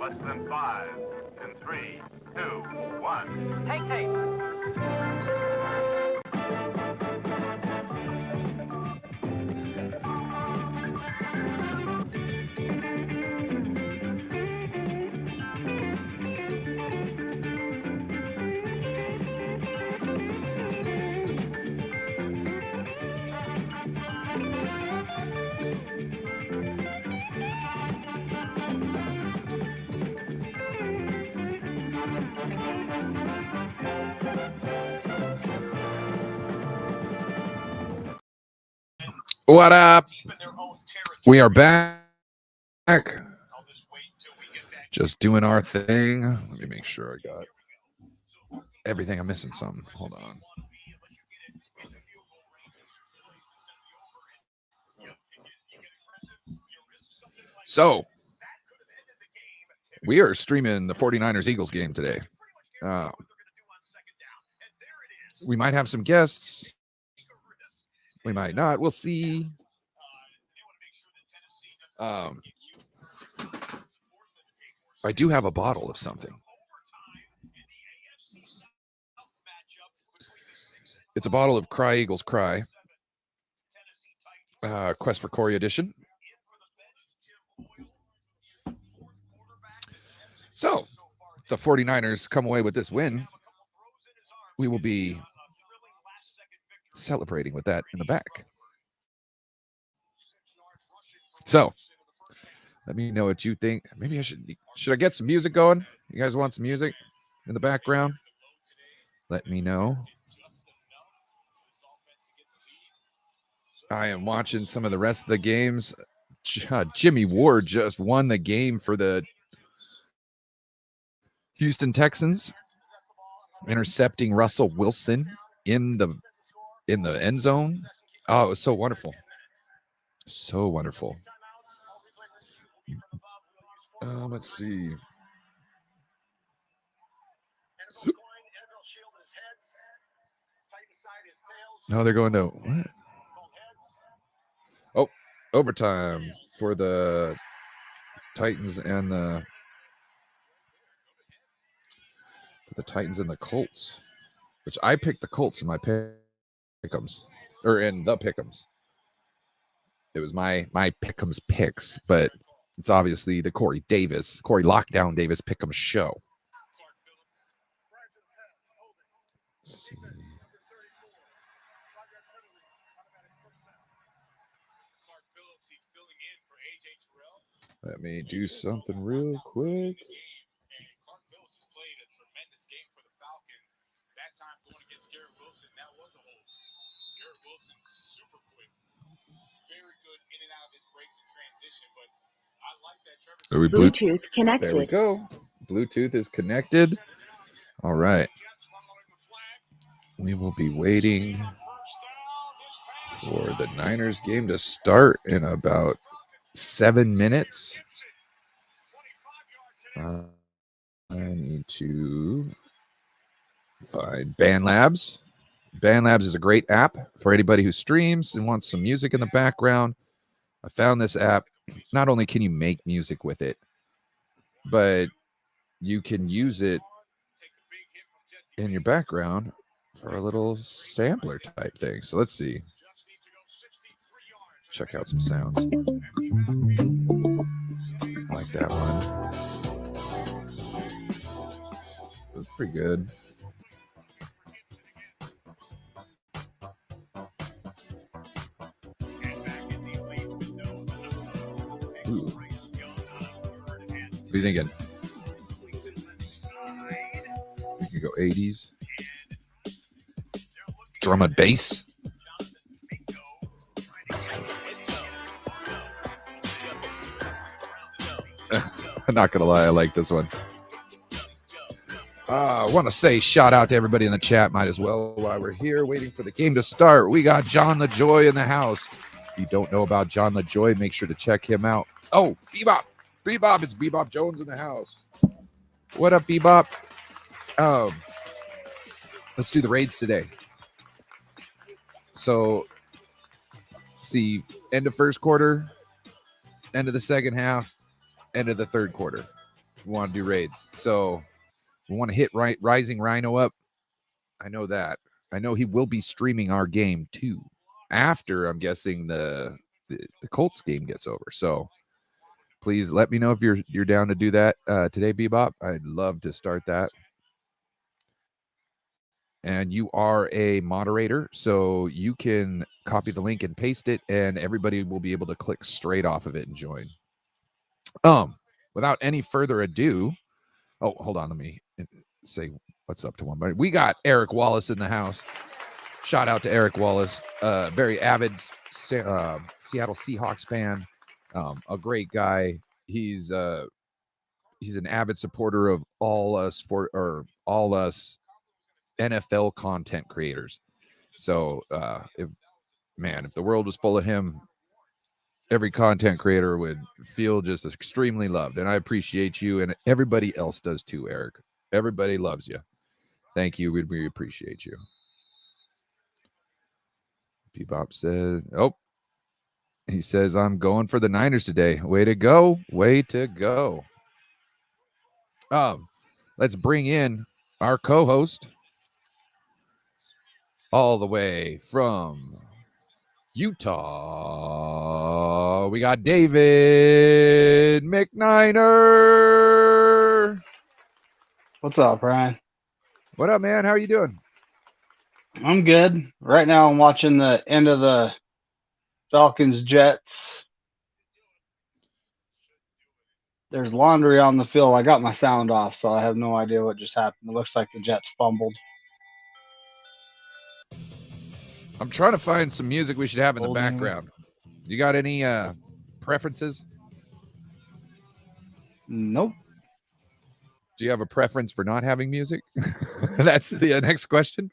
Less than 5, in 3, 2, 1. Take tape. What up? We are back. Just doing our thing. Let me make sure I got everything. I'm missing something. Hold on. So, we are streaming the 49ers Eagles game today. We might have some guests. We might not. We'll see. I do have a bottle of something. It's a bottle of Cry Eagles Cry. Quest for Corey edition. So, the 49ers come away with this win. We will be celebrating with that in the back. So, let me know what you think. Maybe I should I get some music going? You guys want some music in the background? Let me know. I am watching some of the rest of the games. Jimmy Ward just won the game for the Houston Texans, intercepting Russell Wilson in the end zone. Oh, it was so wonderful. So wonderful. Let's see. No, they're going to what? Oh, overtime for the Titans and the Colts, which I picked the Colts in my pick'ems, or in the pick'ems. It was my pick'ems picks, but it's obviously the Corey Lockdown Davis pick'em show. Let's see. Let me do something real quick. Bluetooth connected. There we go. Bluetooth is connected. All right. We will be waiting for the Niners game to start in about 7 minutes. I need to find BandLabs. BandLabs is a great app for anybody who streams and wants some music in the background. I found this app. Not only can you make music with it, but you can use it in your background for a little sampler type thing. So let's see. Check out some sounds. I like that one. It was pretty good. Ooh. What are you thinking? You could go 80s. Drum and bass. I'm not going to lie, I like this one. I want to say shout out to everybody in the chat. Might as well while we're here waiting for the game to start. We got John LaJoy in the house. If you don't know about John LaJoy, make sure to check him out. Oh, Bebop. Bebop. It's Bebop Jones in the house. What up, Bebop? Let's do the raids today. So, see, end of first quarter, end of the second half, end of the third quarter. We want to do raids. So we want to hit Rising Rhino up. I know that. I know he will be streaming our game too. After, I'm guessing, the Colts game gets over. So please let me know if you're down to do that today, Bebop. I'd love to start that. And you are a moderator, so you can copy the link and paste it, and everybody will be able to click straight off of it and join. Without any further ado, hold on, let me say what's up to one. But we got Eric Wallace in the house. Shout out to Eric Wallace, very avid Seattle Seahawks fan, a great guy. He's an avid supporter of all us NFL content creators. So if the world was full of him, every content creator would feel just extremely loved. And I appreciate you, and everybody else does too, Eric. Everybody loves you. Thank you. We appreciate you. Bebop says, he says, I'm going for the Niners today. Way to go. Way to go. Let's bring in our co-host all the way from Utah. We got David McNiner. What's up, Ryan? What up, man? How are you doing? I'm good. Right now I'm watching the end of the Falcons Jets. There's laundry on the field. I got my sound off, so I have no idea what just happened. It looks like the Jets fumbled. I'm trying to find some music we should have in the background. You got any preferences? Nope. Do you have a preference for not having music? That's the next question.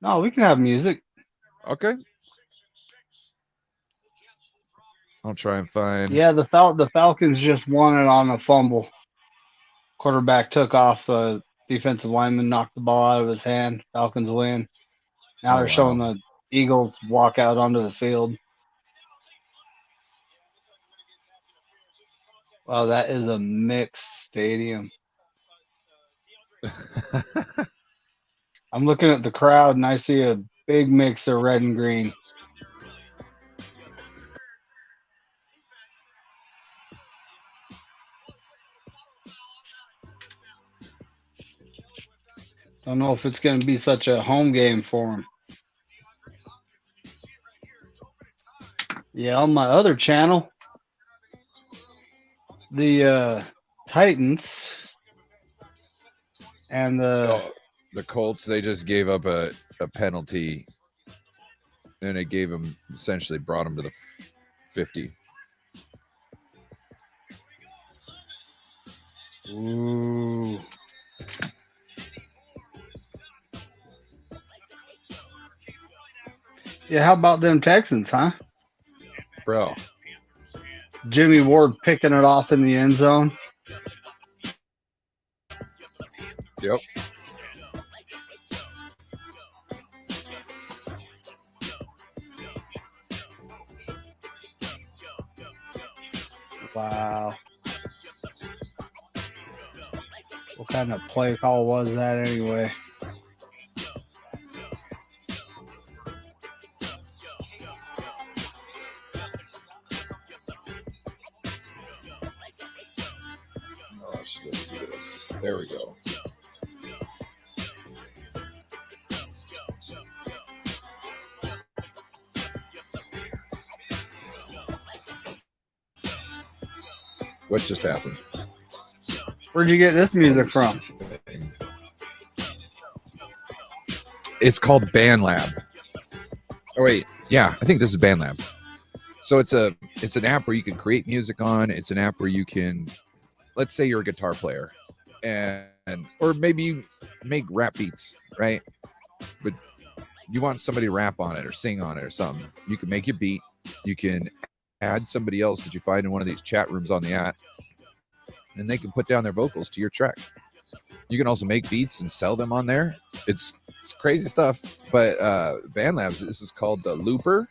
No, we can have music. Okay. I'll try and find. Yeah, the Falcons just won it on a fumble. Quarterback took off. Defensive lineman knocked the ball out of his hand. Falcons win. Now they're showing the Eagles walk out onto the field. Wow, that is a mixed stadium. I'm looking at the crowd and I see a big mix of red and green. Don't know if it's going to be such a home game for them. Yeah, on my other channel, the Titans and the Colts, they just gave up a penalty, and it gave them, essentially brought them to the 50. Ooh. Yeah, how about them Texans, huh? Bro. Jimmy Ward picking it off in the end zone. Yep. Wow. What kind of play call was that anyway? Let's do this. There we go. What just happened? Where'd you get this music from? It's called BandLab. Oh wait, yeah, I think this is BandLab. So it's an app where you can create music on. It's an app where you can, let's say you're a guitar player, and or maybe you make rap beats, right? But you want somebody to rap on it or sing on it or something. You can make your beat. You can add somebody else that you find in one of these chat rooms on the app, and they can put down their vocals to your track. You can also make beats and sell them on there. It's crazy stuff. But BandLabs, this is called the Looper,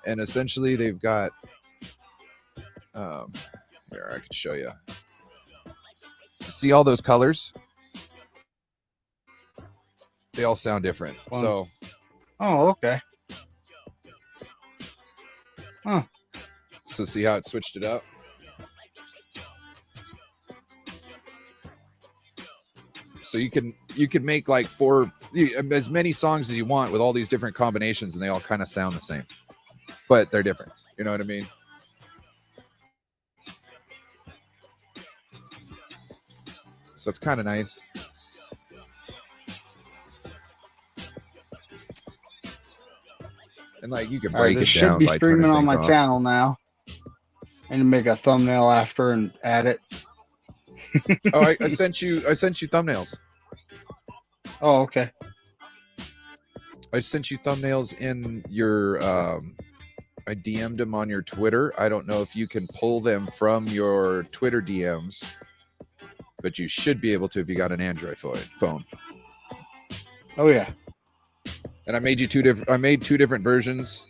and essentially they've got here, I can show you. See all those colors? They all sound different. Fun. So, Oh, okay. Huh. so see how it switched it up? So you can make like as many songs as you want with all these different combinations, and they all kind of sound the same, but they're different. You know what I mean? So it's kind of nice. And like you can break This it should down be by turning streaming on things my off. channel now. I need to make a thumbnail after and add it. Oh, I sent you thumbnails. Oh, okay. I sent you thumbnails in your I DM'd them on your Twitter. I don't know if you can pull them from your Twitter DMs, but you should be able to if you got an Android phone. Oh yeah. And I made two different versions.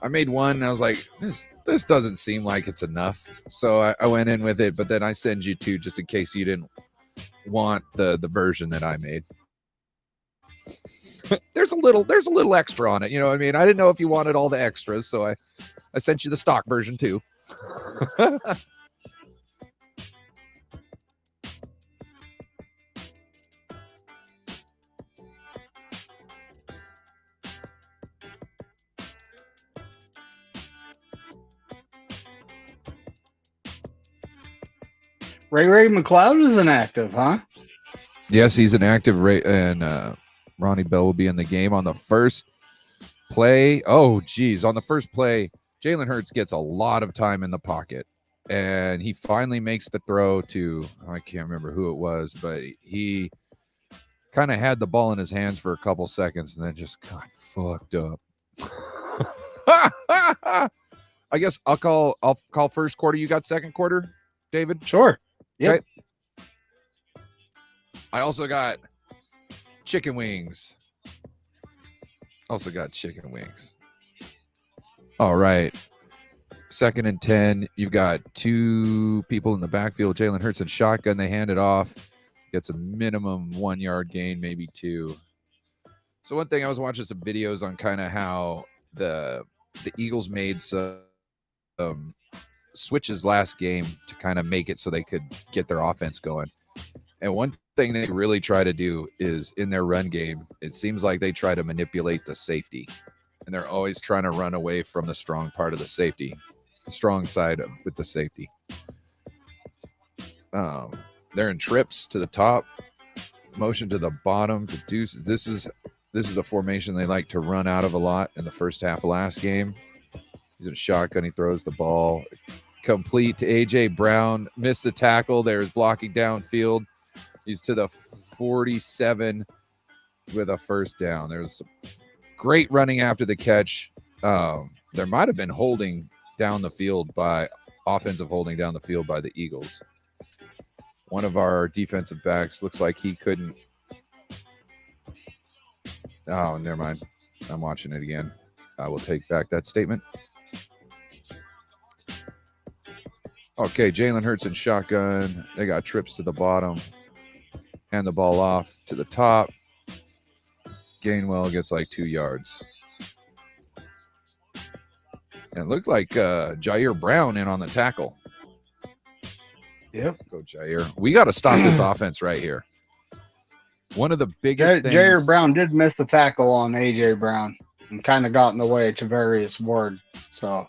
I made one and I was like, this doesn't seem like it's enough. So I went in with it, but then I send you two just in case you didn't want the version that I made. There's a little extra on it, you know what I mean? I didn't know if you wanted all the extras, so I sent you the stock version too. Ray McLeod is inactive, huh? Yes, he's an active and Ronnie Bell will be in the game on the first play. Oh, geez. On the first play, Jalen Hurts gets a lot of time in the pocket, and he finally makes the throw to, I can't remember who it was, but he kind of had the ball in his hands for a couple seconds and then just got fucked up. I guess I'll call first quarter. You got second quarter, David? Sure. Yep. Okay. I also got chicken wings. All right. 2nd and 10. You've got two people in the backfield. Jalen Hurts and shotgun. They hand it off. Gets a minimum 1 yard gain, maybe 2. So one thing, I was watching some videos on kind of how the Eagles made some switches last game to kind of make it so they could get their offense going. And one thing they really try to do is in their run game, it seems like they try to manipulate the safety. And they're always trying to run away from the strong part of the safety, the strong side with the safety. They're in trips to the top, motion to the bottom to deuce. This is a formation they like to run out of a lot in the first half of last game. He's in shotgun. He throws the ball complete to A.J. Brown. Missed the tackle. There's blocking downfield. He's to the 47 with a first down. There's great running after the catch. There might have been holding down the field offensive holding down the field by the Eagles. One of our defensive backs looks like he couldn't. Oh, never mind. I'm watching it again. I will take back that statement. Okay, Jalen Hurts and shotgun. They got trips to the bottom. Hand the ball off to the top. Gainwell gets like 2 yards. And it looked like Jair Brown in on the tackle. Yep. Go Jair. We got to stop this offense right here. One of the biggest things. Jair Brown did miss the tackle on A.J. Brown and kind of got in the way to Various Ward. So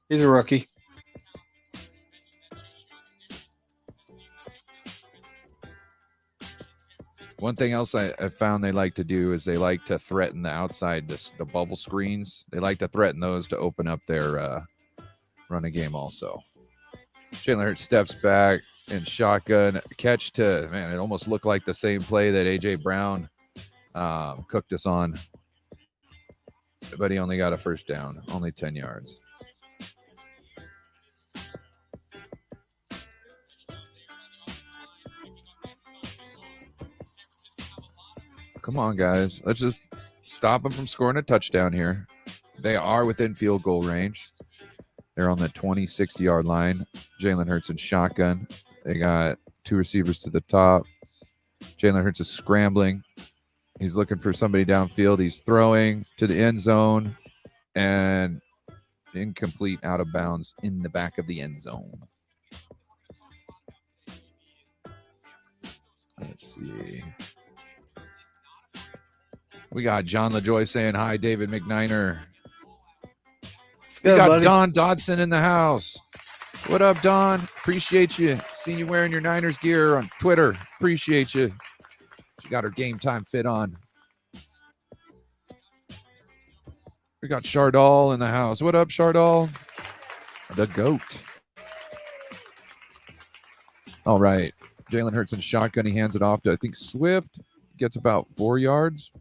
he's a rookie. One thing else I found they like to do is they like to threaten the outside, the bubble screens. They like to threaten those to open up their running game also. Jalen Hurts steps back and shotgun catch to, man, it almost looked like the same play that A.J. Brown cooked us on. But he only got a first down, only 10 yards. Come on, guys. Let's just stop them from scoring a touchdown here. They are within field goal range. They're on the 26-yard line. Jalen Hurts in shotgun. They got two receivers to the top. Jalen Hurts is scrambling. He's looking for somebody downfield. He's throwing to the end zone and incomplete, out of bounds in the back of the end zone. Let's see. We got John LaJoy saying hi, David McNiner. We got buddy. Don Dodson in the house. What up, Don? Appreciate you. Seen you wearing your Niners gear on Twitter. Appreciate you. She got her game time fit on. We got Chardal in the house. What up, Chardal? The GOAT. All right. Jalen Hurts in shotgun. He hands it off to, I think, Swift. Gets about 4 yards.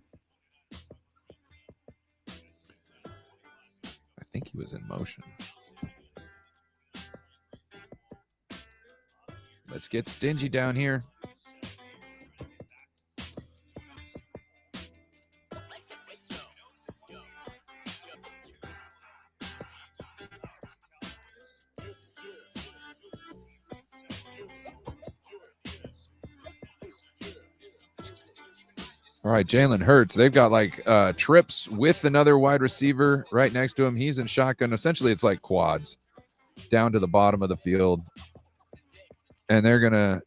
I think he was in motion. Let's get stingy down here. All right, Jalen Hurts. They've got like trips with another wide receiver right next to him. He's in shotgun. Essentially, it's like quads down to the bottom of the field. And they're going to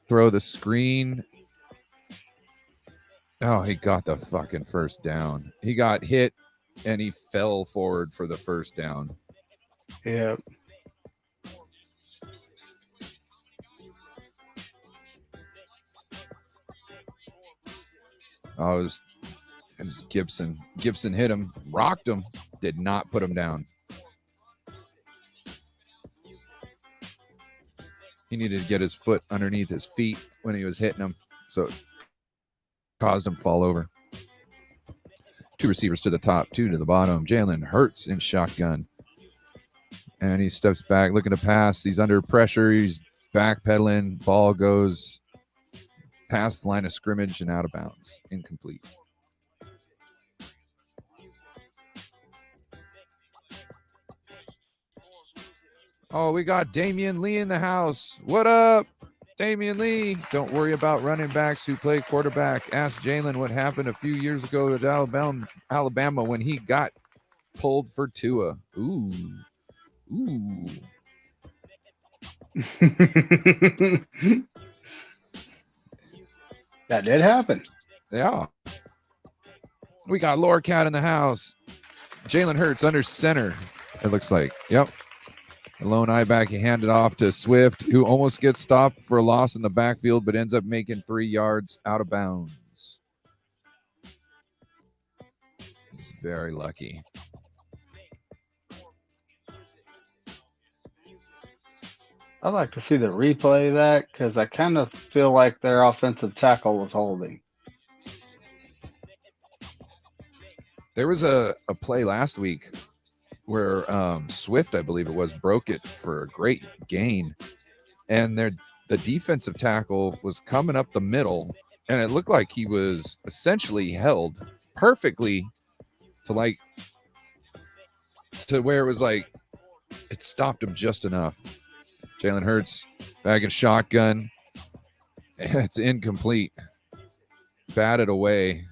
throw the screen. Oh, he got the fucking first down. He got hit, and he fell forward for the first down. Yeah. Oh, it was Gibson. Gibson hit him, rocked him, did not put him down. He needed to get his foot underneath his feet when he was hitting him, so it caused him to fall over. Two receivers to the top, two to the bottom. Jalen Hurts in shotgun. And he steps back, looking to pass. He's under pressure. He's backpedaling. Ball goes past the line of scrimmage and out of bounds. Incomplete. Oh, we got Damian Lee in the house. What up, Damian Lee? Don't worry about running backs who play quarterback. Ask Jalen what happened a few years ago at Alabama when he got pulled for Tua. Ooh. That did happen. Yeah. We got Lorcat in the house. Jalen Hurts under center, it looks like. Yep. The lone eye back, he handed off to Swift, who almost gets stopped for a loss in the backfield, but ends up making 3 yards out of bounds. He's very lucky. I'd like to see the replay of that because I kind of feel like their offensive tackle was holding. There was a play last week where Swift, I believe it was, broke it for a great gain. And the defensive tackle was coming up the middle, and it looked like he was essentially held perfectly to where it was like it stopped him just enough. Jalen Hurts back in shotgun. It's incomplete. Batted away.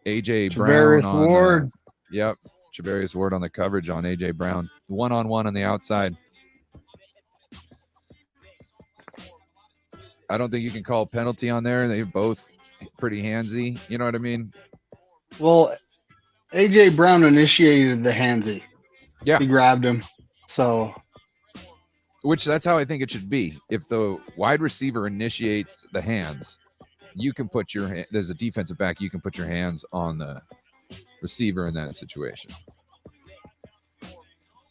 AJ Brown on Ward. Yep. Javarius Ward on the coverage on AJ Brown. 1-on-1 on the outside. I don't think you can call a penalty on there. They're both pretty handsy. You know what I mean? Well, AJ Brown initiated the handsy. Yeah. He grabbed him. So, which that's how I think it should be. If the wide receiver initiates the hands, you can put your there's a defensive back, you can put your hands on the receiver in that situation.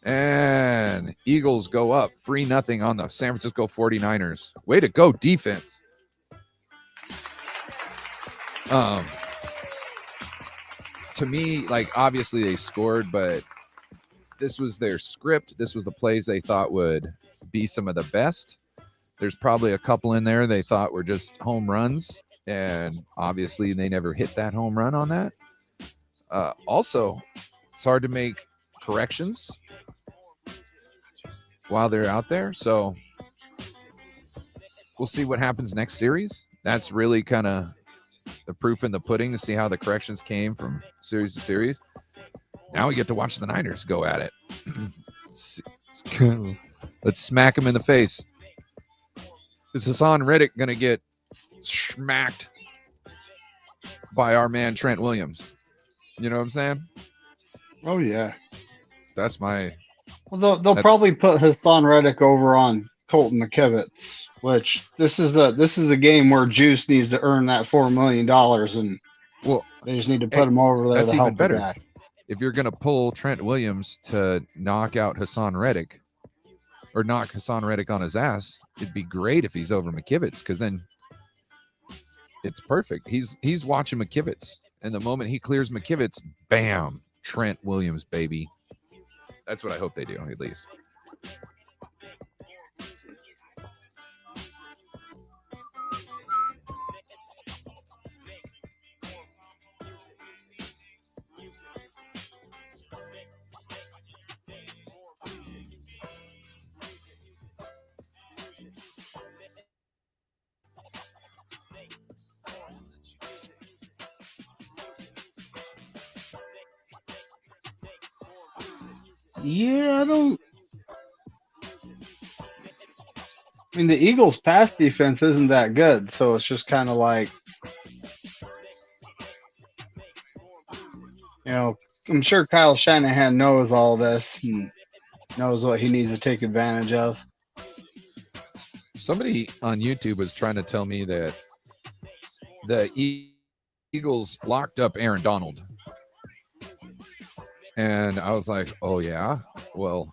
And Eagles go up 3-0 on the San Francisco 49ers. Way to go, defense. To me, like, obviously they scored, but this was their script. This was the plays they thought would be some of the best. There's probably a couple in there they thought were just home runs, and obviously they never hit that home run on that. Also, it's hard to make corrections while they're out there. So we'll see what happens next series. That's really kind of the proof in the pudding to see how the corrections came from series to series. Now we get to watch the Niners go at it. Let's smack him in the face. Is Hassan Reddick going to get smacked by our man Trent Williams? You know what I'm saying? Oh yeah. That's my. Well, they'll probably put Hassan Reddick over on Colton McKivitz, which this is a game where Juice needs to earn that $4 million, and Well, they just need to put him over there that's to even help better. the guy. If you're going to pull Trent Williams to knock out Hassan Reddick or knock Hassan Reddick on his ass, it'd be great if he's over McKivitz, because then it's perfect. He's watching McKivitz, and the moment he clears McKivitz, bam, Trent Williams, baby. That's what I hope they do, at least. Yeah, I mean, the Eagles' pass defense isn't that good, so it's just kind of like, I'm sure Kyle Shanahan knows all this and knows what he needs to take advantage of. Somebody on YouTube was trying to tell me that the Eagles locked up Aaron Donald. And I was like, oh, yeah? Well,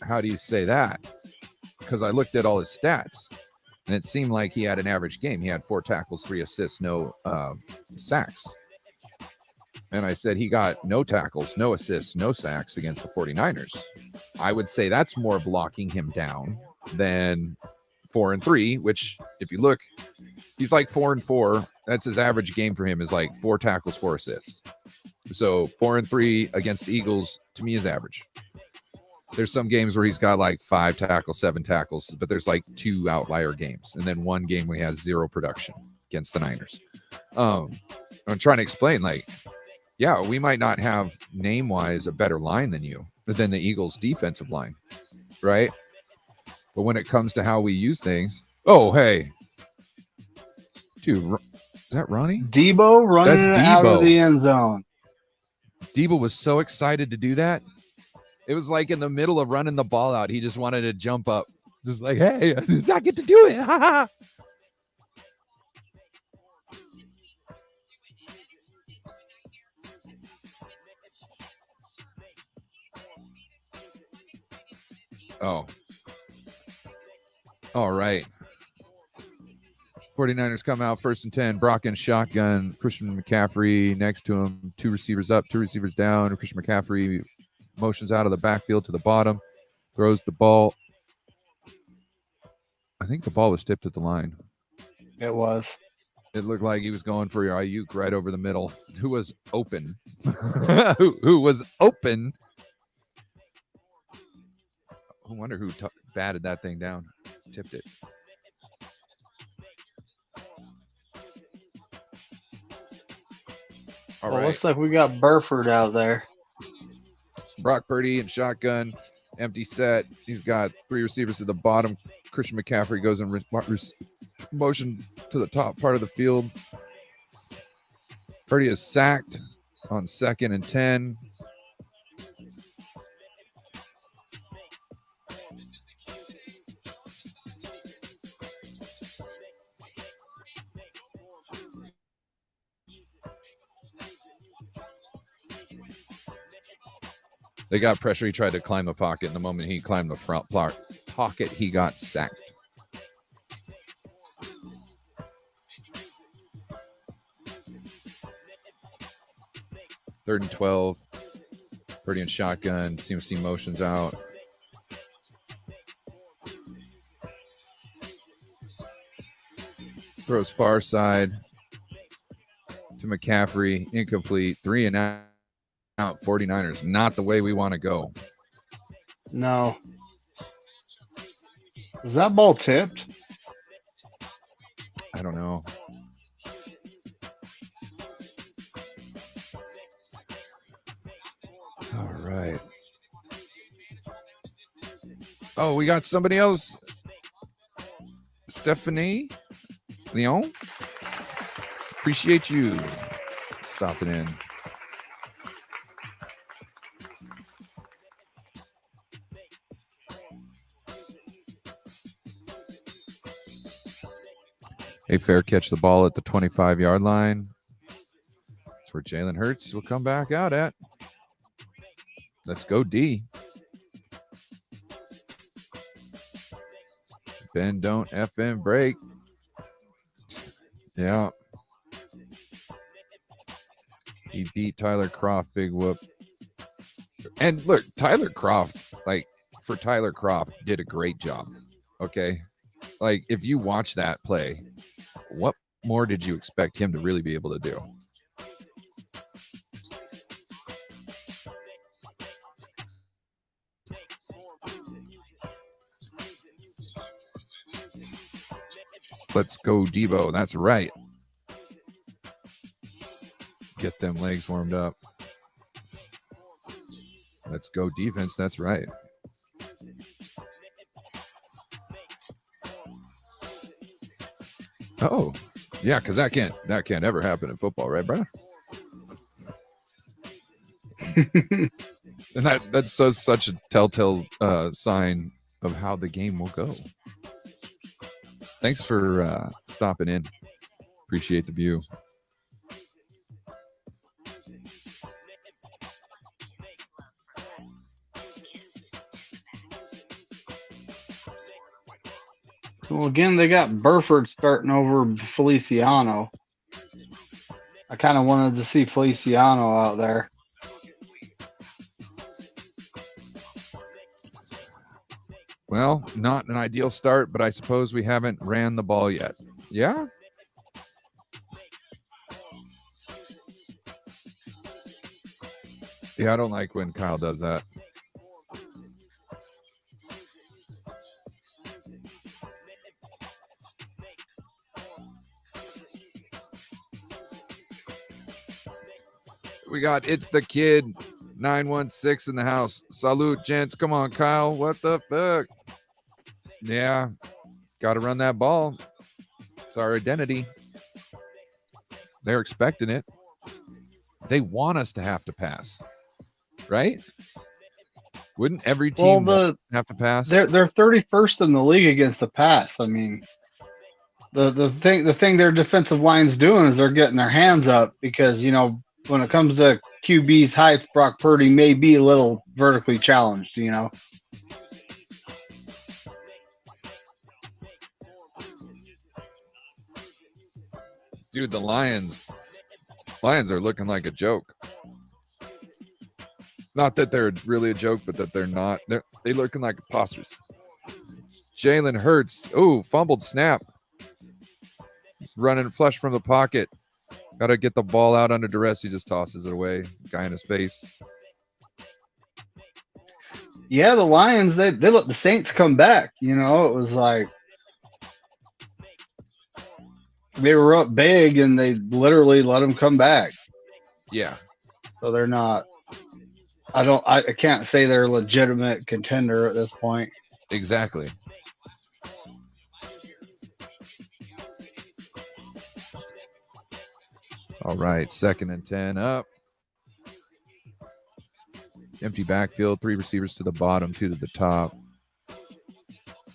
how do you say that? Because I looked at all his stats, and it seemed like he had an average game. He had 4 tackles, 3 assists, no sacks. And I said he got no tackles, no assists, no sacks against the 49ers. I would say that's more blocking him down than 4-3, which, if you look, he's like 4-4. That's his average game for him, is like 4 tackles, 4 assists. So 4-3 against the Eagles, to me, is average. There's some games where he's got like 5 tackles, 7 tackles, but there's like 2 outlier games. And then one game where he has 0 production against the Niners. I'm trying to explain, like, yeah, we might not have name-wise a better line than you, than the Eagles' defensive line, right? But when it comes to how we use things, oh, hey. Dude, is that Ronnie? Debo running That's out of Debo. the end zone. Debo was so excited to do that. It was like in the middle of running the ball out, he just wanted to jump up. Just like, hey, I get to do it. Oh. All right. 49ers come out 1st and 10. Brock in shotgun. Christian McCaffrey next to him. 2 receivers up, 2 receivers down. Christian McCaffrey motions out of the backfield to the bottom. Throws the ball. I think the ball was tipped at the line. It was. It looked like he was going for your Ayuk right over the middle. Who was open? who was open? I wonder who batted that thing down. Tipped it. All right. Looks like we got Burford out there. Brock Purdy in shotgun. Empty set. He's got 3 receivers to the bottom. Christian McCaffrey goes in motion to the top part of the field. Purdy is sacked on 2nd and 10. They got pressure. He tried to climb the pocket. And the moment he climbed the front pocket, he got sacked. Third and 12. Purdy in shotgun. CMC motions out. Throws far side to McCaffrey. Incomplete. 3 and out. 49ers. Not the way we want to go. No. Is that ball tipped? I don't know. All right. Oh, we got somebody else. Stephanie Leon. Appreciate you stopping in. A fair catch the ball at the 25-yard line. That's where Jalen Hurts will come back out at. Let's go D. Ben, don't FN break. Yeah. He beat Tyler Croft, big whoop. And look, Tyler Croft, like, for Tyler Croft, did a great job. Okay? Like, if you watch that play, what more did you expect him to really be able to do? Let's go, Debo. That's right. Get them legs warmed up. Let's go, defense. That's right. Oh, yeah, because that can't ever happen in football, right, brother? And that's such a telltale sign of how the game will go. Thanks for stopping in. Appreciate the view. Well, again, they got Burford starting over Feliciano. I kind of wanted to see Feliciano out there. Well, not an ideal start, but I suppose we haven't ran the ball yet. Yeah? Yeah, I don't like when Kyle does that. We got It's the Kid 916 in the house. Salute, gents. Come on, Kyle. What the fuck? Yeah, got to run that ball. It's our identity. They're expecting it. They want us to have to pass, right? Wouldn't every team have to pass? They're 31st in the league against the pass. I mean, the thing their defensive line's doing is they're getting their hands up because, you know, when it comes to QB's height, Brock Purdy may be a little vertically challenged, you know. Dude, the Lions are looking like a joke. Not that they're really a joke, but that they're not. They're looking like imposters. Jalen Hurts. Oh, fumbled snap. He's running flush from the pocket. Got to get the ball out under duress. He just tosses it away. Guy in his face. Yeah, the Lions, they let the Saints come back. You know, it was like they were up big and they literally let them come back. Yeah. So they're not. I can't say they're a legitimate contender at this point. Exactly. All right, 2nd and 10 up. Empty backfield, 3 receivers to the bottom, 2 to the top.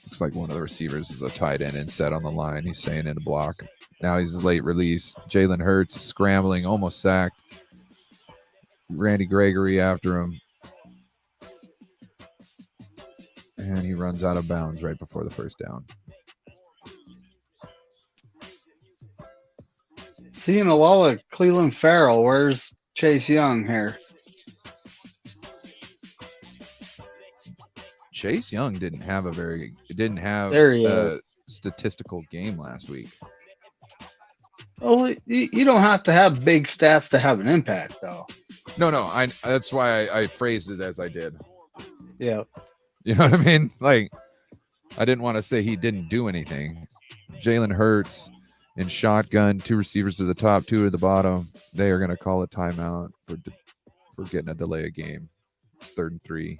Looks like one of the receivers is a tight end and set on the line. He's staying in the block. Now he's a late release. Jalen Hurts scrambling, almost sacked. Randy Gregory after him. And he runs out of bounds right before the first down. Seeing a lot of Cleveland Farrell. Where's Chase Young here? Chase Young didn't have There he a is. statistical game last week. Well, you don't have to have big stats to have an impact, though. No, that's why I phrased it as I did. Yeah. You know what I mean? Like, I didn't want to say he didn't do anything. Jalen Hurts in shotgun, 2 receivers to the top, 2 to the bottom. They are going to call a timeout for getting a delay of game. It's 3rd and 3.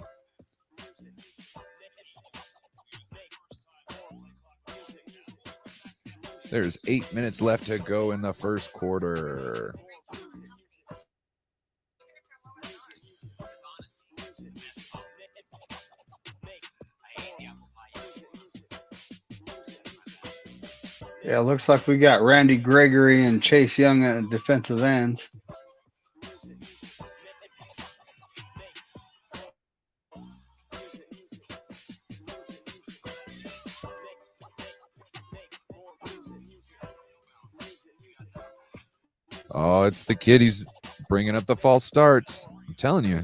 There's 8 minutes left to go in the first quarter. Yeah, it looks like we got Randy Gregory and Chase Young at defensive ends. Oh, it's the kid. He's bringing up the false starts. I'm telling you.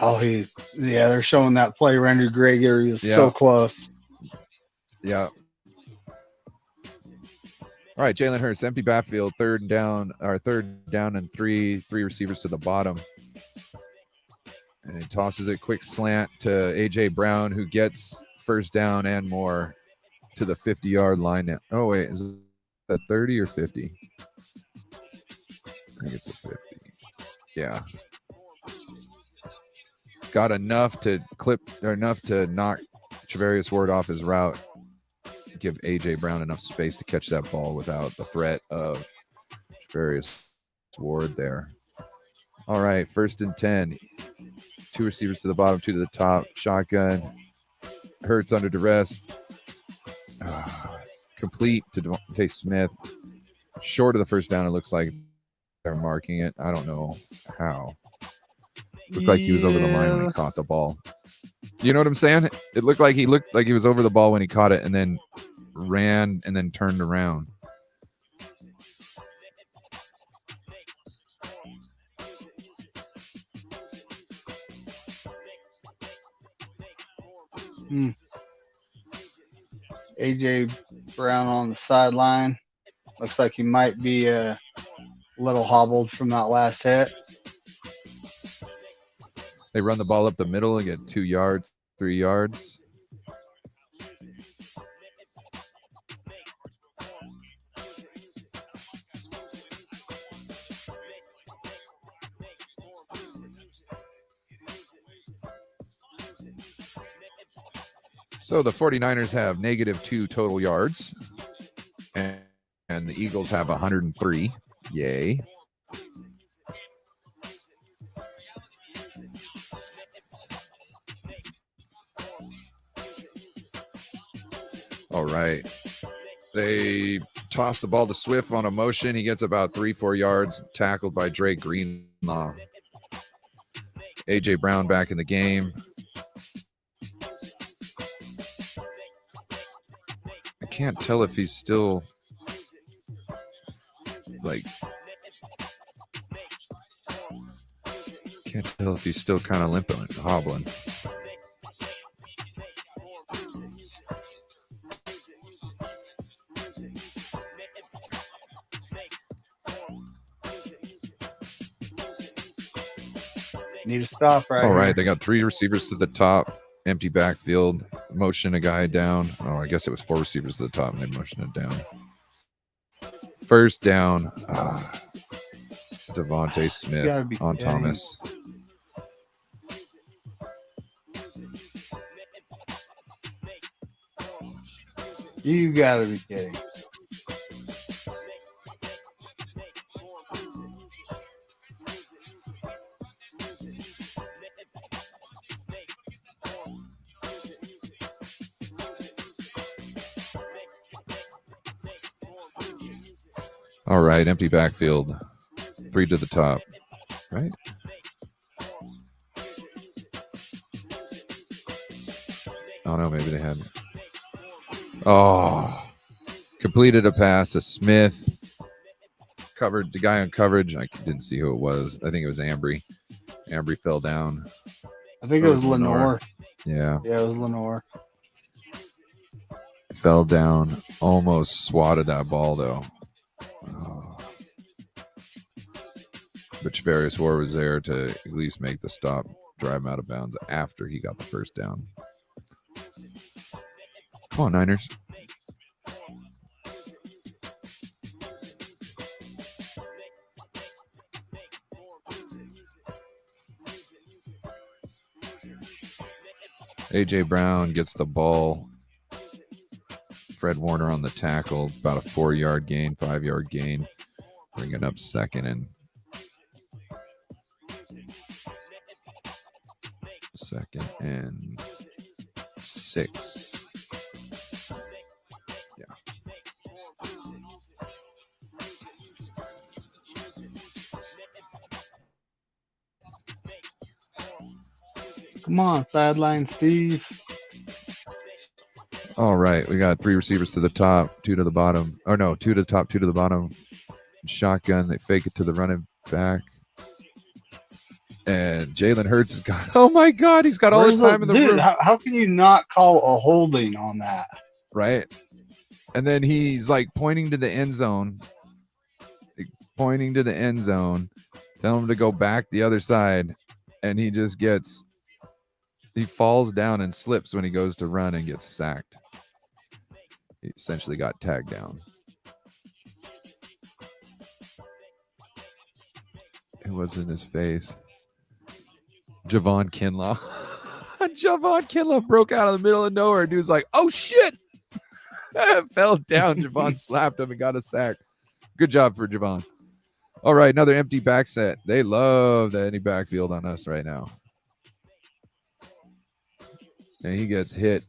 Oh, they're showing that play. Randy Gregory is so close. Yeah. All right, Jalen Hurts, empty backfield, 3rd down and 3 receivers to the bottom. And he tosses it quick slant to AJ Brown, who gets 1st down and more to the 50-yard line now. Oh, wait, is that 30 or 50? I think it's a 50. Yeah. Got enough to knock Charvarius Ward off his route. Give AJ Brown enough space to catch that ball without the threat of Charvarius Ward there. All right, 1st and 10. 2 receivers to the bottom, 2 to the top. Shotgun. Hurts under duress. Complete to Devontae Smith. Short of the 1st down, it looks like they're marking it. I don't know how. Looked like he was over the line when he caught the ball. You know what I'm saying? It looked like he was over the ball when he caught it and then ran and then turned around. AJ Brown on the sideline. Looks like he might be a little hobbled from that last hit. They run the ball up the middle and get 2 yards, 3 yards. So the 49ers have -2 total yards, and the Eagles have 103. Yay. All right. They toss the ball to Swift on a motion. He gets about 3-4 yards, tackled by Drake Greenlaw. AJ Brown back in the game. I can't tell if he's still kind of limping and hobbling. Need to stop right All right, here. they got 3 receivers to the top, empty backfield, motion a guy down. Oh, I guess it was 4 receivers to the top, and they motioned it down. 1st down, Devontae Smith on Thomas. You gotta be kidding. All right, empty backfield, 3 to the top, right? Oh, no, maybe they hadn't. Oh, completed a pass to Smith. Covered the guy on coverage. I didn't see who it was. I think it was Ambry. Ambry fell down. I think it was Lenore. Yeah. Yeah, it was Lenore. Fell down. Almost swatted that ball, though. Oh. But Javarius Ward was there to at least make the stop, drive him out of bounds after he got the first down. Come on, Niners. A.J. Brown gets the ball. Fred Warner on the tackle. About a 4-yard gain, 5-yard gain. Bringing up second and second 6. Yeah. Come on, sideline Steve. All right. We got 3 receivers to the top, 2 to the bottom. Oh, no, 2 to the top, 2 to the bottom. Shotgun. They fake it to the running back. And Jalen Hurts has got, oh my God, he's got all the time in the room. How can you not call a holding on that? Right. And then he's like pointing to the end zone, telling him to go back the other side. And he falls down and slips when he goes to run and gets sacked. He essentially got tagged down. It was in his face. Javon Kinlaw. Javon Kinlaw broke out of the middle of nowhere. Dude's like, oh shit. Fell down. Javon slapped him and got a sack. Good job for Javon. All right, another empty back set. They love the empty backfield on us right now. And he gets hit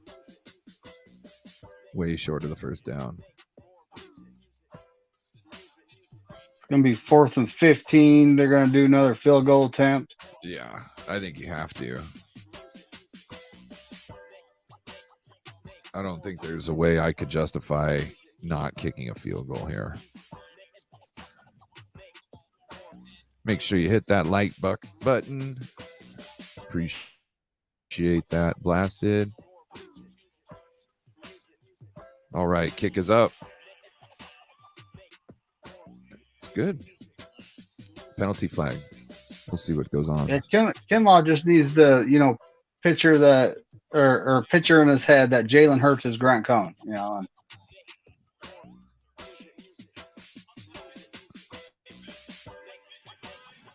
way short of the first down. It's going to be 4th and 15. They're going to do another field goal attempt. Yeah, I think you have to. I don't think there's a way I could justify not kicking a field goal here. Make sure you hit that like button. Appreciate that. Blasted. All right, kick is up. It's good. Penalty flag. We'll see what goes on. Yeah, Kinlaw just needs to, picture that or picture in his head that Jalen Hurts is Grant Cohn, And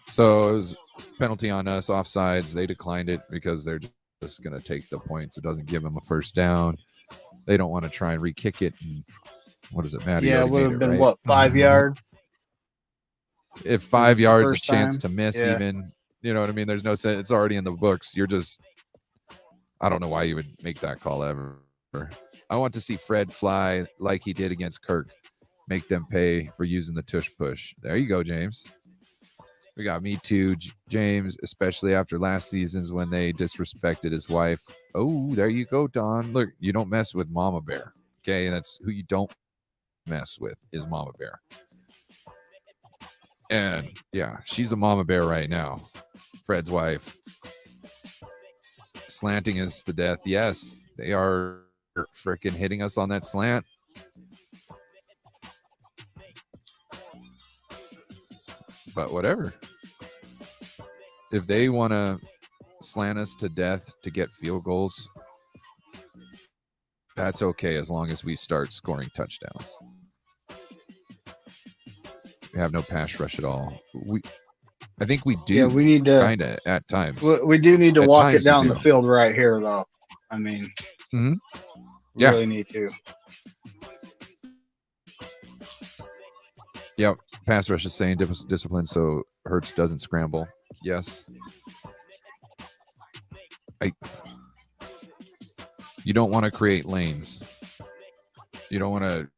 so it was penalty on us, offsides. They declined it because they're just going to take the points. It doesn't give them a first down. They don't want to try and re-kick it. And what does it matter? Yeah, it would have been, right? 5 yards? If 5 yards, a chance time. to miss, Yeah. even, you know what I mean? There's no sense. It's already in the books. I don't know why you would make that call ever. I want to see Fred fly like he did against Kirk. Make them pay for using the tush push. There you go, James. We got me too, James, especially after last season's when they disrespected his wife. Oh, there you go, Don. Look, you don't mess with Mama Bear. Okay, and that's who you don't mess with is Mama Bear. And yeah, she's a Mama Bear right now. Fred's wife. Slanting us to death. Yes, they are freaking hitting us on that slant. But whatever. If they want to slant us to death to get field goals, that's okay as long as we start scoring touchdowns. We have no pass rush at all. I think we do. Yeah, we need to kind of at times. We do need to At walk it times we down do. the field right here, though. I mean, Mhm. we Yeah. really need to. Yep. Pass rush is saying discipline so Hurts doesn't scramble. Yes. You don't want to create lanes. You don't want to,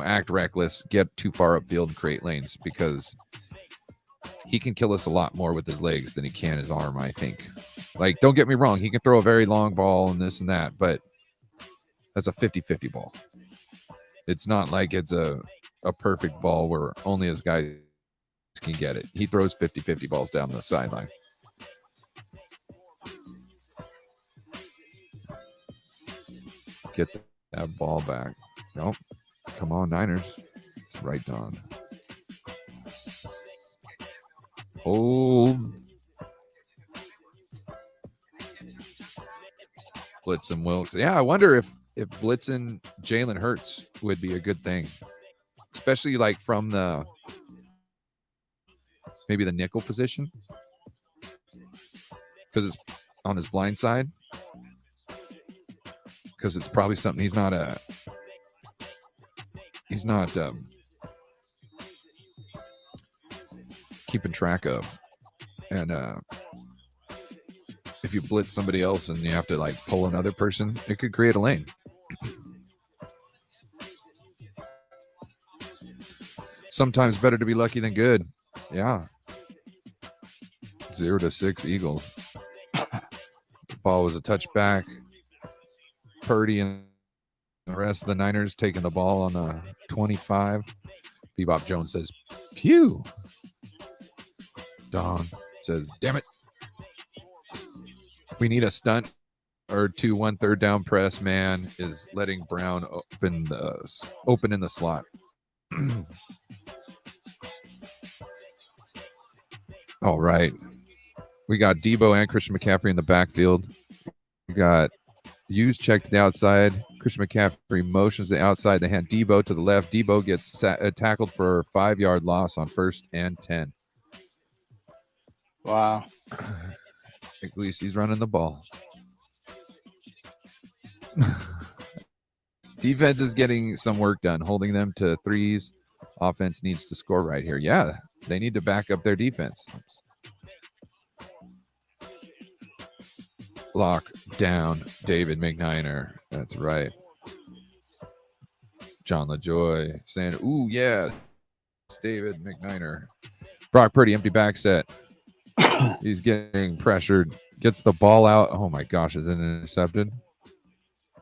act reckless, get too far upfield and create lanes because he can kill us a lot more with his legs than he can his arm, I think. Like, don't get me wrong. He can throw a very long ball and this and that, but that's a 50-50 ball. It's not like it's a perfect ball where only his guys can get it. He throws 50-50 balls down the sideline. get that ball back. Nope. Come on, Niners. It's right on. Hold. Blitzen Wilkes. Yeah, I wonder if blitzing Jalen Hurts would be a good thing, especially like from the maybe the nickel position, because it's on his blind side. Because it's probably something he's not keeping track of, and if you blitz somebody else and you have to like pull another person, it could create a lane. Sometimes better to be lucky than good. Yeah. 0-6 Eagles. The ball was a touchback. Purdy and the rest of the Niners taking the ball on the 25. Bebop Jones says, pew. Don says, damn it. We need a stunt or 2-1 third down press. Man is letting Brown open in the slot. All right. We got Debo and Christian McCaffrey in the backfield. We got Hughes checked to the outside. Christian McCaffrey motions the outside. They hand Debo to the left. Debo gets tackled for a 5-yard loss on 1st and 10. Wow. At least he's running the ball. Defense is getting some work done, holding them to threes. Offense needs to score right here. Yeah, they need to back up their defense. Lock down David McNiner. That's right. John LaJoy saying, ooh, yeah, it's David McNiner. Brock Purdy, empty back set. He's getting pressured. Gets the ball out. Oh, my gosh. Is it intercepted?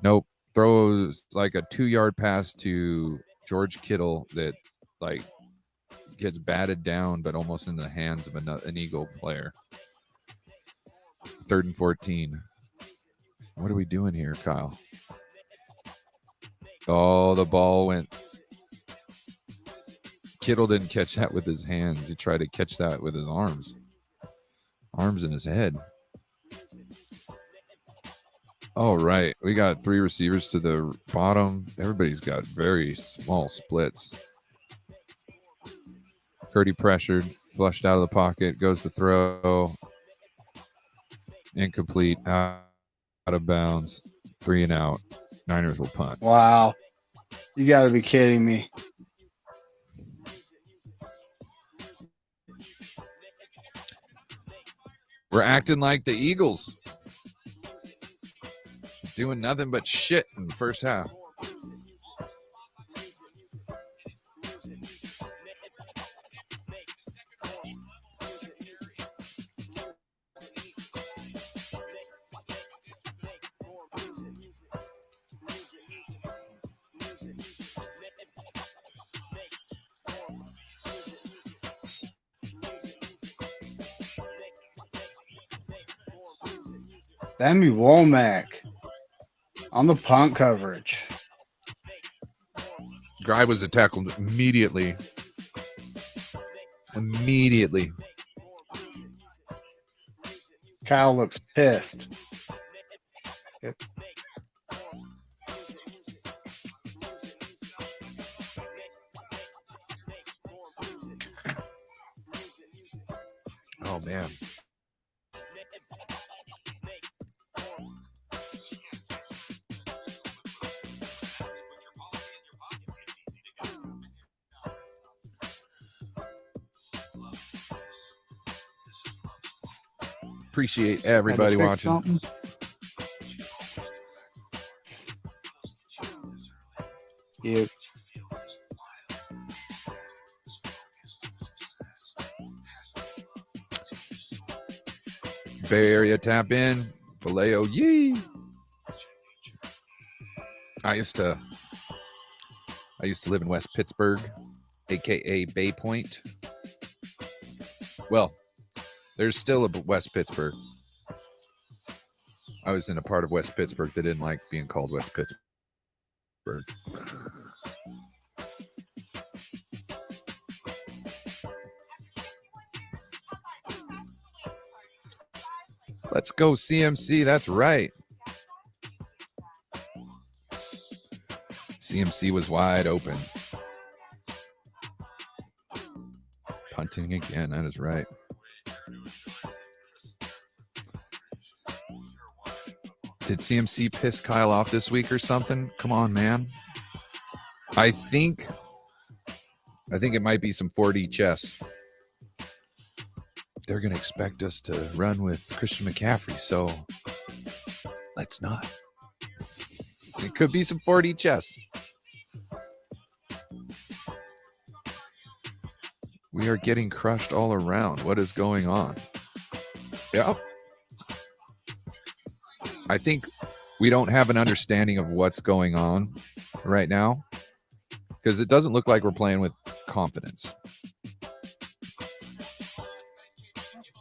Nope. Throws like a 2-yard pass to George Kittle that like gets batted down, but almost in the hands of an Eagle player. 3rd and 14. What are we doing here, Kyle? Oh, the ball went. Kittle didn't catch that with his hands. He tried to catch that with his arms. Arms in his head. All right. We got 3 receivers to the bottom. Everybody's got very small splits. Curdy pressured, flushed out of the pocket, goes to throw. Incomplete, out of bounds, 3 and out. Niners will punt. Wow. You got to be kidding me. We're acting like the Eagles. Doing nothing but shit in the first half. Sammy Womack on the punt coverage. Guy was tackled immediately. Kyle looks pissed. Oh, man. Appreciate everybody watching. Something? Yep. Bay Area tap in. Vallejo, yee. I used to live in West Pittsburgh, aka Bay Point. Well, there's still a West Pittsburgh. I was in a part of West Pittsburgh that didn't like being called West Pittsburgh. Pittsburgh. Let's go CMC. That's right. CMC was wide open. Punting again. That is right. Did CMC piss Kyle off this week or something? Come on, man. I think it might be some 4D chess. They're going to expect us to run with Christian McCaffrey, so let's not. It could be some 4D chess. We are getting crushed all around. What is going on? Yep. I think we don't have an understanding of what's going on right now because it doesn't look like we're playing with confidence.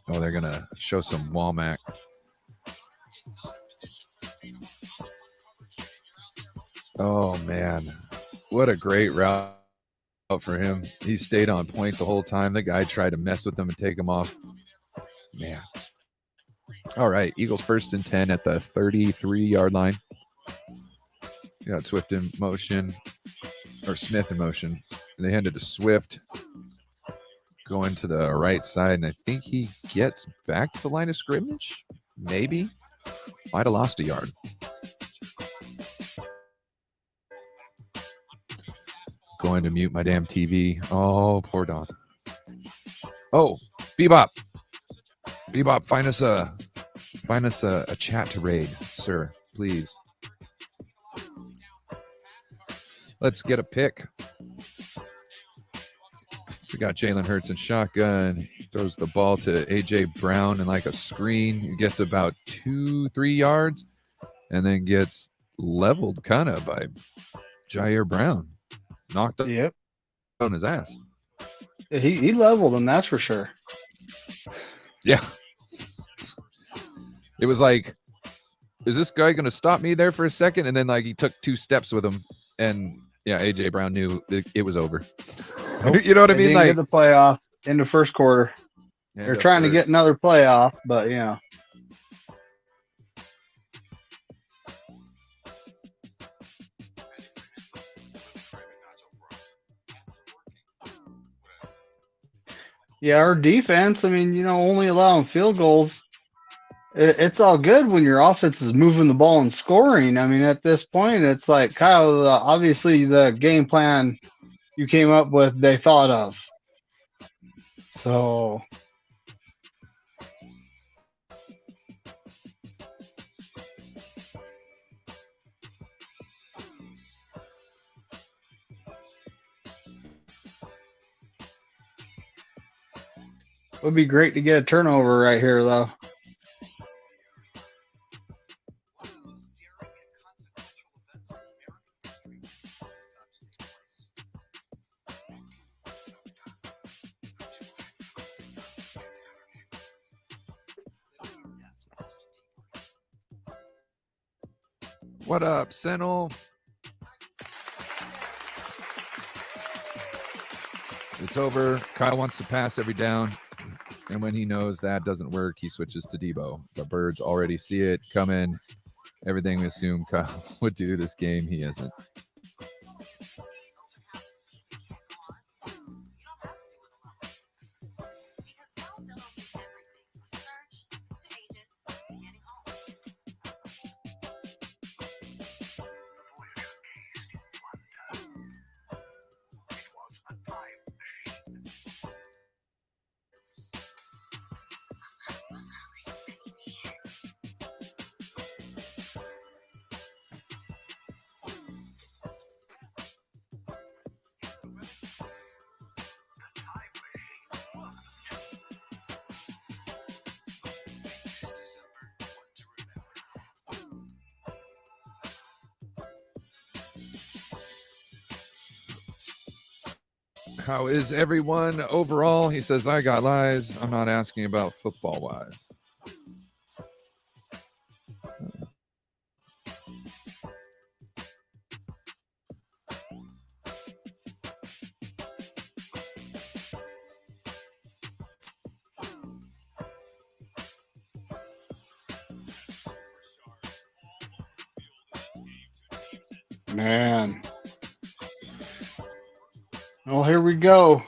Oh, they're going to show some Walmack. Oh, man. What a great route for him. He stayed on point the whole time. The guy tried to mess with him and take him off. Man. All right. Eagles 1st and 10 at the 33-yard line. You got Swift in motion, or Smith in motion. And they handed to Swift. Going to the right side, and I think he gets back to the line of scrimmage. Maybe. Might have lost a yard. Going to mute my damn TV. Oh, poor Don. Oh, Bebop. Bebop, find us a chat to raid, sir, please. Let's get a pick. We got Jalen Hurts in shotgun. He throws the ball to A.J. Brown in like a screen. He gets about 2-3 yards and then gets leveled kind of by Jair Brown. Knocked up on his ass. He leveled him, that's for sure. Yeah. It was like, is this guy going to stop me there for a second? And then like he took 2 steps with him and yeah, A.J. Brown knew it was over. Nope. You know what I mean? Didn't like get the playoff in the first quarter. They're trying to get another playoff, but you know. Yeah, our defense, I mean, you know, only allowing field goals. It's all good when your offense is moving the ball and scoring. I mean, at this point, it's like, Kyle, obviously the game plan you came up with, they thought of. So it would be great to get a turnover right here, though. What up, Sentinel? It's over. Kyle wants to pass every down. And when he knows that doesn't work, he switches to Debo. The Birds already see it coming. Everything we assume Kyle would do this game, he isn't. How is everyone overall? He says, I got lies. I'm not asking about football-wise. Man. Well, here we go.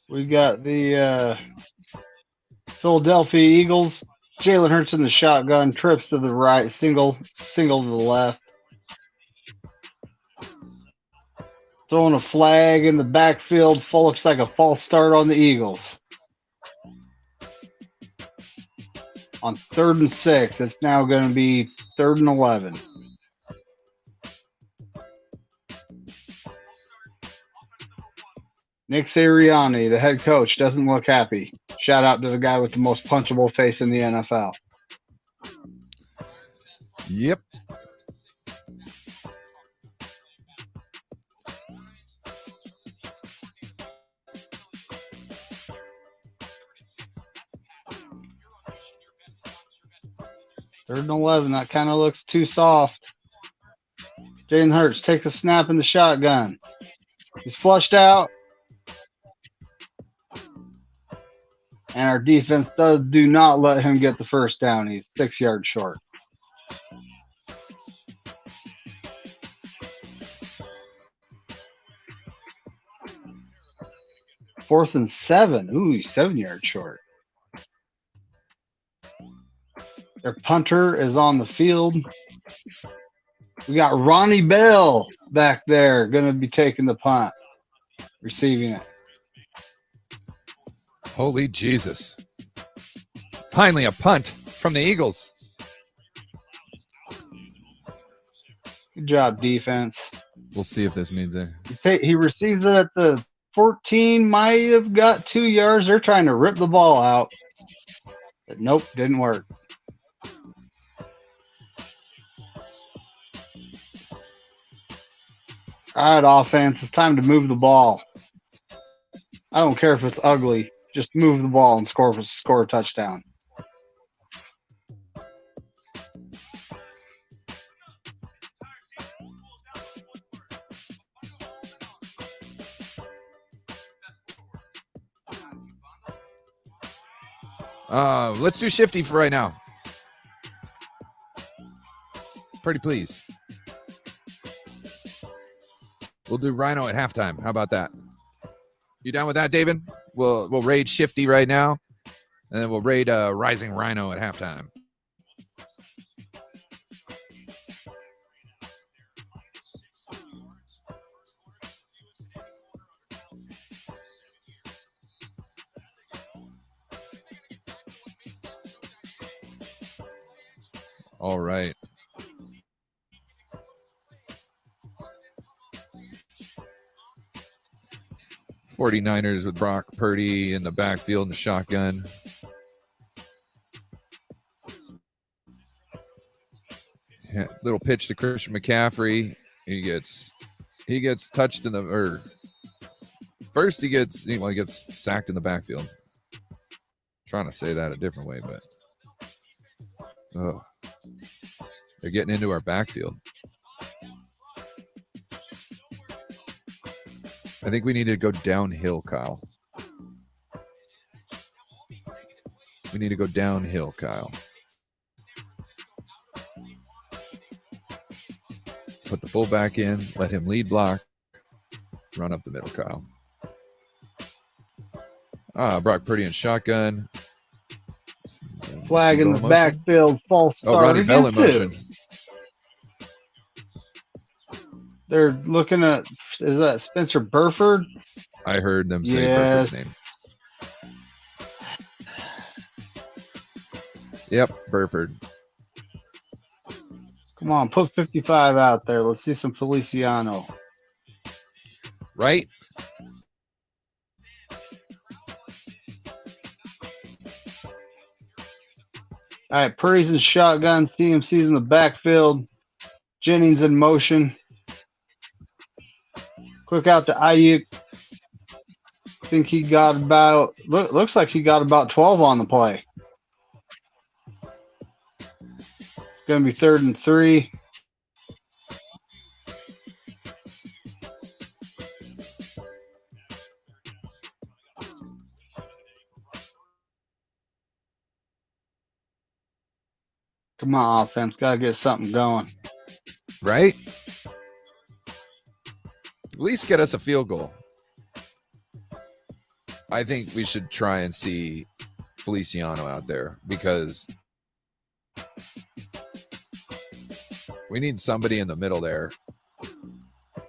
We got the Philadelphia Eagles. Jalen Hurts in the shotgun, trips to the right, single to the left. Throwing a flag in the backfield. Looks like a false start on the Eagles. On 3rd and 6, it's now going to be 3rd and 11. Nick Sirianni, the head coach, doesn't look happy. Shout out to the guy with the most punchable face in the NFL. Yep. Third and 11, that kind of looks too soft. Jalen Hurts takes a snap in the shotgun. He's flushed out. And our defense do not let him get the first down. He's 6 yards short. Fourth and 7. Ooh, he's 7 yards short. Their punter is on the field. We got Ronnie Bell back there going to be taking the punt, receiving it. Holy Jesus. Finally, a punt from the Eagles. Good job, defense. We'll see if this means it. He receives it at the 14, might have got 2 yards. They're trying to rip the ball out. But nope, didn't work. All right, offense, it's time to move the ball. I don't care if it's ugly. Just move the ball and score a touchdown. Let's do Shifty for right now. Pretty please. We'll do Rhino at halftime. How about that? You down with that, David? We'll raid Shifty right now, and then we'll raid Rising Rhino at halftime. All right. '49ers with Brock Purdy in the backfield and the shotgun. Little pitch to Christian McCaffrey. He gets touched in the first he gets sacked in the backfield. Trying to say that a different way, but they're getting into our backfield. I think we need to go downhill, Kyle. We need to go downhill, Kyle. Put the fullback in, let him lead block, run up the middle, Kyle. Brock Purdy and shotgun. Flag in the backfield, false start. Ronnie Bell in motion. They're looking at, is that Spencer Burford? I heard them say Burford's name. Yep, Burford. Come on, put 55 out there. Let's see some Feliciano. Right? All right, Purdy's in shotgun. CMC's in the backfield. Jennings in motion. Quick out to Ayuk. I think he got about, looks like he got about 12 on the play. It's going to be 3rd and 3. Come on, offense. Got to get something going. Right? At least get us a field goal. I think we should try and see Feliciano out there because we need somebody in the middle there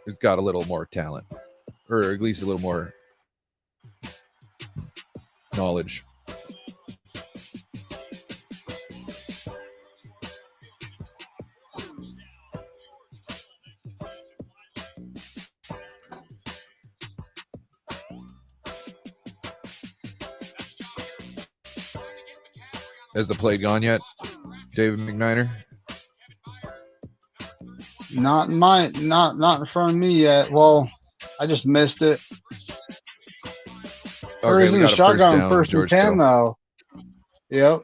who's got a little more talent, or at least a little more knowledge. Has the play gone yet, David McNiner? Not in front of me yet. Well, I just missed it. Okay, we got a first down. First and George 10 Kittle. though. Yep.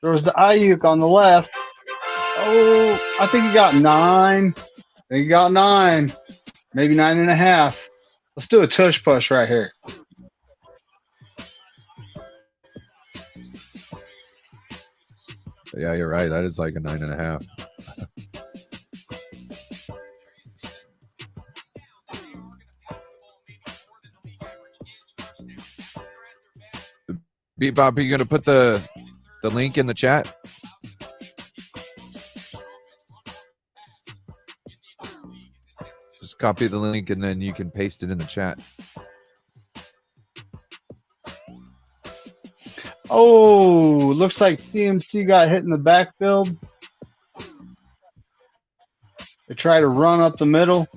There was the Ayuk on the left. Oh, I think he got 9. I think he got 9. Maybe 9.5. Let's do a tush push right here. Yeah, you're right. That is like a 9.5. Bebop, are you going to put the link in the chat? Just copy the link and then you can paste it in the chat. Oh, looks like CMC got hit in the backfield. They try to run up the middle.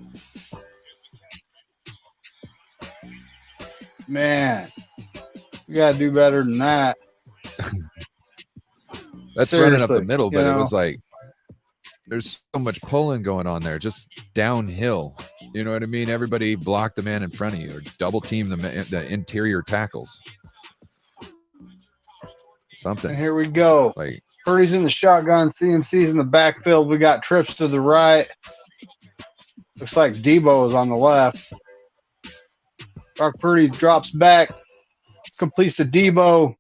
Man, you got to do better than that. That's Seriously, running up the middle, but you it know. was like there's so much pulling going on there, just downhill. You know what I mean? Everybody block the man in front of you or double team the interior tackles. Something. And here we go. Like Purdy's in the shotgun. CMC's in the backfield. We got trips to the right. Looks like Debo is on the left. Brock Purdy drops back, completes to Debo.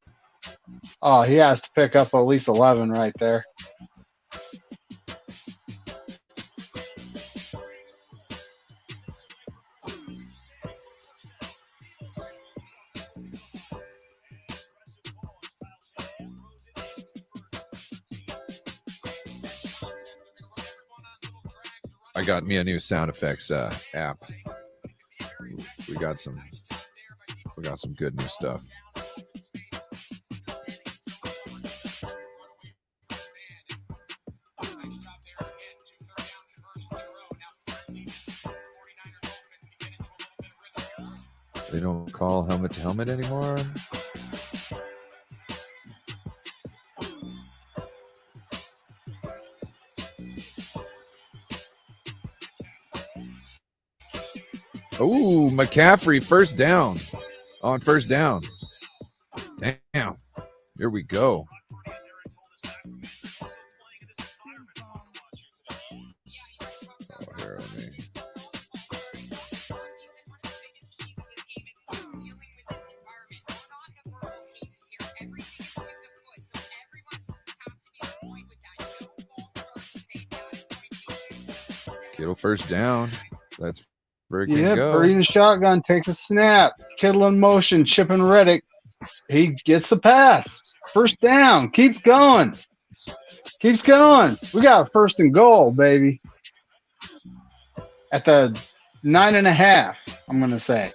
Oh, he has to pick up at least 11 right there. I got me a new sound effects app. We got some good new stuff. They don't call helmet to helmet anymore. Oh, McCaffrey, first down. On first down. Damn. Here we go. Oh, here, let me. Kittle first down. Let's freaking go. Purdy in the shotgun, takes a snap. Kittle in motion, chipping Reddick. He gets the pass. First down. Keeps going. Keeps going. We got a first and goal, baby. At the 9.5, I'm going to say.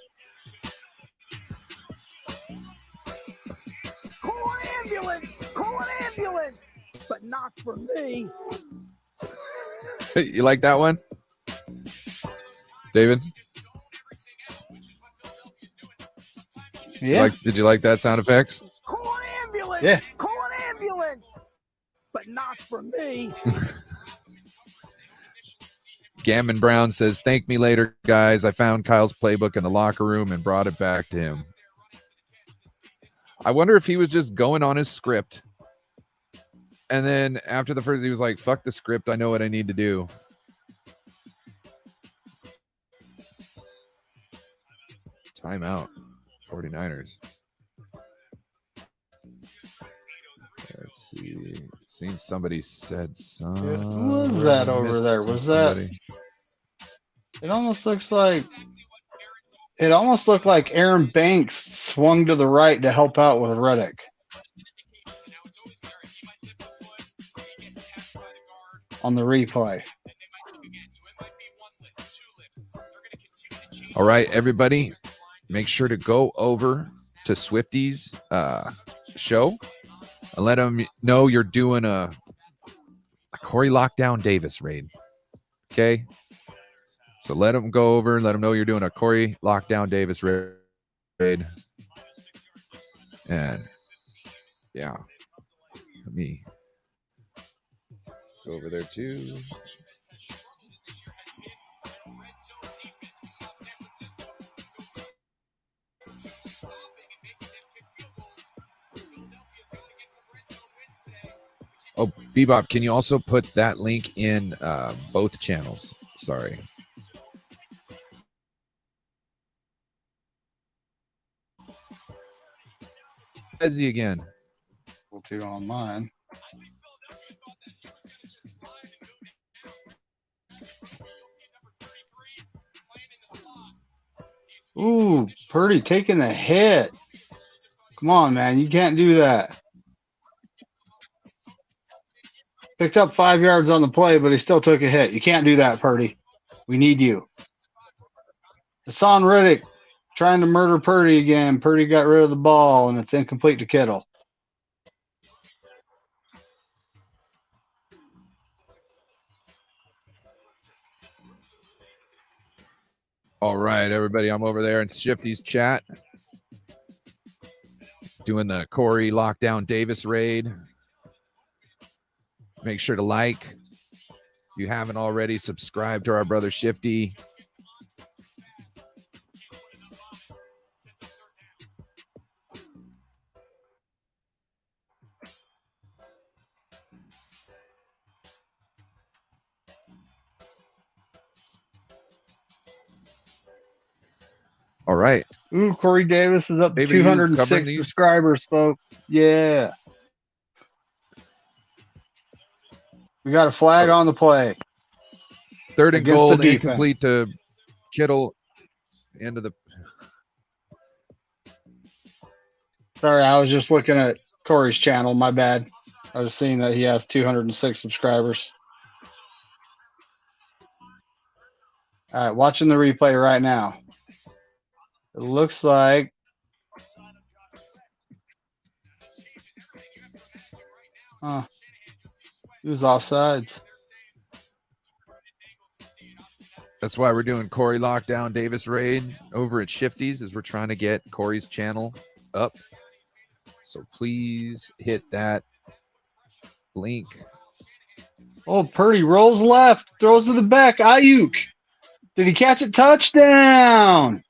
Call an ambulance! Call an ambulance! But not for me. You like that one, David? Yeah. Did you like that sound effects? Call an ambulance! Yeah. Call an ambulance! But not for me. Gammon Brown says, "Thank me later, guys. I found Kyle's playbook in the locker room and brought it back to him." I wonder if he was just going on his script. And then after the first, he was like, fuck the script. I know what I need to do. Timeout. 49ers. Let's see. Seen somebody said some. Who was that over there? Was that? It almost looks like. It almost looked like Aaron Banks swung to the right to help out with Reddick. On the replay. All right, everybody, make sure to go over to Swifty's show and let them know you're doing a Corey Lockdown Davis raid. Okay? So let them go over and let them know you're doing a Corey Lockdown Davis raid. And yeah, let me go over there too. Oh, Bebop, can you also put that link in both channels? Sorry. Ezzy again. Two on mine. Ooh, Purdy taking the hit. Come on, man. You can't do that. Picked up 5 yards on the play, but he still took a hit. You can't do that, Purdy. We need you. Hassan Reddick trying to murder Purdy again. Purdy got rid of the ball, and it's incomplete to Kittle. All right, everybody. I'm over there in Shifty's chat doing the Corey Lockdown Davis raid. Make sure to like. If you haven't already, subscribe to our brother Shifty. All right. Ooh, Corey Davis is up to Baby, you covering 206 these? subscribers, folks. Yeah. We got a flag on the play. Third and Against goal, the defense. incomplete to Kittle. End of the. Sorry, I was just looking at Corey's channel. My bad. I was seeing that he has 206 subscribers. All right, watching the replay right now. It looks like he was offsides. That's why we're doing Corey Lockdown Davis raid over at Shifty's, as we're trying to get Corey's channel up. So please hit that link. Oh, Purdy rolls left, throws to the back. Ayuk. Did he catch it? Touchdown!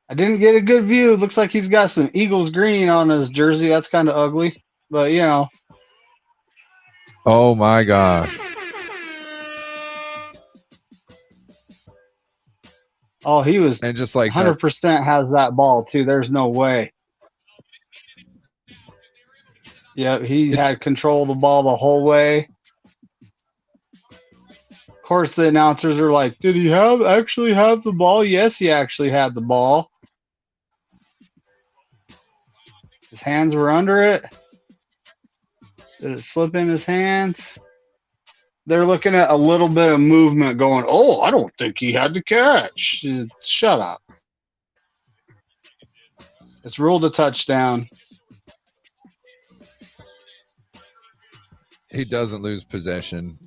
I didn't get a good view. It looks like he's got some Eagles green on his jersey. That's kind of ugly, but you know. Oh my gosh. Oh, he was And just like 100% has that ball too. There's no way. Yeah, he had control of the ball the whole way. Of course, the announcers are like, "Did he actually have the ball?" Yes, he actually had the ball. His hands were under it. Did it slip in his hands? They're looking at a little bit of movement going, "Oh, I don't think he had the catch." Shut up. It's ruled a touchdown. he doesn't lose possession.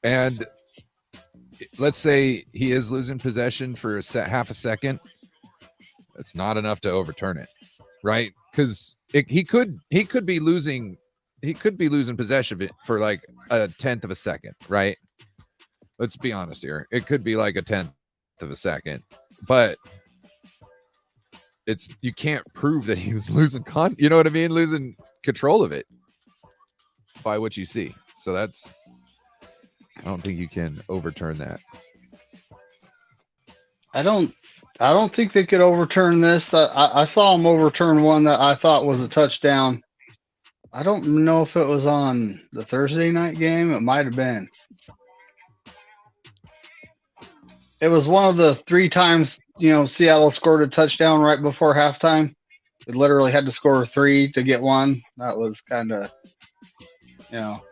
And let's say he is losing possession for half a second. It's not enough to overturn it, right? Because he could be losing possession of it for like a tenth of a second, right? Let's be honest here. It could be like a tenth of a second, but you can't prove that he was losing you know what I mean? Losing control of it by what you see. So I don't think you can overturn that. I don't think they could overturn this. I saw him overturn one that I thought was a touchdown I don't know if it was on the Thursday night game. It might have been. It was one of the 3 times, Seattle scored a touchdown right before halftime. It literally had to score 3 to get one. That was kind of, you know.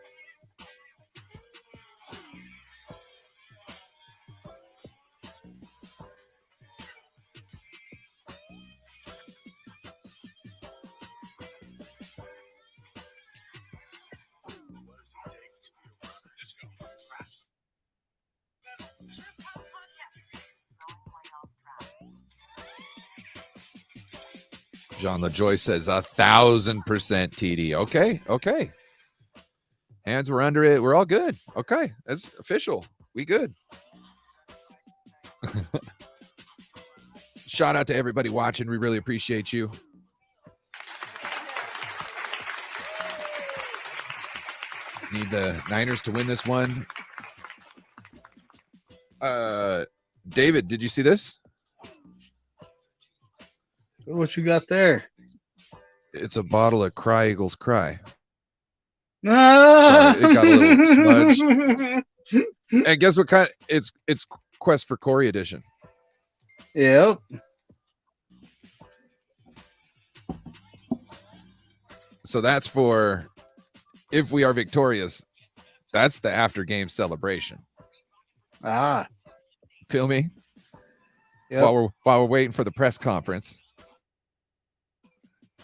Jean LaJoy says 1,000% TD. Okay. Hands were under it. We're all good. Okay, that's official. We good. Shout out to everybody watching. We really appreciate you. Need the Niners to win this one. David, did you see this? What you got there? It's a bottle of Cry Eagles Cry. Sorry, it got a little smudged. And guess what kind? It's Quest for Corey edition. Yep. So that's for if we are victorious. That's the after game celebration. Ah. Feel me? Yep. While we're waiting for the press conference.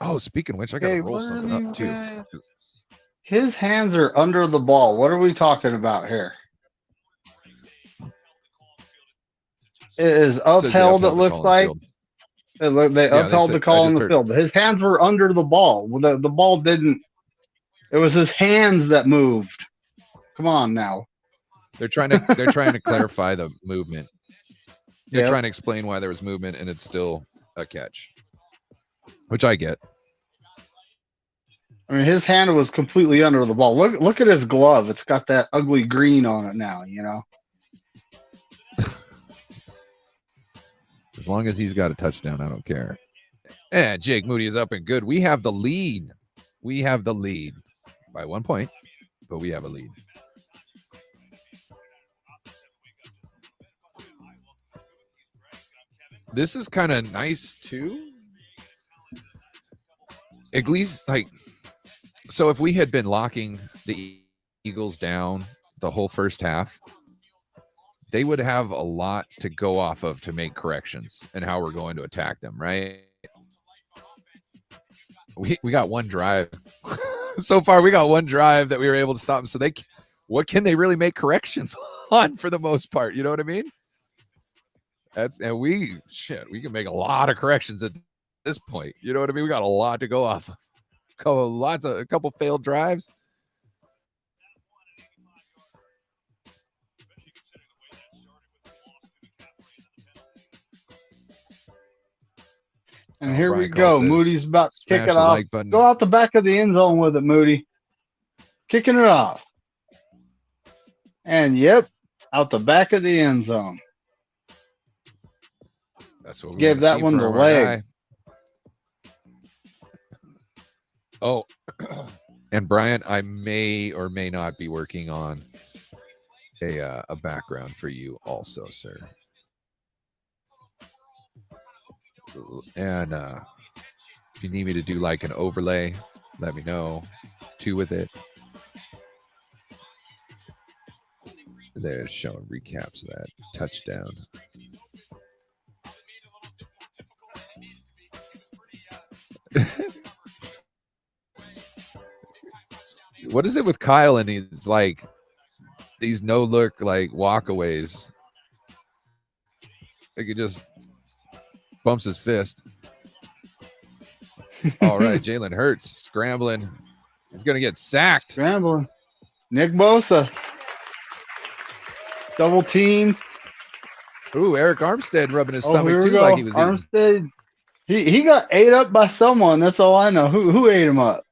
Oh, speaking of which, I gotta roll something up too. Guys? His hands are under the ball. What are we talking about here? It is upheld, it looks like. They upheld the call on the field. His hands were under the ball. The ball didn't. It was his hands that moved. Come on now. They're trying to clarify the movement. They're trying to explain why there was movement, and it's still a catch, which I get. I mean, his hand was completely under the ball. Look at his glove. It's got that ugly green on it now, As long as he's got a touchdown, I don't care. And Jake Moody is up and good. We have the lead. We have the lead by 1 point, but we have a lead. This is kind of nice too. At least, so if we had been locking the Eagles down the whole first half, they would have a lot to go off of to make corrections and how we're going to attack them, right? We got one drive. So far, we got one drive that we were able to stop them. So what can they really make corrections on for the most part? You know what I mean? We can make a lot of corrections at this point. You know what I mean? We got a lot to go off of. A couple failed drives. And here we go. Moody's about to kick it off. Go out the back of the end zone with it, Moody. Kicking it off. And out the back of the end zone. That's what we gave that one the leg. Oh, and Brian, I may or may not be working on a background for you also, sir. And if you need me to do like an overlay, let me know. 2 with it. They're showing recaps of that touchdown. What is it with Kyle and these no look walkaways? He just bumps his fist. All right, Jalen Hurts scrambling. He's gonna get sacked. Scrambling. Nick Bosa. Double teamed. Ooh, Eric Armstead rubbing his stomach too, like he was Armstead. He got ate up by someone. That's all I know. Who ate him up?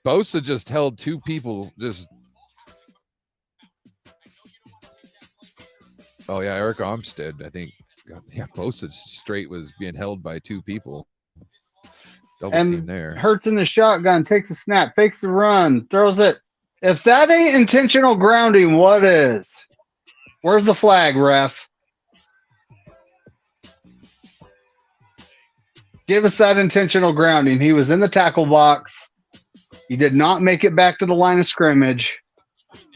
Bosa just held 2 people. Oh yeah, Eric Armstead. I think. Yeah, Bosa straight was being held by 2 people. Double team And there. Hurts in the shotgun, takes a snap, fakes the run, throws it. If that ain't intentional grounding, what is? Where's the flag, ref? Give us that intentional grounding. He was in the tackle box. He did not make it back to the line of scrimmage.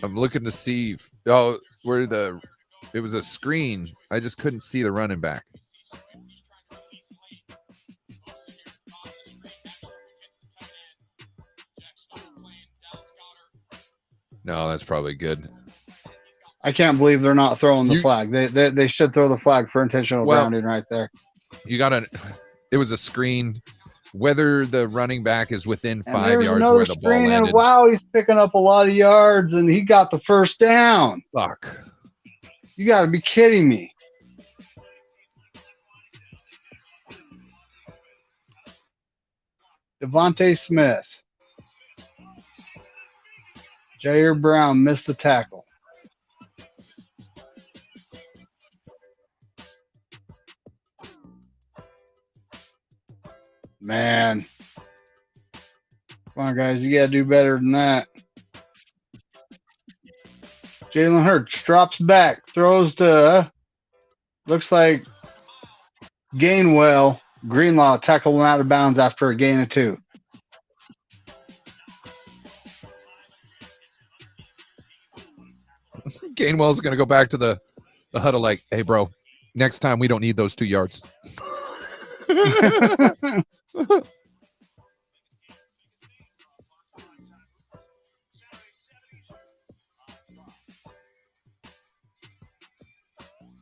I'm looking to see where it was a screen. I just couldn't see the running back. No, that's probably good. I can't believe they're not throwing the flag. They should throw the flag for intentional grounding right there. It was a screen. Whether the running back is within 5 yards another where the ball screen, landed. and wow, he's picking up a lot of yards, and he got the first down. Fuck. You got to be kidding me. Devontae Smith. Jair Brown missed the tackle. Man. Come on, guys. You got to do better than that. Jalen Hurts drops back, throws to, looks like Gainwell. Greenlaw tackled him out of bounds after a gain of 2. Gainwell's going to go back to the huddle like, hey, bro, next time we don't need those 2 yards.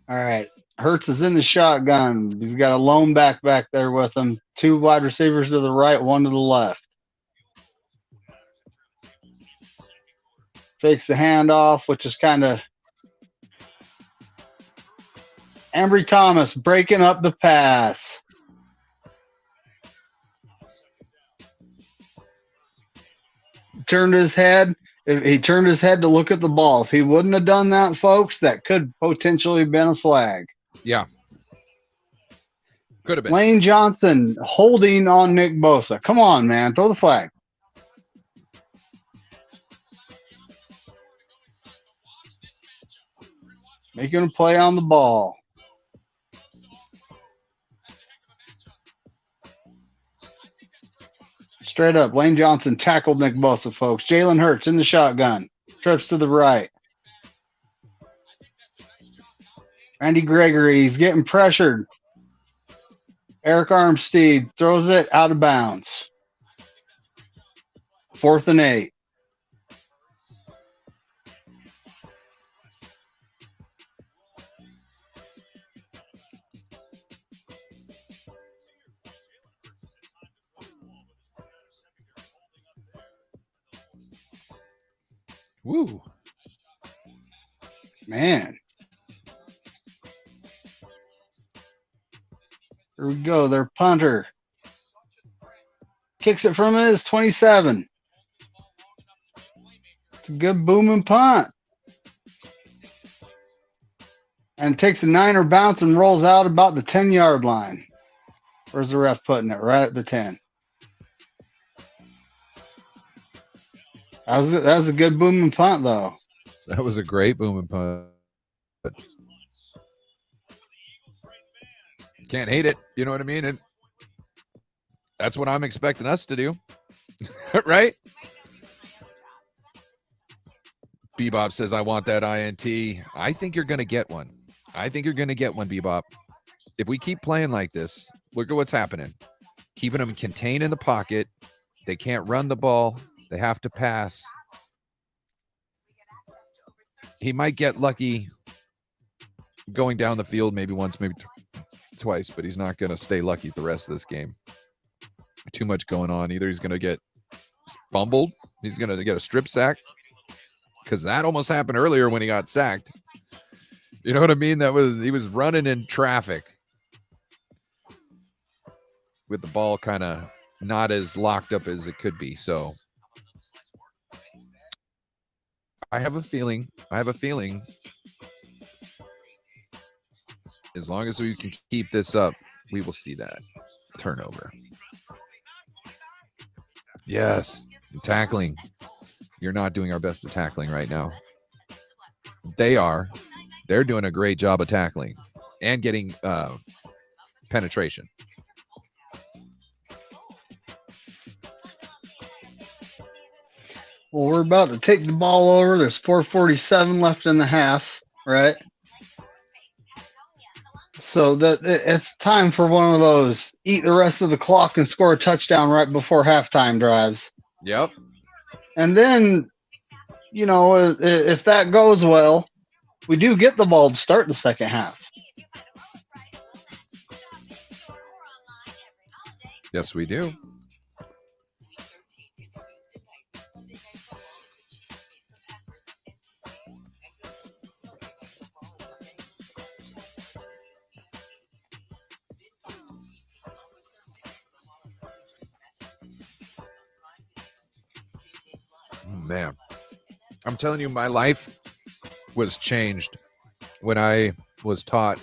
All right. Hurts is in the shotgun. He's got a lone back there with him. 2 wide receivers to the right, 1 to the left. Fakes the handoff, which is kind of Ambry Thomas breaking up the pass. Turned his head. He turned his head to look at the ball. If he wouldn't have done that, folks, that could potentially have been a flag. Yeah. Could have been. Lane Johnson holding on Nick Bosa. Come on, man. Throw the flag. Making a play on the ball. Straight up, Lane Johnson tackled Nick Bosa, folks. Jalen Hurts in the shotgun. Trips to the right. Randy Gregory, he's getting pressured. Eric Armstead throws it out of bounds. 4th and 8. Woo. Man. Here we go. Their punter kicks it from his 27. It's a good booming punt. And takes a 9er bounce and rolls out about the 10-yard line. Where's the ref putting it? Right at the 10. That was a good booming punt, though. That was a great booming punt. Can't hate it. You know what I mean? And that's what I'm expecting us to do. Right? Bebop says, I want that INT. I think you're going to get one. Bebop. If we keep playing like this, look at what's happening. Keeping them contained in the pocket. They can't run the ball. They have to pass. He might get lucky going down the field maybe once, maybe twice, but he's not going to stay lucky the rest of this game. Too much going on. Either he's going to get fumbled, he's going to get a strip sack, because that almost happened earlier when he got sacked. You know what I mean? He was running in traffic with the ball kind of not as locked up as it could be. So I have a feeling as long as we can keep this up, we will see that turnover. Yes. Tackling. You're not doing our best at tackling right now. They are. They're doing a great job of tackling and getting penetration. Well, we're about to take the ball over. There's 4:47 left in the half, right? So that it's time for one of those eat the rest of the clock and score a touchdown right before halftime drives. Yep. And then, if that goes well, we do get the ball to start the second half. Yes, we do. Man, I'm telling you, my life was changed when I was taught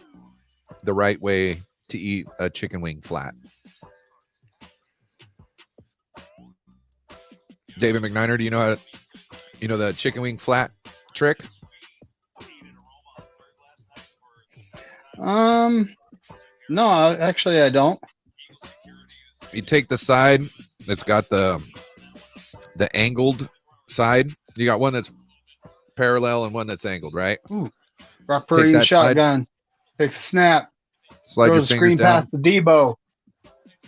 the right way to eat a chicken wing flat. David McNiner, do you know the chicken wing flat trick? No, actually I don't. You take the side that's got the angled side. You got one that's parallel and one that's angled, right? Rock Purdy in the shotgun. Takes a snap. Slide your throws the fingers screen down. pass to Debo.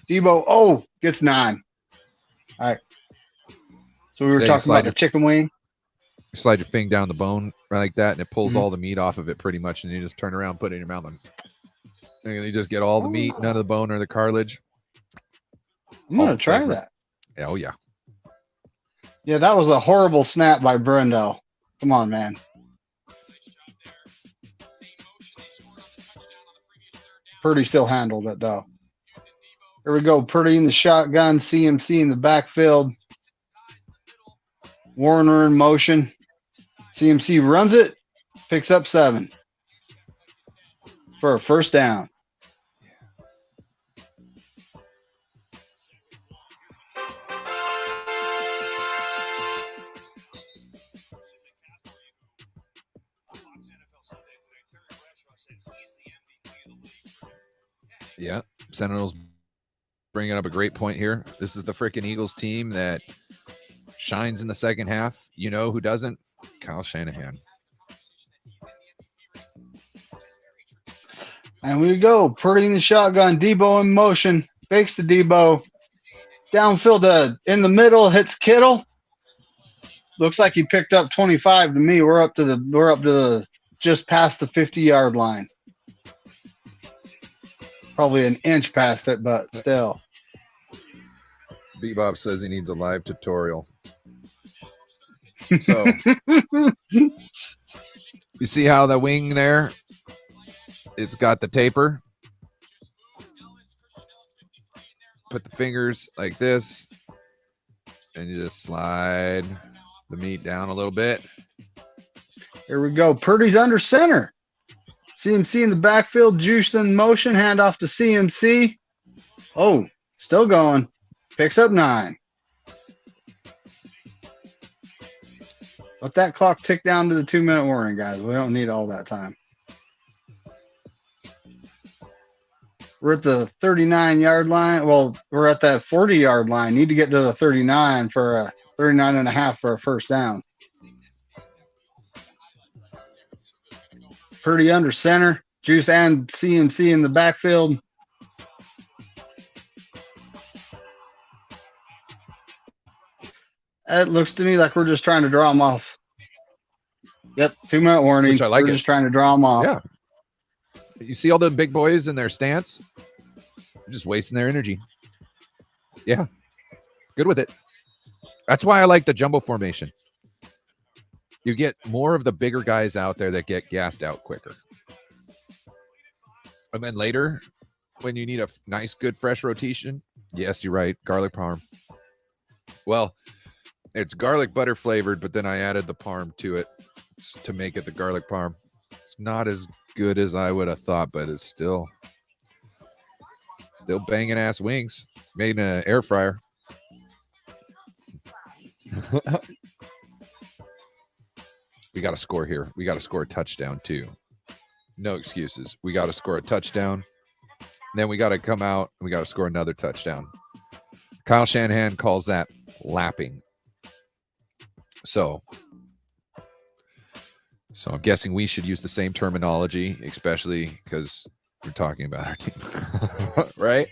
Debo, gets 9. All right. So we were talking about the chicken wing. You slide your finger down the bone right like that, and it pulls all the meat off of it pretty much, and you just turn around, put it in your mouth, and you just get all the meat, none of the bone or the cartilage. I'm going to try that. Oh, yeah. Yeah, that was a horrible snap by Brendo. Come on, man. Purdy still handled it, though. Here we go. Purdy in the shotgun. CMC in the backfield. Warner in motion. CMC runs it. Picks up 7. For a first down. Yeah, Sentinels bringing up a great point here. This is the freaking Eagles team that shines in the second half. You know who doesn't? Kyle Shanahan. And we go. Purdy in the shotgun. Debo in motion. Fakes to Debo. Downfield in the middle. Hits Kittle. Looks like he picked up 25 to me. We're up to the just past the 50-yard line. Probably an inch past it, but still. Bebop says he needs a live tutorial. So you see how the wing there, it's got the taper. Put the fingers like this, and you just slide the meat down a little bit. Here we go. Purdy's under center. CMC in the backfield, juice in motion, handoff to CMC. Oh, still going. Picks up 9. Let that clock tick down to the 2-minute warning, guys. We don't need all that time. We're at the 39-yard line. Well, we're at that 40-yard line. Need to get to the 39 for a 39.5 for a first down. Purdy under center. Juice and CMC in the backfield. It looks to me like we're just trying to draw them off. Yep, 2-minute warning. Which I like. We're just trying to draw them off. Yeah. You see all the big boys in their stance? They're just wasting their energy. Yeah. Good with it. That's why I like the jumbo formation. You get more of the bigger guys out there that get gassed out quicker. And then later, when you need a nice, good, fresh rotation, yes, you're right, garlic parm. Well, it's garlic butter flavored, but then I added the parm to it to make it the garlic parm. It's not as good as I would have thought, but it's still banging ass wings made in an air fryer. We got to score here. We got to score a touchdown too. No excuses. We got to score a touchdown. Then we got to come out and we got to score another touchdown. Kyle Shanahan calls that lapping. So I'm guessing we should use the same terminology, especially because we're talking about our team, right?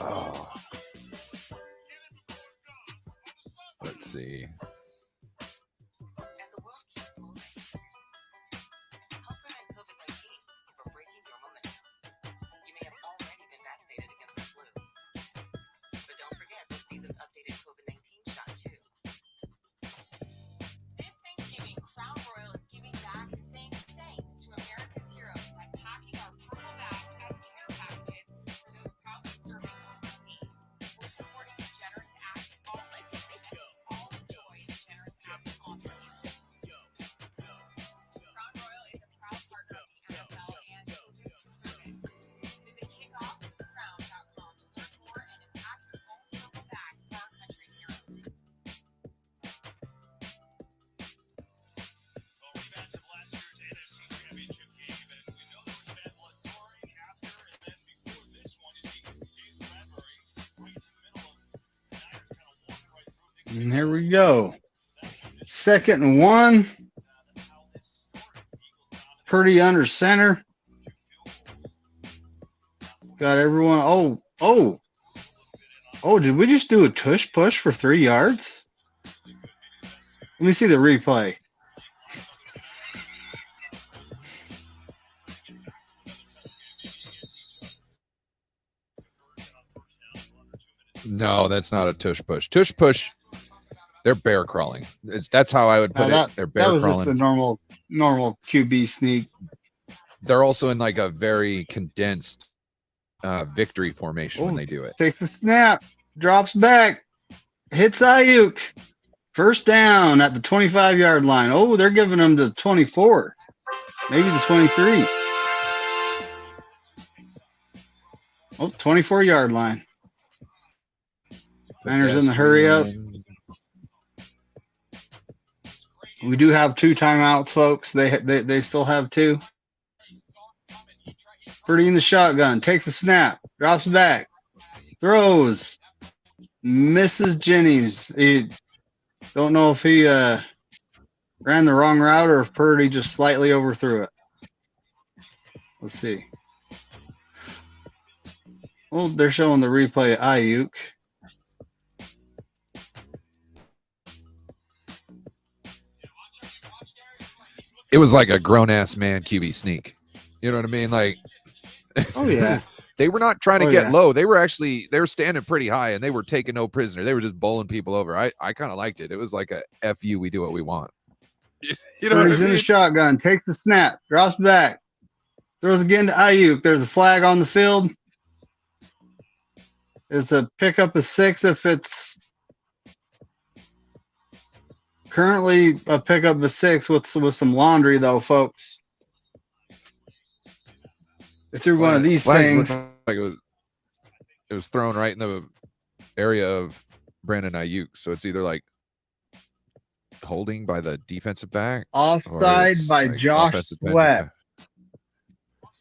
Oh. Let's see. As the world keeps moving, help prevent COVID-19 from breaking your momentum. You may have already been vaccinated against the flu, but don't forget this season's updated COVID-19 shot too. This Thanksgiving, Crown Royal is giving back and saying thanks to America's heroes by packing our purple bag as care packages for those proudly serving overseas. We're supporting the generous acts all the joy the generous acts offer you. Crown Royal is a proud partner of the NFL and salute to service. Visit kickoffwithcrown.com to learn more and pack your own purple bag for our country's heroes. Well, rematch of last year's NFC Championship game, and we know there was bad blood during, after, and then before this one. You see James Bradbury right in the middle of the Niners, kind of walking right through. And here we go. 2nd and 1. Purdy under center. Got everyone. Oh, did we just do a tush push for 3 yards? Let me see the replay. No, that's not a tush push. Tush push, they're bear crawling. That's how I would put it. They're bear that was crawling. just the normal QB sneak. They're also in like a very condensed victory formation when Oh, they do it. Takes a snap, drops back, hits Ayuk. First down at the 25-yard line. Oh, they're giving them the 24, maybe the 23. Oh, 24-yard line. Niners in the hurry up. We do have 2 timeouts, folks. They still have 2. Purdy in the shotgun, takes a snap, drops back, throws, misses Jennings. Don't know if he ran the wrong route or if Purdy just slightly overthrew it. Let's see. Well, they're showing the replay of Ayuk. It was like a grown-ass man QB sneak. You know what I mean? Like, Oh, yeah. they were not trying to Oh, get yeah. low. They were standing pretty high, and they were taking no prisoner. They were just bowling people over. I kind of liked it. It was like a F you, we do what we want. You know what I Purdy's in the mean? shotgun, takes the snap, drops back, throws again to Ayuk. There's a flag on the field. It's a pickup of 6 if it's currently a pickup of 6 with some laundry, though, folks. They threw one of these Flag things. looked like it was thrown right in the area of Brandon Ayuk. So it's either like holding by the defensive back. Offside by like Josh offensive defensive Sweat, back.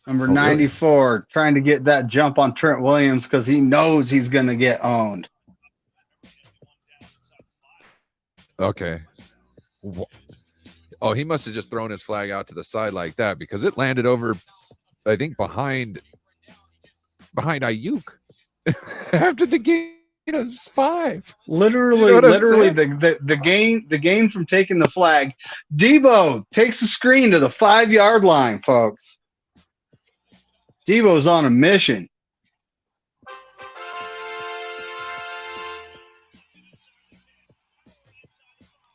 number Oh, really? 94, trying to get that jump on Trent Williams because he knows he's going to get owned. Okay. Oh, he must have just thrown his flag out to the side like that because it landed over, I think, behind Ayuk after the game. It's 5. Literally, You know what I'm literally saying? the game from taking the flag. Debo takes the screen to the 5-yard line, folks. Debo's on a mission.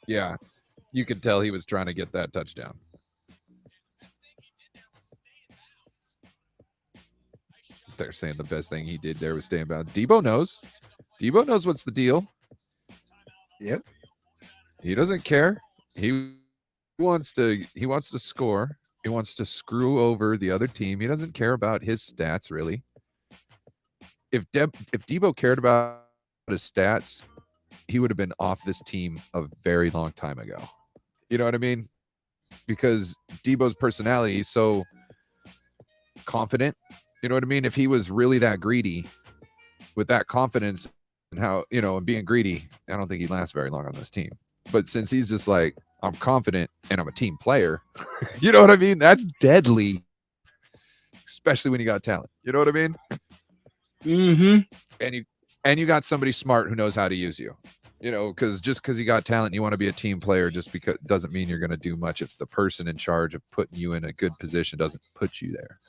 Yeah, you could tell he was trying to get that touchdown. there saying the best thing he did there was staying bound. Debo knows. Debo knows what's the deal. Yep. He doesn't care. He wants to score. He wants to screw over the other team. He doesn't care about his stats really. If Debo cared about his stats, he would have been off this team a very long time ago. You know what I mean? Because Debo's personality is so confident. You know what I mean? If he was really that greedy with that confidence and how, and being greedy, I don't think he'd last very long on this team. But since he's just like, I'm confident and I'm a team player, you know what I mean? That's deadly, especially when you got talent. You know what I mean? Mm-hmm. And you got somebody smart who knows how to use you. Because just because you got talent, and you want to be a team player, just because doesn't mean you're going to do much if the person in charge of putting you in a good position doesn't put you there.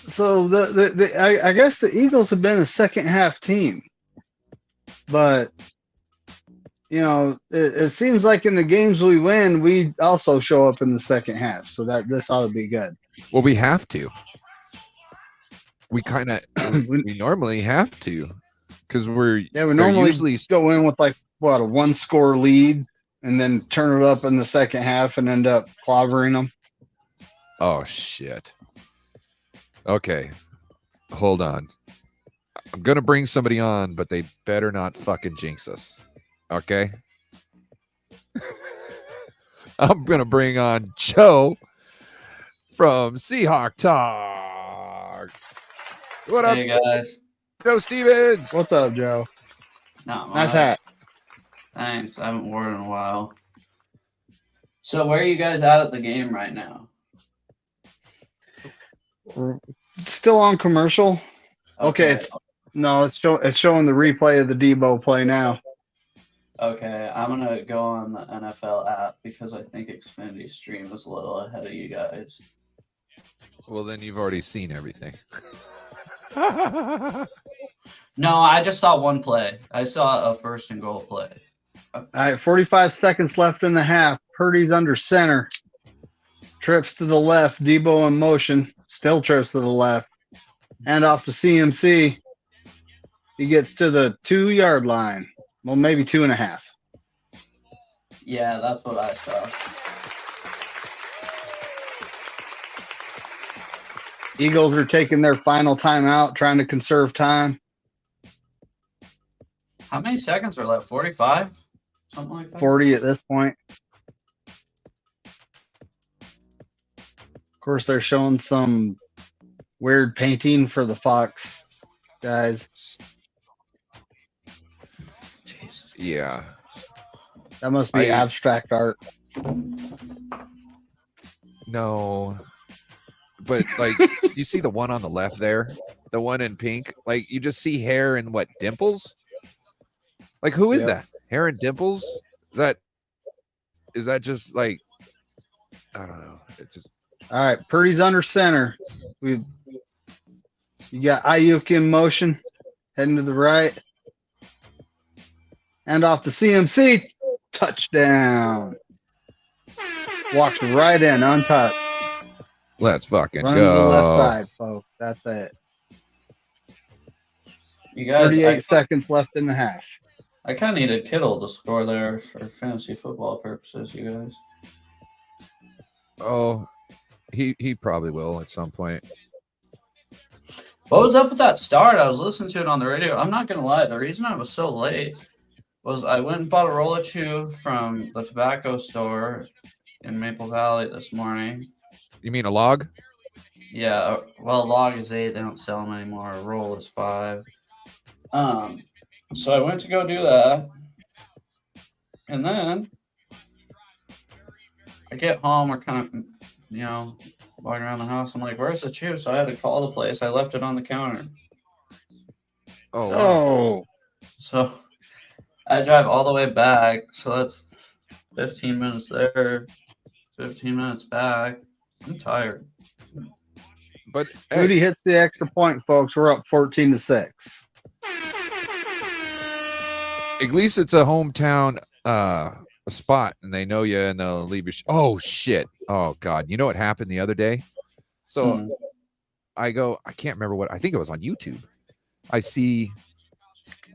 So I guess the Eagles have been a second half team, but it seems like in the games we win, we also show up in the second half. So this ought to be good. Well, we have to. We kind of we normally have to, because we normally usually go in with a 1-score lead and then turn it up in the second half and end up clobbering them. Oh shit. Okay, hold on. I'm gonna bring somebody on, but they better not fucking jinx us. Okay. I'm gonna bring on Joe from Seahawk Talk. What up, Hey guys. Joe Stevens? What's up, Joe? Not much. Nice hat. Thanks. I haven't worn it in a while. So where are you guys at the game right now? We're still on commercial. Okay, it's showing the replay of the Debo play now. Okay, I'm gonna go on the NFL app because I think Xfinity Stream is a little ahead of you guys. Well, then you've already seen everything. No, I just saw one play. I saw a 1st and goal play. All right, 45 seconds left in the half. Purdy's under center. Trips to the left. Debo in motion. Still trips to the left. Hand off to CMC. He gets to the 2-yard line. Well, maybe 2.5. Yeah, that's what I saw. Eagles are taking their final timeout, trying to conserve time. How many seconds are left? 45? Something like that? 40 at this point. Of course, they're showing some weird painting for the Fox guys. Jesus. Yeah. That must be abstract art. No. But, you see the one on the left there? The one in pink? You just see hair and what, dimples? Who is that? Hair and dimples? Is that just, I don't know. It just... All right, Purdy's under center. You got Ayuk in motion, heading to the right. And off to CMC. Touchdown. Walks right in, untouched. Let's fucking Run go. to the left side, folks. That's it. You guys, 38 seconds left in the half. I kind of needed Kittle to score there for fantasy football purposes, you guys. Oh, he probably will at some point. What was up with that start? I was listening to it on the radio. I'm not going to lie. The reason I was so late was I went and bought a roll of chew from the tobacco store in Maple Valley this morning. You mean a log? Yeah, well, a log is 8. They don't sell them anymore. A roll is 5. So I went to go do that. And then I get home. We're kind of, walking around the house. I'm like, where's the chew? So I had to call the place. I left it on the counter. Oh, wow. Oh. So I drive all the way back. So that's 15 minutes there, 15 minutes back. I'm tired. But Moody hits the extra point, folks. We're up 14-6. at least it's a hometown a spot, and they know you, and they'll leave you. Oh shit! Oh god! You know what happened the other day? So I can't remember what. I think it was on YouTube. I see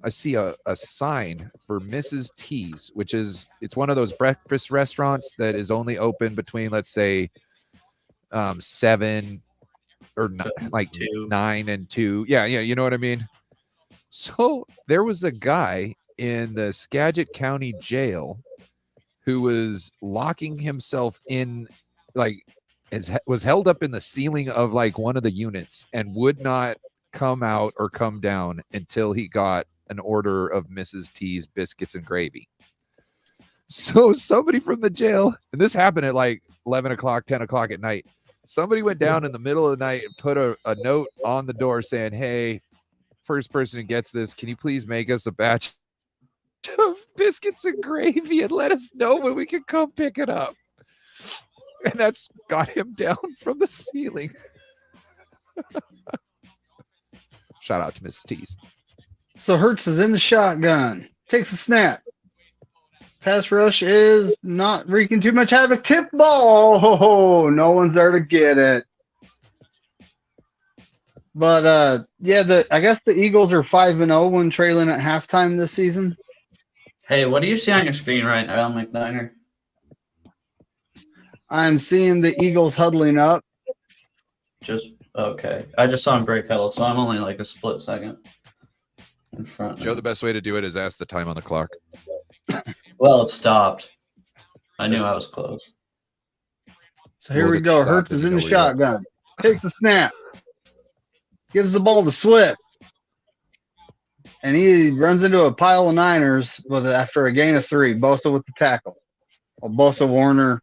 a sign for Mrs. T's, which it's one of those breakfast restaurants that is only open between, let's say, 7 or like 9 and 2. Yeah, you know what I mean? So there was a guy in the Skagit County Jail who was locking himself in, like, was held up in the ceiling of like one of the units and would not come out or come down until he got an order of Mrs. T's biscuits and gravy. So somebody from the jail, and this happened at like 11 o'clock, 10 o'clock at night. Somebody went down in the middle of the night and put a note on the door saying, "Hey, first person who gets this, can you please make us a batch of biscuits and gravy and let us know when we can come pick it up?" And that's got him down from the ceiling. Shout out to Mrs. T's. So Hertz is in the shotgun. Takes a snap. Pass rush is not wreaking too much havoc. Tip ball. Oh, no one's there to get it. But yeah, I guess the Eagles are 5-0 when trailing at halftime this season. Hey, what do you see on your screen right now, McNiner? I'm seeing the Eagles huddling up. Just okay. I just saw him break huddle, so I'm only like a split second in front. Joe, the best way to do it is ask the time on the clock. Well, it stopped. I knew I was close. So here Well, we it go. stopped Hertz and is you in the know where you're at. shotgun. Takes the snap. Gives the ball to Swift. And he runs into a pile of Niners after a gain of 3. Bosa with the tackle. Well, Bosa, Warner.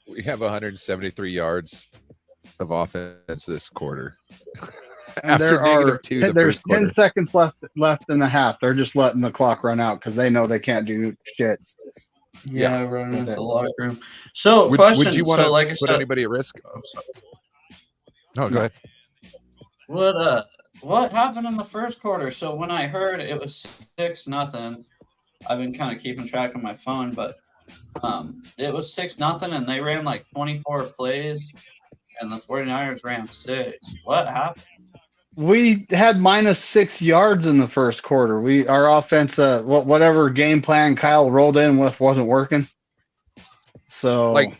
We have 173 yards of offense this quarter. And After -2 the there's first quarter. 10 seconds left in the half. They're just letting the clock run out because they know they can't do shit. Yeah, running into the locker room. So, Would question. you want to so, like I put said, anybody at risk? No, go ahead. what happened in the first quarter? So when I heard it was 6-0, I've been kind of keeping track on my phone, but it was 6-0, and they ran like 24 plays, and the 49ers ran 6. What happened? We had -6 yards in the first quarter. Our offense, whatever game plan Kyle rolled in with wasn't working. So Like,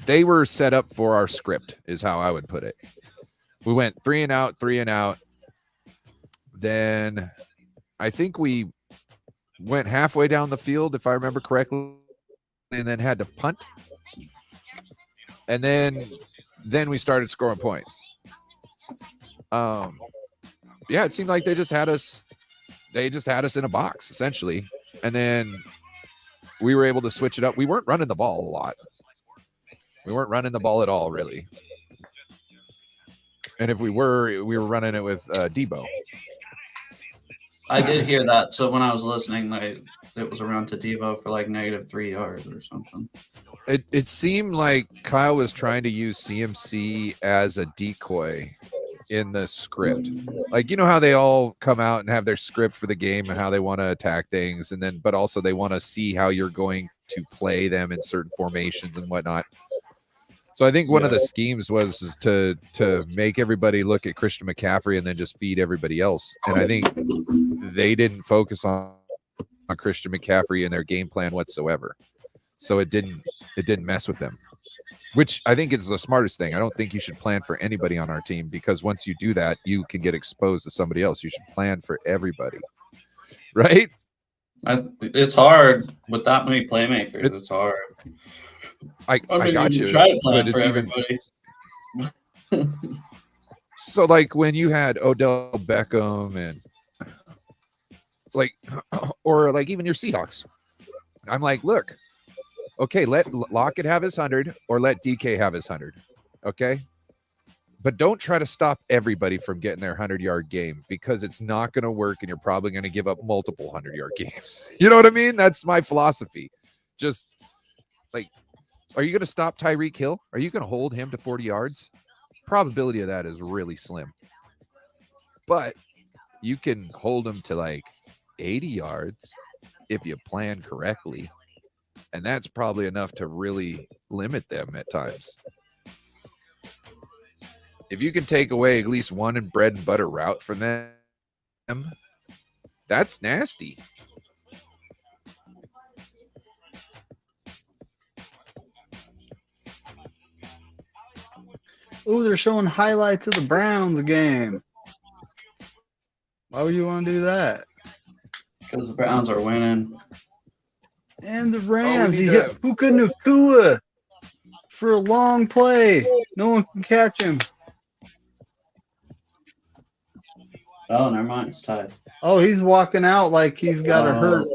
they were set up for our script, is how I would put it. We went 3 and out, 3 and out. Then I think we went halfway down the field, if I remember correctly, and then had to punt. And then we started scoring points. Yeah, it seemed like they just had us in a box, essentially. And then we were able to switch it up. We weren't running the ball a lot. We weren't running the ball at all, really. And if we were running it with Debo. I did hear that. So when I was listening, it was around to Devo for like -3 yards or something. It seemed like Kyle was trying to use CMC as a decoy in the script. Like, you know how they all come out and have their script for the game and how they want to attack things, and then but also they want to see how you're going to play them in certain formations and whatnot. So I think one of the schemes was to make everybody look at Christian McCaffrey and then just feed everybody else. And I think they didn't focus on Christian McCaffrey in their game plan whatsoever. So it didn't mess with them, which I think is the smartest thing. I don't think you should plan for anybody on our team, because once you do that, you can get exposed to somebody else. You should plan for everybody, right? It's hard with that many playmakers. It's hard. I got you. Try to plan but for it's even everybody. so, like when you had Odell Beckham and like, or like even your Seahawks, I'm like, look, okay, let Lockett have his 100 or let DK have his 100, okay? But don't try to stop everybody from getting their 100-yard game, because it's not going to work and you're probably going to give up multiple 100-yard games. You know what I mean? That's my philosophy. Just like Are you going to stop Tyreek Hill? Are you going to hold him to 40 yards? Probability of that is really slim. But you can hold him to like 80 yards if you plan correctly. And that's probably enough to really limit them at times. If you can take away at least one bread and butter route from them, that's nasty. Ooh, they're showing highlights of the Browns game. Why would you want to do that? Because the Browns are winning. And the Rams, need he to- hit Puka Nacua for a long play. No one can catch him. Oh, never mind. It's tied. Oh, he's walking out like he's got a hurt,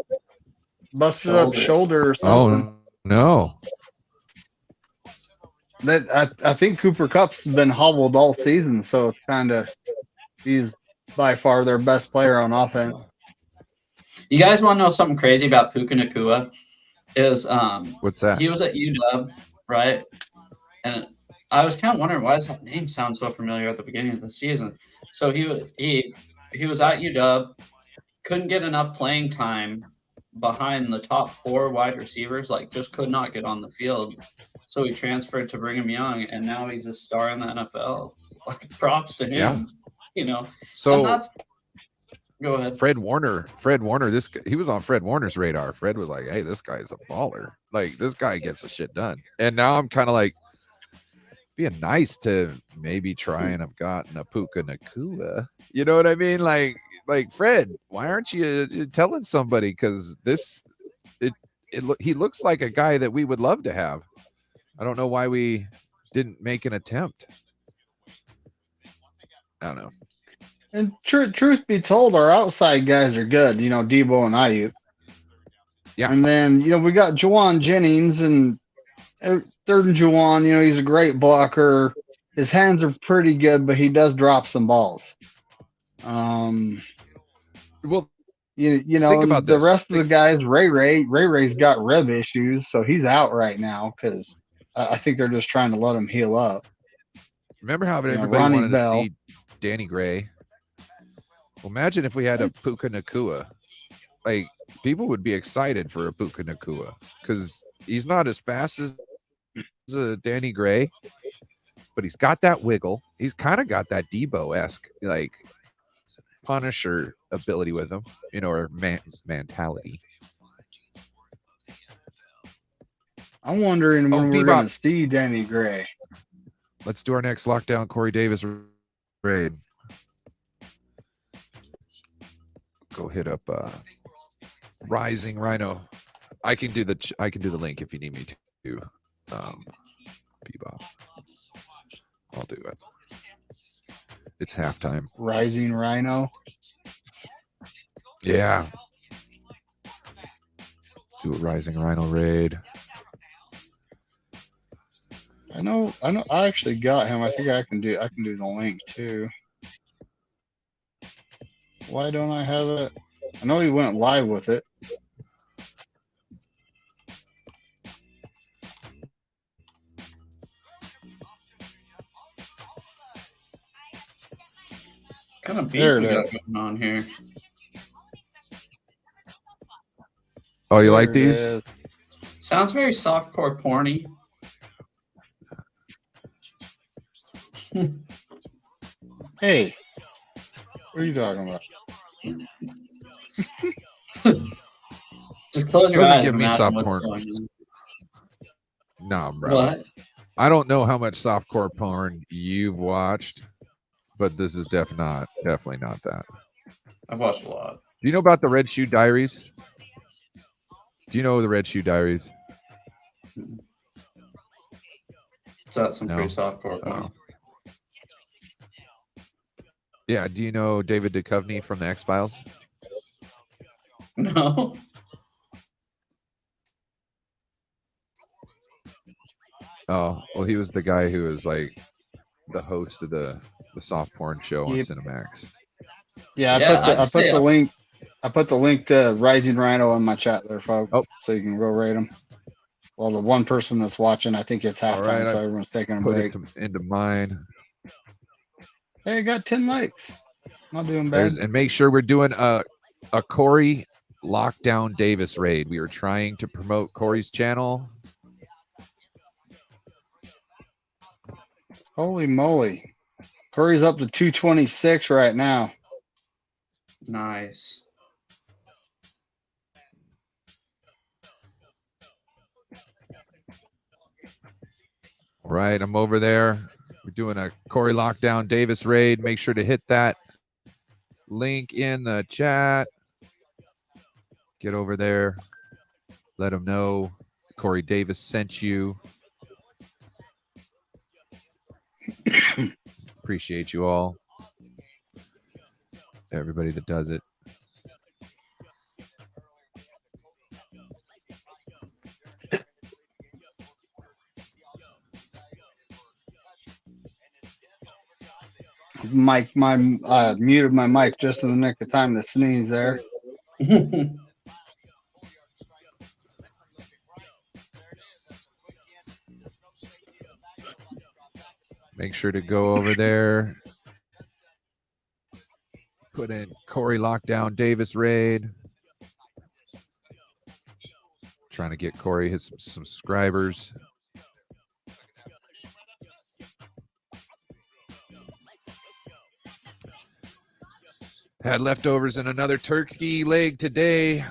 busted up shoulder or something. Oh, no. That I think Cooper Kupp's been hobbled all season, so it's kind of he's by far their best player on offense. You guys want to know something crazy about Puka Nacua? Is What's that? he was at UW, right? And I was kind of wondering why does that name sound so familiar at the beginning of the season. So he was at UW, couldn't get enough playing time behind the top 4 wide receivers, like just could not get on the field. So he transferred to Brigham Young, and now he's a star in the NFL. Like props to him, Yeah. you know. So And that's go ahead. Fred Warner, he was on Fred Warner's radar. Fred was like, hey, this guy's a baller. Like, this guy gets the shit done. And now I'm kind of like, being nice to maybe try and have gotten a Puka Nacua. You know what I mean? Like Fred, why aren't you telling somebody? Because he looks like a guy that we would love to have. I don't know why we didn't make an attempt. I don't know. And truth be told, our outside guys are good. You know, Debo and Ayuk. Yeah. And then, you know, we got Juwan Jennings and third and Juwan. You know, he's a great blocker. His hands are pretty good, but he does drop some balls. Well, you know, think about the this. rest of the guys, Ray's got rib issues, so he's out right now because I think they're just trying to let him heal up. Remember how everybody Ronnie wanted Bell. to see Danny Gray? Well, imagine if we had a Puka Nacua. Like, people would be excited for a Puka Nacua because he's not as fast as Danny Gray, but he's got that wiggle. He's kind of got that Debo-esque, like, Punisher ability with him, you know, or mentality. I'm wondering when we're Bebop. going to see Danny Gray. Let's do our next lockdown Corey Davis raid. Go hit up Rising Rhino. I can do the link if you need me to. Bebop. I'll do it. It's halftime. Rising Rhino. Yeah. Do a Rising Rhino raid. I know. I actually got him. I think I can do the link too. Why don't I have it? I know he went live with it. What kind of There beats it we got is. going on here? Oh, you like There it these? is. Sounds very softcore porny. Hey, what are you talking about? Just close your Doesn't eyes. give and me imagine what's soft going on. Nah, bro. What? I don't know how much softcore porn you've watched, but this is definitely not that. I've watched a lot. Do you know about the Red Shoe Diaries? Do you know the Red Shoe Diaries? It's got some No. pretty softcore. Oh. Yeah. Do you know David Duchovny from the X-Files? No. Oh, well, he was the guy who was like the host of the soft porn show on Yep. Cinemax. Yeah, Yeah, I put the link. I put the link to Rising Rhino in my chat there, folks, Oh. so you can go rate him. Well, the one person that's watching, I think it's halftime, right, so I everyone's taking a Put break. it into mine. Hey, I got 10 likes. Not doing bad. And make sure we're doing a Corey Lockdown Davis raid. We are trying to promote Corey's channel. Holy moly. Curry's up to 226 right now. Nice. All right, I'm over there. We're doing a Corey Lockdown Davis raid. Make sure to hit that link in the chat. Get over there. Let him know Corey Davis sent you. Appreciate you all. Everybody that does it. Mike, muted my mic just in the nick of time to sneeze there. Make sure to go over there. Put in Corey Lockdown Davis raid. Trying to get Corey his subscribers. Had leftovers in another turkey leg today.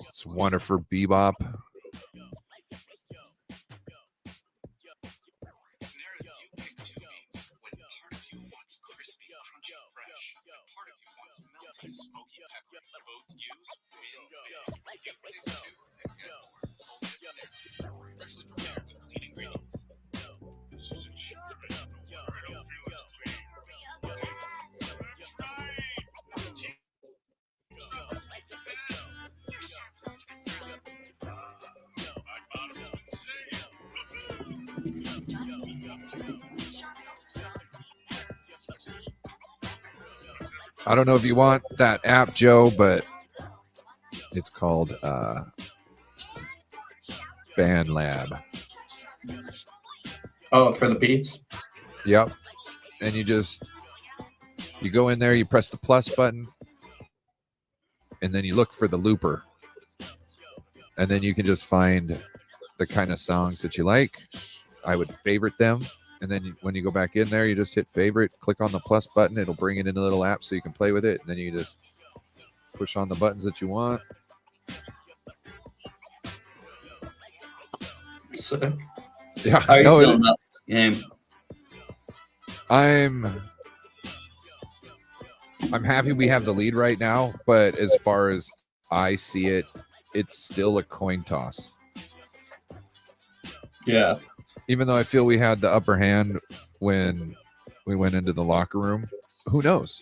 It's wonderful bebop. I don't know if you want that app, Joe, but it's called Band Lab. Oh, for the beats? Yep. And you go in there, you press the plus button, and then you look for the looper. And then you can just find the kind of songs that you like. I would favorite them. And then when you go back in there, you just hit favorite, click on the plus button. It'll bring it in a little app so you can play with it. And then you just push on the buttons that you want. So, Yeah. how are you feeling about this game? I'm happy we have the lead right now, but as far as I see it, it's still a coin toss. Yeah. Even though I feel we had the upper hand when we went into the locker room, who knows?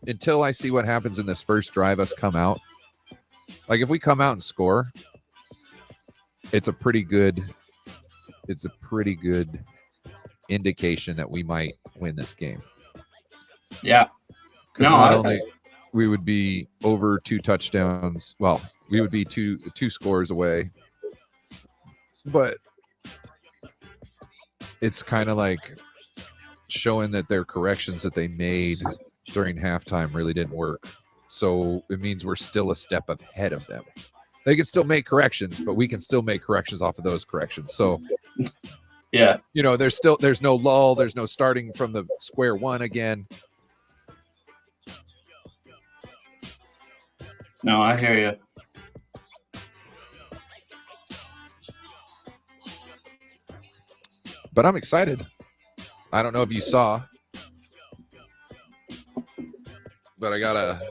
Until I see what happens in this first drive, us come out. Like if we come out and score, it's a pretty good indication that we might win this game. Yeah. Because No, not only we would be over 2 touchdowns, well, we would be two scores away, but it's kind of like showing that their corrections that they made during halftime really didn't work. So it means we're still a step ahead of them. They can still make corrections, but we can still make corrections off of those corrections. So yeah, you know, there's no lull, there's no starting from the square one again. no, I hear you. But I'm excited. I don't know if you saw, but I got a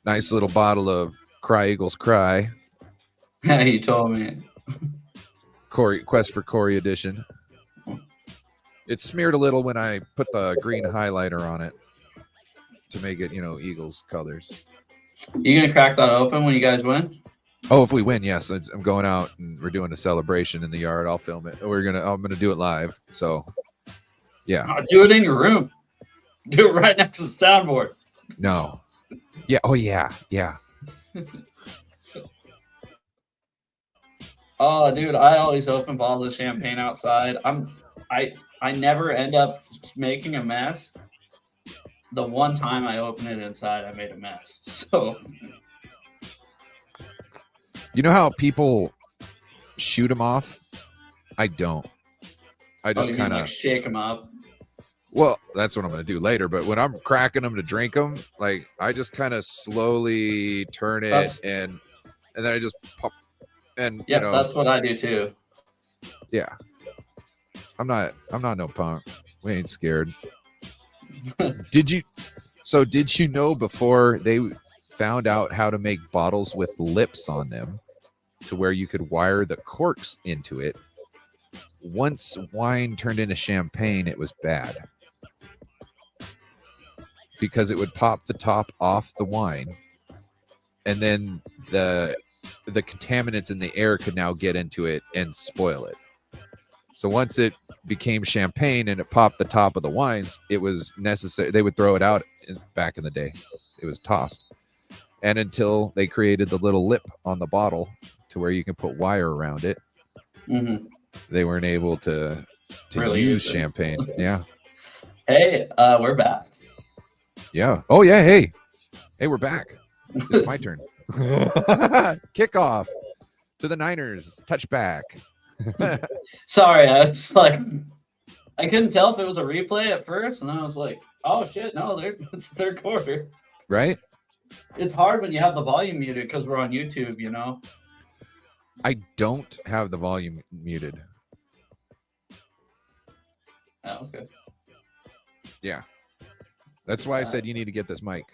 nice little bottle of Cry Eagles Cry. You told me. Corey Quest for Corey edition. It's smeared a little when I put the green highlighter on it to make it, Eagles colors. You gonna crack that open when you guys win? Oh, if we win, yes. I'm going out and we're doing a celebration in the yard. I'll film it. I'm gonna do it live. So, yeah. Do it in your room. Do it right next to the soundboard. No, Yeah. Oh yeah. Yeah. Oh, dude, I always open bottles of champagne outside. I never end up making a mess. The one time I opened it inside, I made a mess. So You know how people shoot them off? I don't. I oh, just you mean kind like of. shake them up? Well, that's what I'm going to do later. But when I'm cracking them to drink them, like I just kind of slowly turn it That's- and then I just pop. And Yep, that's what I do too. yeah. I'm not no punk. We ain't scared. Did you know before they found out how to make bottles with lips on them to where you could wire the corks into it? Once wine turned into champagne, it was bad because it would pop the top off the wine, and then the contaminants in the air could now get into it and spoil it. So once it became champagne and it popped the top of the wines, it was necessary. They would throw it out back in the day. It was tossed. And until they created the little lip on the bottle to where you can put wire around it, they weren't able to Really use use it. champagne. Yeah. Hey, we're back. Yeah. Oh, yeah. Hey, we're back. It's my turn. Kickoff to the Niners. Touchback. Sorry, I was like, I couldn't tell if it was a replay at first, and I was like, oh shit, no, it's the third quarter. Right? It's hard when you have the volume muted because we're on YouTube, you know. I don't have the volume muted. Oh, okay. Yeah. That's why I said you need to get this mic.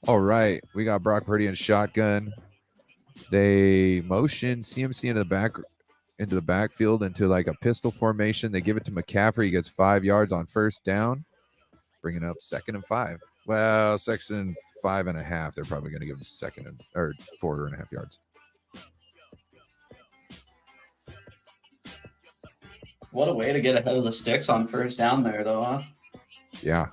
All right. We got Brock Purdy and shotgun. They motion CMC into the backfield into like a pistol formation. They give it to McCaffrey. He gets 5 yards on first down, bringing up 2nd and 5. Well, 2nd and 5.5. They're probably going to give him 4.5 yards. What a way to get ahead of the sticks on first down there, though, huh? Yeah.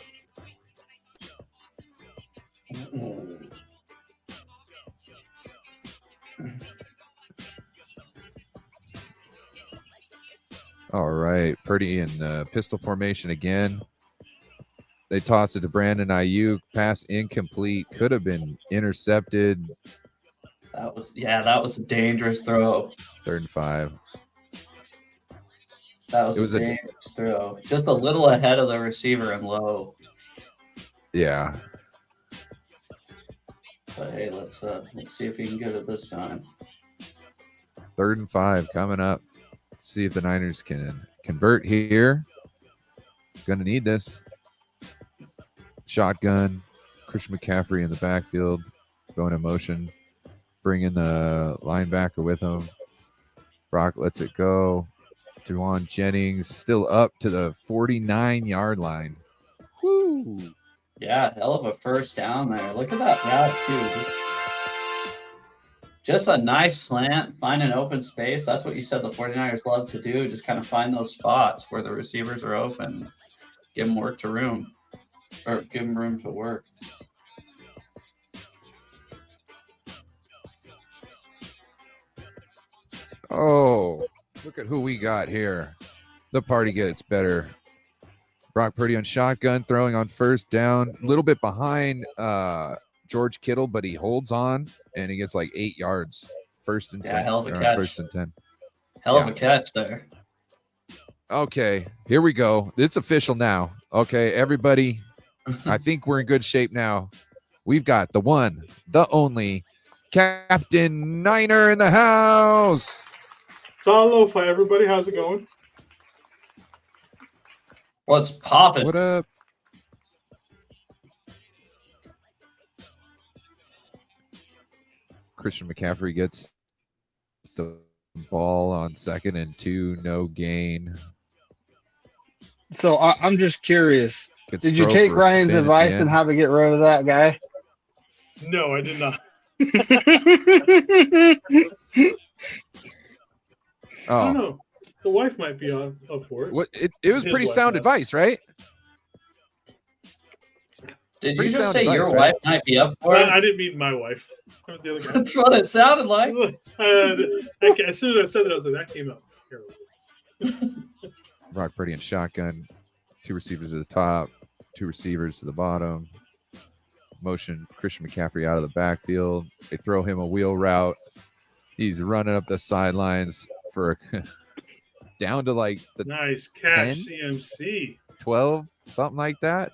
All right. Purdy in the pistol formation again. They toss it to Brandon Ayuk. Pass incomplete. Could have been intercepted. That was a dangerous throw. 3rd and 5. That was a dangerous throw. Just a little ahead of the receiver and low. Yeah. But hey, let's see if he can get it this time. 3rd and 5 coming up. See if the Niners can convert here. Gonna need this. Shotgun. Christian McCaffrey in the backfield. Going in motion. Bringing the linebacker with him. Brock lets it go. Juwan Jennings still up to the 49-yard line. Woo! Yeah, hell of a first down there. Look at that route, too. Just a nice slant, find an open space. That's what you said the 49ers love to do. Just kind of find those spots where the receivers are open. Give them work to room. Or give them room to work. Oh, look at who we got here. The party gets better. Brock Purdy on shotgun, throwing on first down. A little bit behind George Kittle, but he holds on, and he gets like 8 yards. 1st and 10. Hell of a catch. 1st and 10. Hell of a catch there. Okay, here we go. It's official now. Okay, everybody, I think we're in good shape now. We've got the one, the only, Captain Niner in the house. It's all lo-fi, everybody. How's it going? What's popping? What up? Christian McCaffrey gets the ball on 2nd and 2, no gain. So I'm just curious. Gets Did you throw take for a Ryan's spin at the advice end. on how to get rid of that guy? No, I did not. I Oh, don't know. The wife might be up for it. what? It was His pretty wife, sound yeah. advice, right? Did you Pretty just sound say your advice, wife right? might be up for it? I didn't mean my wife. The other guy. That's what it sounded like. As soon as I said that, I was like, that came out terrible. Brock Purdy in shotgun. 2 receivers at the top, 2 receivers to the bottom. Motion Christian McCaffrey out of the backfield. They throw him a wheel route. He's running up the sidelines for down to like the Nice catch, 10? CMC. 12, something like that.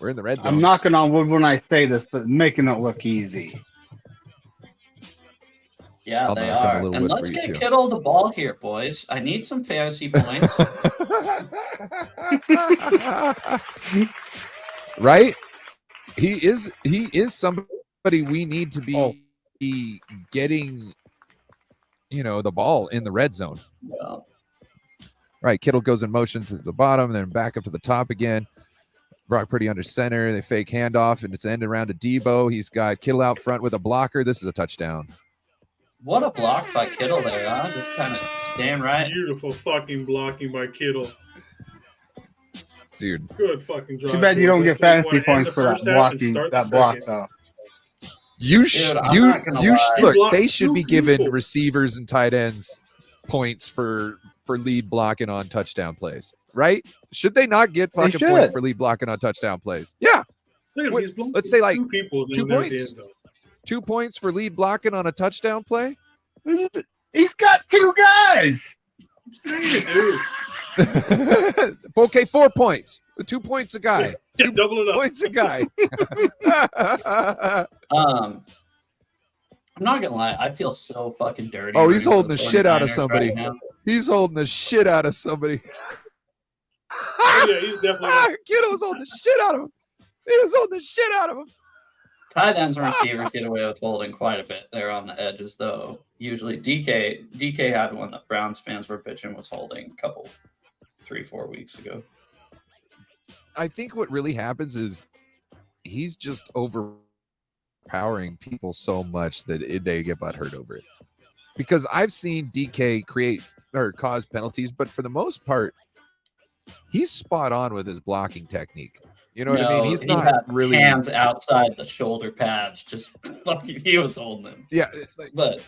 We're in the red zone. I'm knocking on wood when I say this, but making it look easy. Yeah, I'll they knock on a are. little And wood let's for you, get too. Kittle the ball here, boys. I need some fantasy points. Right? He is somebody we need to be getting, the ball in the red zone. Yeah. Right. Kittle goes in motion to the bottom, then back up to the top again. Brock Purdy under center. They fake handoff, and it's ended around to Debo. He's got Kittle out front with a blocker. This is a touchdown. What a block by Kittle there, huh? Just kind of staying right. Beautiful fucking blocking by Kittle. Dude. Good fucking job. Too bad you don't get fantasy points for that block, though. You lie. look. They should be giving receivers and tight ends points for lead blocking on touchdown plays, right? Should they not get fucking points for lead blocking on touchdown plays? Yeah. Let's say like 2 points. 2 points for lead blocking on a touchdown play. He's got 2 guys. I'm saying it, dude. Okay, 4 points. 2 points a guy. Yeah, double it up. Points a guy. I'm not gonna lie, I feel so fucking dirty. Oh, he's rooting holding the for shit out of 49ers somebody. right now. He's holding the shit out of somebody. Yeah, he's definitely. Kiddo's holding the shit out of him. He was holding the shit out of him. Tight ends and receivers get away with holding quite a bit there on the edges, though. Usually, DK had one that Browns fans were pitching was holding a couple, 3-4 weeks ago. I think what really happens is he's just overpowering people so much that they get butthurt over it. Because I've seen DK create or cause penalties, but for the most part, he's spot on with his blocking technique. You know what I mean? He's not had really hands outside the shoulder pads. Just fucking, he was holding them. Yeah, it's like, But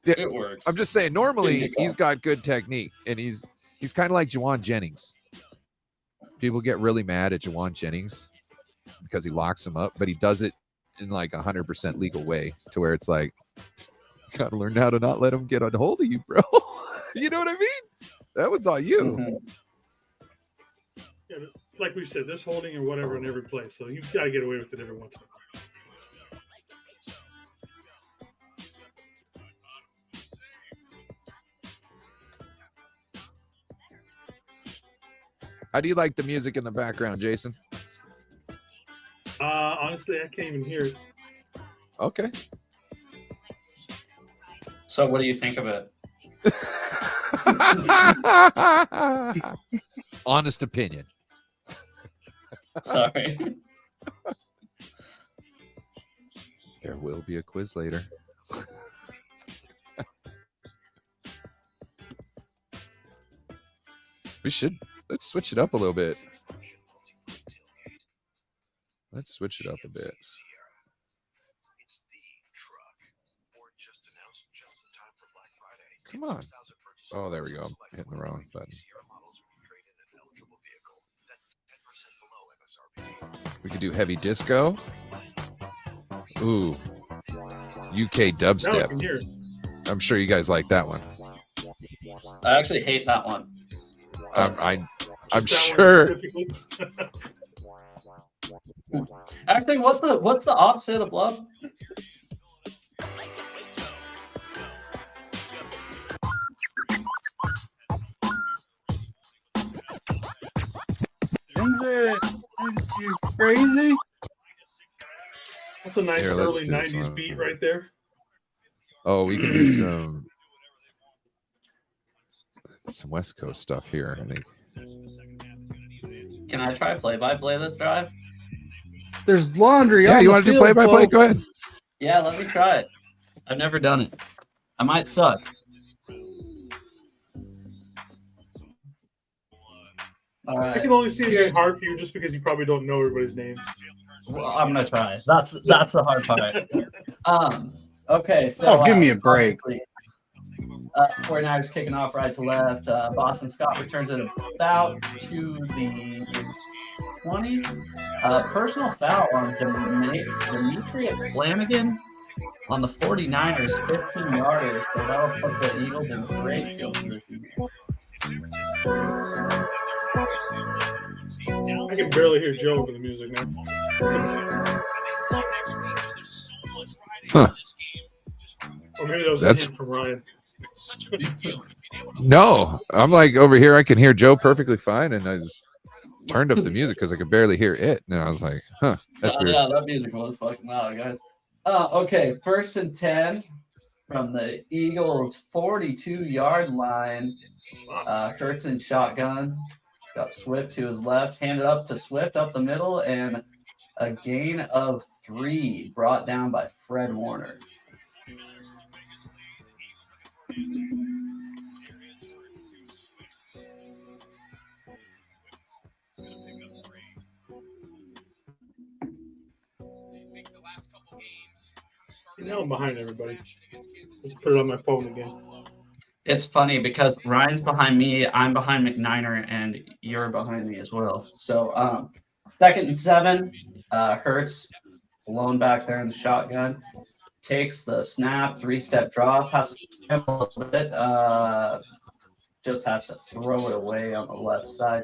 yeah, it works. I'm just saying. Normally, Didn't get he's got good technique, and he's kind of like Juwan Jennings. People get really mad at Juwan Jennings because he locks him up, but he does it in like 100% legal way, to where it's like, got to learn how to not let him get a hold of you, bro. You know what I mean? That one's on you. Mhm. Yeah, but like we said, there's holding or whatever in every play, so you've got to get away with it every once in a while. How do you like the music in the background, Jason? Honestly, I can't even hear it. Okay. So what do you think of it? Honest opinion. Sorry. There will be a quiz later. Let's switch it up a little bit. Let's switch it up a bit. Come on. Oh, there we go. I'm hitting the wrong button. We could do heavy disco. Ooh. UK Now I can dubstep. hear it. I'm sure you guys like that one. I actually hate that one. I'm Just that one sure. specifically. Actually, what's the opposite of love? You crazy? That's a nice Here, let's early do this 90s one. beat right there. Oh, we can do some West Coast stuff here, I think. Can I try play-by-play this drive? There's laundry. Yeah, on you the want to do field, play-by-play? folks. Go ahead. Yeah, let me try it. I've never done it. I might suck. All I right. can only see it being hard for you just because you probably don't know everybody's names. Well, I'm gonna try. That's the hard part. Okay, so Oh, give me a break. 49ers kicking off right to left. Boston Scott returns it about to the 20. Personal foul on Demetrius Flanagan on the 49ers 15-yarder. So that'll put the Eagles in great field position. I can barely hear Joe over the music now. Huh. Or maybe that was That's- a hint from Ryan. No, I'm like over here. I can hear Joe perfectly fine, and I just turned up the music because I could barely hear it. And I was like, "Huh, that's weird." Yeah, that music was fucking loud, guys. Okay, 1st and 10 from the Eagles' 42-yard line. Hurts in shotgun. Got Swift to his left, handed up to Swift up the middle, and a gain of 3 brought down by Fred Warner. Now I'm behind everybody. Let's put it on my phone again. It's funny because Ryan's behind me, I'm behind McNiner, and you're behind me as well. So 2nd and 7, Hurts alone back there in the shotgun, takes the snap, 3-step drop, has to him a little bit, just has to throw it away on the left side.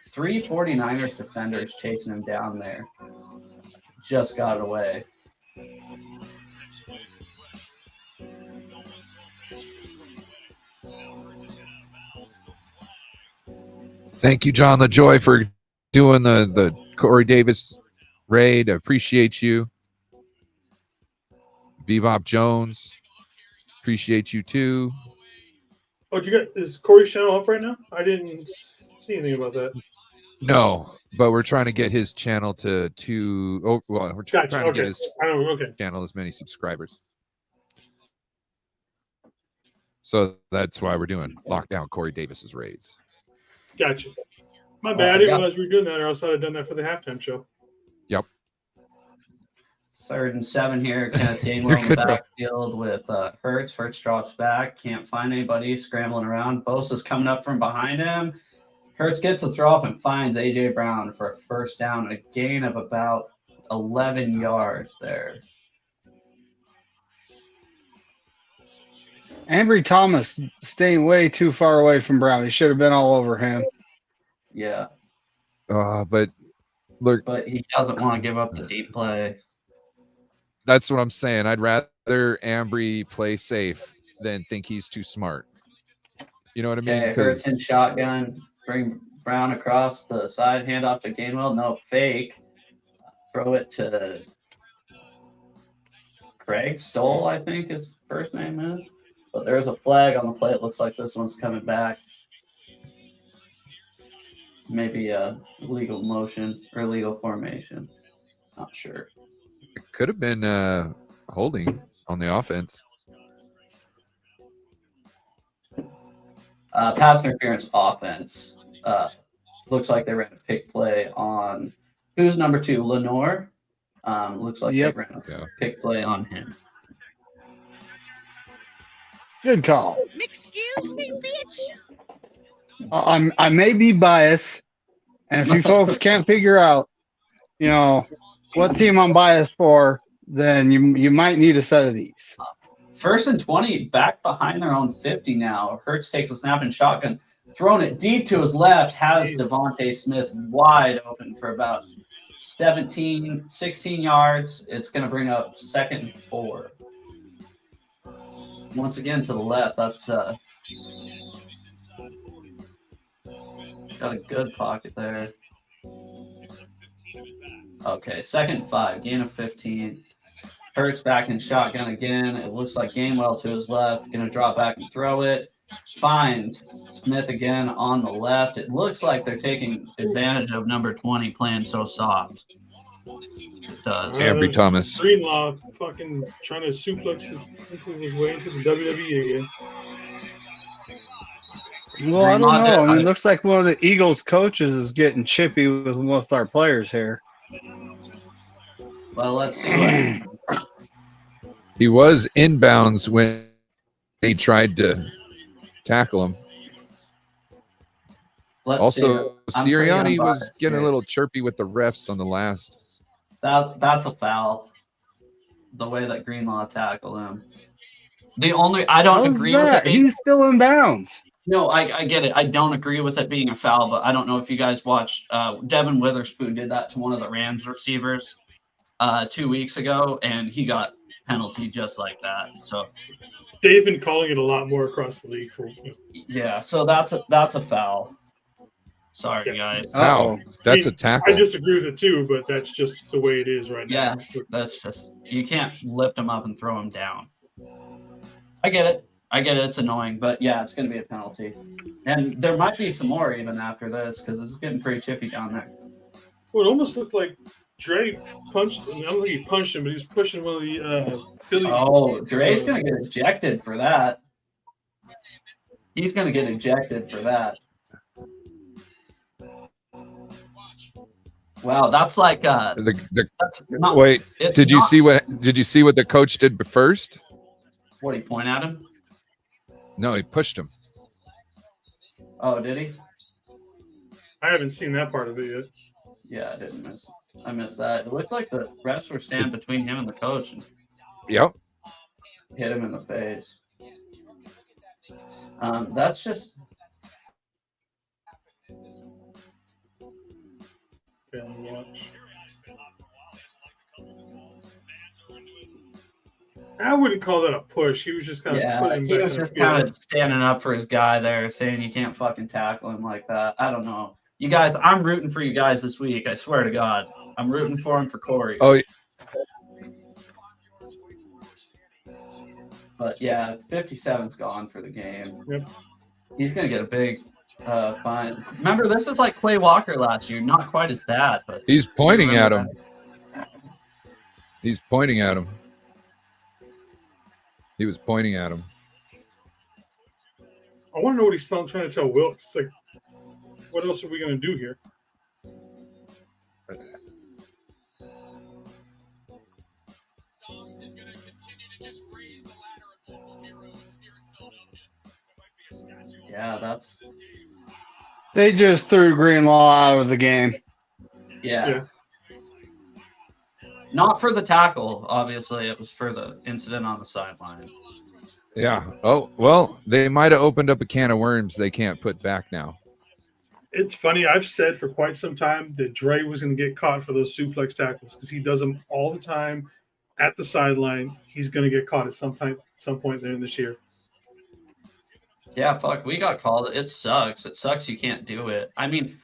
3 49ers defenders chasing him down there. Just got it away. Thank you, John LaJoy, for doing the Corey Davis raid. I appreciate you. Bebop Jones, appreciate you too. Oh, is Corey's channel up right now? I didn't see anything about that. No, but we're trying to get his channel to we're Gotcha. trying to get his Okay. channel as many subscribers. So that's why we're doing lockdown Corey Davis's raids. Gotcha. My bad. I didn't realize we were doing that, or else I'd have done that for the halftime show. Yep. 3rd and 7 here. Kenneth Gainwell in the backfield with Hurts. Hurts drops back. Can't find anybody. Scrambling around. Bosa's coming up from behind him. Hurts gets the throw off and finds A.J. Brown for a 1st down. A gain of about 11 yards there. Ambry Thomas staying way too far away from Brown. He should have been all over him. Yeah. But look, But he doesn't want to give up the deep play. that's what I'm saying. I'd rather Ambry play safe than think he's too smart. You know what I mean? Okay, Hurts in shotgun. Bring Brown across the side. Hand off to Gainwell. No fake. Throw it to Craig Stoll, I think his first name is. But there's a flag on the play. It looks like this one's coming back. Maybe a legal motion or legal formation. Not sure. It could have been holding on the offense. Pass interference offense. Looks like they ran a pick play on who's number 2, Lenore. Looks like they ran a pick play on him. Good call. Excuse me, bitch. I may be biased, and if you folks can't figure out, what team I'm biased for, then you might need a set of these. 1st and 20, back behind their own 50 now. Hurts takes a snap and shotgun, throwing it deep to his left, has Devontae Smith wide open for about 16 yards. It's going to bring up 2nd and 4. Once again to the left. That's got a good pocket there. Okay, 2nd and 5, gain of 15. Hurts back in shotgun again. It looks like Gainwell to his left. Going to drop back and throw it. Finds Smith again on the left. It looks like they're taking advantage of number 20 playing so soft. It does. Ambry Thomas. Greenlaw fucking trying to suplex his way into the WWE again. Well, I don't Greenlaw did. know. I mean, it looks like one of the Eagles coaches is getting chippy with our players here. Well, let's see what happens. He was inbounds when he tried to tackle him. Let's see. Also, I'm pretty Sirianni was unbiased getting a here. little chirpy with the refs on the last. That's a foul. The way that Greenlaw tackled him. The only I don't How's agree with it that? being. He's still in bounds. No, I get it. I don't agree with it being a foul, but I don't know if you guys watched. Devin Witherspoon did that to one of the Rams receivers 2 weeks ago, and he got penalty just like that. So They've been calling it a lot more across the league for. yeah, so that's a foul. Sorry, guys. How? That's a I tackle. disagree with it too, but that's just the way it is right Yeah, now. that's just you can't lift him up and throw him down. I get it. It's annoying, but yeah, it's going to be a penalty. And there might be some more even after this because it's getting pretty chippy down there. Well, it almost looked like Dre punched. I don't think he punched him, but he's pushing one of the Philly. Oh, Dre's going to get ejected for that. He's going to get ejected for that. Wow, that's like that's not, wait. it's Did you not- see what the coach did first? What, he point at him? No, he pushed him. Oh, did he? I haven't seen that part of it yet. Yeah, I missed that. It looked like the refs were standing between him and the coach and Yep. hit him in the face. That's just I wouldn't call that a push. He was just kind of putting him he back was in the just field. kind of standing up for his guy there, saying you can't fucking tackle him like that. I don't know. You guys, I'm rooting for you guys this week. I swear to God. I'm rooting for him for Corey. Oh, but yeah, 57's gone for the game. Yep. He's going to get a big fine. Remember, this is like Quay Walker last year. Not quite as bad, but he's pointing at him. He's pointing at him. He was pointing at him. I want to know what he's trying to tell Wilkes. It's like, what else are we going to do here? yeah, that's They just threw Greenlaw out of the game. yeah. Not for the tackle, obviously. It was for the incident on the sideline. Yeah. Oh, well, they might have opened up a can of worms they can't put back now. It's funny. I've said for quite some time that Dre was going to get caught for those suplex tackles because he does them all the time at the sideline. He's going to get caught at some point there in this year. Yeah, fuck, we got called. It sucks. It sucks you can't do it. I mean,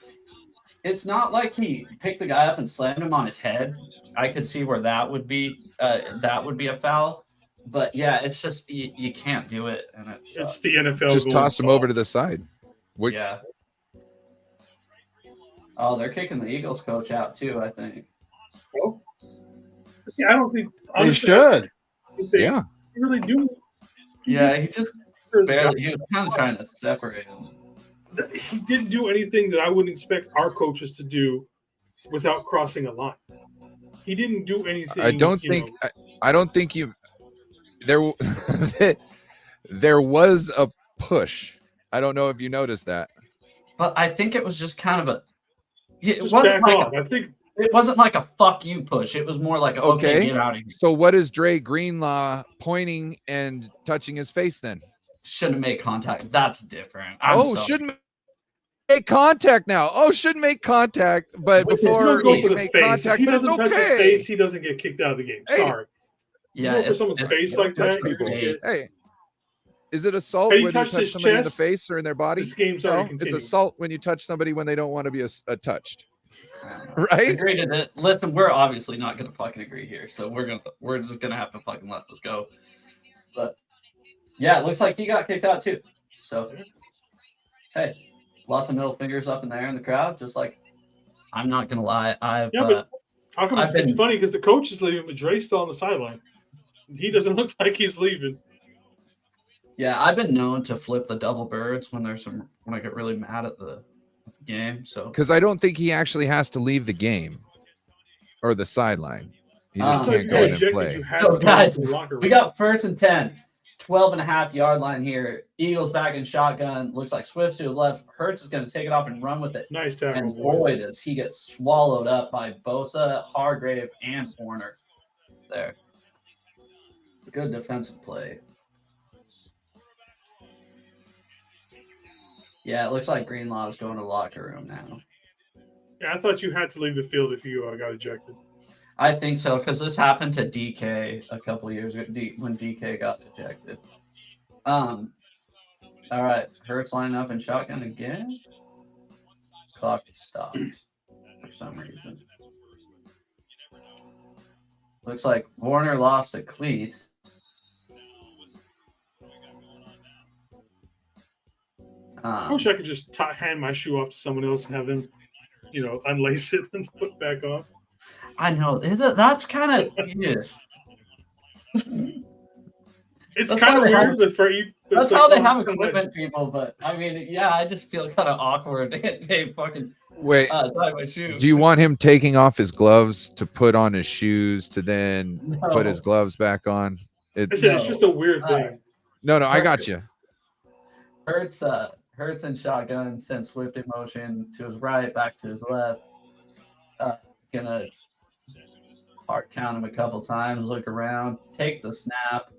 it's not like he picked the guy up and slammed him on his head. I could see where that would be a foul. But yeah, it's just you can't do it, and it's the NFL. Just tossed him over to the side. Yeah. Oh, they're kicking the Eagles coach out too, I think. Well, yeah, I don't think They should. They really do. Yeah, he just barely. He was kind of trying to separate him. He didn't do anything that I wouldn't expect our coaches to do without crossing a line. He didn't do anything. I don't think you. There was a push. I don't know if you noticed that. But I think it was just kind of a. It Just wasn't back like off. I think it wasn't like a fuck you push. It was more like a, okay, get out of here. So what is Dre Greenlaw pointing and touching his face then? Shouldn't make contact. That's different. Shouldn't make contact now. Oh, shouldn't make contact, but before go he for the make face. contact, if he but it's doesn't touch his okay. face, he doesn't get kicked out of the game. Hey. Sorry. Yeah, You go for someone's face like that. You're gonna get, Hey, is it assault Hey, he when you touched touch his somebody in the chest. face or in their body? This game's No, already it's continuing. assault when you touch somebody when they don't want to be touched. Right? Agree to that. Listen, we're obviously not gonna fucking agree here, so we're just gonna have to fucking let this go. But yeah, it looks like he got kicked out too. So hey, lots of middle fingers up in there in the crowd. Just like I'm not gonna lie, but how come it's funny because the coach is leaving, but Dre's still on the sideline. He doesn't look like he's leaving. Yeah, I've been known to flip the double birds when I get really mad at the game. So Because I don't think he actually has to leave the game or the sideline. He just I thought can't you go got in and ejected. play. You had So to go guys, into the locker room. we got 1st and 10, 12.5 yard line here. Eagles back in shotgun. Looks like Swift to his left. Hurts is going to take it off and run with it. Nice tackle, And boys. boy, does he get swallowed up by Bosa, Hargrave, and Warner there. Good defensive play. Yeah, it looks like Greenlaw is going to the locker room now. Yeah, I thought you had to leave the field if you got ejected. I think so, because this happened to DK a couple years ago when DK got ejected. All right, Hurts lining up in shotgun again. Clock stopped for some reason. Looks like Warner lost a cleat. I wish I could just hand my shoe off to someone else and have them, unlace it and put back on. I know. That's kind of It's That's kind of why they weird, have- but for you, That's how they have equipment people, but I mean, yeah, I just feel kind of awkward. They fucking Wait, tie my shoe. do you want him taking off his gloves to put on his shoes to then put his No. gloves back on? I said it's just a weird thing. No, I got you. Hurts in shotgun, sent Swift in motion to his right, back to his left. Gonna hard count him a couple times, look around, take the snap,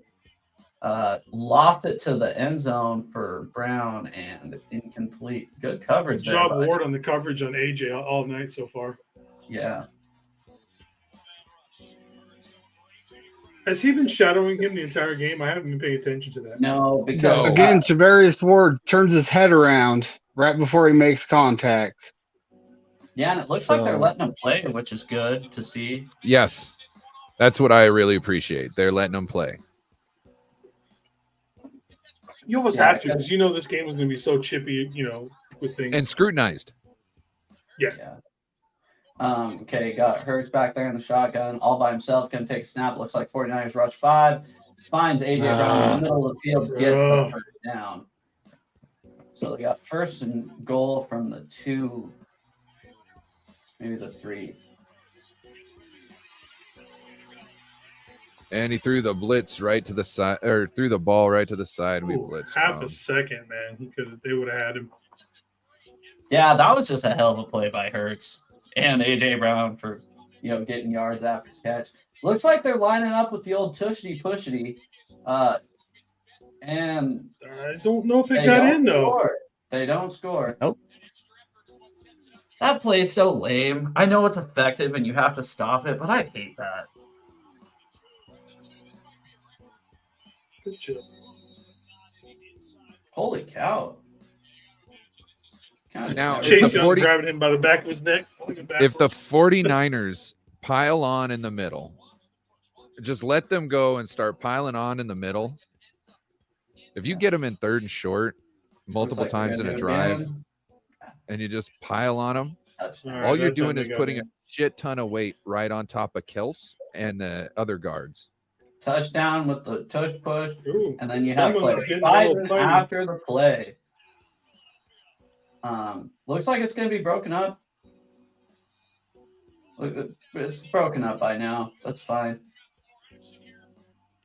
loft it to the end zone for Brown, and incomplete. Good coverage Good there. job, Ward, on the coverage on AJ all night so far. Yeah. Has he been shadowing him the entire game? I haven't been paying attention to that. No, because Again, Javarius Ward turns his head around right before he makes contact. yeah, and it looks like they're So- letting him play, which is good to see. Yes, that's what I really appreciate. They're letting him play. You almost Yeah, have to because you know this game was going to be so chippy, with things. And scrutinized. Yeah. Okay, got Hurts back there in the shotgun, all by himself, going to take a snap. Looks like 49ers rush 5. Finds A.J. Brown in the middle of the field, gets the first down. So they got 1st and goal from the 2, maybe the 3. And he threw the blitz right to the side, or threw the ball right to the side. We Ooh, blitzed. half from. a second, man. They would have had him. Yeah, that was just a hell of a play by Hurts and A.J. Brown for, getting yards after catch. Looks like they're lining up with the old tushity-pushity. And I don't know if it they got don't in, though. score. They don't score. Nope. That play is so lame. I know it's effective and you have to stop it, but I hate that. Good job. Holy cow. Kinda Now, never- if the Chase Young 40 grabbing him by the back of his neck. pulling him back. If the 49ers pile on in the middle, just let them go and start piling on in the middle. If you get them in 3rd and short multiple Looks like times in they're a gonna do drive again. and you just pile on them, Touchdown. All right, all you're that time doing they is got putting in. a shit ton of weight right on top of Kels and the other guards. Touchdown with the tush push. Ooh, And then you have someone's players getting a little fighting fighty. after the play. Looks like it's going to be broken up. Look, it's broken up by now. That's fine.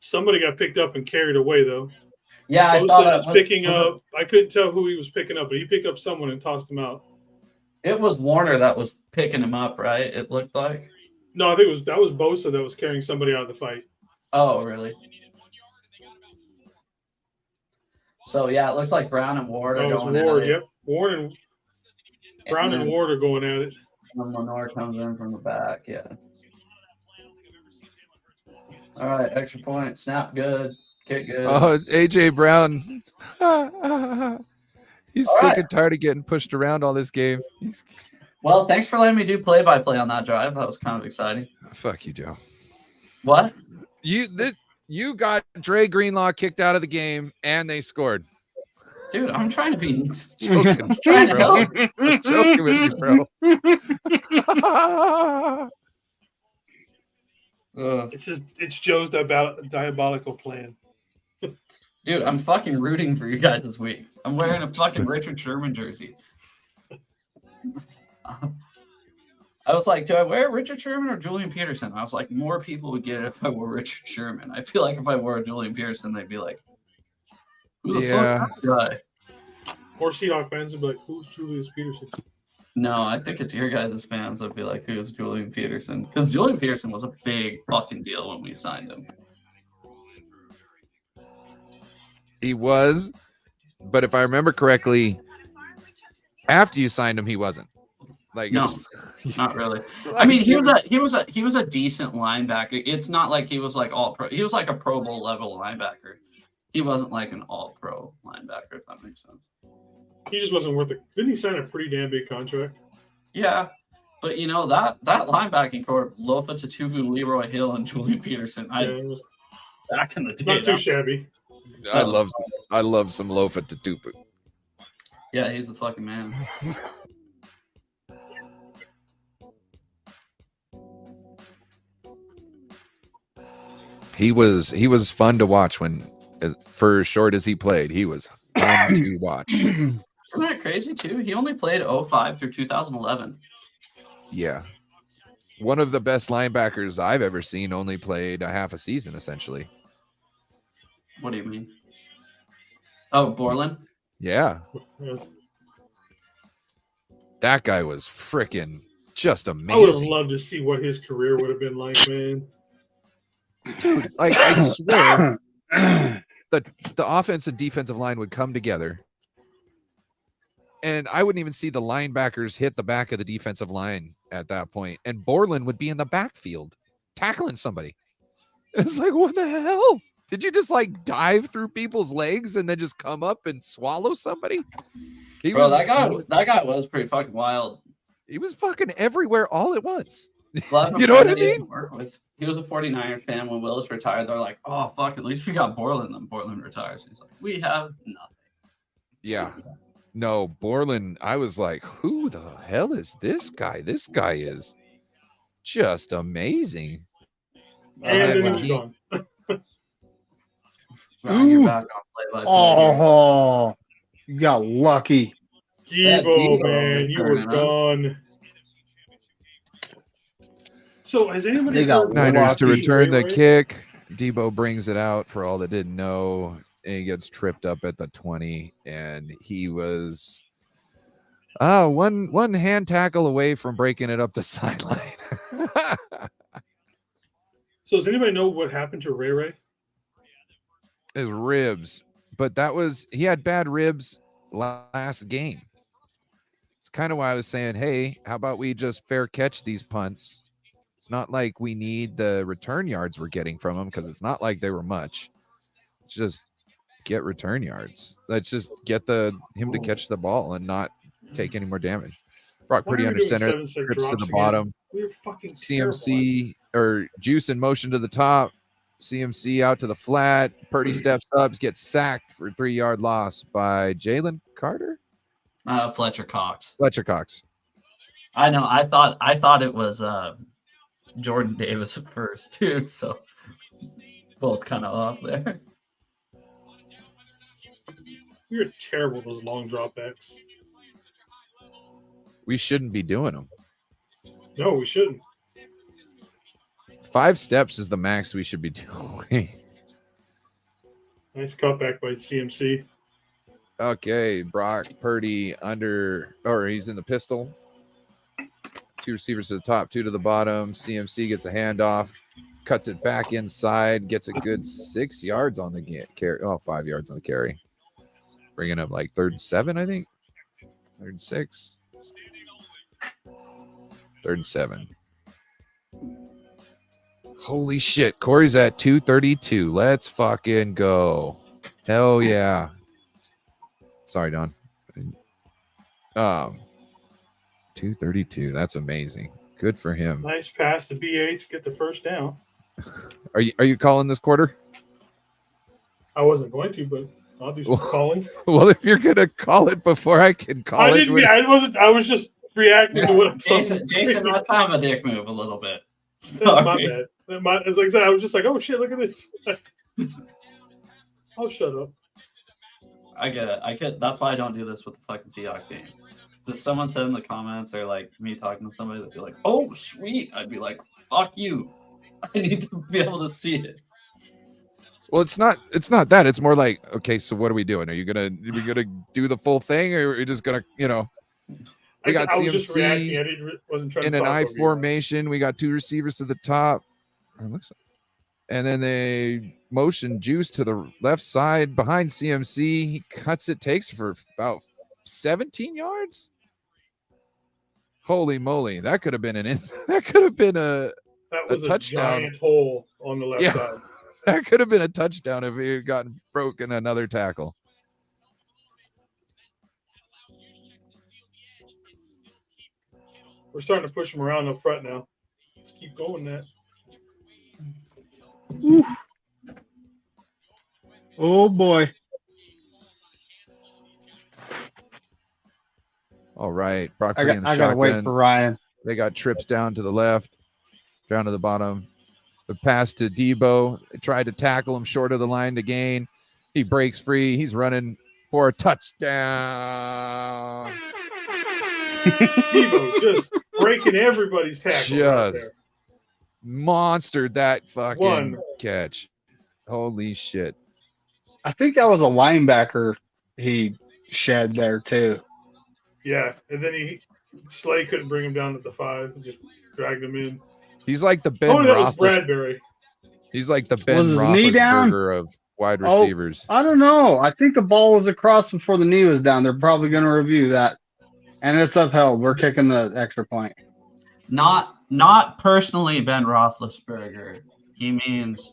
Somebody got picked up and carried away, though. Yeah, I saw Bosa that. was picking up. I couldn't tell who he was picking up, but he picked up someone and tossed him out. It was Warner that was picking him up, right? It looked like. No, I think that was Bosa that was carrying somebody out of the fight. Oh, really? So yeah, it looks like Brown and Ward That are was going Ward. at it. Yep, Brown and then- Ward are going at it. And Lenore comes in from the back. Yeah. All right, extra point. Snap good. Kick good. Oh, AJ Brown. He's All sick right. and tired of getting pushed around all this game. Well, thanks for letting me do play-by-play on that drive. That was kind of exciting. Fuck you, Joe. What? You got Dre Greenlaw kicked out of the game and they scored. Dude, I'm trying to be Joking, trying to bro. help. I'm joking with you, bro. It's Joe's diabolical plan. Dude, I'm fucking rooting for you guys this week. I'm wearing a fucking Richard Sherman jersey. I was like, do I wear Richard Sherman or Julian Peterson? I was like, more people would get it if I wore Richard Sherman. I feel like if I wore Julian Peterson, they'd be like, who the fuck is that guy? Or Seahawk fans would be like, who's Julius Peterson? No, I think it's your guys' fans that'd be like, who's Julian Peterson? Because Julian Peterson was a big fucking deal when we signed him. He was, but if I remember correctly, after you signed him, he wasn't. Like, no, not really. I mean, he was a decent linebacker. It's not like he was like all pro. He was like a Pro Bowl level linebacker. He wasn't like an all pro linebacker, if that makes sense. He just wasn't worth it. Didn't he sign a pretty damn big contract? Yeah, but you know that linebacking core, Lofa Tatupu, Leroy Hill, and Julian Peterson. Back in the day, not too shabby. I love some Lofa Tatupu. Yeah, he's the fucking man. He was fun to watch for as short as he played. He was fun to watch. Isn't that crazy too? He only played 05 through 2011. Yeah. One of the best linebackers I've ever seen only played a half a season, essentially. What do you mean? Oh, Borland? Yeah. That guy was freaking just amazing. I would have loved to see what his career would have been like, man. Dude, like, I swear the offense and defensive line would come together, and I wouldn't even see the linebackers hit the back of the defensive line at that point, and Borland would be in the backfield tackling somebody. It's like, what the hell? Did you just like dive through people's legs and then just come up and swallow somebody? That guy was pretty fucking wild. He was fucking everywhere all at once. You know what I mean? He was a 49er fan when Willis retired. They're like, oh, fuck, at least we got Borland. Then Borland retires. He's like, we have nothing. Yeah. No, Borland, I was like, who the hell is this guy? This guy is just amazing. And then he was gone. You're back on play-by-play. Oh, you got lucky. Debo, man, you were gone. So has anybody heard Niners to return the kick? Debo brings it out for all that didn't know, and he gets tripped up at the 20, and he was one hand tackle away from breaking it up the sideline. So does anybody know what happened to Ray Ray? His ribs, but he had bad ribs last game. It's kind of why I was saying, hey, how about we just fair catch these punts? It's not like we need the return yards we're getting from them, because it's not like they were much. It's just get return yards. Let's just get him to catch the ball and not take any more damage. Brock Purdy under center, trips to the bottom. CMC or Juice in motion to the top. CMC out to the flat. Purdy steps up, gets sacked for 3-yard loss by Jalen Carter. Fletcher Cox. Fletcher Cox. I know. I thought it was Jordan Davis at first too. So both kind of off there. You're terrible with those long dropbacks. We shouldn't be doing them. No, we shouldn't. 5 steps is the max we should be doing. Nice cutback by CMC. Okay, Brock Purdy he's in the pistol. 2 receivers to the top, 2 to the bottom. CMC gets a handoff, cuts it back inside, gets a good 6 yards on the carry. 5 yards on the carry. Bringing up like 3rd and 7, I think. 3rd and 6. 3rd and 7. Holy shit. Corey's at 232. Let's fucking go. Hell yeah. Sorry, Don. 232. That's amazing. Good for him. Nice pass to BA to get the first down. Are you calling this quarter? I wasn't going to, but I'll do some calling. Well, if you're gonna call it before I can call it. I was just reacting to what I saw. Jason, that's kind of a dick move a little bit. My bad. As like I said, I was just like, oh shit, look at this. Oh, shut up. I get it. I could. That's why I don't do this with the fucking Seahawks game. Just someone said in the comments or like me talking to somebody that'd be like, "Oh, sweet," I'd be like, "Fuck you." I need to be able to see it. Well, it's not that. It's more like, okay, so what are we doing? Are we gonna do the full thing, or are we just gonna, we got I was just reacting. CMC Wasn't trying in to an talk I over you. formation. We got 2 receivers to the top. It looks like, and then they motion Juice to the left side behind CMC. He cuts it, takes for about 17 yards. Holy moly, that could have been that could have been a was a touchdown. giant hole on the left side. That could have been a touchdown if he had gotten broken another tackle. We're starting to push him around up front now. Let's keep going that. Oh boy. All right, Brock I Purdy in the gotta wait shotgun. for Ryan. They got trips down to the left, down to the bottom. The pass to Debo. They tried to tackle him short of the line to gain. He breaks free. He's running for a touchdown. Debo just breaking everybody's tackle. Just monstered that fucking One. catch. Holy shit. I think that was a linebacker he shed there too. Yeah, and then Slay couldn't bring him down at the 5 and just dragged him in. He's like the Ben that was Roethlisberger. Bradbury. He's like the Ben Was his knee down? Roethlisberger of wide receivers. I don't know. I think the ball was across before the knee was down. They're probably going to review that. And it's upheld. We're kicking the extra point. Not personally Ben Roethlisberger. He means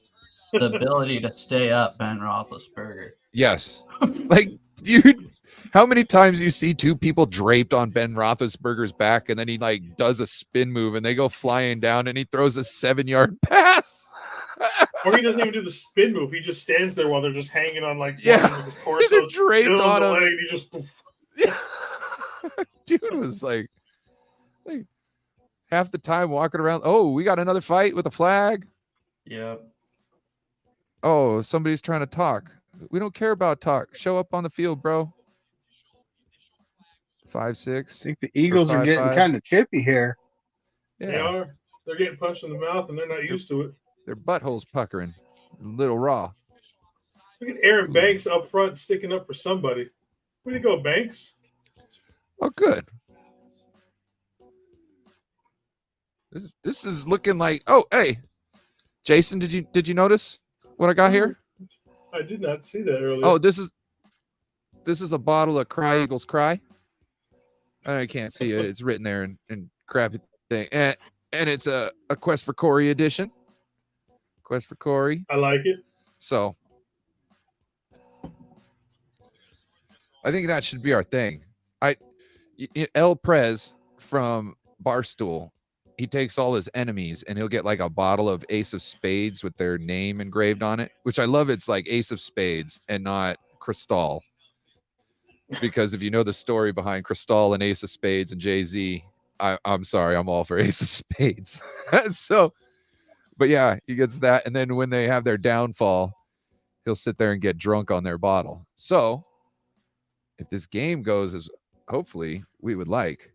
the ability to stay up Ben Roethlisberger. Yes. Like, dude, how many times you see 2 people draped on Ben Roethlisberger's back and then he like does a spin move and they go flying down and he throws a 7-yard pass? Or he doesn't even do the spin move. He just stands there while they're just hanging on like Yeah. his torso. They're draped on him. Leg, and he just Dude was like half the time walking around. Oh, we got another fight with a flag. Yep. Oh, somebody's trying to talk. We don't care about talk. Show up on the field, bro. 5'6". I think the Eagles are getting kind of chippy here. Yeah. They are. They're getting punched in the mouth, and they're not used to it. Their buttholes puckering. A little raw. Look at Aaron Banks up front sticking up for somebody. Where'd he go, Banks? Oh, good. This is looking like. Oh, hey, Jason, did you notice what I got here? I did not see that earlier. Oh, this is a bottle of Cry Eagles Cry. I can't see it. It's written there in crappy thing, and it's a Quest for Corey edition. Quest for Corey. I like it. So I think that should be our thing. El Prez from Barstool, he takes all his enemies and he'll get like a bottle of Ace of Spades with their name engraved on it, which I love. It's like Ace of Spades and not Cristal. Because if you know the story behind Cristal and Ace of Spades and Jay-Z, I'm sorry, I'm all for Ace of Spades. So, but yeah, he gets that. And then when they have their downfall, he'll sit there and get drunk on their bottle. So if this game goes as hopefully we would like,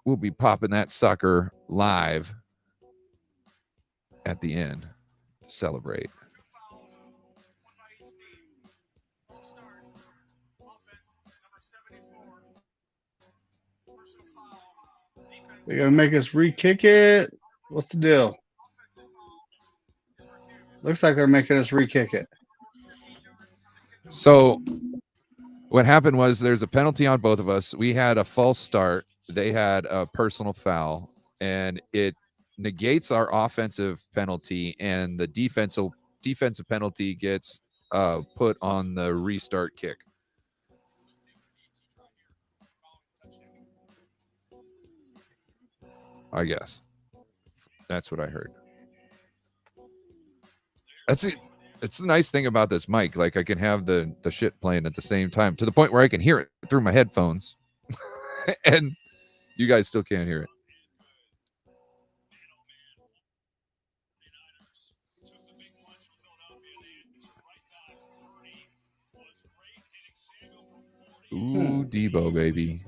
we'll be popping that sucker live at the end to celebrate. They're going to make us re-kick it. What's the deal? Looks like they're making us re-kick it. So what happened was there's a penalty on both of us. We had a false start. They had a personal foul, and it negates our offensive penalty, and the defensive penalty gets put on the restart kick. I guess that's what I heard. That's it. It's the nice thing about this mic. Like I can have the shit playing at the same time to the point where I can hear it through my headphones and you guys still can't hear it. Ooh, Debo, baby.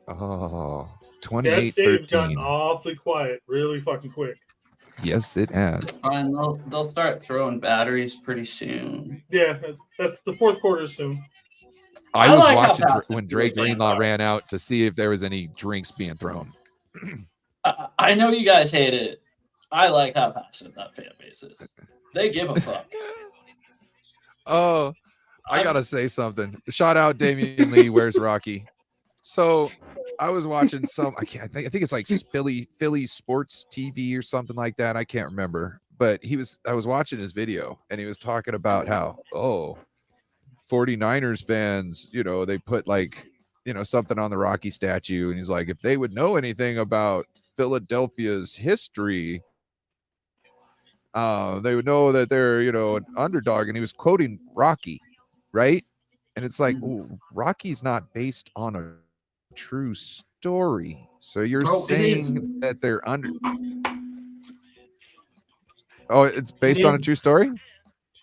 Oh, That stadium's gotten 28-13. awfully quiet really fucking quick. Yes, it has. Fine, they'll start throwing batteries pretty soon. Yeah, that's the fourth quarter soon. I I was like how watching fast when the Dre fans Greenlaw are. ran out to see if there was any drinks being thrown. I know you guys hate it. I like how passionate that fan base is. They give a fuck. Oh, I gotta say something. Shout out Damian Lee. Where's Rocky? So I was watching I think it's like Philly Sports TV or something like that. I can't remember. But I was watching his video and he was talking about how 49ers fans, they put like, something on the Rocky statue, and he's like, if they would know anything about Philadelphia's history, they would know that they're, an underdog. And he was quoting Rocky, right? And it's like, ooh, Rocky's not based on a true story. So you're Bro, it is. saying that they're under. Oh, it's based on a true story?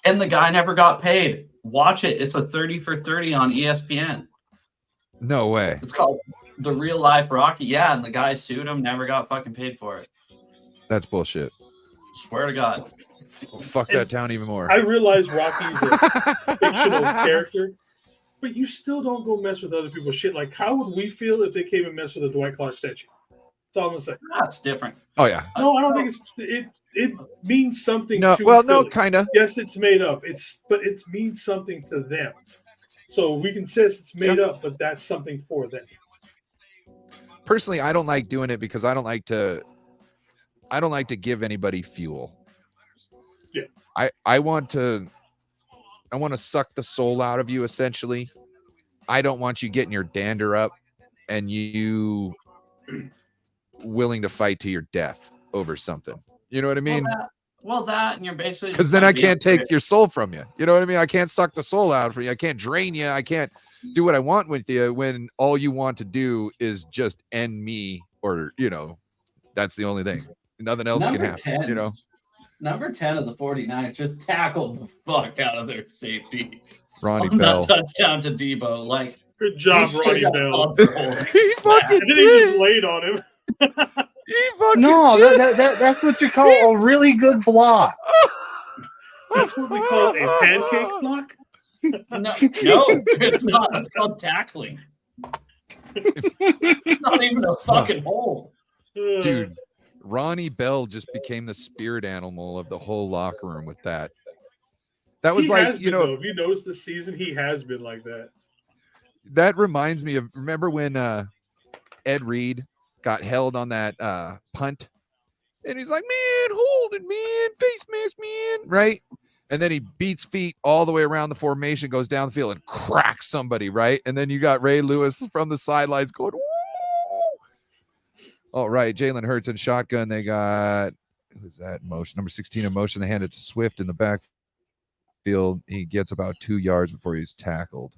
And the guy never got paid. Watch it. It's a 30 for 30 on ESPN. No way. It's called The Real Life Rocky. Yeah, and the guy sued him, never got fucking paid for it. That's bullshit. Swear to God. Fuck that town even more. I realize Rocky's a fictional character, but you still don't go mess with other people's shit. Like, how would we feel if they came and messed with a Dwight Clark statue? That's all I'm gonna say. That's different. Oh yeah. No, I don't think it means something No, to well, Philly. no, kind of. Yes, it's made up. But it means something to them. So we can say it's made up, but that's something for them. Personally, I don't like doing it because I don't like to give anybody fuel. Yeah. I want to suck the soul out of you, essentially. I don't want you getting your dander up and you willing to fight to your death over something. You know what I mean? Well, that and you're basically Because then I can't take your soul from you. You know what I mean? I can't suck the soul out from you. I can't drain you. I can't do what I want with you when all you want to do is just end me, or that's the only thing. Nothing else can happen. 10. Number 10 of the 49ers just tackled the fuck out of their safety. Ronnie on Bell. That touchdown to Debo. Like, good job, he Ronnie got Bell. called for holding. He fucking And then he just laid on him. No, that's what you call a really good block. That's what we call a pancake block. No, it's not. It's called tackling. It's not even a fucking hole. Dude, Ronnie Bell just became the spirit animal of the whole locker room with that. That was He like, has been, though. If you notice this season, he has been like that. That reminds me of, remember when Ed Reed got held on that punt? And he's like, man, hold it, man, face mask, man, right? And then he beats feet all the way around the formation, goes down the field and cracks somebody, right? And then you got Ray Lewis from the sidelines going, woo! All right, Jalen Hurts in shotgun. They got, who's that in motion? Number 16 in motion. They hand it to Swift in the backfield. He gets about 2 yards before he's tackled.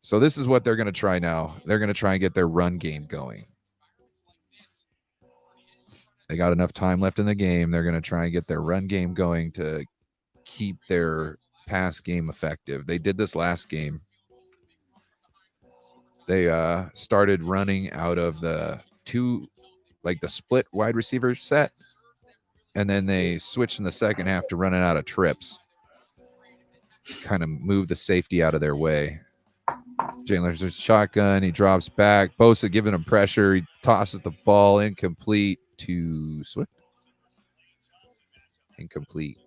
So this is what they're going to try now. They're going to try and get their run game going. They got enough time left in the game. They're going to try and get their run game going to keep their pass game effective. They did this last game. They started running out of the the split wide receiver set, and then they switched in the second half to running out of trips. Kind of move the safety out of their way. Jalen Hurts shotgun. He drops back. Bosa giving him pressure. He tosses the ball incomplete to Swift. Incomplete.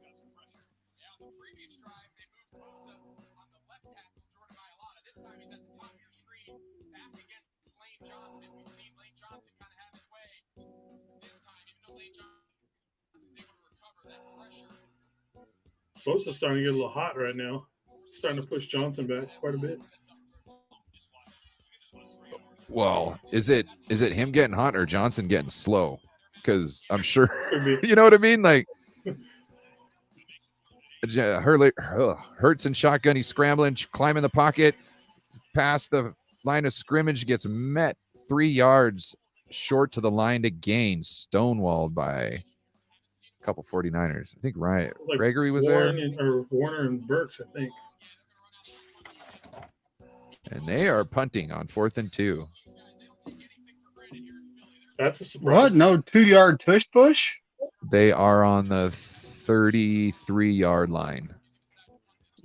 Bosa's starting to get a little hot right now. Starting to push Johnson back quite a bit. Well, is it him getting hot or Johnson getting slow? Because I'm sure, you know what I mean? Like, Hurts in shotgun. He's scrambling, climbing the pocket, past the line of scrimmage, gets met 3 yards short to the line to gain, stonewalled by a couple 49ers. I think Gregory was Warren there. or Warner and Burks, I think. And they are punting on 4th and 2. That's a surprise. What? No 2-yard tush push? They are on the 33-yard line.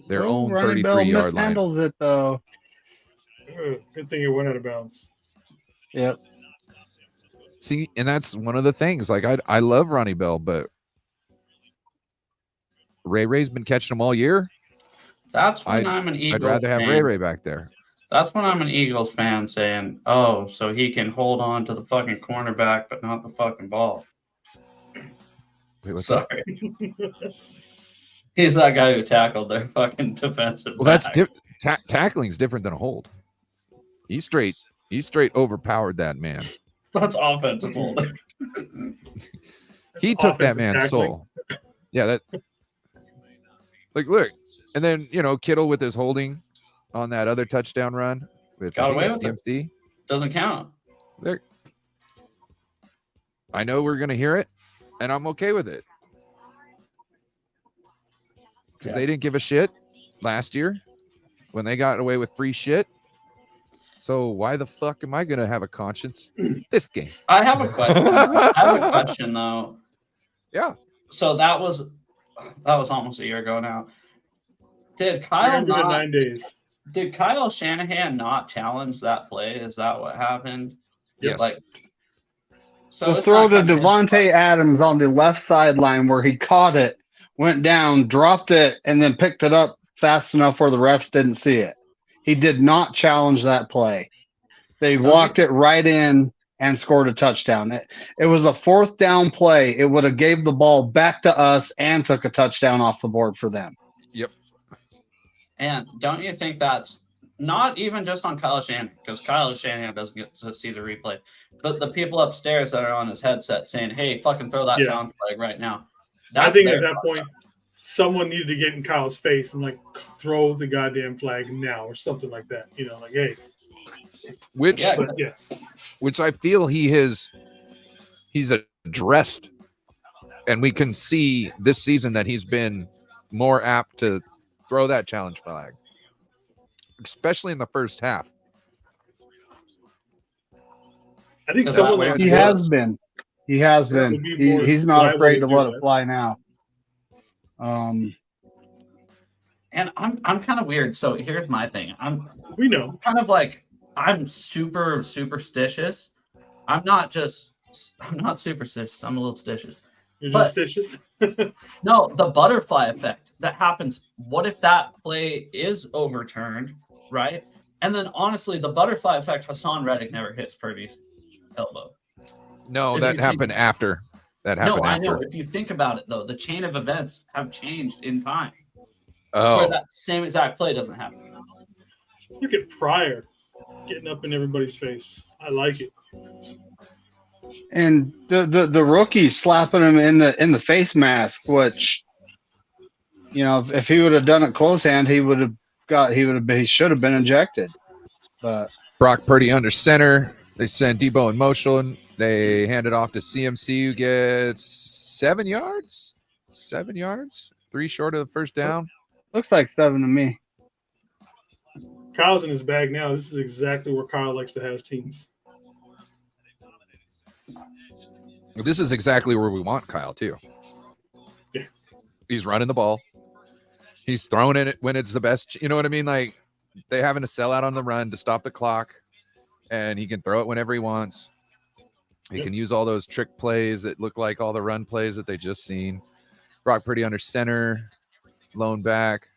Their Oh, own Ronnie Bell 33-yard line. mishandles it though. Good thing it went out of bounds. Yep. See, and that's one of the things. Like I love Ronnie Bell, but Ray's been catching them all year. That's when I'm an Eagles I'd rather have fan. Ray back there. That's when I'm an Eagles fan saying, "Oh, so he can hold on to the fucking cornerback, but not the fucking ball." Wait, what's Sorry. He's that guy who tackled their fucking defensive. Well, that's back. tackling's different than a hold. He straight overpowered that man. That's offensive holding. He took that offensive man's tackling. soul. Yeah, that. Like, look, and then Kittle with his holding on that other touchdown run with Got away with CMC. it. Doesn't count. Look, I know we're gonna hear it, and I'm okay with it because they didn't give a shit last year when they got away with free shit. So why the fuck am I gonna have a conscience this game? I have a question. I have a question though. Yeah. So that was almost a year ago now. Did We're Kyle gonna do it in not? 9 days. Did Kyle Shanahan not challenge that play? Is that what happened? Yes. Like, so The it's throw not to coming in. Devontae Adams on the left sideline where he caught it, went down, dropped it, and then picked it up fast enough where the refs didn't see it. He did not challenge that play. They walked it right in and scored a touchdown. It was a 4th down play. It would have gave the ball back to us and took a touchdown off the board for them. Yep. And don't you think that's not even just on Kyle Shanahan, because Kyle Shanahan doesn't get to see the replay, but the people upstairs that are on his headset saying, "Hey, fucking throw that challenge flag right now." I That's think their at that point, someone needed to get in Kyle's face and like throw the goddamn flag now or something like that. Like, hey. Which I feel he's addressed, and we can see this season that he's been more apt to throw that challenge flag, especially in the first half. I think He has been. He has been. He's not afraid to let it fly now. And I'm kind of weird. So here's my thing. We know. Kind of like I'm super superstitious. I'm not superstitious. I'm a little stitious. You're But- just stitious. No, the butterfly effect that happens. What if that play is overturned, right? And then honestly, the butterfly effect, Hassan Reddick never hits Purdy's elbow. No, If that you happened think- after. That happened No, I after. know. If you think about it, though, the chain of events have changed in time. Oh. Where that same exact play doesn't happen. Look at Pryor getting up in everybody's face. I like it. And the rookie slapping him in the face mask, which if he would have done it close hand, he should have been ejected. But Brock Purdy under center. They send Debo in motion. They hand it off to CMC, who gets 7 yards. 7 yards. 3 short of the first down. looks like 7 to me. Kyle's in his bag now. This is exactly where Kyle likes to have his teams. This is exactly where we want Kyle, too. Yeah. He's running the ball. He's throwing it when it's the best. You know what I mean? Like, they having to sell out on the run to stop the clock, and he can throw it whenever he wants. He can use all those trick plays that look like all the run plays that they just seen. Brock Purdy under center, lone back.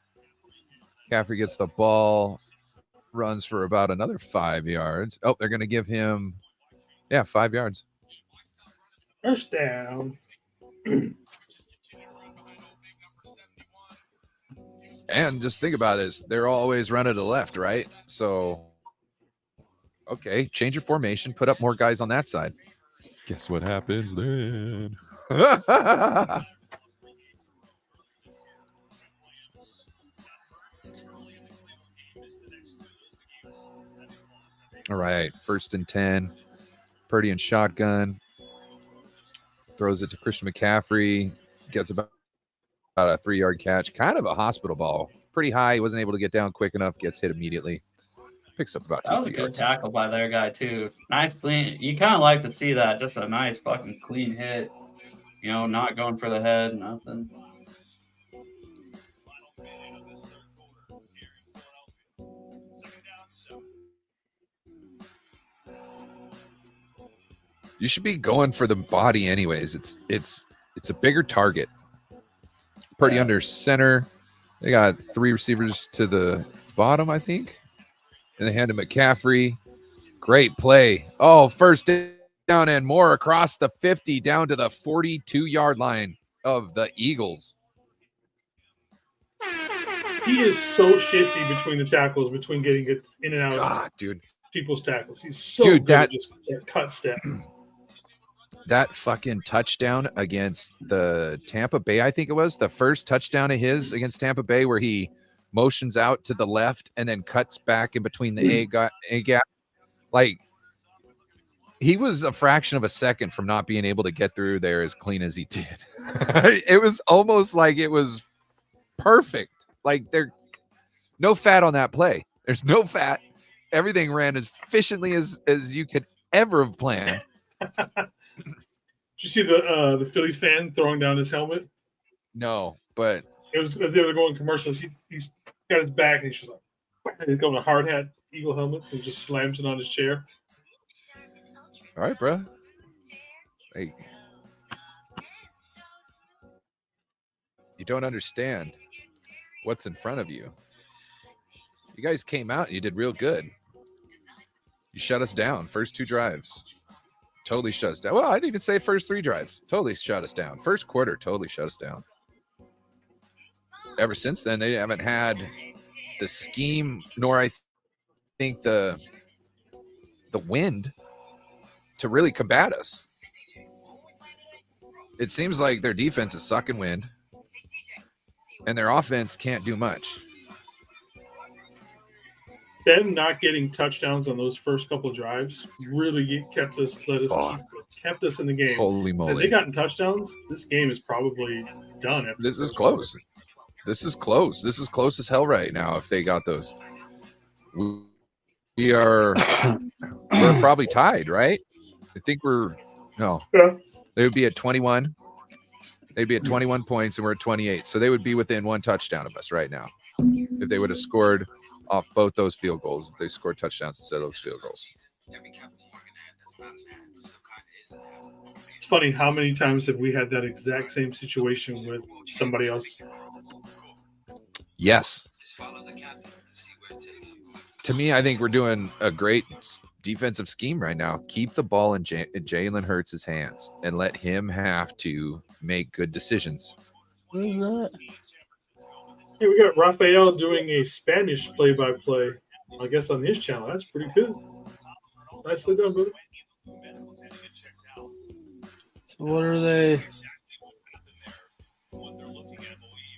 Caffrey gets the ball, runs for about another 5 yards. Oh, they're going to give him, 5 yards. First down. And just think about this. They're always running to the left, right? So, okay, change your formation, put up more guys on that side. Guess what happens then? All right, 1st and 10. Purdy and shotgun. Throws it to Christian McCaffrey. Gets about a 3-yard catch. Kind of a hospital ball. Pretty high. He wasn't able to get down quick enough. Gets hit immediately. Picks up about That 2 was a good yards. tackle by their guy too. Nice clean. You kind of like to see that. Just a nice fucking clean hit. You know, not going for the head, nothing. You should be going for the body anyways. It's a bigger target. Purdy under center. They got 3 receivers to the bottom, I think. And they hand to McCaffrey. Great play. Oh, first down and more across the 50 down to the 42-yard line of the Eagles. He is so shifty between the tackles, between getting it in and out God, of dude. people's tackles. He's so Dude, good at just cut step. That fucking touchdown against the Tampa Bay, I think it was, the first touchdown of his against Tampa Bay where he motions out to the left and then cuts back in between the A gap. Like, he was a fraction of a second from not being able to get through there as clean as he did. It was almost like it was perfect. Like, there's no fat on that play. There's no fat. Everything ran as efficiently as you could ever have planned. Did you see the Phillies fan throwing down his helmet? No, but it was they were going commercials. He's got his back and he's just like he's going to hard hat Eagle helmets and just slams it on his chair. All right, bro. Hey, you don't understand what's in front of you. You guys came out and you did real good. You shut us down first 2 drives. Totally shut us down. Well, I didn't even say first 3 drives. Totally shut us down. First quarter totally shut us down. Ever since then, they haven't had the scheme, nor I think the wind to really combat us. It seems like their defense is sucking wind, and their offense can't do much. Them not getting touchdowns on those first couple of drives really kept us in the game. Holy If moly! they gotten touchdowns, this game is probably done. This is close. This is close. This is close as hell right now. If they got those, we're probably tied, right? I think Yeah. They would be at 21. They'd be at 21 points, and we're at 28. So they would be within 1 touchdown of us right now if they would have scored off both those field goals. If they scored touchdowns instead of those field goals. It's funny how many times have we had that exact same situation with somebody else. Yes. To me, I think we're doing a great defensive scheme right now. Keep the ball in Jalen Hurts' hands and let him have to make good decisions. What is that? Hey, we got Raphael doing a Spanish play-by-play, I guess, on his channel. That's pretty good. Nicely done, brother. So what are they?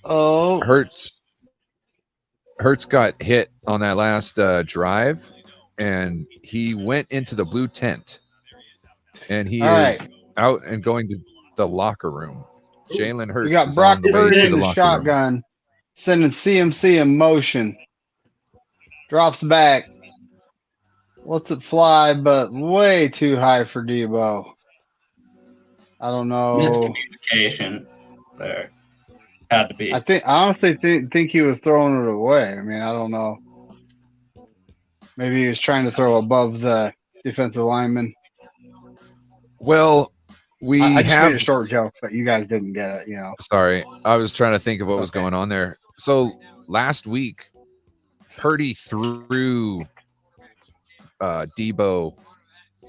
Oh, Hurts got hit on that last drive, and he went into the blue tent, and he is out and going to the locker room. Jalen Hurts. We got is Brock on the way Purdy to in the the locker room. shotgun, sending CMC in motion. Drops back. Lets it fly, but way too high for Debo. I don't know. Miscommunication there. Had to be. I honestly think he was throwing it away. I mean, I don't know. Maybe he was trying to throw above the defensive lineman. Well, I just made a short joke, but you guys didn't get it, you know. Sorry, I was trying to think of what was going on there. So last week, Purdy threw Debo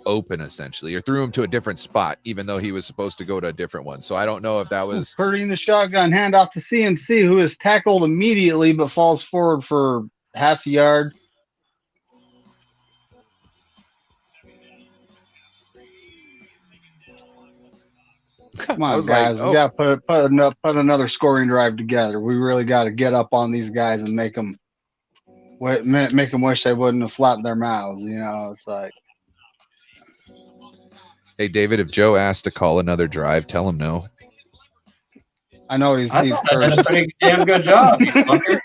open essentially, or threw him to a different spot, even though he was supposed to go to a different one. So I don't know if that was Purdy in the shotgun, handoff to CMC, who is tackled immediately but falls forward for half a yard. Come on, guys. We got to put another scoring drive together. We really got to get up on these guys and make them wish they wouldn't have flattened their mouths. You know, it's like. Hey, David, if Joe asked to call another drive, tell him no. I know he's I did a cursed. pretty damn good job, you fucker.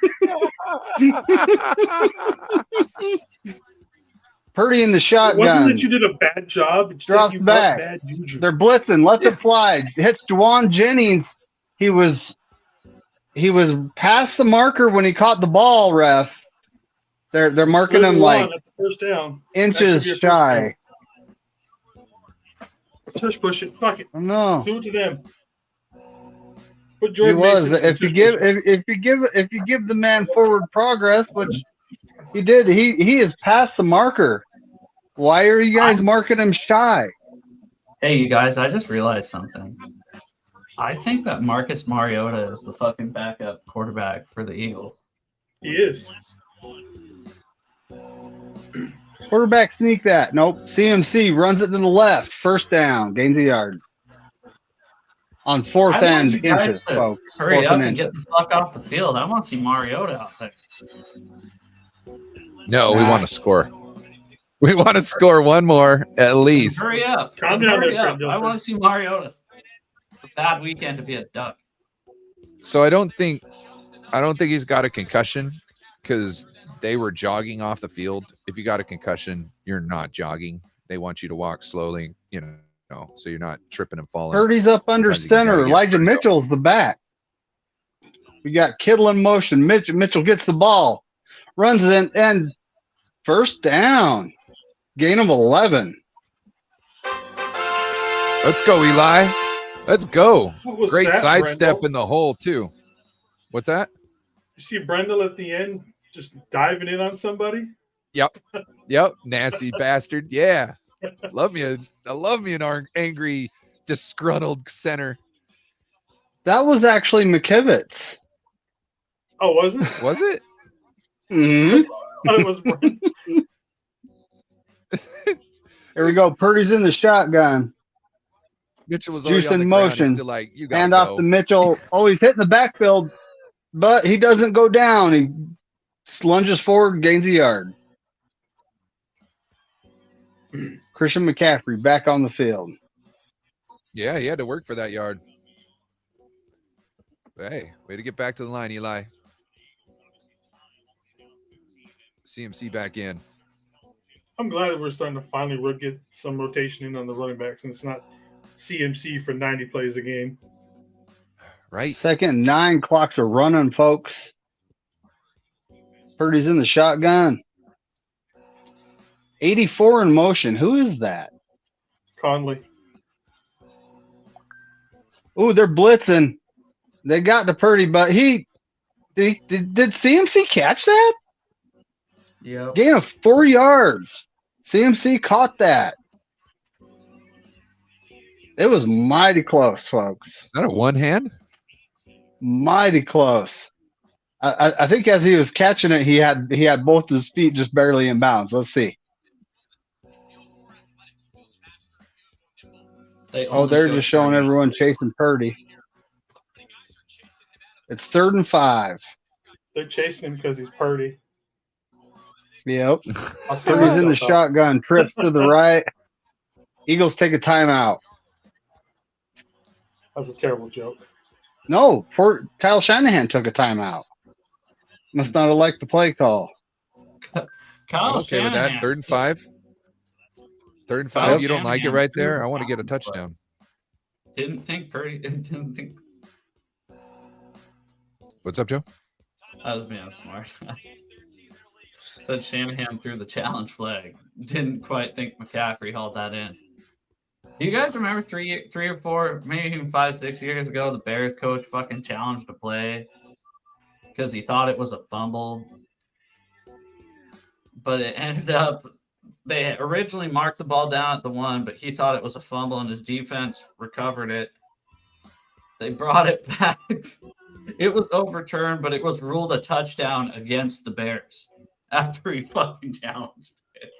Purdy in the It shotgun. wasn't that you did a bad job. It's that Drops you got back. bad juju. They're blitzing. Lets it fly. Hits Juwan Jennings. He was past the marker when he caught the ball, ref. They're marking Third him and like one at the first down. inches That should be a first shy. Tush push it. Fuck it. No. Do it to them. Put He Jordan was. Mason in If you tush give push it. if you give the man forward progress, which he did, he is past the marker. Why are you guys marking him shy? Hey, you guys, I just realized something. I think that Marcus Mariota is the fucking backup quarterback for the Eagles. He is. Quarterback sneak that. Nope. CMC runs it to the left. First down. Gains a yard. On fourth I want and you guys inches, to folks. hurry Fourth up and and inches. get the fuck off the field. I want to see Mariota out there. No, we Nah. want to score. We want to score one more at least. Hurry up. Calm down Hurry there, up. Trent I Dilfer. want to see Mariota. It's a bad weekend to be a Duck. So I don't think he's got a concussion because they were jogging off the field. If you got a concussion, you're not jogging. They want you to walk slowly, so you're not tripping and falling. Purdy's up under Sometimes you gotta center. get Elijah Purdy up. Mitchell's the back. We got Kittle in motion. Mitchell gets the ball. Runs in and first down. Gain of 11. Let's go, Eli. Let's go. What was Great that, sidestep Brendel? in the hole, too. What's that? You see Brendel at the end just diving in on somebody? Yep. Nasty bastard. Yeah. I love me an angry, disgruntled center. That was actually McKivitz. Oh, was it? Was it? Mm-hmm. I thought it was Brendel. Here we go. Purdy's in the shotgun. Mitchell was Juice already on the in ground. motion. He's still like, you gotta Hand go. off to Mitchell. Oh, he's hitting the backfield, but he doesn't go down. He lunges forward, gains a yard. Christian McCaffrey back on the field. Yeah, he had to work for that yard. Hey, way to get back to the line, Eli. CMC back in. I'm glad that we're starting to finally get some rotation in on the running backs, and it's not CMC for 90 plays a game. Right. Second 9, clocks are running, folks. Purdy's in the shotgun. 84 in motion. Who is that? Conley. Ooh, they're blitzing. They got to Purdy, but did CMC catch that? Yep. Gain of 4 yards. CMC caught that. It was mighty close, folks. Is that a one hand? Mighty close. I think as he was catching it, he had both his feet just barely in bounds. Let's see. They're just showing everyone chasing Purdy. It's 3rd and 5. They're chasing him because he's Purdy. Yep. I'll see Purdy's in the myself out. shotgun, trips to the right. Eagles take a timeout. That's a terrible joke. No, Kyle Shanahan took a timeout. Must not have liked the play call. I'm Kyle okay with Shanahan. that. 3rd and 5. 3rd and 5. Kyle You don't like it Shanahan right threw there? a I want to get a bomb, but touchdown. Didn't think What's up, Joe? I was being smart. Said Shanahan threw the challenge flag. Didn't quite think McCaffrey hauled that in. Do you guys remember 3 or 4, maybe even 5, 6 years ago, the Bears coach fucking challenged a play because he thought it was a fumble, but it ended up they originally marked the ball down at the 1, but he thought it was a fumble and his defense recovered it. They brought it back. It was overturned, but it was ruled a touchdown against the Bears after he fucking challenged it.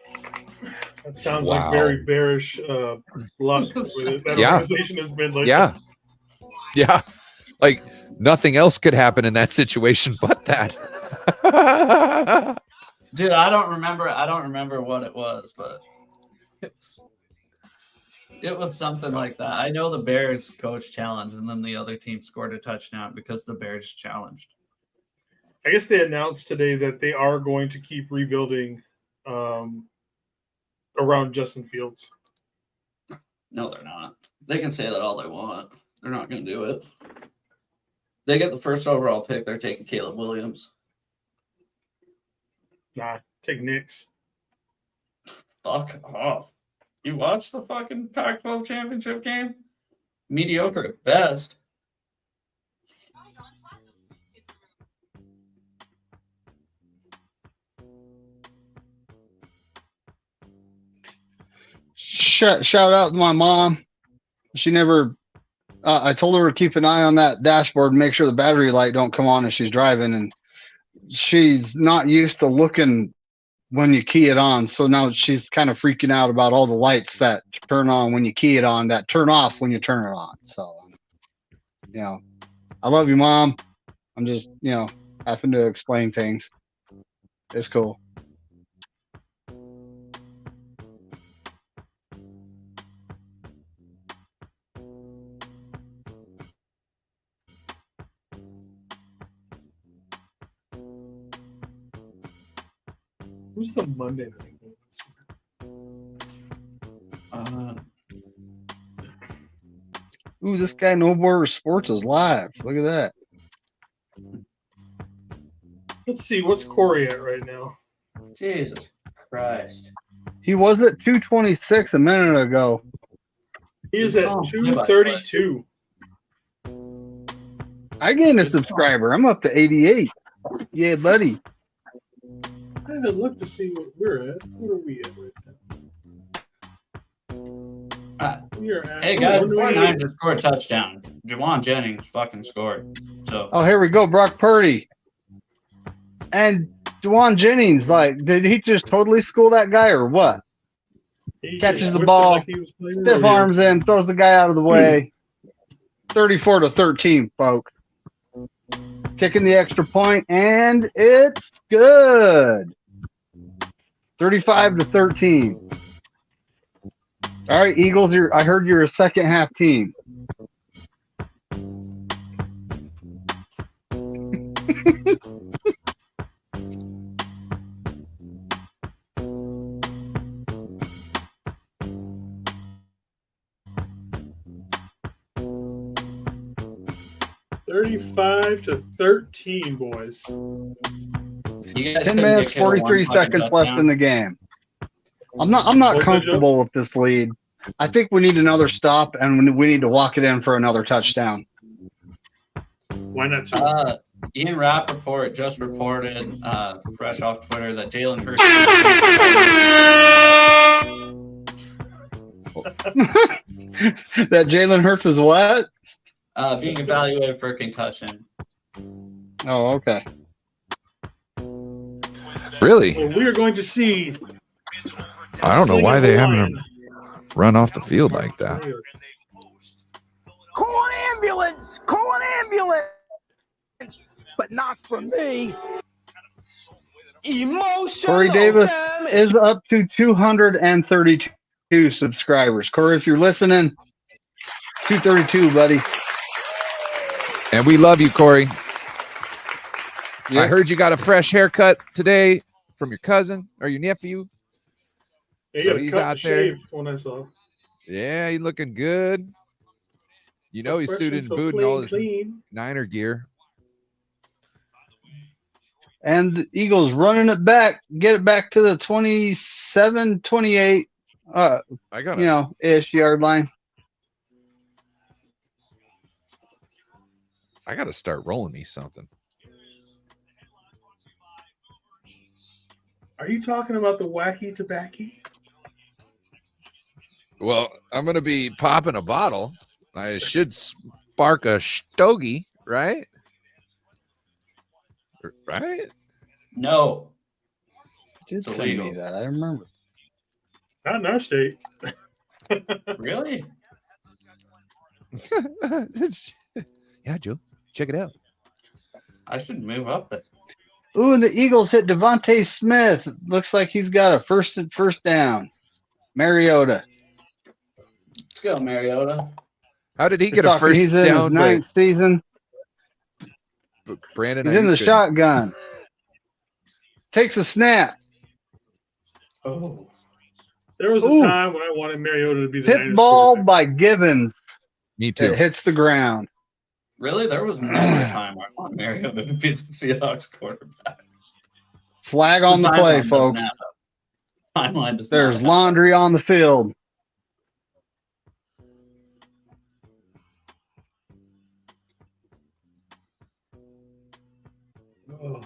That sounds Wow. like very bearish luck. That Yeah. organization has been like Yeah. Yeah. Like nothing else could happen in that situation but that. Dude, I don't remember what it was, but it was something like that. I know the Bears coach challenged, and then the other team scored a touchdown because the Bears challenged. I guess they announced today that they are going to keep rebuilding around Justin Fields. No, they're not. They can say that all they want. They're not going to do it. They get the first overall pick. They're taking Caleb Williams. Nah, take Knicks. Fuck off. You watched the fucking Pac-12 championship game? Mediocre at best. Shout out to my mom. She never. I told her to keep an eye on that dashboard and make sure the battery light don't come on as she's driving, and she's not used to looking when you key it on. So now she's kind of freaking out about all the lights that turn on when you key it on, that turn off when you turn it on. So, I love you, Mom. I'm just, having to explain things. It's cool. Who's the Monday night game? Ooh, this guy No Border Sports is live. Look at that. Let's see, what's Corey at right now? Jesus Christ. He was at 226 a minute ago. He is at 232. I gained a subscriber. I'm up to 88. Yeah, buddy. I haven't looked to see what we're at. What are we at right now? We are at, Hey guys, 49 just scored a touchdown. Jawan Jennings fucking scored. So Oh, here we go. Brock Purdy. And Jawan Jennings, did he just totally school that guy or what? He Catches just the whipped it ball, like he was playing stiff rodeo. arms in, throws the guy out of the way. 34-13, folks. Kicking the extra point, and it's good. 35-13. All right, Eagles. I heard you're a second half team. $35-13, boys. you guys 10 couldn't minutes, get Kittle 43 one fucking seconds left touchdown? in the game. I'm not What's that, comfortable with this lead. I think we need another stop, and we need to walk it in for another touchdown. Why not two? Ian Rappaport just reported, fresh off Twitter, that Jalen Hurts That Jalen Hurts is what? being evaluated for concussion. Oh, okay. Really? Well, we are going to see. I don't know why they haven't Lion. run off the field like that. Call an ambulance! Call an ambulance! But not for me. Emotional Corey Davis damage. is up to 232 subscribers. Corey, if you're listening, 232, buddy. And we love you, Corey. Yeah. I heard you got a fresh haircut today from your cousin or your nephew. He So got a he's cut out and there. shave when I saw. Yeah, he's looking good. You know, he's fresh suited and and so booted in all his clean. Niner gear. And the Eagles running it back, get it back to the 27, 28, I got ish yard line. I got to start rolling me something. Are you talking about the wacky tobacco? Well, I'm going to be popping a bottle. I should spark a stogie, right? Right? No. Did It's send me illegal. that. I remember. Not in our state. Really? Yeah, Joe. Check it out. I should move up there. Ooh, and the Eagles hit Devontae Smith. Looks like he's got a first down. Mariota. Let's go, Mariota. How did he We're get a talking first he's in down? his ninth season. But Brandon, He's in the Ayuk shotgun. Takes a snap. Oh. There was a Ooh. time when I wanted Mariota to be the Tip Niners ball quarterback. by Givens. Me It too. hits the ground. Really? There was never a time where I want Mariota to be the Seahawks quarterback. Flag on the play, timeline doesn't folks. add up. Timeline does There's not add up. laundry on the field. Oh,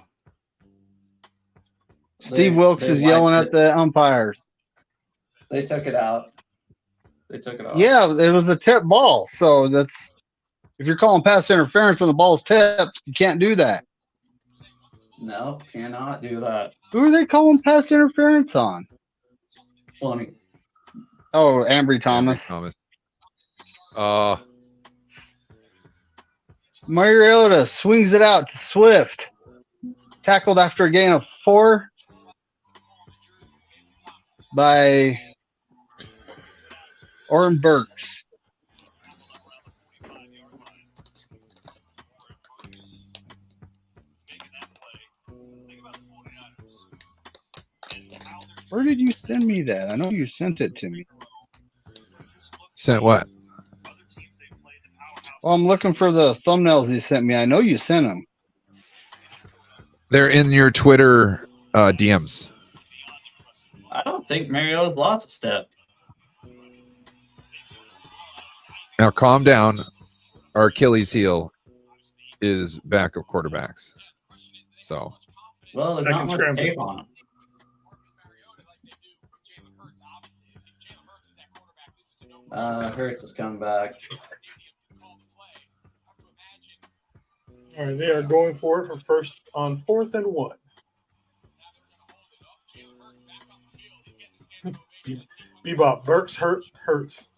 Steve Wilkes they is yelling wiped at the umpires. They took it out. They took it off. Yeah, it was a tip ball. So that's if you're calling pass interference and the ball's tipped, you can't do that. No, cannot do that. Who are they calling pass interference on? Well, I mean, Oh, Ambry Thomas. Ambry Thomas. Mariota swings it out to Swift. Tackled after a gain of 4 by Oren Burks. Where did you send me that? I know you sent it to me. Sent what? Well, I'm looking for the thumbnails you sent me. I know you sent them. They're in your Twitter DMs. I don't think Mariota's lost a step. Now, calm down. Our Achilles heel is backup quarterbacks. So, Well, there's I not can much scramble. tape on him. Hurts is coming back. all right, they are going for it for first on 4th and 1. Bebop, Burks hurts.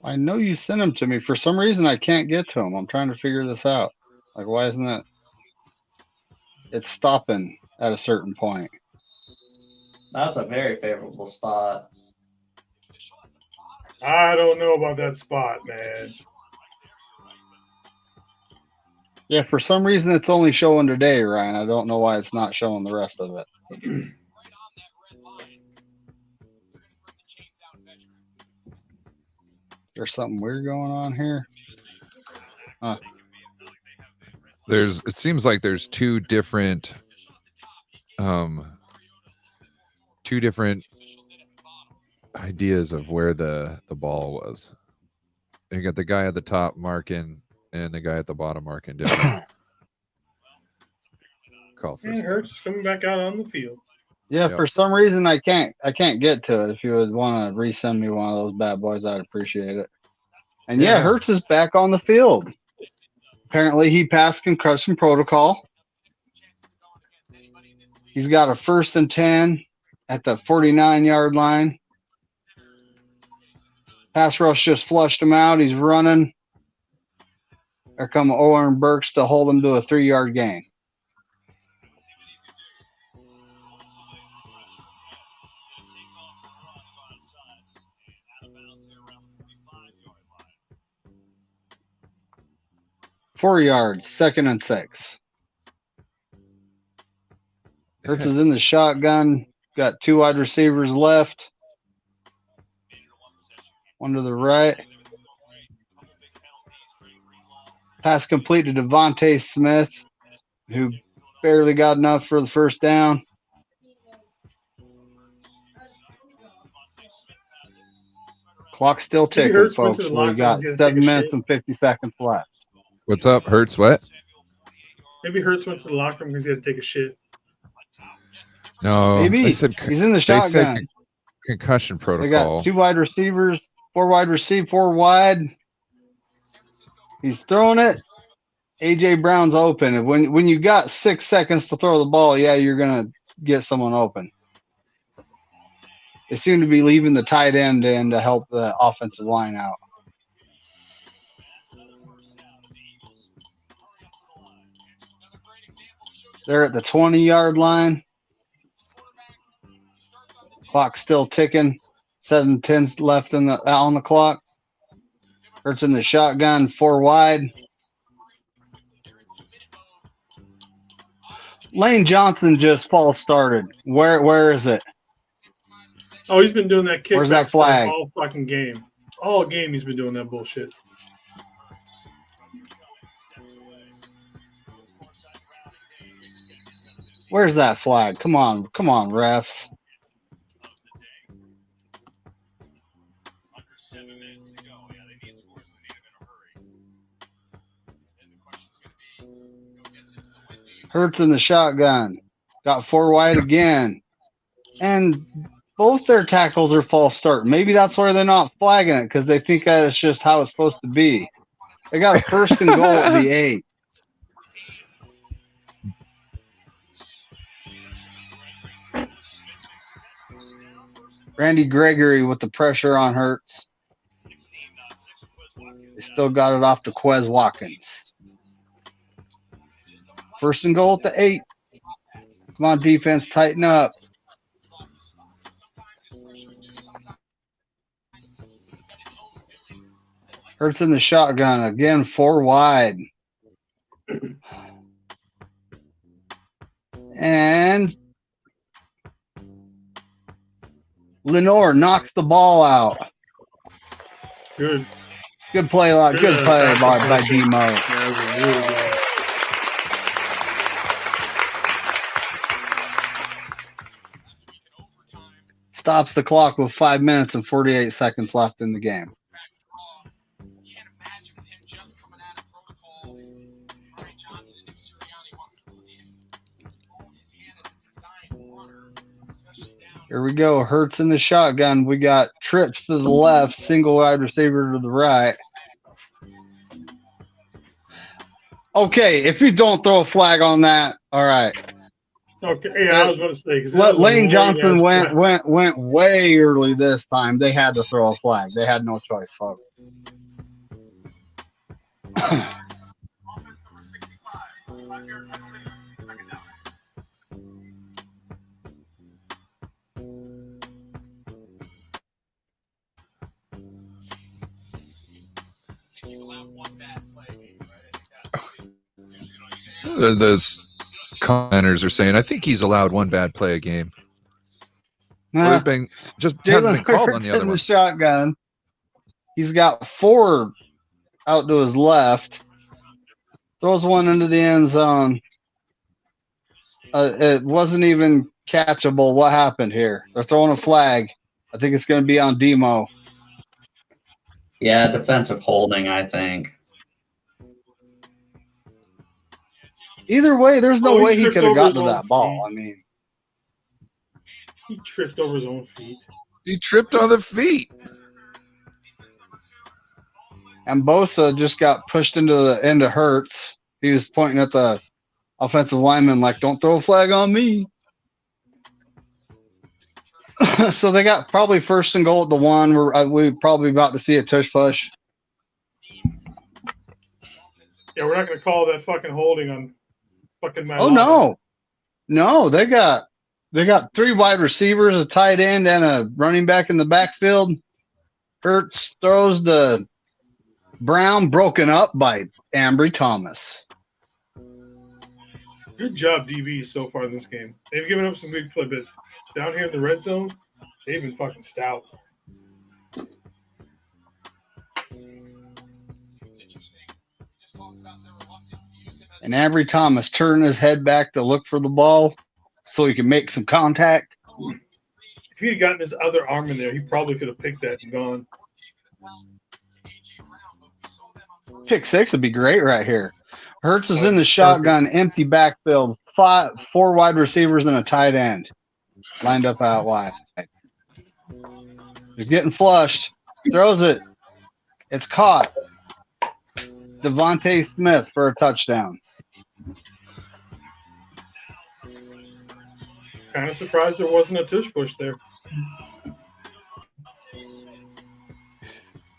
I know you sent them to me. For some reason, I can't get to them. I'm trying to figure this out. Like, why isn't it? It's stopping at a certain point. That's a very favorable spot. I don't know about that spot, man. Yeah, for some reason, it's only showing today, Ryan. I don't know why it's not showing the rest of it. There's something weird going on here. it seems like there's two different ideas of where the ball was. You got the guy at the top marking and the guy at the bottom marking different. Call for And Hurts is coming back out on the field. Yeah, Yep. for some reason I can't get to it. If you would want to resend me one of those bad boys, I'd appreciate it. And yeah, Yeah. Hurts is back on the field. Apparently he passed concussion protocol. He's got a 1st and 10 at the 49-yard line. Pass rush just flushed him out. He's running. There come Owen Burks to hold him to a 3-yard gain. Four yards, 2nd and 6. Hurts is in the shotgun. Got 2 wide receivers left. One to the right. Pass complete to Devontae Smith, who barely got enough for the 1st down. Clock still Maybe ticking, Hurts went folks. to the We locker got room to take 7 a minutes shit. and 50 seconds left. What's up? Hurts what? Maybe Hurts went to the locker room because he had to take a shit. No, Maybe. they said He's in the they said shotgun. concussion They protocol. got 2 wide receivers, 4 wide receive, 4 wide. He's throwing it. A.J. Brown's open. And when you got 6 seconds to throw the ball, yeah, you're going to get someone open. They seem to be leaving the tight end in to help the offensive line out. They're at the 20-yard line. Clock still ticking. 7:10 left on the clock. Hurts in the shotgun, 4 wide. Lane Johnson just false started. Where is it? Oh, he's been doing that Where's kickback that stuff flag? all fucking game. All game he's been doing that bullshit. Where's that flag? Come on, refs. Under 7 minutes to go. Yeah, they need scores and they need them in a hurry. And the question's going to be, who gets into the win lead? Hurts in the shotgun. Got 4 wide again. And both their tackles are false start. Maybe that's why they're not flagging it, because they think that it's just how it's supposed to be. They got a first and goal at the 8. Randy Gregory with the pressure on Hurts. They still got it off to Quez Watkins. First and goal at the 8. Come on, defense, tighten up. Hurts in the shotgun. Again, 4 wide. And Lenore knocks the ball out. Good. Good play, good play by Demo. Yeah, really good. Stops the clock with 5 minutes and 48 seconds left in the game. Can't imagine with him just coming out of protocol. Brian Johnson and Nick Sirianni want to hold his hand as a design runner, especially down. Here we go. Hurts in the shotgun. We got trips to the left, single wide receiver to the right. Okay, if you don't throw a flag on that, all right. Okay, yeah, I was about to say. 'Cause Lane Johnson went way early this time. They had to throw a flag. They had no choice, folks. He's allowed one bad play, right? The commenters are saying, I think he's allowed one bad play a game. Or been, just hasn't been called on the other in the one. shotgun. He's got 4 out to his left. Throws one into the end zone. It wasn't even catchable. What happened here? They're throwing a flag. I think it's going to be on Demo. Yeah, defensive holding, I think. Either way, there's no way he tripped could have over gotten his to own that ball. feet. I mean, He tripped over his own feet. He tripped on the feet. and Bosa just got pushed into the end of Hurts. He was pointing at the offensive lineman like, don't throw a flag on me. So they got probably first and goal at the 1. We're probably about to see a tush push. Yeah, we're not going to call that fucking holding on fucking Mailata. Oh, no. They got 3 wide receivers, a tight end, and a running back in the backfield. Hurts throws the Brown, broken up by Ambry Thomas. Good job, DB, so far in this game. They've given up some big play, but down here in the red zone, they've been fucking stout. And Ambry Thomas turned his head back to look for the ball so he can make some contact. If he had gotten his other arm in there, he probably could have picked that and gone. Pick 6 would be great right here. Hurts is in the shotgun, empty backfield, 4 wide receivers and a tight end lined up out wide. He's getting flushed. Throws it. It's caught. Devontae Smith for a touchdown. Kind of surprised there wasn't a tush push there.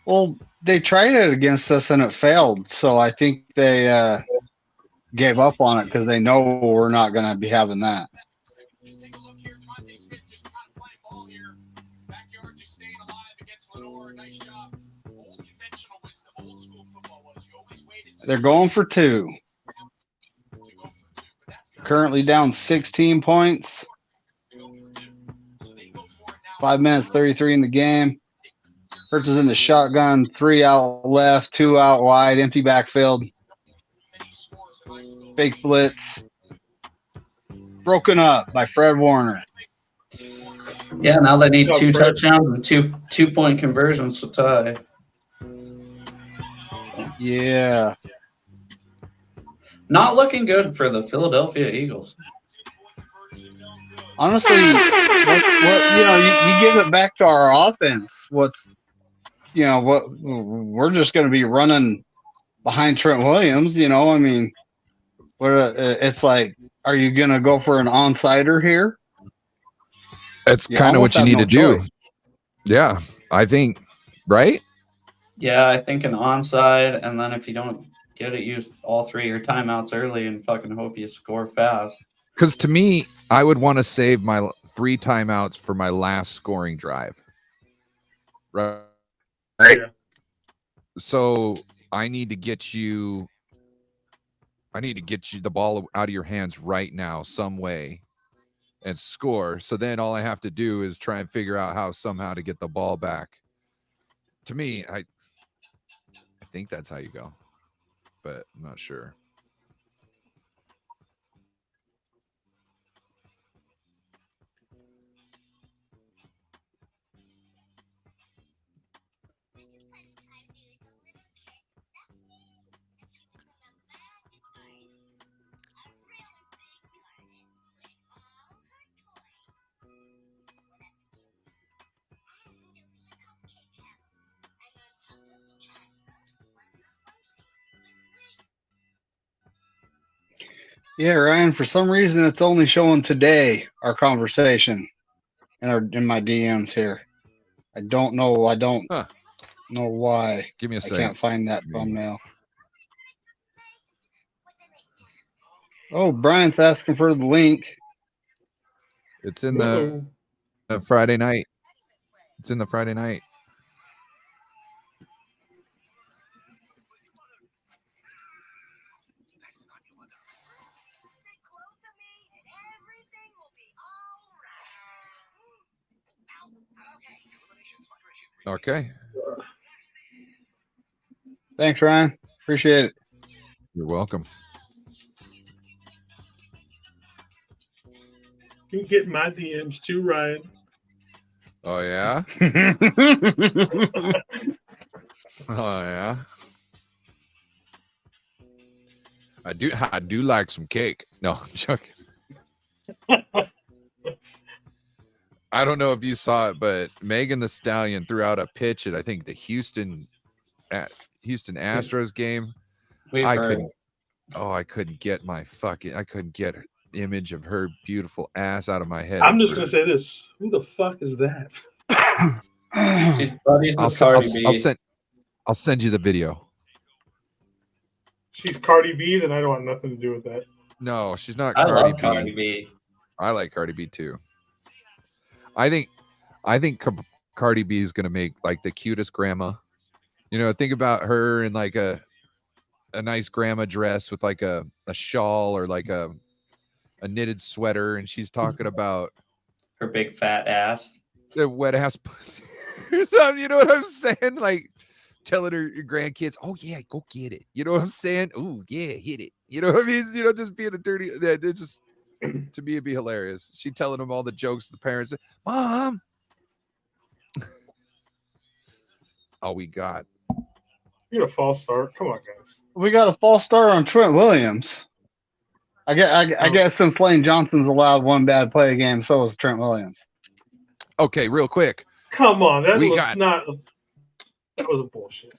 Well, they tried it against us and it failed. So I think they gave up on it because they know we're not going to be having that. Just take a look here. Devontae Smith just kind of playing ball here. Backyard just staying alive against Lenore. Nice job. Old conventional wisdom, old school football was you always waited. They're going for 2. Currently down 16 points. So they go for it now. 5 minutes 33 in the game. Hurts is in the shotgun, 3 out left, 2 out wide, empty backfield. Fake blitz. Broken up by Fred Warner. Yeah, now they need Oh, 2 Fred. touchdowns and 2-point conversions to tie. Yeah. Not looking good for the Philadelphia Eagles. Honestly, you give it back to our offense. What we're just going to be running behind Trent Williams. I mean, it's like, are you going to go for an onside here? That's kind of what you need to do. Choice. Yeah, I think, right? Yeah, I think an onside, and then if you don't get it, use all 3 of your timeouts early and fucking hope you score fast. Because to me, I would want to save my 3 timeouts for my last scoring drive. Right? Yeah. So I need to get you the ball out of your hands right now, some way, and score. So then all I have to do is try and figure out how somehow to get the ball back. To me, I think that's how you go, but I'm not sure. Yeah, Ryan, for some reason it's only showing today, our conversation in my DMs here. I don't know why. Give me a I second. can't find that thumbnail. Oh, Brian's asking for the link. It's in the Friday night. It's in the Friday night. Okay. Thanks, Ryan. Appreciate it. You're welcome. You can get my DMs too, Ryan. Oh yeah. Oh yeah. I do like some cake. No, I'm joking. I don't know if you saw it, but Megan Thee Stallion threw out a pitch at I think the Houston Astros game. I couldn't get an image of her beautiful ass out of my head. I'm just gonna say this: who the fuck is that? She's buddies with Cardi B. I'll send you the video. She's Cardi B, then I don't want nothing to do with that. No, she's not I Cardi love B. Cardi B. I like Cardi B too. I think Cardi B is gonna make like the cutest grandma. Think about her in like a nice grandma dress with like a shawl or like a knitted sweater, and she's talking about her big fat ass, the wet ass pussy. Or something, you know what I'm saying? Like telling her grandkids, "Oh yeah, go get it." You know what I'm saying? Oh yeah, hit it. You know what I mean? Just being a dirty. It's just to me, it'd be hilarious. She telling them all the jokes. The parents, Mom. All we got. You got a false start. Come on, guys. We got a false start on Trent Williams. I guess since Lane Johnson's allowed one bad play a game, so is Trent Williams. Okay, real quick. Come on, that was a bullshit.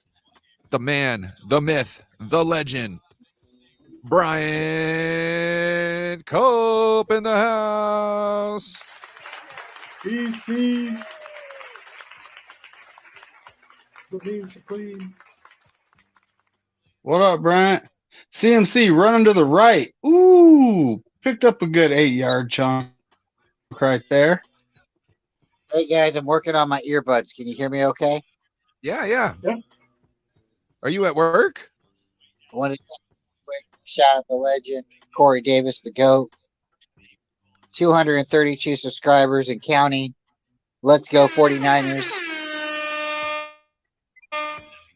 The man, the myth, the legend, Brian Cope in the house. BC. The being supreme. What up, Bryant? CMC running to the right. Ooh, picked up a good 8-yard chunk right there. Hey guys, I'm working on my earbuds. Can you hear me okay? Yeah. Are you at work? I want to quick shout out the legend, Corey Davis, the GOAT. 232 subscribers and counting. Let's go 49ers.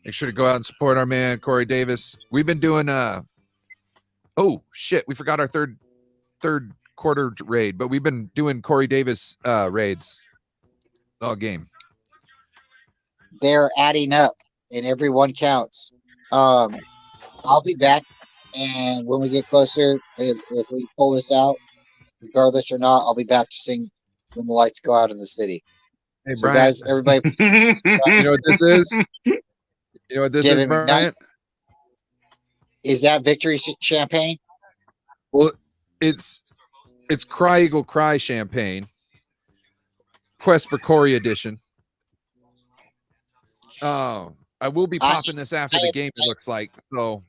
Make sure to go out and support our man Corey Davis. We've been doing oh shit, we forgot our third quarter raid, but we've been doing Corey Davis raids all game. They're adding up, and every one counts. I'll be back, and when we get closer, if we pull this out, regardless or not, I'll be back to sing "When the Lights Go Out in the City." Hey, So, Bryant, guys, everybody, you know what this is? You know what this is, David McKnight. Bryant? Is that victory champagne? Well, it's Cry Eagle Cry champagne. Quest for Corey edition. Oh, I will be popping this after the game, it looks like. So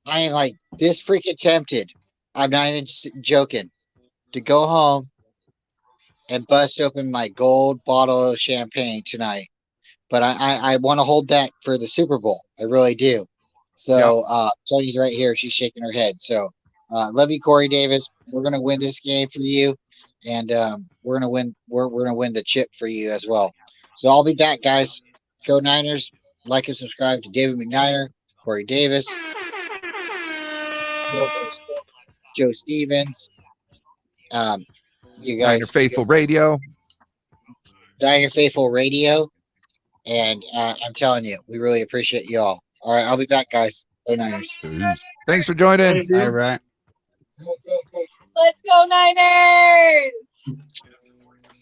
I am like this freaking tempted. I'm not even joking to go home and bust open my gold bottle of champagne tonight. But I want to hold that for the Super Bowl. I really do. So Tony's right here. She's shaking her head. So love you, Corey Davis. We're gonna win this game for you, and we're gonna win. We're gonna win the chip for you as well. So I'll be back, guys. Go Niners! Like and subscribe to David McNiner, Corey Davis, Joe Stevens. You guys, Niner Faithful Radio. Niner Faithful Radio. And I'm telling you, we really appreciate you all. All right, I'll be back, guys. Go Niners. Thanks for joining. All right. Let's go Niners!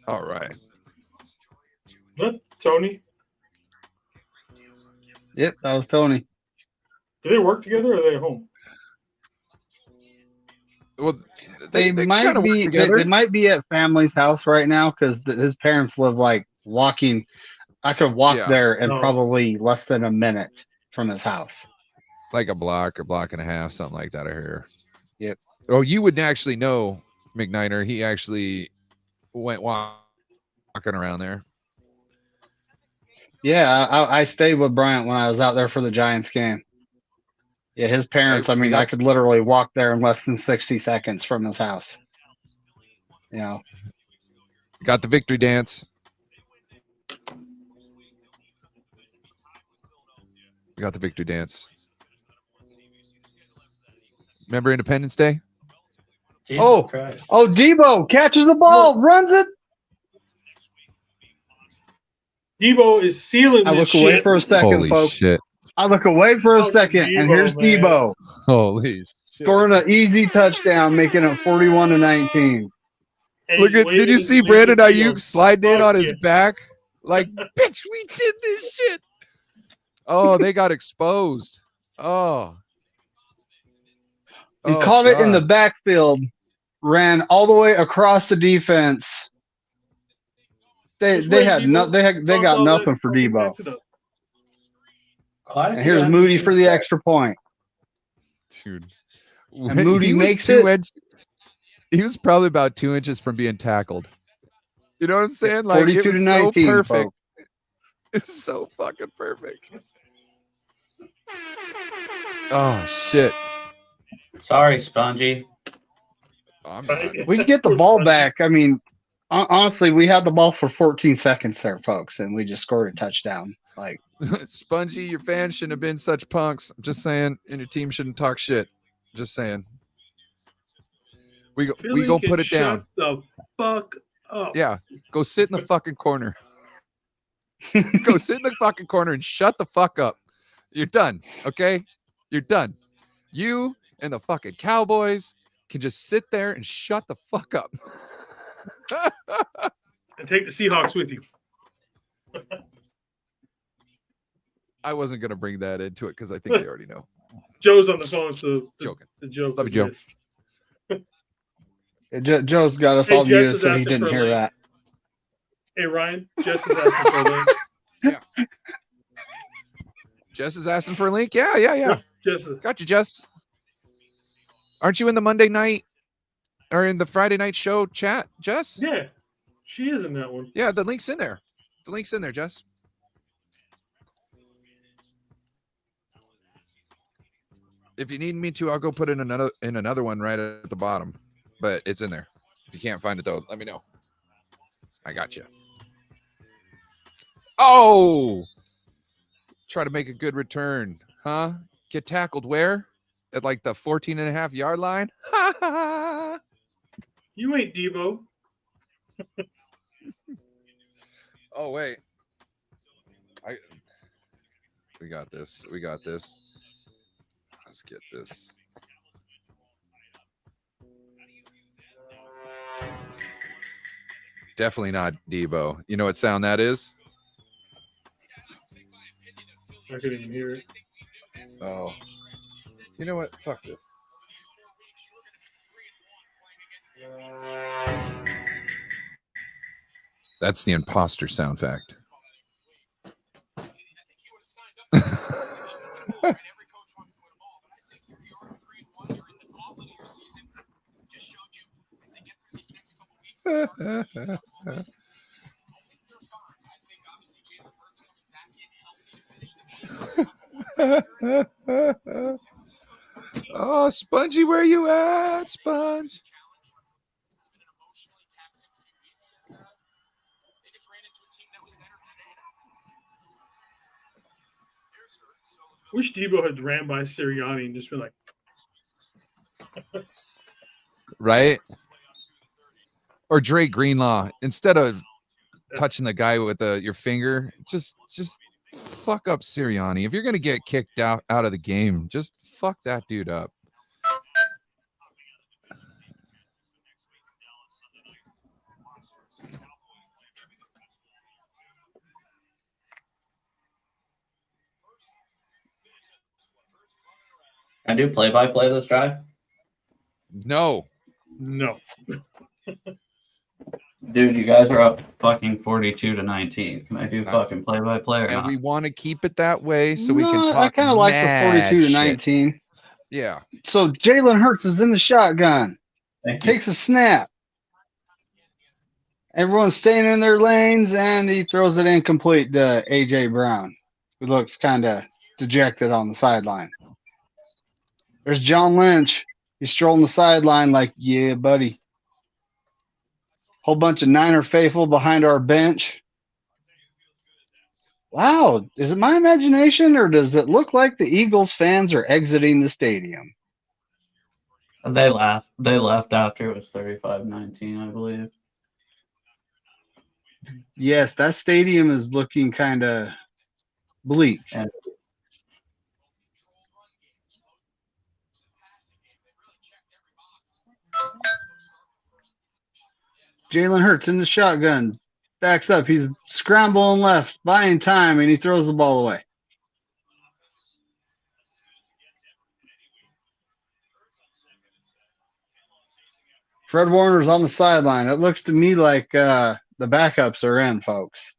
All right. What, Tony? Yep, that was Tony. Do they work together or are they at home? Well, They might be. They might be at family's house right now because his parents live like walking. I could walk there in probably less than a minute from his house. Like a block or block and a half, something like that. I hear. Yep. Oh, you would actually know McNiner. He actually went walking around there. Yeah, I stayed with Bryant when I was out there for the Giants game. Yeah, his parents. I mean, I could literally walk there in less than 60 seconds from his house. You know. Got the victory dance. Got the victory dance. Remember Independence Day? Jesus Christ. Oh, Debo catches the ball, runs it. Debo is sealing I this look away shit. for a second, Holy folks. shit. I look away for a second, and here's man. Debo Holy shit. scoring an easy touchdown, making it 41-19. And Look he's at, did waving you his see legs Brandon at Ayuk Debo. sliding in Fuck on his yeah. back? Like, bitch, we did this shit. Oh, they got exposed. Oh. He caught it in the God. backfield, ran all the way across the defense. They Just wait, had Debo. they got I'll nothing let- for I'll Debo. back it up. Quite a And few here's Moody Anderson for the back. extra point. Dude. And Moody He was makes 2 it. inch- He was probably about 2 inches from being tackled. You know what I'm saying? Like, it 42 to was 19, so perfect. folks. It's so fucking perfect. Oh, shit. Sorry, Spongy. I'm not. We can get the ball back. I mean, honestly, we had the ball for 14 seconds there, folks, and we just scored a touchdown. Like, Spongy, your fans shouldn't have been such punks. I'm just saying, and your team shouldn't talk shit. Just saying. We Philly go can put it down. Shut the fuck up. Yeah, go sit in the fucking corner. Go sit in the fucking corner and shut the fuck up. You're done, okay? You're done. You and the fucking Cowboys can just sit there and shut the fuck up. And take the Seahawks with you. I wasn't gonna bring that into it because I think they already know. Joe's on the phone, so Joking. the joke. Love you, is Joe. missed. Joe's got us Hey, all Jess muted, is so he asking didn't for a hear link. that. Hey Ryan, Jess is asking for a link. Jess is asking for a link. Yeah. Jess, Got you, Jess. Aren't you in the Monday night or in the Friday night show chat, Jess? yeah, she is in that one. Yeah, the link's in there. The link's in there, Jess. If you need me to, I'll go put in another one right at the bottom. But it's in there. If you can't find it though, let me know. I got you. Oh, try to make a good return, huh? Get tackled where? At like the 14.5-yard line? You ain't Debo. Oh, wait. We got this. We got this. Let's get this. Definitely not Debo. You know what sound that is? I couldn't even hear it. Oh. You know what? Fuck this. That's the imposter sound fact. Oh, Spongy, where you at, Sponge? Wish Debo had ran by Sirianni and just been like, Right? Or Dre Greenlaw. Instead of touching the guy with your finger, just fuck up Sirianni. If you're gonna get kicked out of the game, just fuck that dude up. I do play-by-play this drive. No. no. Dude, you guys are up fucking 42-19. Can I do fucking play-by-play or And not? we want to keep it that way so we can No, talk. I kind of like the mad 42-19. shit. Yeah. So Jalen Hurts is in the shotgun. Thank you. Takes a snap. Everyone's staying in their lanes, and he throws it incomplete to A.J. Brown, who looks kind of dejected on the sideline. There's John Lynch. He's strolling the sideline like, yeah, buddy. Whole bunch of Niner faithful behind our bench. Wow, is it my imagination, or does it look like the Eagles fans are exiting the stadium? They laughed. They left after it was 35-19, I believe. Yes, that stadium is looking kind of bleak. And Jalen Hurts in the shotgun. Backs up. He's scrambling left, buying time, and he throws the ball away. Fred Warner's on the sideline. It looks to me like the backups are in, folks.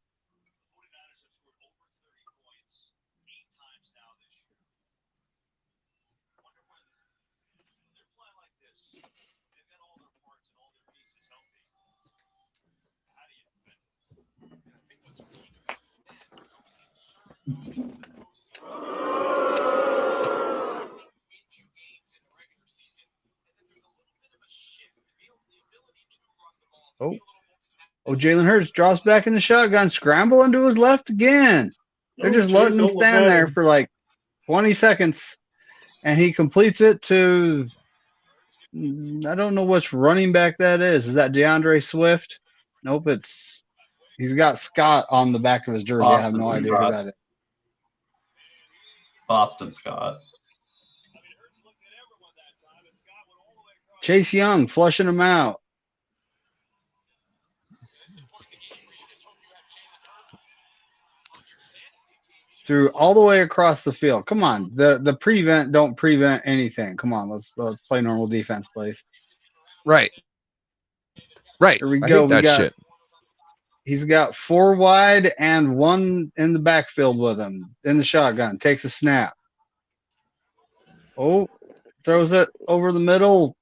Oh, Jalen Hurts drops back in the shotgun, scrambling to his left again. They're just letting him stand there for like 20 seconds, and he completes it to, I don't know which running back that is. Is that DeAndre Swift? Nope, he's got Scott on the back of his jersey. I have no idea who that is. Boston Scott. Chase Young flushing him out. Through all the way across the field. Come on. The prevent don't prevent anything. Come on, let's play normal defense, please. Right. Here we go. I hate that shit. He's got 4 wide and 1 in the backfield with him in the shotgun. Takes a snap. Oh, throws it over the middle.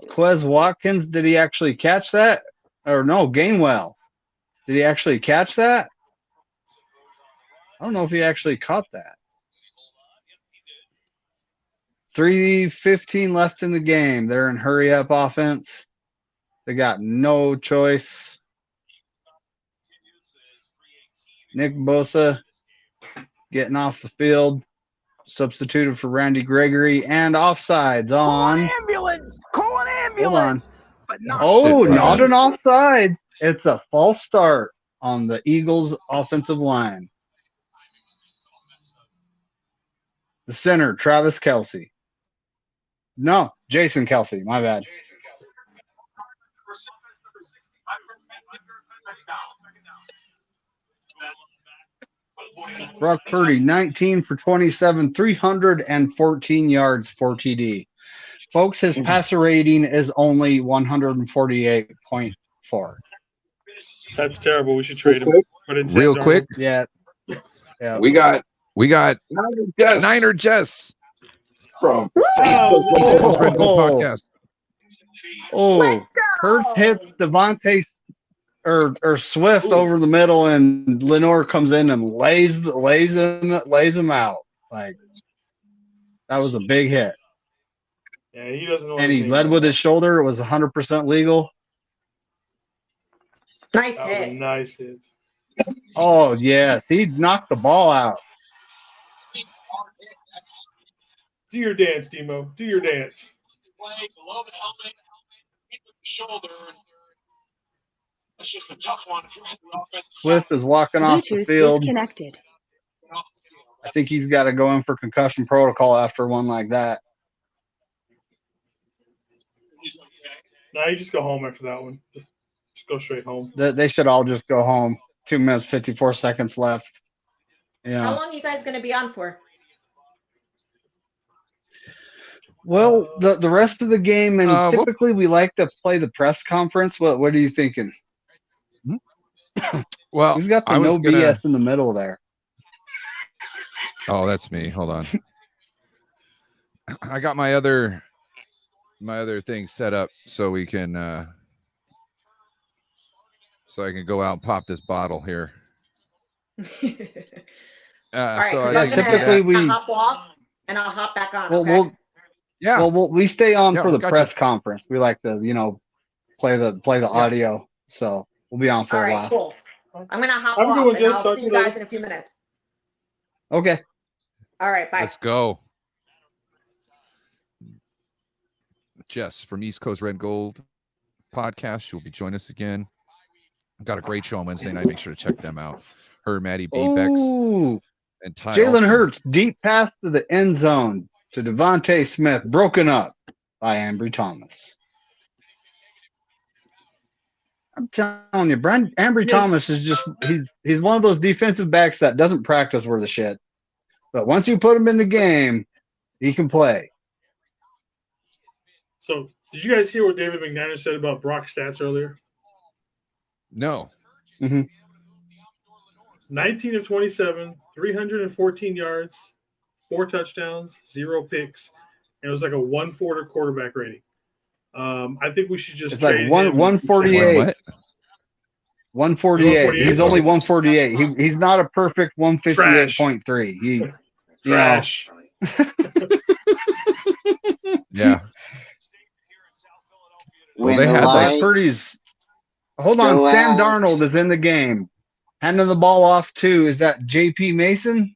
Quez Watkins, did he actually catch that? Or no, Gainwell. Did he actually catch that? I don't know if he actually caught that. 3:15 left in the game. They're in hurry-up offense. They got no choice. Nick Bosa getting off the field, substituted for Randy Gregory, and offsides Call an on. ambulance! Call an Hold on. ambulance! But not Oh, shit, not bud. an offsides. It's a false start on the Eagles' offensive line. The center, Travis Kelsey. No, Jason Kelsey. My bad. Brock Purdy, 19 for 27, 314 yards, 4 TD. Folks, his passer rating is only 148.4. That's terrible. We should trade him. Put in Sam Real Darnold. quick, Yeah. we got Yes, Niner Jess from East Coast Red Gold Oh. Podcast. Oh, Let's go. Hurts hits Devontae or Swift over the middle, and Lenore comes in and lays him out. Like, that was a big hit. Yeah, he doesn't know. And his he name led right with now. his shoulder. It was 100% legal. Nice That was a hit. nice hit. Oh, yes. He knocked the ball out. Do your dance, Demo. Do your dance. Swift is walking off the field. I think he's got to go in for concussion protocol after one like that. Now you just go home after that one. Just go straight home. They should all just go home. 2 minutes, 54 seconds left. How Yeah. long are you guys going to be on for? Well, the rest of the game, and we'll- typically we like to play the press conference. What are you thinking? Well, Who's got the I was no gonna. BS in the middle there? Oh, that's me. Hold on. I got my other thing set up so we can so I can go out and pop this bottle here. All right, So because I I'm think typically going to we- hop off and I'll hop back on. Well, Okay. we stay on Yeah, for the gotcha. press conference. We like to, play the audio. So we'll be on for All a right, while. cool. I'm going to hop Have a good off one, and Jess. I'll Talk see to you you guys later. in a few minutes. Okay. All right, bye. Let's go. Jess from East Coast Red Gold Podcast. She'll be joining us again. Got a great show on Wednesday night. Make sure to check them out. Her, Maddie B. Bex, Ooh, and Ty Jalen Alston. Hurts deep pass to the end zone to Devontae Smith, broken up by Ambry Thomas. I'm telling you, Ambry Yes. Thomas is just he's one of those defensive backs that doesn't practice worth a shit. But once you put him in the game, he can play. So, did you guys hear what David McNair said about Brock's stats earlier? No. 19 of 27, 314 yards, 4 touchdowns, 0 picks, and it was like a 140 quarterback rating. I think we should just It's like trade one him. 148. What? 148. He's 148? only 148. He's not a perfect 158.3. He Trash. Yeah. Well, When they the had Brock light Purdy's. Hold on, go Sam out. Darnold is in the game. Handing the ball off to, is that J.P. Mason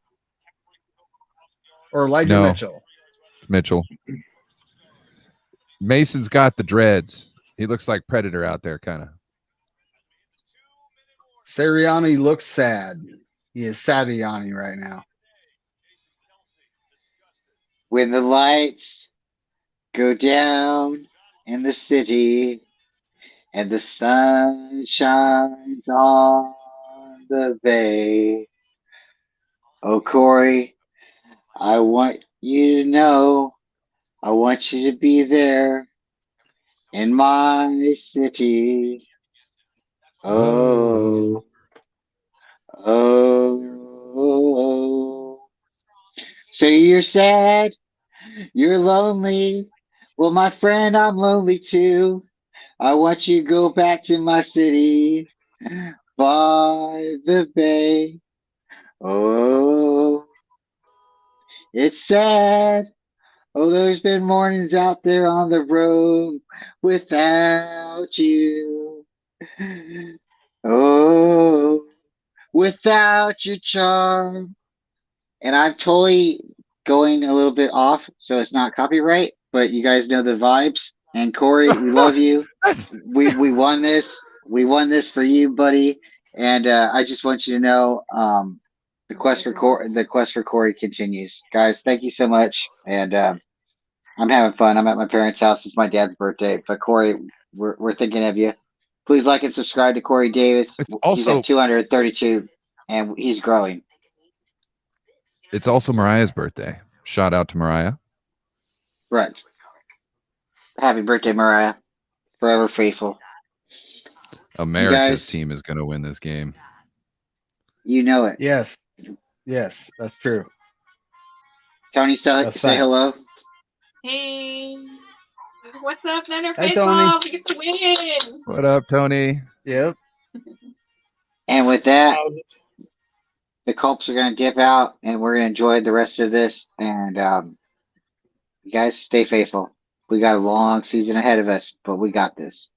or Elijah No. Mitchell? Mitchell. Mason's got the dreads. He looks like Predator out there, kind of. Sirianni looks sad. He is Sadiani right now. when the lights go down in the city and the sun shines on the bay. Oh, Corey, I want you to know, I want you to be there in my city. Oh, oh. So you're sad, you're lonely. Well, my friend, I'm lonely too. I want you to go back to my city by the bay. Oh, it's sad. Oh, there's been mornings out there on the road without you. Oh, Without your charm. And I'm totally going a little bit off, so it's not copyright, but you guys know the vibes. And Corey, we love you. That's We won this. We won this for you, buddy. And I just want you to know, the quest for Corey continues, guys. Thank you so much. And I'm having fun. I'm at my parents' house. It's my dad's birthday. But Corey, we're thinking of you. Please like and subscribe to Corey Davis. it's He's also at 232, and he's growing. it's also Mariah's birthday. Shout out to Mariah. Right. Happy birthday, Mariah. Forever faithful. America's guys- team is going to win this game. You know it. Yes. Yes, that's true. Tony, say That's fact. hello. Hey, what's up, Niner Hey, Face Tony. Off? We get the win. What up, Tony? Yep. And with that, How's it? the Colts are going to dip out, and we're going to enjoy the rest of this. And you guys, stay faithful. We got a long season ahead of us, but we got this.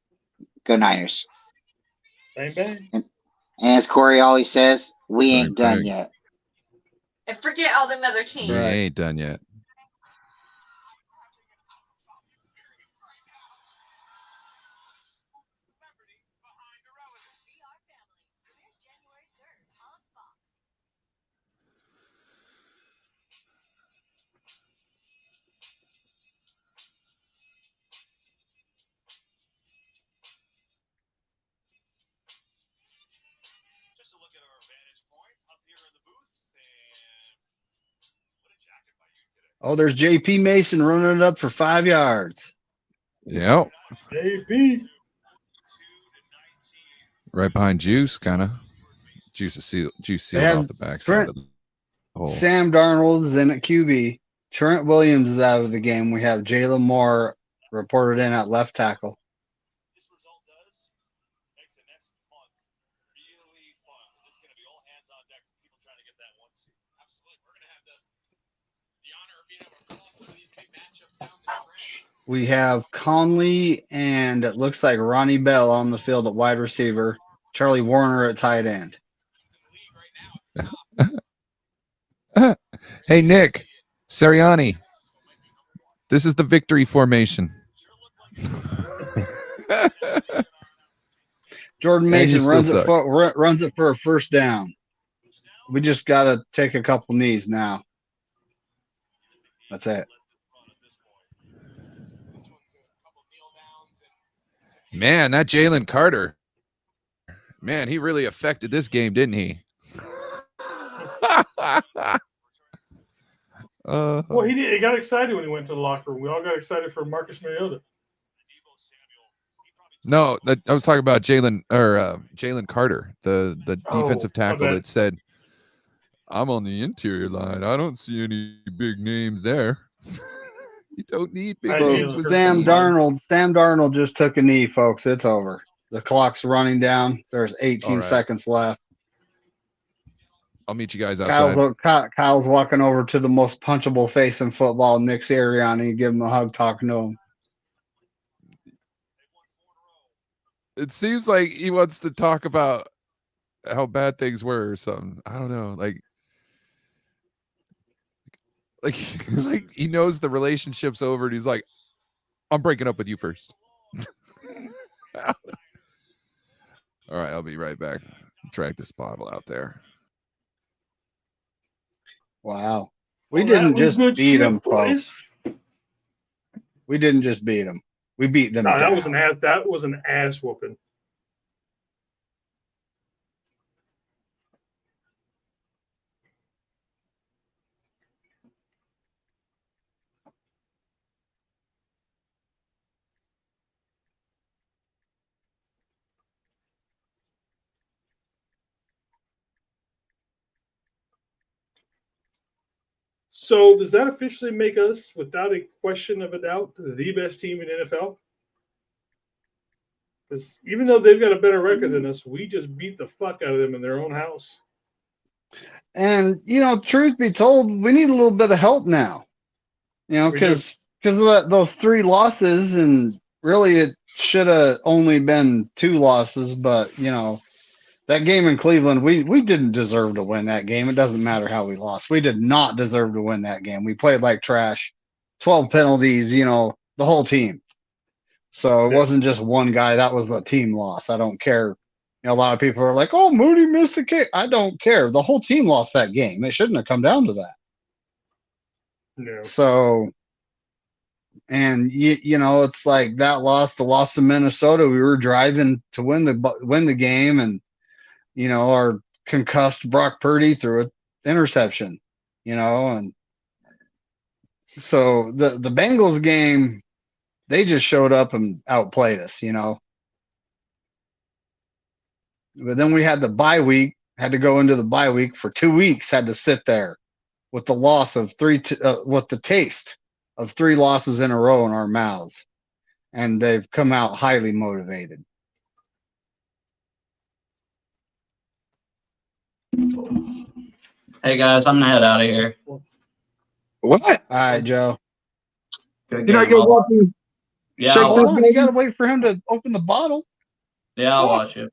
Go Niners. Bang bang. And as Corey always says, we Bang, ain't done bang. yet. And forget all them other teams. We Right. ain't done yet. Just a look at our vantage point up here in the booth, and what a jacket by you today. Oh, there's JP Mason running it up for 5 yards. Yep. JP. Right behind Juice, kind of. Juice sealed have off the backside Trent- of the hole. Sam Darnold is in at QB. Trent Williams is out of the game. We have Jalen Moore reported in at left tackle. This result makes the next month really fun. It's going to be all hands on deck. People trying to get that one seed. Absolutely. We're going to have the honor of being able to call some of these big matchups down the stretch. We have Conley and it looks like Ronnie Bell on the field at wide receiver. Charlie Warner at tight end. Hey, Nick Sirianni. This is the victory formation. Jordan And you Mason still runs it for a first down. We just got to take a couple knees now. That's it. Man, that Jalen Carter. Man, he really affected this game, didn't he? Well, he did. He got excited when he went to the locker room. We all got excited for Marcus Mariota. No, I was talking about Jalen Carter, the defensive my tackle bad. that said, "I'm on the interior line. I don't see any big names there." You don't need big I names. do. with Sam Steve. Darnold just took a knee, folks. It's over. The clock's running down. There's 18 All right. seconds left. I'll meet you guys outside. Kyle's walking over to the most punchable face in football, Nick Sirianni, give him a hug, talking to him. It seems like he wants to talk about how bad things were or something. I don't know. Like he knows the relationship's over and he's like, I'm breaking up with you first. All right, I'll be right back. Track this bottle out there. Wow. We Well, didn't that was just good beat shit, them, boys. folks. We didn't just beat them. We beat them No, down. that was an ass whooping. So does that officially make us, without a question of a doubt, the best team in NFL? Because even though they've got a better record than us, we just beat the fuck out of them in their own house. And, truth be told, we need a little bit of help now. Because of those 3 losses, and really it should have only been 2 losses, but, That game in Cleveland, we didn't deserve to win that game. It doesn't matter how we lost. We did not deserve to win that game. We played like trash. 12 penalties, the whole team. So it wasn't just one guy. That was a team loss. I don't care. A lot of people are like, "Oh, Moody missed a kick." I don't care. The whole team lost that game. It shouldn't have come down to that. No. So, and it's like that loss, the loss of Minnesota. We were driving to win the game, and our concussed Brock Purdy threw an interception. And so the Bengals game, they just showed up and outplayed us. But then we had the bye week. Had to go into the bye week for 2 weeks. Had to sit there with the loss of with the taste of 3 losses in a row in our mouths, and they've come out highly motivated. Hey guys, I'm gonna head out of here. What? All right, Joe. Good You're not game. gonna walk in? Yeah, Shake I'll, Hold on, you gotta wait for him to open the bottle yeah, I'll watch it.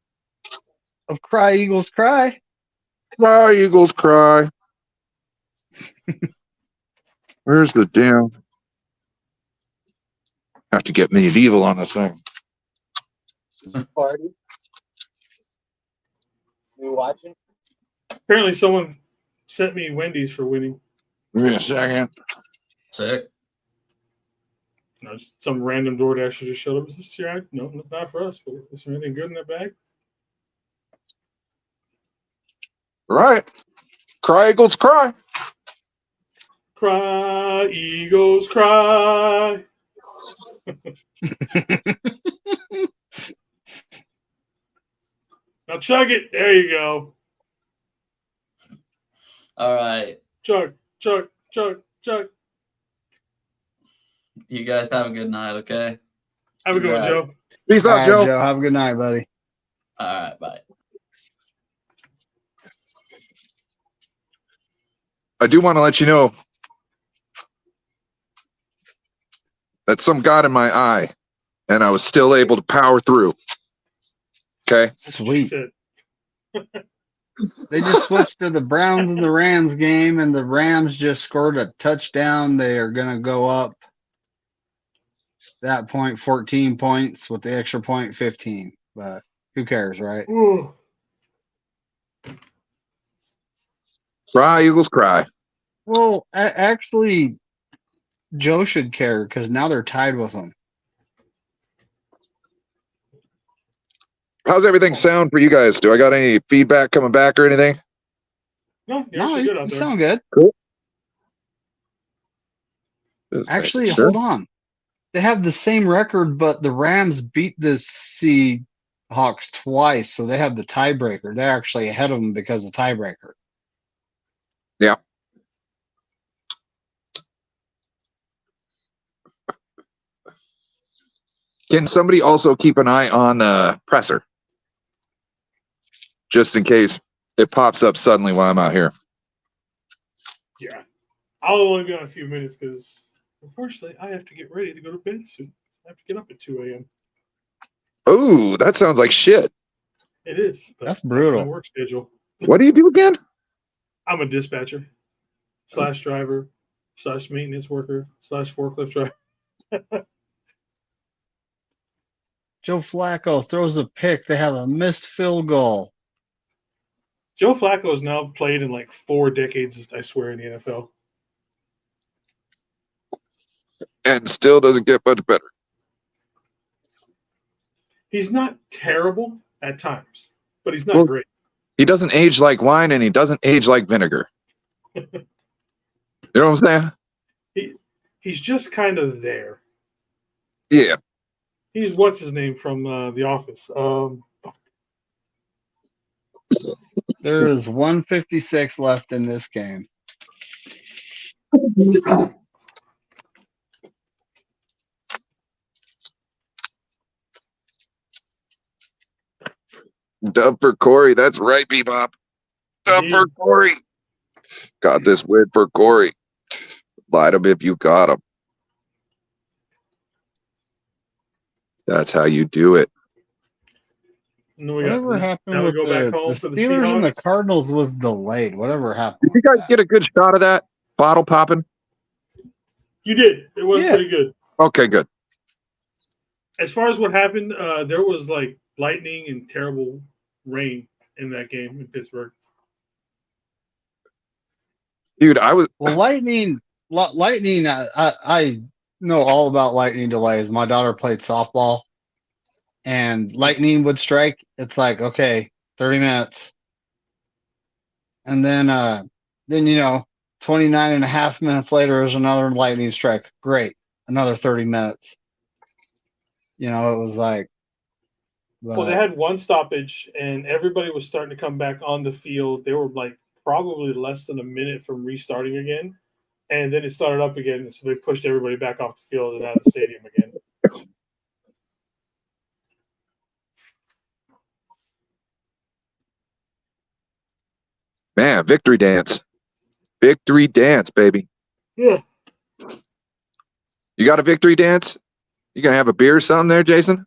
of Cry Eagles Cry. Cry, Eagles, cry. Where's the damn? Have to get medieval on this thing. Party. You watching? Apparently, someone sent me Wendy's for winning. Give me a second. Sick. No, just some random DoorDasher just showed up. Is this your? No, it's not for us. But is there anything good in that bag? Right. Cry, Eagles, cry. Cry, Eagles, cry. Now chug it. There you go. All right. Chug, chug, chug, chug. You guys have a good night, okay? Have a good one, Joe. Peace All out, right, Joe. Joe. Have a good night, buddy. All right, bye. I do want to let you know that some got in my eye, and I was still able to power through. Okay. Sweet. They just switched to the Browns and the Rams game, and the Rams just scored a touchdown. They are going to go up that point 14 points with the extra point 15. But who cares, right? Ooh. Cry, Eagles, cry. Well, actually, Joe should care because now they're tied with them. How's everything sound for you guys? Do I got any feedback coming back or anything? No, you're No, actually you good out there. sound good. Cool. Actually, Sure. hold on. They have the same record, but the Rams beat the Seahawks twice, so they have the tiebreaker. They're actually ahead of them because of tiebreaker. Yeah. Can somebody also keep an eye on the presser? Just in case it pops up suddenly while I'm out here. Yeah. I'll only be on a few minutes because, unfortunately, I have to get ready to go to bed soon. I have to get up at 2 a.m. Oh, that sounds like shit. It is. But That's brutal. my work schedule. What do you do again? I'm a dispatcher / driver / maintenance worker / forklift driver. Joe Flacco throws a pick. They have a missed field goal. Joe Flacco has now played in like 4 decades, I swear, in the NFL. And still doesn't get much better. He's not terrible at times, but he's not great. He doesn't age like wine and he doesn't age like vinegar. You know what I'm saying? He's just kind of there. Yeah. He's what's his name from The Office. There is 156 left in this game. Dub for Corey. That's right, Bebop. Dub for Corey. Got this win for Corey. Light him if you got him. That's how you do it. And then Whatever happened now we with go back the home for the Steelers and the Seahawks. Cardinals was delayed. Whatever happened Did you with guys that? get a good shot of that bottle popping? You did. It was Yeah. pretty good. Okay, good. As far as what happened, there was like lightning and terrible rain in that game in Pittsburgh. Dude, I was Well, lightning. I know all about lightning delays. My daughter played softball, and lightning would strike. It's like, okay, 30 minutes, and then 29 and a half minutes later, there's another lightning strike. Great, another 30 minutes. It was like, Well, they had one stoppage, and everybody was starting to come back on the field. They were like probably less than a minute from restarting again, and then it started up again. And so they pushed everybody back off the field and out of the stadium again. man, victory dance, baby. Yeah. You got a victory dance? You gonna have a beer or something there, Jason?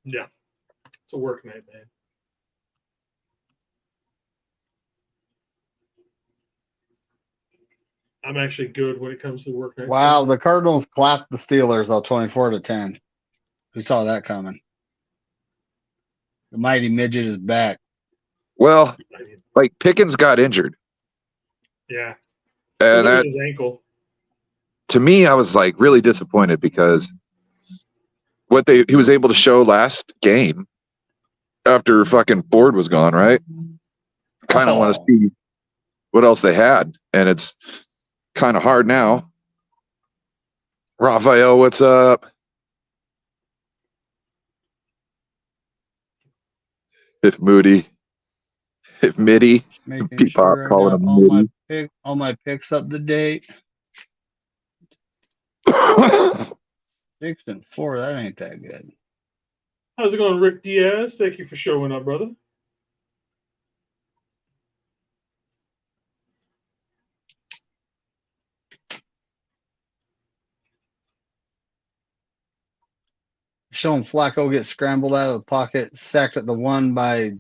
Yeah. It's a work night, man. I'm actually good when it comes to work night. wow, the Cardinals clapped the Steelers out 24-10. Who saw that coming? The mighty midget is back. Well, like Pickens got injured. Yeah. And Look at that, his ankle. to me, I was like really disappointed because he was able to show last game after fucking Ford was gone, right? Kind of want to see what else they had, and it's kind of hard now. Raphael, what's up? If Mitty, Making Peepop sure I calling got him Mitty. all my picks up to date. 6-4, that ain't that good. How's it going, Rick Diaz? Thank you for showing up, brother. Showing Flacco get scrambled out of the pocket, sacked at the 1 by,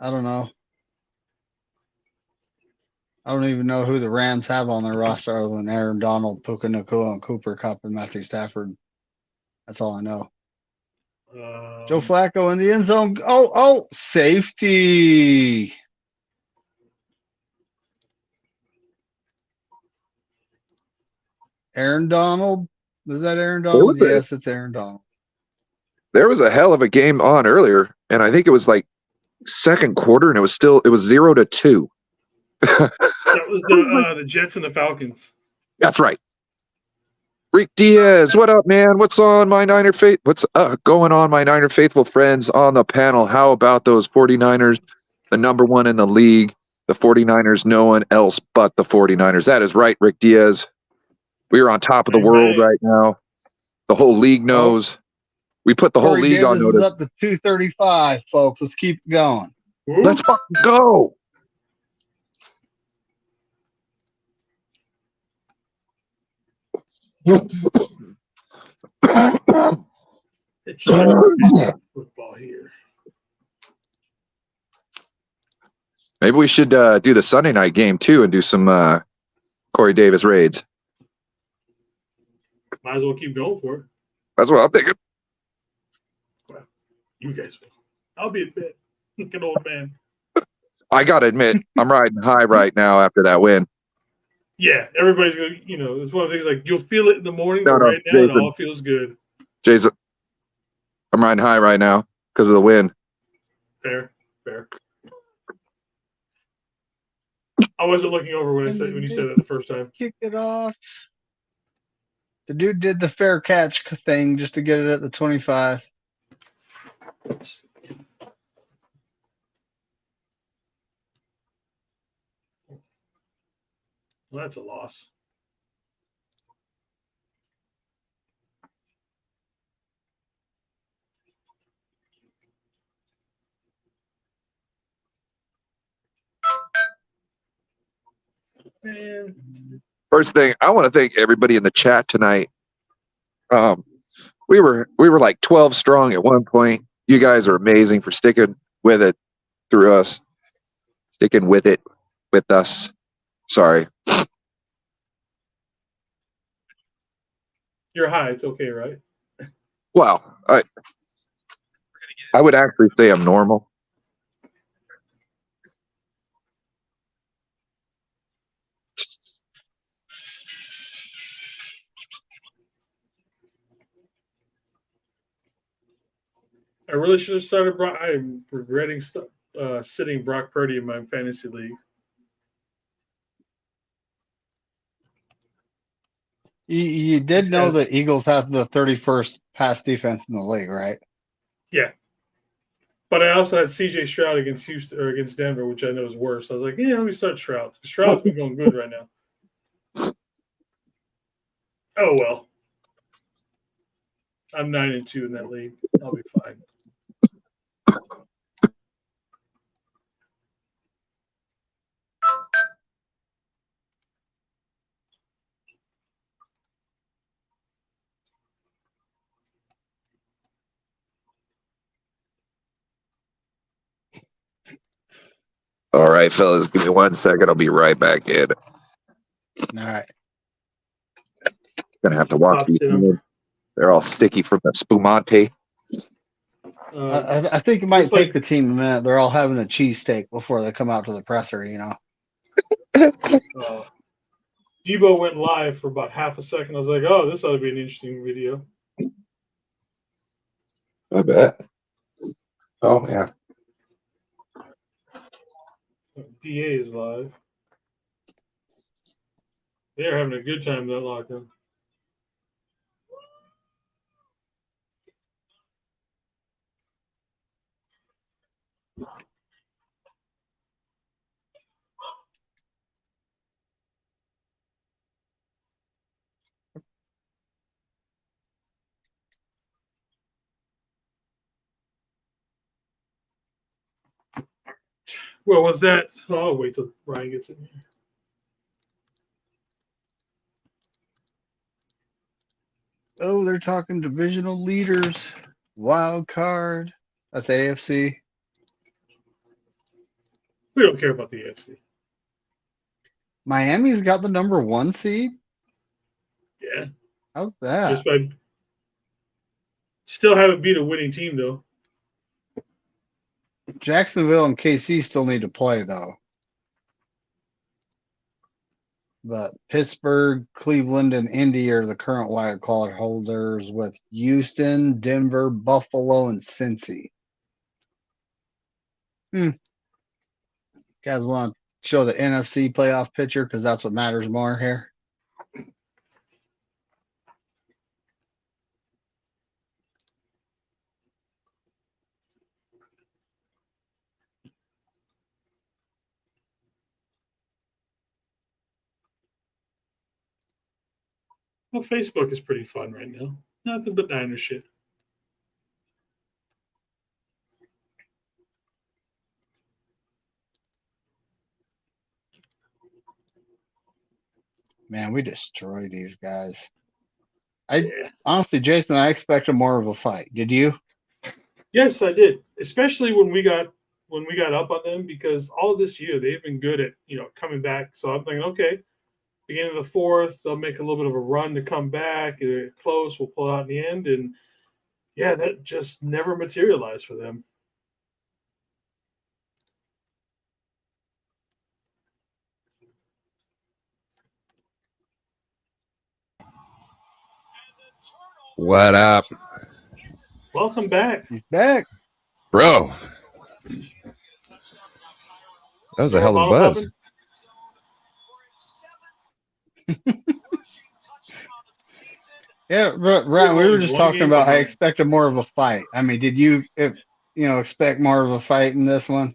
I don't know. I don't even know who the Rams have on their roster other than Aaron Donald, Puka Nacua, and Cooper Kupp and Matthew Stafford. That's all I know. Joe Flacco in the end zone. Oh, safety. Aaron Donald. Was that Aaron Donald? Yes, it's Aaron Donald. There was a hell of a game on earlier, and I think it was like second quarter, and it was 0-2. That was the Jets and the Falcons. That's right. Rick Diaz, what up, man? What's on my Niner faith? What's going on, my Niner faithful friends on the panel? How about those 49ers, the number one in the league? The 49ers, no one else but the 49ers. That is right, Rick Diaz. We are on top of the world right now. The whole league knows. We put the whole Corey league Davis on notice. is up to 235, folks. Let's keep going. Let's fucking go. It's football here. Maybe we should do the Sunday night game too and do some Corey Davis raids. Might as well keep going for it. That's what I'm thinking. Well, you guys will. I'll be a bit like an old man. I gotta admit, I'm riding high right now after that win. Yeah, everybody's gonna. It's one of the things like you'll feel it in the morning, but No, right now it Jason. all feels good. Jason, I'm riding high right now because of the win. Fair. I wasn't looking over when you said that the first time. Kick it off. The dude did the fair catch thing just to get it at the 25. Well, that's a loss. Man. First thing, I want to thank everybody in the chat tonight. We were like 12 strong at one point. You guys are amazing for sticking with it through us. Sticking with it with us. Sorry. You're high. It's okay, right? Well, I would actually say I'm normal. I really should have started Brock. I'm regretting sitting Brock Purdy in my fantasy league. You did know the Eagles have the 31st pass defense in the league, right? Yeah. But I also had CJ Stroud against Houston or against Denver, which I know is worse. I was like, yeah, let me start Stroud. Stroud's been going good right now. Oh well. I'm 9-2 in that league. I'll be fine. All right, fellas, give me 1 second. I'll be right back in. All right. Gonna have to walk these. They're all sticky from the spumante. I think it might take the team a minute. They're all having a cheesesteak before they come out to the presser, you know. Debo went live for about half a second. I was like, oh, this ought to be an interesting video. I bet. Oh, yeah. PA is live. They're having a good time in that lockdown. Well, was that? Oh, I'll wait till Ryan gets in here. Oh, they're talking divisional leaders, wild card. That's AFC. We don't care about the AFC. Miami's got the number 1 seed. Yeah. How's that? Just by still haven't beat a winning team though. Jacksonville and KC still need to play though. But Pittsburgh, Cleveland, and Indy are the current wild card holders with Houston, Denver, Buffalo, and Cincy. Guys want to show the NFC playoff picture because that's what matters more here. Well, Facebook is pretty fun right now. Nothing but Niner shit. Man, we destroy these guys. Honestly, Jason, I expected more of a fight. Did you? Yes, I did. Especially when we got up on them, because all this year they've been good at coming back. So I'm thinking, okay, beginning of the fourth, they'll make a little bit of a run to come back. They're close, we'll pull out in the end, and yeah, that just never materialized for them. What up? Welcome back. He's back. Bro. That was a hell of a buzz. Yeah, Ryan, we were just talking about I expected more of a fight. I mean, did you expect more of a fight in this one?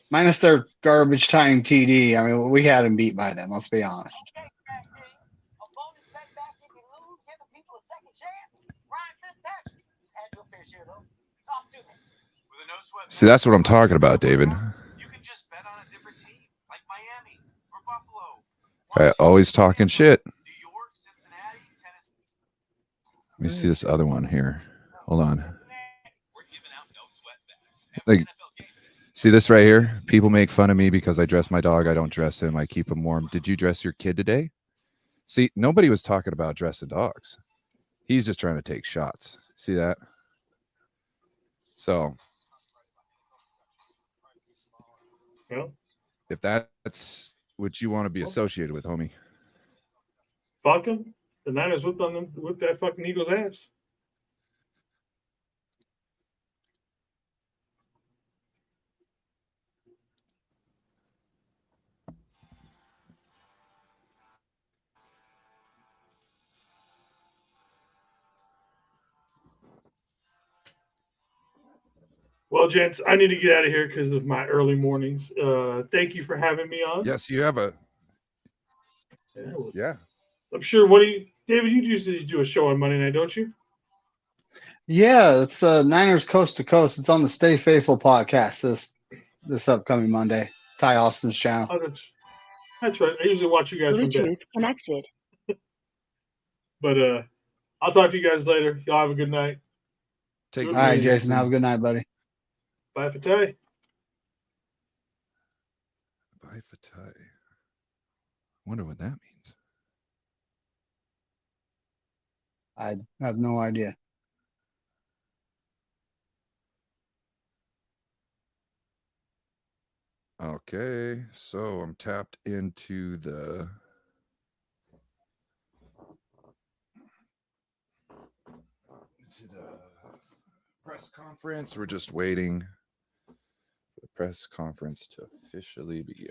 Minus their garbage time TD. I mean, we had him beat by them, let's be honest. See, that's what I'm talking about, David. Always talking shit. Let me see this other one here. Hold on. Like, see this right here? People make fun of me because I dress my dog. I don't dress him. I keep him warm. Did you dress your kid today? See, nobody was talking about dressing dogs. He's just trying to take shots. See that? So, Well, if that's what you want to be associated with, homie. fuck him. The Niners whipped on them, whipped that fucking Eagles' ass. Well, gents, I need to get out of here because of my early mornings. Thank you for having me on. Yes, you have a. Yeah, well, Yeah. I'm sure. David? You usually do a show on Monday night, don't you? Yeah, it's Niners Coast to Coast. It's on the Stay Faithful podcast this upcoming Monday. Ty Austin's channel. Oh, that's right. I usually watch you guys from bed. connected. But I'll talk to you guys later. Y'all have a good night. Take All it right, easy, Jason. Have a good night, buddy. Bye for Ty. Bye for Ty. Wonder what that means. I have no idea. Okay, so I'm tapped into the press conference. We're just waiting for the press conference to officially begin.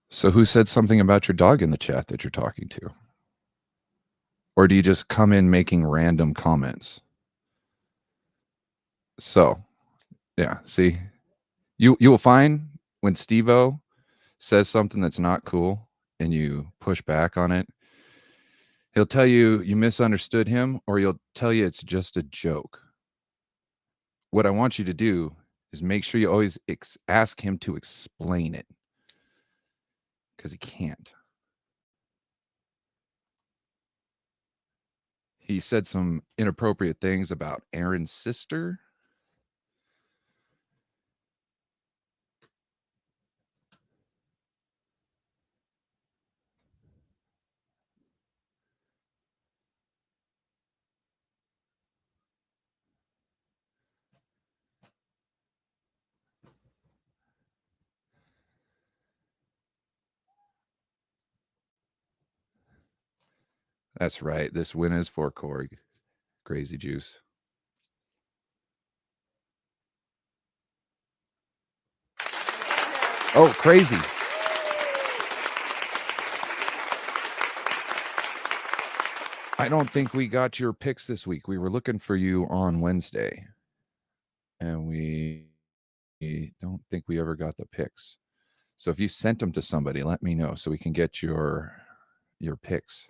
So who said something about your dog in the chat that you're talking to? Or do you just come in making random comments? So, yeah, see, you will find when Steve-O says something that's not cool and you push back on it, he'll tell you you misunderstood him, or he'll tell you it's just a joke. What I want you to do is make sure you always ask him to explain it, because he can't. He said some inappropriate things about Aaron's sister. That's right. This win is for Korg. Crazy juice. Oh, crazy. I don't think we got your picks this week. We were looking for you on Wednesday, and we don't think we ever got the picks. So if you sent them to somebody, let me know so we can get your picks.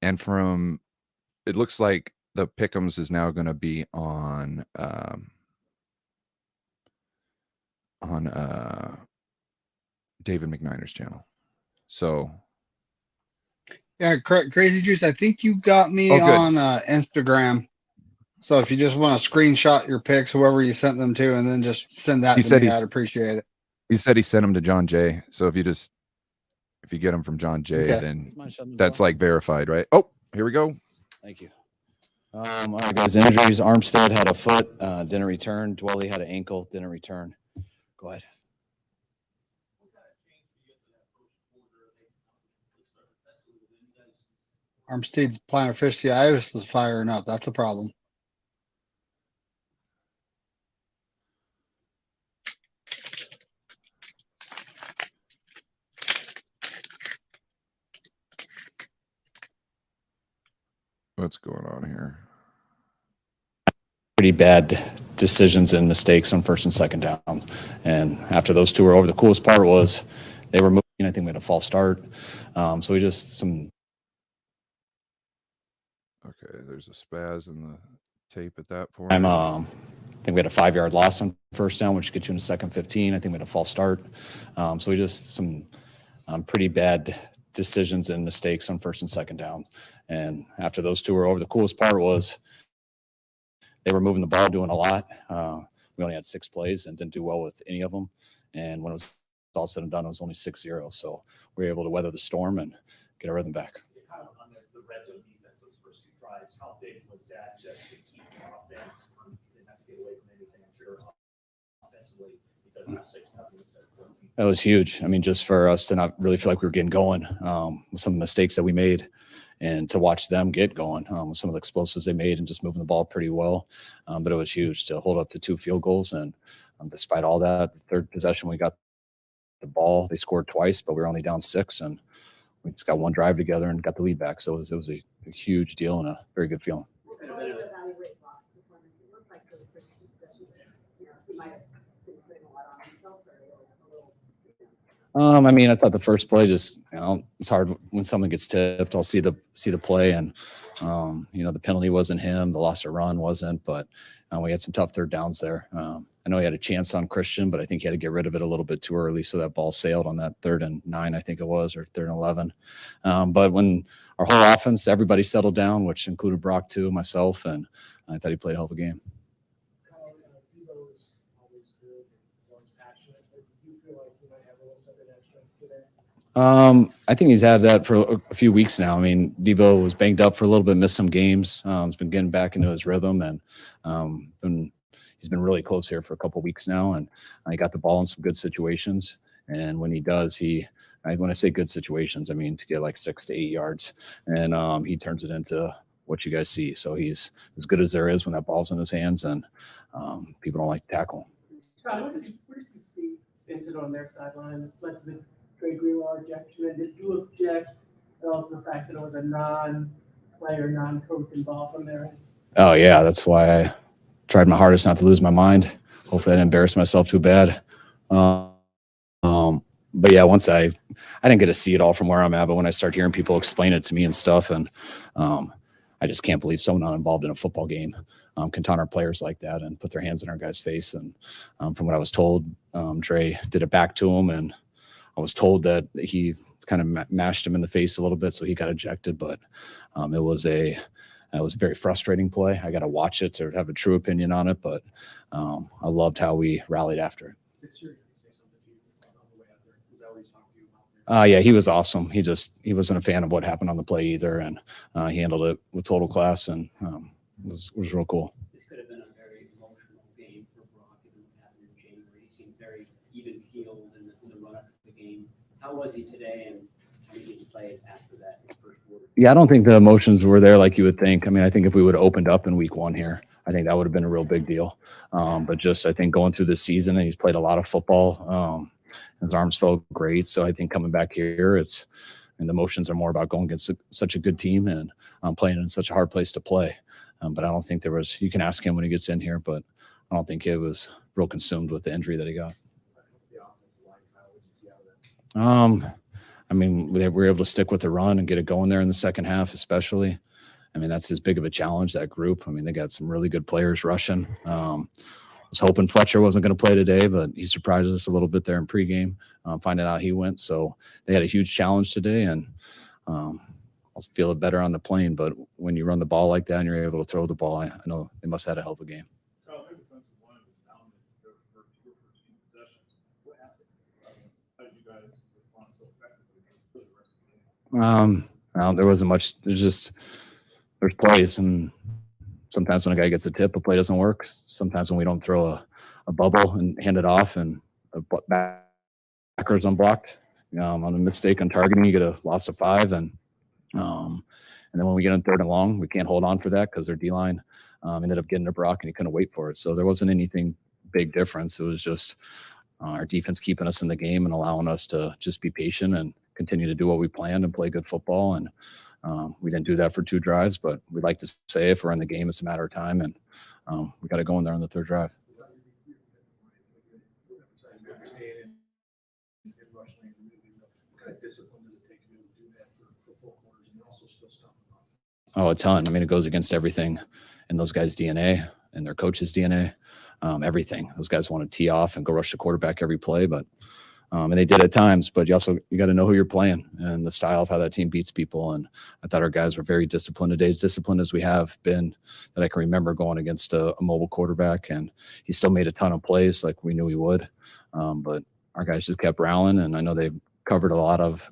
And from, it looks like the pick'ems is now going to be on David McNiner's channel. So Yeah, Crazy Juice. I think you got me on Instagram. So if you just want to screenshot your pics, whoever you sent them to, and then just send that to me, I'd appreciate it. He said he sent them to John Jay. So if you get them from John Jay, Okay. then that's like verified, right? Oh, here we go. Thank you. All right, guys. Injuries. Armstead had a foot, didn't return. Dwelly had an ankle, didn't return. Go ahead. Armstead's plantar fasciitis is firing up. That's a problem. What's going on here? Pretty bad decisions and mistakes on first and second down. And after those two were over, the coolest part was they were moving. I think we had a false start. So we just some. Okay, there's a spaz in the tape at that point. I think we had a 5-yard loss on first down, which gets you in the second 15. I think we had a false start. So we just some pretty bad decisions and mistakes on first and second down. And after those two were over, the coolest part was they were moving the ball, doing a lot. We only had 6 plays and didn't do well with any of them. And when it was all said and done, it was only 6-0. So we were able to weather the storm and get our rhythm back. On the red zone defense, those first 2 drives, how big was that just to keep the offense? Didn't have to get away from anything, I'm sure, offensively, because it was 6-0 instead of 14. That was huge. I mean, just for us to not really feel like we were getting going with some of the mistakes that we made, and to watch them get going with some of the explosives they made and just moving the ball pretty well. But it was huge to hold up to 2 field goals. And despite all that, the third possession, we got the ball. They scored twice, but we were only down 6. And we just got 1 drive together and got the lead back. So it was a huge deal and a very good feeling. I mean, I thought the first play just, it's hard when someone gets tipped. I'll see the play, and the penalty wasn't him, the loss of run wasn't, but we had some tough third downs there. I know he had a chance on Christian, but I think he had to get rid of it a little bit too early, so that ball sailed on that 3rd and 9, I think it was, or 3rd and 11. But when our whole offense, everybody settled down, which included Brock too, myself, and I thought he played a hell of a game. I think he's had that for a few weeks now. I mean, Debo was banged up for a little bit, missed some games. He's been getting back into his rhythm, and he's been really close here for a couple weeks now. And he got the ball in some good situations. And when he does, when I say good situations, I mean to get like 6 to 8 yards, and he turns it into what you guys see. So he's as good as there is when that ball's in his hands, and people don't like to tackle him. Scott, where did you see Vincent on their sideline? Trey Greenlaw ejection, and did you object at all to the fact that it was a non-player, non-coach involved on there? Oh yeah, that's why I tried my hardest not to lose my mind. Hopefully I didn't embarrass myself too bad. But yeah, once I didn't get to see it all from where I'm at, but when I start hearing people explain it to me and stuff, and I just can't believe someone not involved in a football game can taunt our players like that and put their hands in our guy's face. And from what I was told, Dre did it back to him, and I was told that he kind of mashed him in the face a little bit, so he got ejected. But it was a very frustrating play. I got to watch it to have a true opinion on it, but I loved how we rallied after it. Yeah, he was awesome. He wasn't a fan of what happened on the play either, and he handled it with total class, and it was real cool. This could have been a very emotional game for Brock, given what happened in January. He seemed very even keeled in the run-up to the game. How was he today, and how did he play after that in the first quarter? Yeah, I don't think the emotions were there like you would think. I mean, I think if we would have opened up in week 1 here, I think that would have been a real big deal. But just, I think going through this season, and he's played a lot of football. His arms felt great. So I think coming back here, the emotions are more about going against such a good team and playing in such a hard place to play. But I don't think there was, you can ask him when he gets in here, but I don't think it was real consumed with the injury that he got. I mean, they were able to stick with the run and get it going there in the second half, especially. I mean, that's as big of a challenge, that group. I mean, they got some really good players rushing. I was hoping Fletcher wasn't going to play today, but he surprised us a little bit there in pregame, finding out he went. So they had a huge challenge today, and I'll feel it better on the plane. But when you run the ball like that and you're able to throw the ball, I know they must have had a hell of a game. There wasn't much. There's plays, and sometimes when a guy gets a tip, a play doesn't work. Sometimes when we don't throw a bubble and hand it off, and the backers unblocked on a mistake on targeting, you get a loss of 5, and then when we get in 3rd and long, we can't hold on for that because their D-line ended up getting to Brock, and he couldn't wait for it. So there wasn't anything big difference. It was just our defense keeping us in the game and allowing us to just be patient and continue to do what we planned and play good football. And We didn't do that for 2 drives, but we'd like to say if we're in the game, it's a matter of time, and we got to go in there on the 3rd drive. Oh, a ton. I mean, it goes against everything in those guys' DNA and their coach's DNA. Everything. Those guys want to tee off and go rush the quarterback every play, but and they did at times. But you got to know who you're playing and the style of how that team beats people. And I thought our guys were very disciplined today, as disciplined as we have been that I can remember going against a mobile quarterback. And he still made a ton of plays like we knew he would. But our guys just kept rallying, and I know they covered a lot of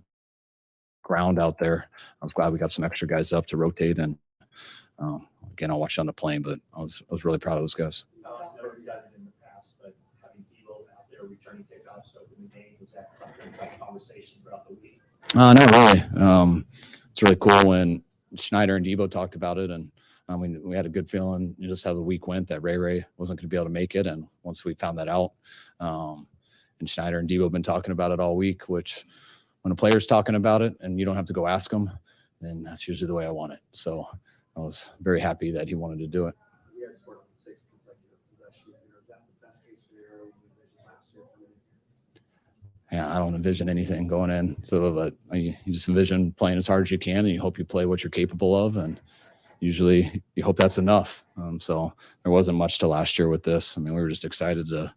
ground out there. I was glad we got some extra guys up to rotate, and again, I'll watch it on the plane, but I was really proud of those guys. You guys in the past, but having Debo out there returning kickoffs to open the game, was that something like conversation throughout the week? Not really. It's really cool when Schneider and Debo talked about it, and we had a good feeling just how the week went that Ray wasn't going to be able to make it. And once we found that out, and Schneider and Debo have been talking about it all week, which when a player's talking about it and you don't have to go ask them, then that's usually the way I want it. So I was very happy that he wanted to do it. You guys scored on 6 consecutive possessions. Is that the best case scenario you envisioned last year? Yeah, I don't envision anything going in. So but you just envision playing as hard as you can, and you hope you play what you're capable of. And usually you hope that's enough. So there wasn't much to last year with this. I mean, we were just excited to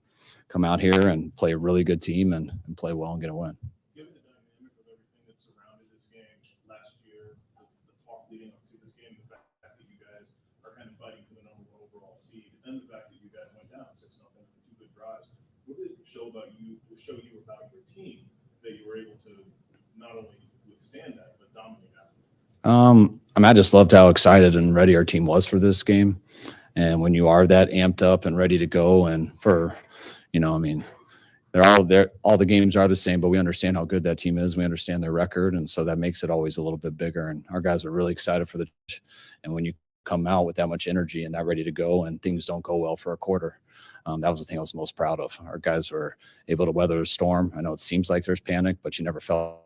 come out here and play a really good team and play well and get a win. Given the dynamic of everything that surrounded this game last year, the talk leading up to this game, the fact that you guys are kind of fighting for the number 1 overall seed, and the fact that you guys went down 6-0 for 2 good drives, what did it show about you? Show you about your team that you were able to not only withstand that but dominate that? I just loved how excited and ready our team was for this game. And when you are that amped up and ready to go, and for, I mean, they're all there. All the games are the same, but we understand how good that team is. We understand their record, and so that makes it always a little bit bigger. And our guys are really excited for and when you come out with that much energy and that ready to go, and things don't go well for a quarter, that was the thing I was most proud of. Our guys were able to weather a storm. I know it seems like there's panic, but you never felt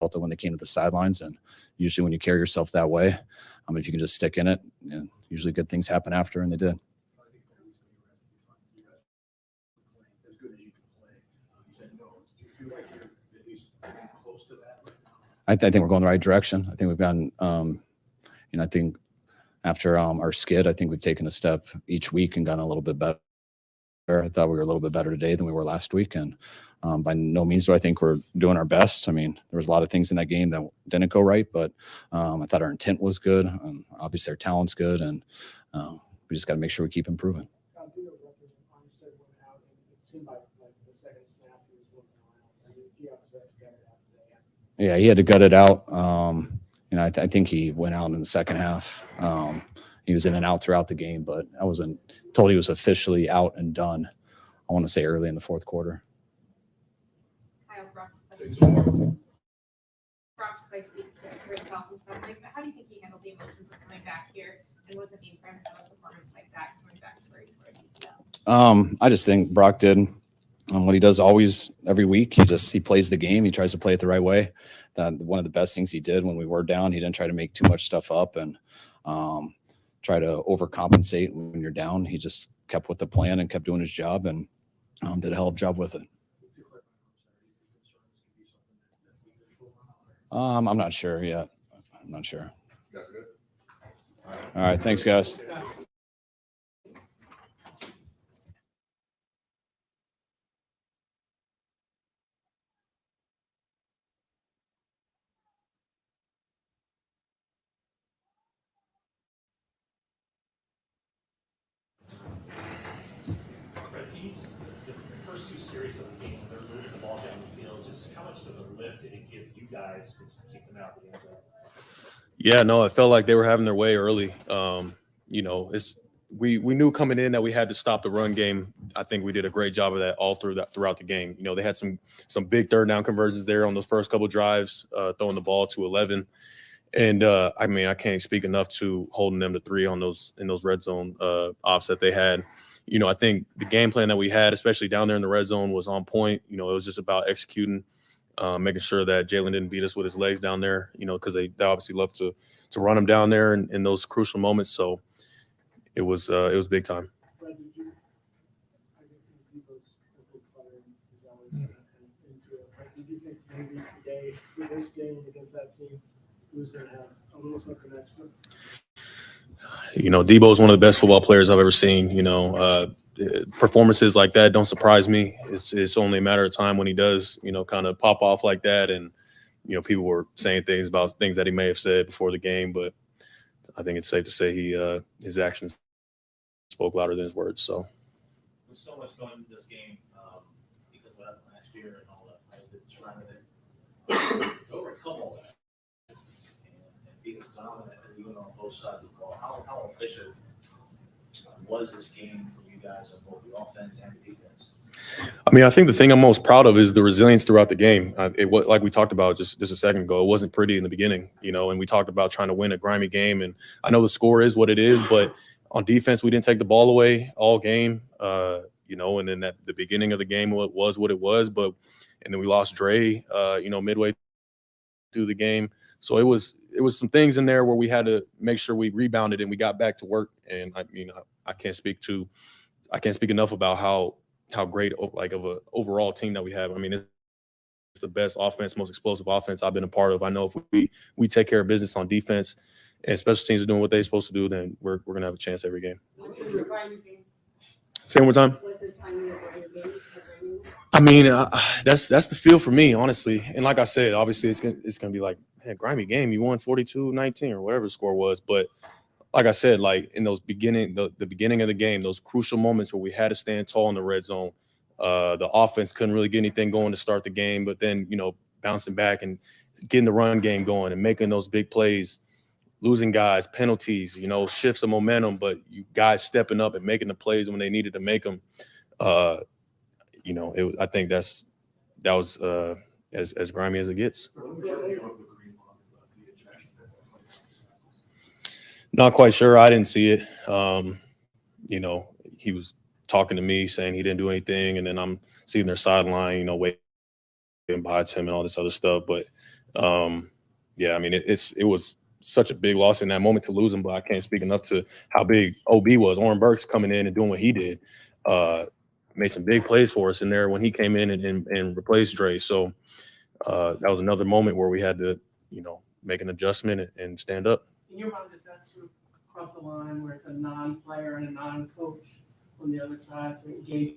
it when they came to the sidelines. And usually when you carry yourself that way, if you can just stick in it, usually good things happen after, and they did. I think we're going the right direction. I think we've gotten, I think after our skid, I think we've taken a step each week and gotten a little bit better. I thought we were a little bit better today than we were last week. And by no means do I think we're doing our best. I mean, there was a lot of things in that game that didn't go right, but I thought our intent was good. Obviously our talent's good, and we just got to make sure we keep improving. Yeah, he had to gut it out. I think he went out in the second half. He was in and out throughout the game, but I wasn't told he was officially out and done. I want to say early in the 4th quarter. Brock's play speaks to himself in some ways, but how do you think he handled the emotions of coming back here, and was it being friends of a performance like that coming back to where he UCL? I just think Brock did what he does always every week. He plays the game. He tries to play it the right way. One of the best things he did when we were down, he didn't try to make too much stuff up and try to overcompensate when you're down. He just kept with the plan and kept doing his job, and did a hell of a job with it. I'm not sure yet. I'm not sure. You guys good? All right. Thanks, guys. The first 2 series of the games, they're moving the ball down the field. Just how much of a lift did it give you guys to keep them out of the end zone? Yeah, no, it felt like they were having their way early. We knew coming in that we had to stop the run game. I think we did a great job of that throughout the game. They had some big 3rd down conversions there on those first couple drives, throwing the ball to 11. And I can't speak enough to holding them to 3 in those red zone offset they had. I think the game plan that we had, especially down there in the red zone, was on point. It was just about executing making sure that Jalen didn't beat us with his legs down there, because they obviously love to run him down there in those crucial moments. So it was big time. Did you think maybe today, for this game against that team, he was going to have a little something extra? Debo is one of the best football players I've ever seen. Performances like that don't surprise me. It's only a matter of time when he does, kind of pop off like that. And, people were saying things about things that he may have said before the game, but I think it's safe to say his actions spoke louder than his words. So. There's so much going into this game because of what happened last year and all that. Right? Surrounding it. To overcome all that and be as dominant and even on both sides of the ball. How efficient was this game for you guys on both the offense and the defense? I mean, I think the thing I'm most proud of is the resilience throughout the game. It was like we talked about just a second ago. It wasn't pretty in the beginning, and we talked about trying to win a grimy game. And I know the score is what it is, but on defense, we didn't take the ball away all game. And then at the beginning of the game, it was what it was. And then we lost Dre, midway through the game. So it was some things in there where we had to make sure we rebounded and we got back to work. And I can't speak enough about how great of an overall team that we have. I mean, it's the best offense, most explosive offense I've been a part of. I know if we take care of business on defense and special teams are doing what they're supposed to do, then we're going to have a chance every game. Say one more time. I mean, that's the feel for me, honestly. And like I said, obviously it's gonna be like, man, grimy game. You won 42-19 or whatever the score was. But like I said, like in those the beginning of the game, those crucial moments where we had to stand tall in the red zone, the offense couldn't really get anything going to start the game. But then, bouncing back and getting the run game going and making those big plays, losing guys, penalties, shifts of momentum, but you guys stepping up and making the plays when they needed to make them. I think that was as grimy as it gets. Not quite sure. I didn't see it. He was talking to me saying he didn't do anything, and then I'm seeing their sideline, waiting by him and all this other stuff. But yeah, I mean, it was such a big loss in that moment to lose him, but I can't speak enough to how big OB was. Oren Burks coming in and doing what he did, made some big plays for us in there when he came in and replaced Dre. So that was another moment where we had to, make an adjustment and stand up. In your mind, does that sort of cross the line where it's a non-player and a non-coach on the other side to engage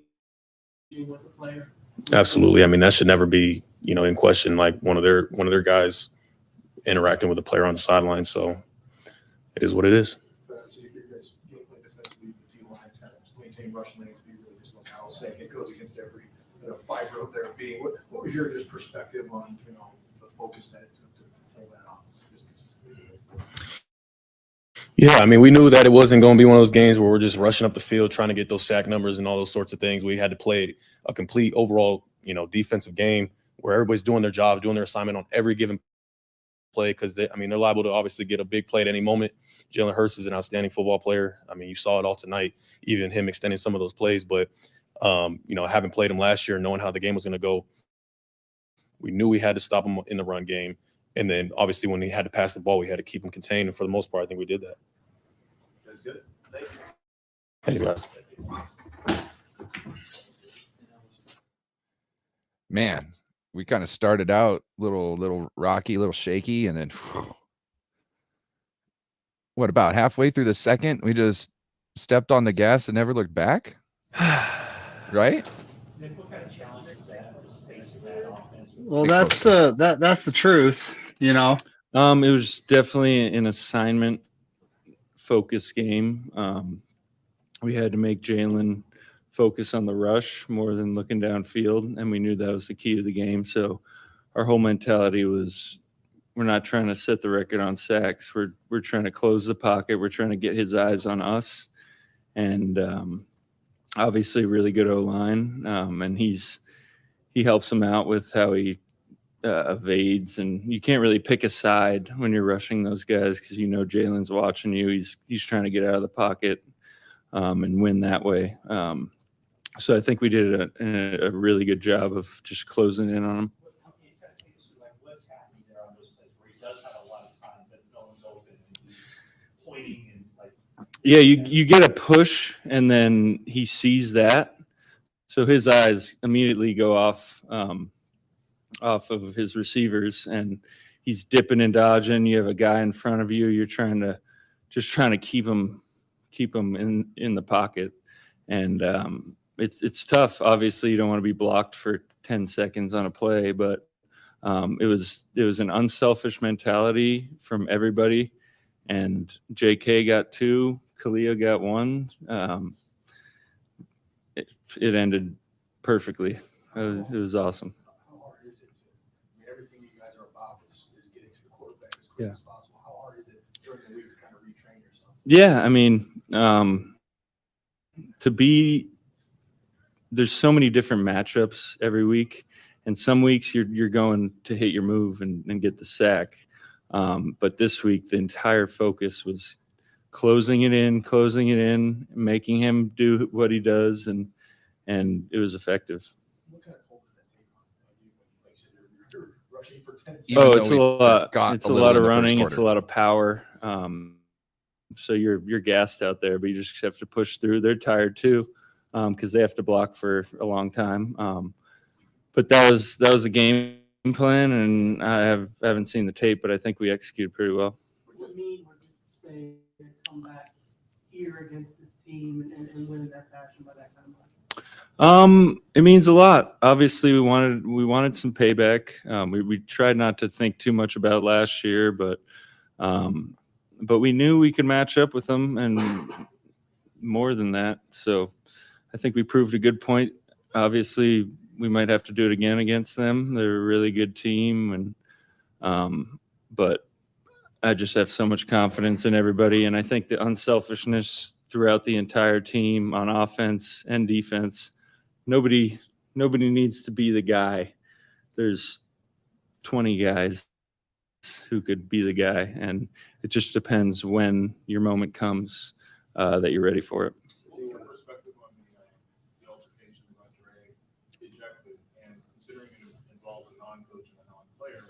with the player? Absolutely. I mean, that should never be, in question, like one of their guys interacting with a player on the sideline. So it is what it is. Rush lanes be really just what Kyle was saying. It goes against every fiber of their being. What was your just perspective on the focus that it took to pull that off? Yeah, I mean, we knew that it wasn't going to be one of those games where we're just rushing up the field trying to get those sack numbers and all those sorts of things. We had to play a complete overall, defensive game where everybody's doing their job, doing their assignment on every given play, because they're liable to obviously get a big play at any moment. Jalen Hurts is an outstanding football player. I mean, you saw it all tonight, even him extending some of those plays. But having played him last year, knowing how the game was going to go, we knew we had to stop him in the run game. And then obviously when he had to pass the ball, we had to keep him contained. And for the most part, I think we did that. That's good. Thank you. Thank you, guys. Man, we kind of started out little rocky, little shaky, and then what, about halfway through the second, we just stepped on the gas and never looked back? Right? Well, that's the truth, It was definitely an assignment focused game. We had to make Jalen focus on the rush more than looking downfield, and we knew that was the key to the game. So our whole mentality was, we're not trying to set the record on sacks. We're trying to close the pocket. We're trying to get his eyes on us, and obviously really good O-line, and he helps him out with how he evades, and you can't really pick a side when you're rushing those guys because Jalen's watching you. He's trying to get out of the pocket and win that way. So I think we did a really good job of just closing in on him. Yeah, you get a push, and then he sees that, so his eyes immediately go off off of his receivers, and he's dipping and dodging. You have a guy in front of you. You're trying to keep him in the pocket, and it's tough. Obviously, you don't want to be blocked for 10 seconds on a play, but it was an unselfish mentality from everybody. And JK got 2, Kalia got 1. It ended perfectly. It was awesome. How hard is it to, I mean, everything you guys are about is getting to the quarterback as quick Yeah. as possible. How hard is it during the week to kind of retrain yourself? Yeah, I mean, there's so many different matchups every week, and some weeks you're going to hit your move and get the sack. But this week, the entire focus was closing it in, making him do what he does, and it was effective. What kind of toll does that take on you when you, like, you're rushing for 10 seconds? Even Oh, though it's a we lot. forgot It's a a little lot in of the first running. It's a quarter. lot of power. So you're gassed out there, but you just have to push through. They're tired too, because they have to block for a long time. But that was a game plan, and I haven't seen the tape, but I think we executed pretty well. What does it mean when you say to come back here against this team and win in that fashion by that kind of money? It means a lot. Obviously, we wanted some payback. We tried not to think too much about last year, but we knew we could match up with them and more than that. So I think we proved a good point. Obviously, we might have to do it again against them. They're a really good team, and but I just have so much confidence in everybody, and I think the unselfishness throughout the entire team on offense and defense. Nobody needs to be the guy. There's 20 guys who could be the guy, and it just depends when your moment comes that you're ready for it. What's your perspective on the altercation about Dre ejected, and considering it involved a non-coach and a non-player,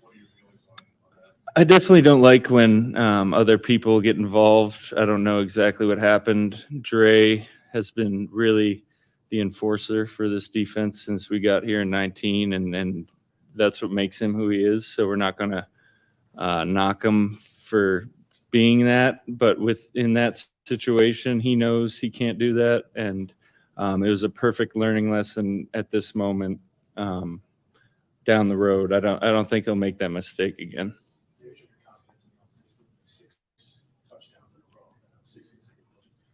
what are your feelings on that? I definitely don't like when other people get involved. I don't know exactly what happened. Dre has been really the enforcer for this defense since we got here in 19, and that's what makes him who he is. So we're not going to knock him for being that, but within that situation, he knows he can't do that, and it was a perfect learning lesson at this moment. Down the road, I don't think he'll make that mistake again.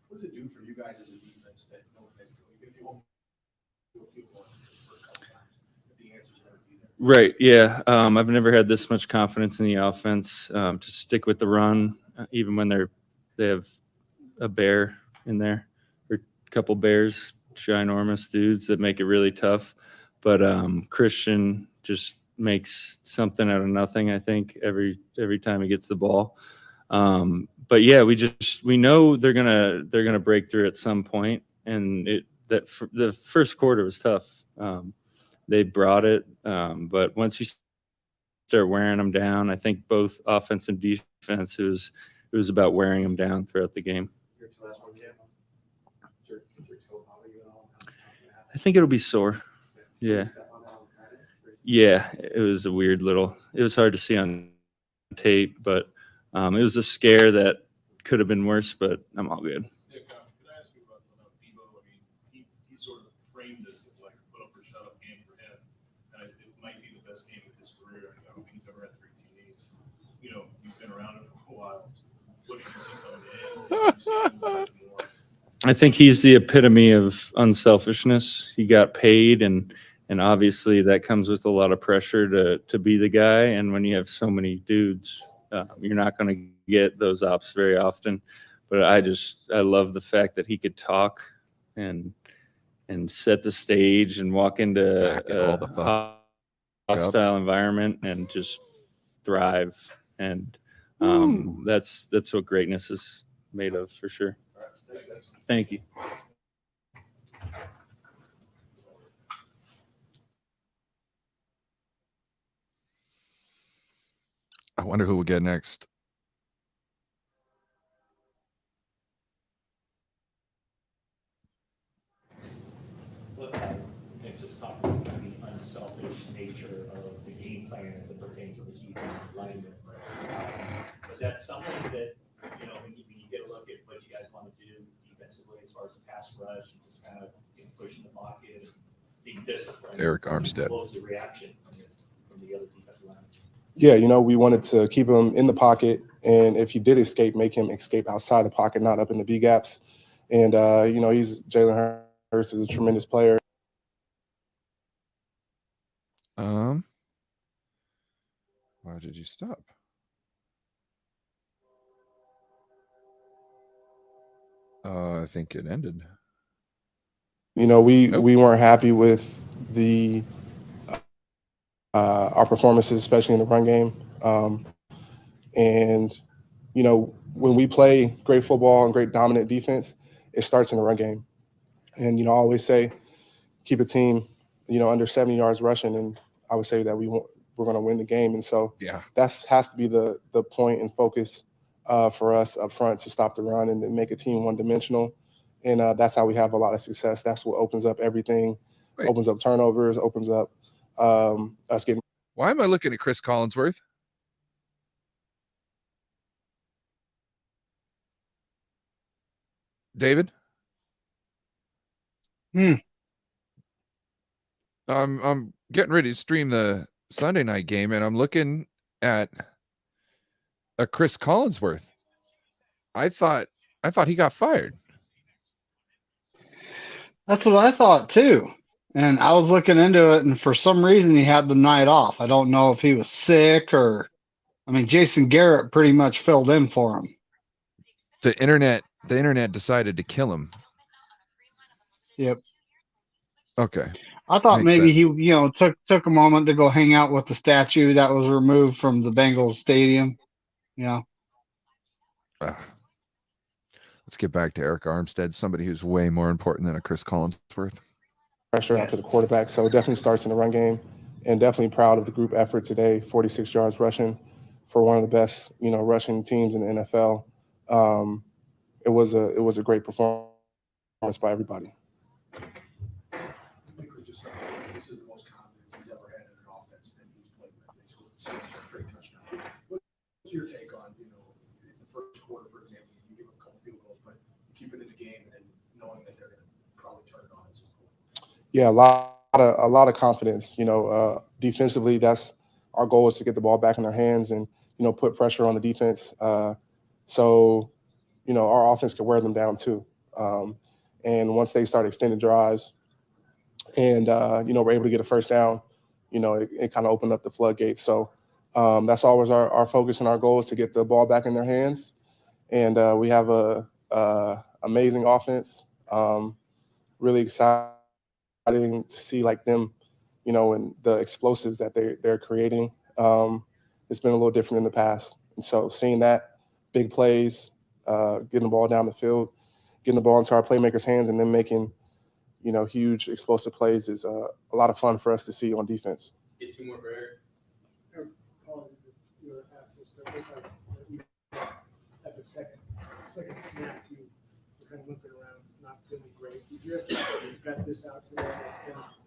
What does it do for you guys as a defense that if you won't do a field goal for a couple times, the answer's going to be there? Right. Yeah. I've never had this much confidence in the offense to stick with the run, even when they have a bear in there or a couple bears, ginormous dudes that make it really tough. But Christian just makes something out of nothing, I think, every time he gets the ball. But yeah, we know they're gonna break through at some point, and the first quarter was tough. They brought it, but once you start wearing them down, I think both offense and defense, it was about wearing them down throughout the game. Your last one, Cam? Your toe bother you at all? I think it'll be sore. Yeah. Yeah, it was a weird it was hard to see on tape, but it was a scare that could have been worse, but I'm all good. Yeah, could I ask you about Debo? I mean, he sort of framed this as like a put up or shut up game for him, and it might be the best game of his career. I don't think he's ever had 3 TDs. You know, you've been around him for a while. What did you see coming in? What did you see him more? I think he's the epitome of unselfishness. He got paid, and obviously that comes with a lot of pressure to be the guy. And when you have so many dudes, you're not going to get those ops very often. But I love the fact that he could talk and set the stage and walk into a hostile environment and just thrive. And that's what greatness is made of, for sure. Thank you. I wonder who we'll get next. Is that something that, when you get a look at what you guys want to do defensively as far as the pass rush and just kind of pushing the pocket and being disciplined? Eric Armstead. What was the reaction from the other defensive line? Yeah, we wanted to keep him in the pocket, and if he did escape, make him escape outside the pocket, not up in the B gaps. And Jalen Hurts is a tremendous player. Why did you stop? I think it ended. We weren't happy with our performances, especially in the run game. And when we play great football and great dominant defense, it starts in the run game. And I always say, keep a team, under 70 yards rushing, and I would say that we're going to win the game. And so that has to be the point and focus for us up front, to stop the run and then make a team one-dimensional. And that's how we have a lot of success. That's what opens up everything, opens up turnovers, opens up us getting. Why am I looking at Chris Collinsworth? David? I'm getting ready to stream the Sunday night game, and I'm looking at a Chris Collinsworth. I thought he got fired. That's what I thought too. And I was looking into it, and for some reason he had the night off. I don't know if he was sick or, Jason Garrett pretty much filled in for him. The internet decided to kill him. Yep. Okay. I thought Makes maybe sense. he, took a moment to go hang out with the statue that was removed from the Bengals stadium. Let's get back to Eric Armstead, somebody who's way more important than a Chris Collinsworth. Pressure out to the quarterback. So it definitely starts in the run game, and definitely proud of the group effort today. 46 yards rushing for one of the best, rushing teams in the NFL. It was a great performance by everybody. This is the most confidence he's ever had in an offense that he's played with. They scored 6 straight touchdowns. What's your take on, in the first quarter, for example, you give them a couple field goals, but you keep it in the game and then knowing that they're going to probably turn it on at some point? Yeah, a lot of confidence. Defensively, that's our goal, is to get the ball back in their hands and put pressure on the defense. So our offense can wear them down too. And once they start extending drives, and we're able to get a first down, it kind of opened up the floodgates. So that's always our focus and our goal, is to get the ball back in their hands. And we have a amazing offense. Really exciting to see them, and the explosives that they're creating. It's been a little different in the past. And so seeing that, big plays, getting the ball down the field, getting the ball into our playmakers' hands, and then making huge explosive plays is a lot of fun for us to see on defense. Get 2 more for Eric. Apologies if you were asked this, but I think at the second snap, you were kind of looking around, not feeling great. Did you have to vet this out today?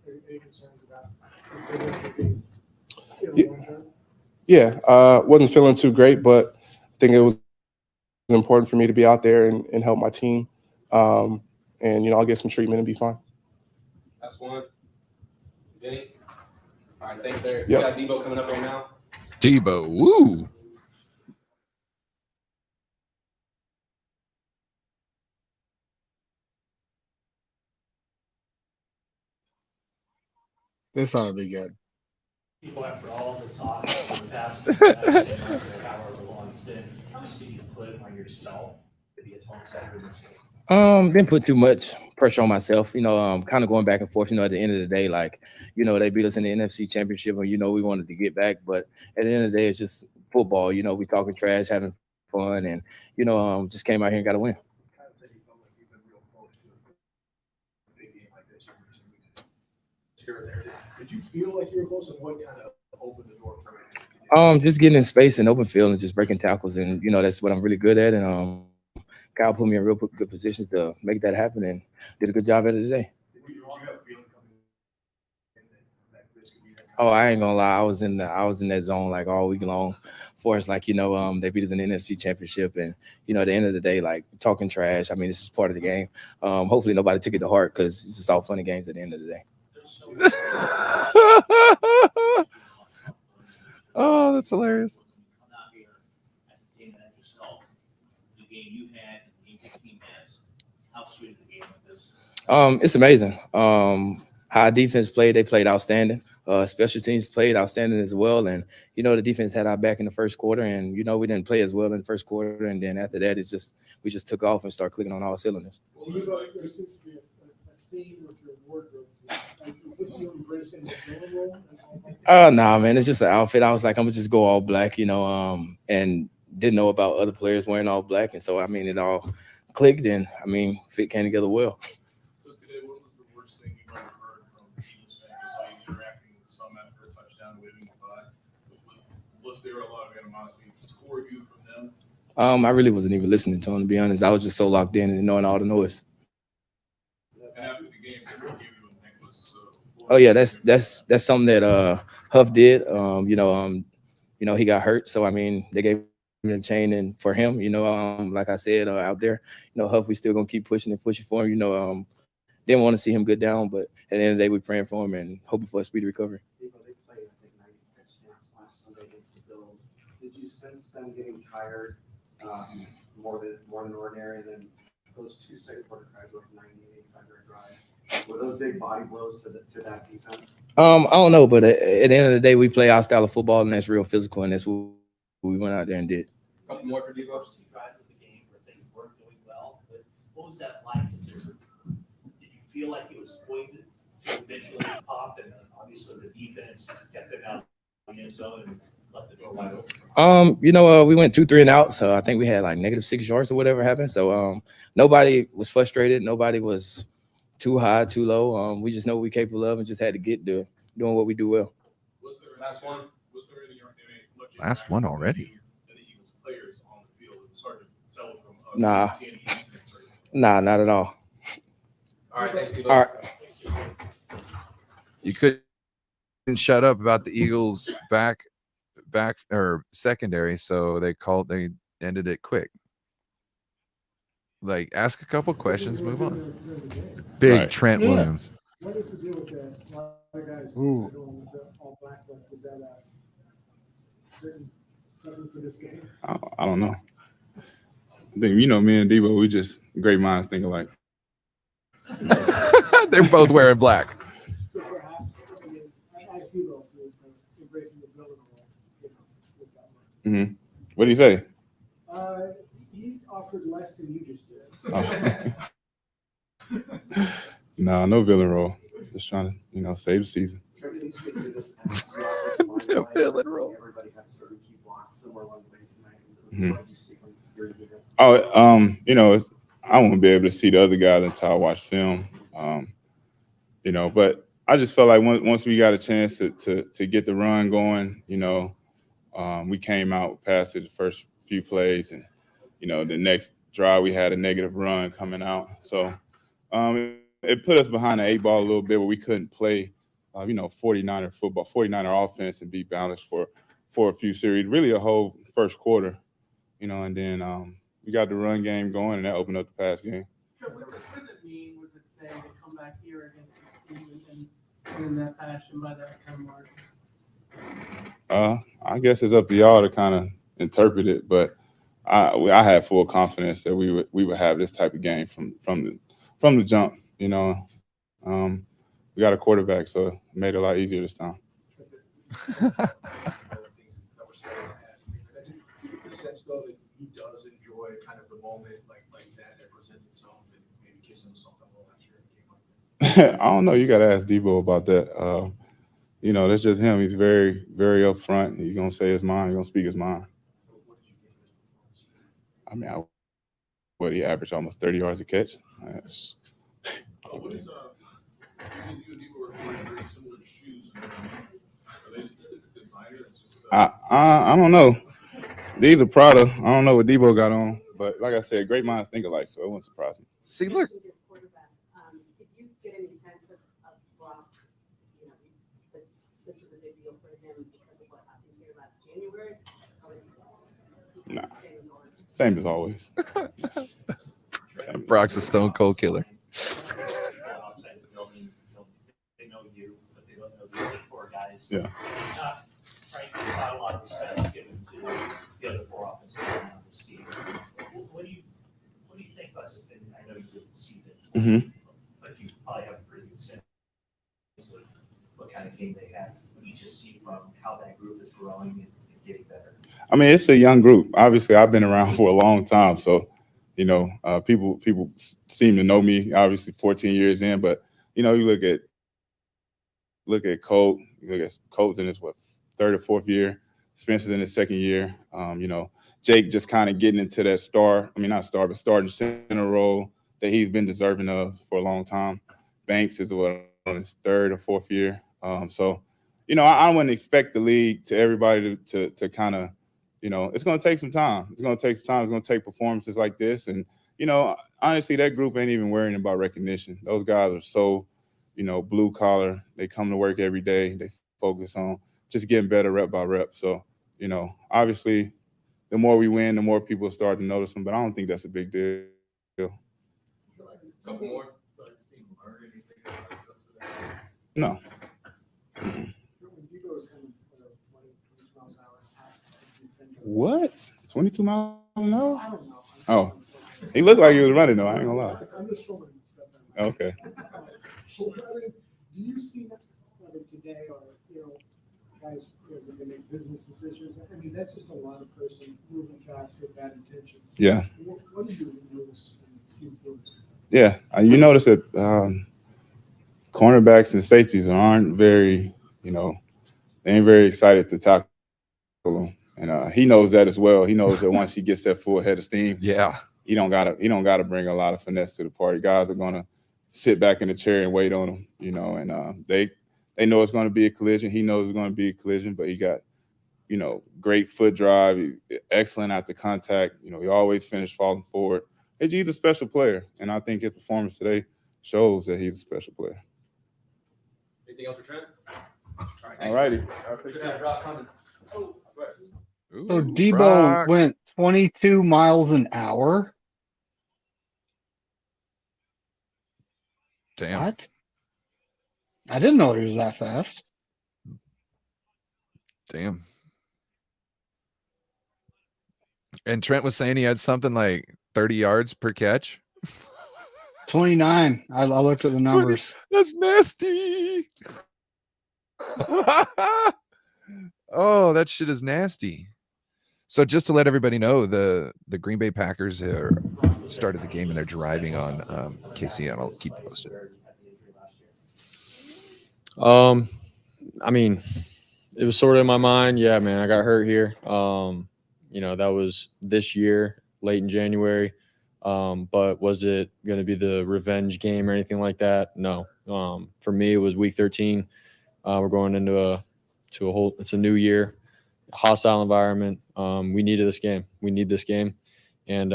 And any concerns about being long-term? Yeah, wasn't feeling too great, but I think it was important for me to be out there and help my team. And I'll get some treatment and be fine. Last one. Vinny? All right, thanks, Eric. Yep. We got Debo coming up right now. Debo, woo! This ought to be good. People, after all the talk over the past however long it's been, how much did you put on yourself to be a tone setter in this game? Didn't put too much pressure on myself, kind of going back and forth, at the end of the day, they beat us in the NFC Championship and, we wanted to get back. But at the end of the day, it's just football. We talking trash, having fun, and, just came out here and got to win. Did you feel like you were close, and what kind of opened the door for you? Just getting in space and open field and just breaking tackles. And, that's what I'm really good at. And, Kyle put me in real good positions to make that happen and did a good job at it today. Oh, I ain't gonna lie. I was in that zone all week long for us. Like, they beat us in the NFC Championship, and at the end of the day, like talking trash. I mean, this is part of the game. Hopefully, nobody took it to heart because it's just all fun and games at the end of the day. Oh, that's hilarious. Come out here as a team and yourself, the game you had, the game your team has. How sweet is the game like this? It's amazing. How our defense played, they played outstanding. Special teams played outstanding as well. And, the defense had our back in the first quarter. And, we didn't play as well in the first quarter. And then after that, we just took off and started clicking on all cylinders. Well, there seems to be a theme with your wardrobe. Like, is this you embracing the villain role? Nah, man, it's just an outfit. I was like, I'm gonna just go all black, and didn't know about other players wearing all black. And so, I mean, it all clicked and, fit came together well. So today, what was the worst thing you've ever heard from Eagles fans? I saw you interacting with some after a touchdown, waving goodbye. Was there a lot of animosity toward you from them? I really wasn't even listening to him, to be honest. I was just so locked in and knowing all the noise. And after the game, what gave you a necklace? Oh yeah, that's something that Huff did. He got hurt, so I mean they gave him the chain, and for him, like I said out there, Huff, we still gonna keep pushing and pushing for him. Didn't want to see him go down, but at the end of the day, we're praying for him and hoping for a speedy recovery. They played, I think, 95 snaps last Sunday against the Bills. Did you sense them getting tired more than ordinary? And then those two second quarter drives were 90, 85-yard drives. Were those big body blows to that defense? I don't know, but at the end of the day, we play our style of football, and that's real physical, and that's what we went out there and did. A couple more for Debo. Two drives of the game where things weren't going well, but what was that like? Did you feel like it was going to eventually pop? And obviously the defense kept it out of the end zone and left the door wide open. We went 2-3 and out, so I think we had like -6 yards or whatever happened. So nobody was frustrated, nobody was too high, too low. We just know what we're capable of and just had to get to doing what we do well. Was there last one? Was there any Last one already? any Eagles players on the field? It was hard to tell from Nah. see any incidents or anything. Nah, not at all. All right, thanks, Debo. All right. You couldn't shut up about the Eagles back or secondary, so they ended it quick. Like, ask a couple questions, move on. Big Right. Trent Yeah. Williams. What is the deal with that? A lot of guys Ooh. going with the all black look. Is that something for this game? I don't know. I think me and Debo, we just great minds think alike. They're both wearing black. So perhaps, I asked you though, embracing the villain role, with that one. Mm-hmm. What do you say? He offered less than you just did. No villain role. Just trying to, save the season. Trevor, you speak to this villain role. Everybody had a certain key block somewhere along the way tonight. Mhm. What did you see when you're in the I won't be able to see the other guys until I watch film. But I just felt like once we got a chance to get the run going, we came out past it the first few plays, and the next drive we had a negative run coming out. So it put us behind the 8 ball a little bit, where we couldn't play 49er football, 49er offense and be balanced for a few series, really a whole first quarter, and then we got the run game going, and that opened up the pass game. Sure, what does it mean? What does it say to come back here against this team and in that fashion by that kind of margin? I guess it's up to y'all to kind of interpret it, but I had full confidence that we would have this type of game from the jump. We got a quarterback, so it made it a lot easier this time. The sense though that he does enjoy kind of the moment like that presents itself and maybe gives him something a little extra in a game like that. I don't know. You got to ask Debo about that. That's just him. He's very, very upfront. He's gonna say his mind. He's gonna speak his mind. I mean, he averaged almost 30 yards a catch. What is you and Debo are wearing very similar shoes? Are they a specific designer? It's just, I don't know. These are Prada. I don't know what Debo got on, but like I said, great minds think alike, so it wouldn't surprise me. See, look. Did you get any sense of Brock? That this was a big deal for him because of what happened here last January? Or was he Nah, same as always. Brock's a stone cold killer. Outside the building, they know you, but they don't know the other four guys. Yeah. Not, frankly, not a lot of respect given to the other four offensive linemen on this team. What do you think about just? And I know you didn't see them, Mm-hmm. but you probably have a pretty good sense of what kind of game they had. What do you just see from how that group is growing and getting better? I mean, it's a young group. Obviously, I've been around for a long time, so people seem to know me. Obviously, 14 years in, but you look at Colt. You look at Colt's in his third or fourth year. Spencer's in his second year. Jake just kind of getting into that starting center role that he's been deserving of for a long time. Banks is on his third or fourth year. I wouldn't expect the league to everybody to kind of, it's going to take some time. It's going to take some time. It's going to take performances like this. And, honestly, that group ain't even worrying about recognition. Those guys are so, blue collar. They come to work every day. They focus on just getting better rep by rep. So, obviously, the more we win, the more people start to notice them. But I don't think that's a big deal. Couple more. No. What? 22 miles an hour? Oh, he looked like he was running though. I ain't gonna lie. Okay. Do you see that today, or guys, as they make business decisions? I mean, that's just a lot of person moving fast with bad intentions. Yeah. What do you notice in these games? Yeah, you notice that cornerbacks and safeties aren't very, they ain't very excited to tackle him, and he knows that as well. He knows that once he gets that full head of steam, he don't gotta bring a lot of finesse to the party. Guys are gonna sit back in the chair and wait on him, and they know it's gonna be a collision. He knows it's gonna be a collision, but he got, great foot drive, excellent at the contact. He always finished falling forward. He's a special player, and I think his performance today shows that he's a special player. Anything else for Trent? All righty. So Debo went 22 miles an hour. Damn. What? I didn't know he was that fast. Damn. And Trent was saying he had something like 30 yards per catch. 29. I looked at the numbers. That's nasty. Oh, that shit is nasty. So just to let everybody know, the Green Bay Packers started the game and they're driving on KC, and I'll keep you posted. I mean, it was sort of in my mind. Yeah, man, I got hurt here. That was this year, late in January. But was it going to be the revenge game or anything like that? No. For me, it was week 13. We're going into it's a new year, hostile environment. We needed this game. We need this game. And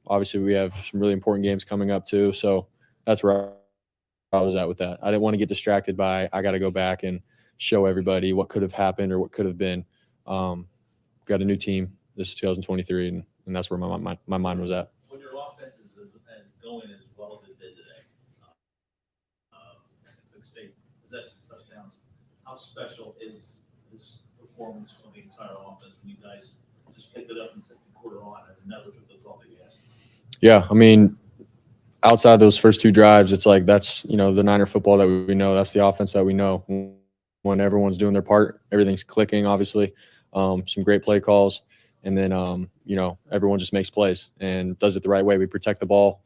obviously we have some really important games coming up too. So that's where I was at with that. I didn't want to get distracted by, I got to go back and show everybody what could have happened or what could have been. Got a new team. This is 2023, and that's where my mind was at. When your offense is going as well as it did today, 6 state possessions, touchdowns, how special is this performance from the entire offense when you guys just picked it up in the second quarter on and never took the foot off the gas? Yeah, I mean, outside those first two drives, it's like that's, the Niner football that we know. That's the offense that we know. When everyone's doing their part, everything's clicking, obviously. Some great play calls. And then, everyone just makes plays and does it the right way. We protect the ball.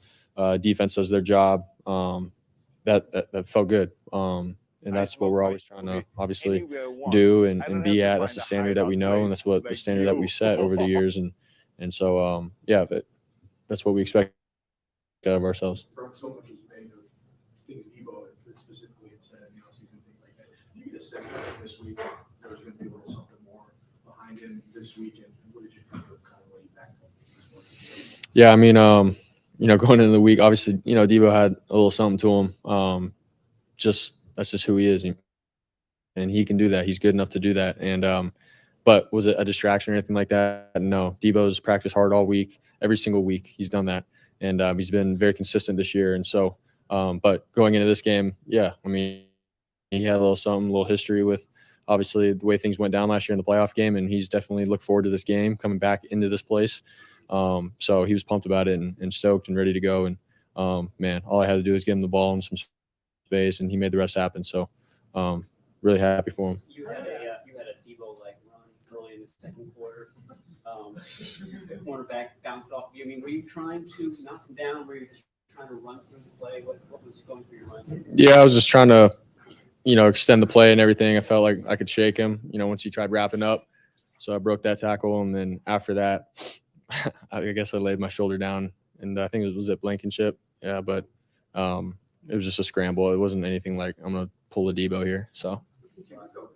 Defense does their job. That felt good. And that's what we're always trying to obviously do and be at. That's the standard that we know, and that's what the standard that we set over the years. And so, that's what we expect out of ourselves. So much was made of things Debo specifically had said in the offseason, things like that. You get a sense that this week there's going to be a little something more behind him this weekend. What did you think of kind of what he backed up? Yeah, I mean, going into the week, obviously, Debo had a little something to him. That's just who he is, and he can do that. He's good enough to do that. And But was it a distraction or anything like that? No. Debo's practiced hard all week, every single week. He's done that, and he's been very consistent this year. And so, but going into this game, yeah, I mean, he had a little history with obviously the way things went down last year in the playoff game, and he's definitely looked forward to this game coming back into this place. So he was pumped about it and stoked and ready to go. And man, all I had to do was give him the ball in some space, and he made the rest happen. So really happy for him. You had a Debo-like run early in the second quarter. The cornerback bounced off you. I mean, were you trying to knock him down? Were you just trying to run through the play? What was going through your mind? Yeah, I was just trying to, extend the play and everything. I felt like I could shake him, once he tried wrapping up. So I broke that tackle. And then after that, I guess I laid my shoulder down, and I think it was at Blankenship. Yeah, but it was just a scramble. It wasn't anything like I'm going to pull a Debo here. So.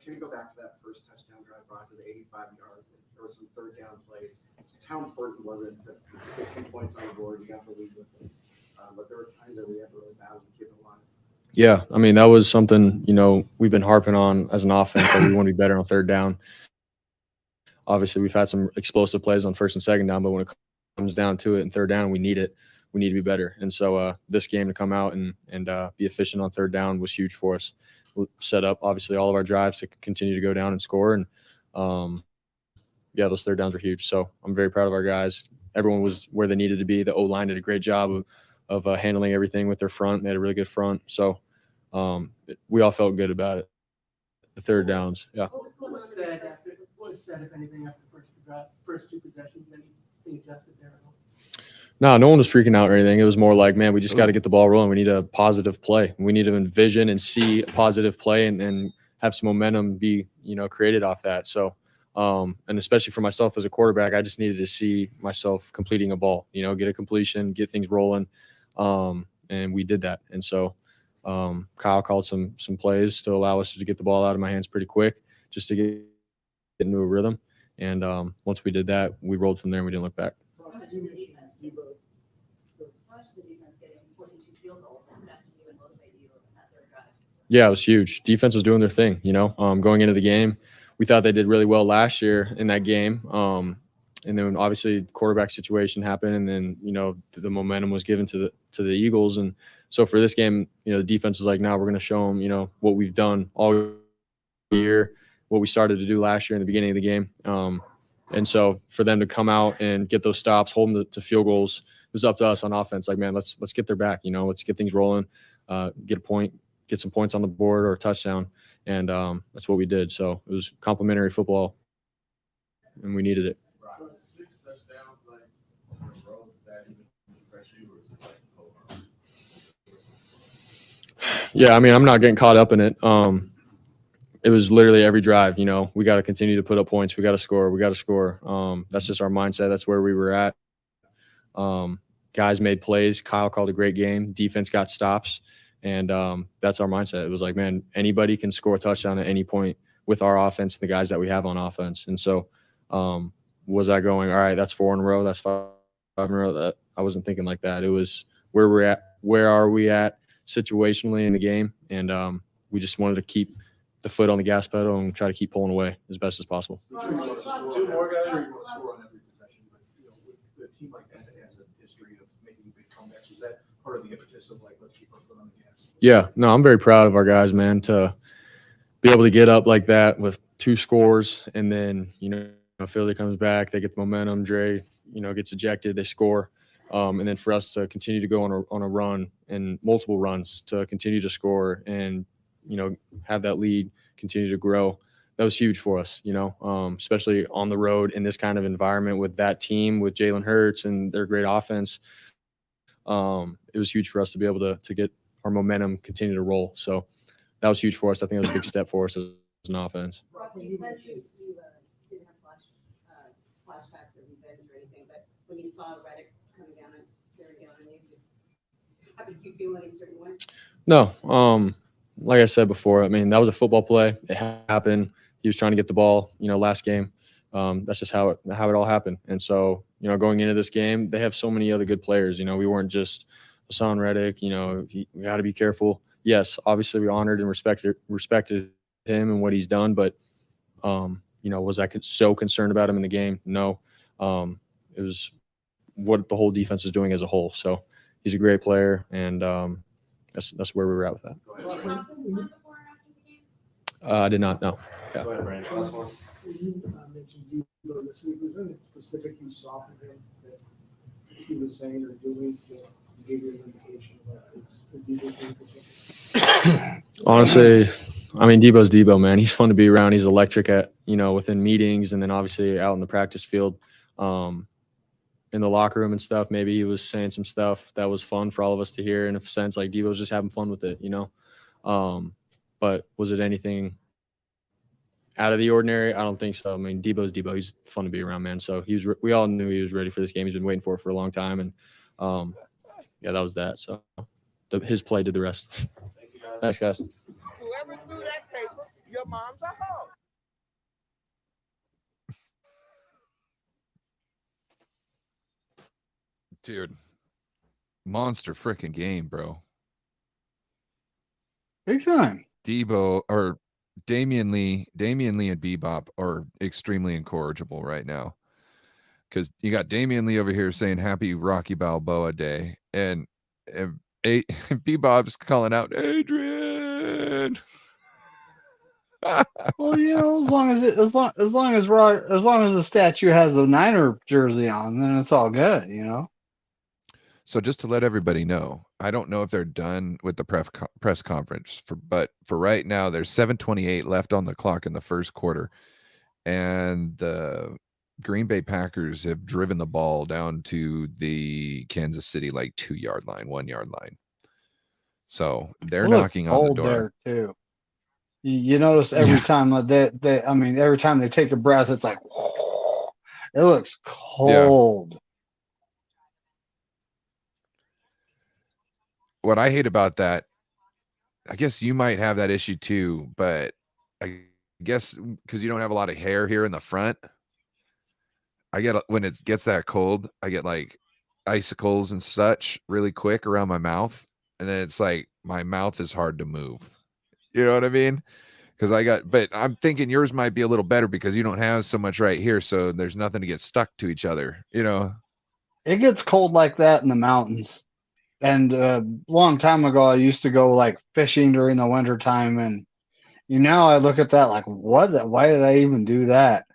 Can you go back to that first touchdown drive, Brock? It was 85 yards. There were some third down plays. Just how important was it to get some points on the board? You got the lead with it. But there were times that we had to really battle to keep it alive. Yeah, I mean, that was something, we've been harping on as an offense, that we want to be better on third down. Obviously, we've had some explosive plays on first and second down, but when it comes down to it in third down, we need it. We need to be better. And so this game to come out and be efficient on third down was huge for us. Set up, obviously, all of our drives to continue to go down and score. And, those third downs were huge. So I'm very proud of our guys. Everyone was where they needed to be. The O-line did a great job of handling everything with their front. They had a really good front. So we all felt good about it. The third downs, yeah. What was said, if anything, after the first two possessions? Anything adjusted there? No one was freaking out or anything. It was more like, man, we just got to get the ball rolling. We need a positive play. We need to envision and see a positive play and have some momentum be, created off that. So, and especially for myself as a quarterback, I just needed to see myself completing a ball, get a completion, get things rolling. And we did that. And so Kyle called some plays to allow us to get the ball out of my hands pretty quick, just to get into a rhythm. And once we did that, we rolled from there and we didn't look back. The defense getting forcing 2 field goals and that to even motivate you at their drive? Yeah, it was huge. Defense was doing their thing, going into the game. We thought they did really well last year in that game. And then obviously the quarterback situation happened, and then, the momentum was given to the Eagles. And so for this game, the defense is like, now we're going to show them, what we've done all year, what we started to do last year in the beginning of the game. And so for them to come out and get those stops, hold them to field goals, it was up to us on offense. Like, man, let's get their back, let's get things rolling, get a point, get some points on the board or a touchdown. And that's what we did. So it was complimentary football, and we needed it. 6 touchdowns, Yeah, I mean, I'm not getting caught up in it. It was literally every drive, we got to continue to put up points. We got to score. That's just our mindset. That's where we were at. Guys made plays. Kyle called a great game. Defense got stops. And that's our mindset. It was like, man, anybody can score a touchdown at any point with our offense, the guys that we have on offense. And so was I going, all right, that's 4 in a row, that's 5 in a row? I wasn't thinking like that. It was where we're at, where are we at situationally in the game? And we just wanted to keep the foot on the gas pedal and try to keep pulling away as best as possible. I'm sure you want to score. 2 more guys. I'm sure you want to score on every possession, but with a team like that has a history of making big comebacks, was that part of the impetus of like, let's keep our foot on the gas? Yeah, no, I'm very proud of our guys, man, to be able to get up like that with 2 scores, and then Philly comes back, they get the momentum. Dre, gets ejected, they score, and then for us to continue to go on a run and multiple runs to continue to score and have that lead continue to grow. That was huge for us, especially on the road in this kind of environment with that team, with Jalen Hurts and their great offense. It was huge for us to be able to get our momentum continue to roll. So that was huge for us. I think it was a big step for us as an offense. You said you didn't have flashbacks or revenge or anything, but when you saw Reddick coming down and staring down on you, did you feel any certain way? No. Like I said before, I mean, that was a football play. It happened. He was trying to get the ball, last game. That's just how it all happened. And so, going into this game, they have so many other good players. We weren't just Hassan Reddick. We got to be careful. Yes, obviously we honored and respected him and what he's done, but was I so concerned about him in the game? No. It was what the whole defense is doing as a whole. So he's a great player, and that's where we were at with that. I did not know. Yeah. Go ahead, Branch. Last one. You mentioned Debo this week. Was there anything specific you saw from him that he was saying or doing that gave you an indication about his Debo? Honestly, I mean, Debo's Debo, man. He's fun to be around. He's electric at, within meetings, and then obviously out in the practice field, in the locker room and stuff. Maybe he was saying some stuff that was fun for all of us to hear, in a sense, like Debo's just having fun with it, But was it anything out of the ordinary? I don't think so. I mean, Debo's Debo. He's fun to be around, man. So we all knew he was ready for this game. He's been waiting for it for a long time, and yeah, that was that. So his play did the rest. Thanks, guys. Whoever threw that paper, your mom's a hoe. Dude, monster freaking game, bro. Big time. Debo or Damian Lee and Bebop are extremely incorrigible right now. Because you got Damian Lee over here saying happy Rocky Balboa Day, and Bebop's calling out Adrian. Well, as long as the statue has the Niner jersey on, then it's all good, So just to let everybody know, I don't know if they're done with the press conference, but for right now, there's 7:28 left on the clock in the first quarter, and the Green Bay Packers have driven the ball down to the Kansas City 2-yard line, 1-yard line. So they're knocking on the door. There too. You notice every time every time they take a breath, it's like it looks cold. Yeah. What I hate about that, I guess you might have that issue too, but I guess because you don't have a lot of hair here in the front, I get when it gets that cold, I get icicles and such really quick around my mouth, and then it's like my mouth is hard to move. You know what I mean? But I'm thinking yours might be a little better because you don't have so much right here, so there's nothing to get stuck to each other. It gets cold like that in the mountains. And a long time ago, I used to go fishing during the winter time, and now I look at that like, what? Why did I even do that?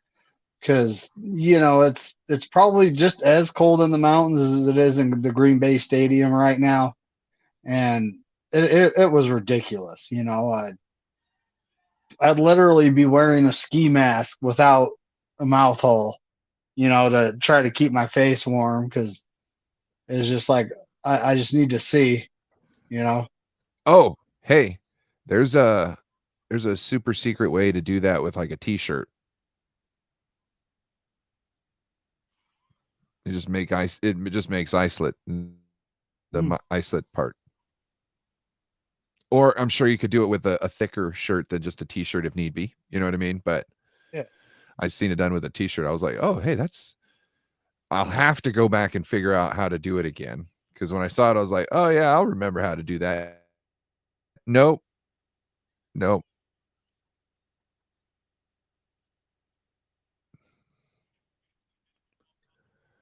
Because it's probably just as cold in the mountains as it is in the Green Bay Stadium right now, and it was ridiculous. I'd literally be wearing a ski mask without a mouth hole, to try to keep my face warm because it's just like I just need to see, Oh, hey, there's a super secret way to do that with a t-shirt. It just makes isolate the isolate part. Or I'm sure you could do it with a thicker shirt than just a t-shirt if need be. You know what I mean? But yeah, I've seen it done with a t-shirt. I was like, oh, hey, I'll have to go back and figure out how to do it again. Because when I saw it, I was like, oh yeah, I'll remember how to do that. Nope.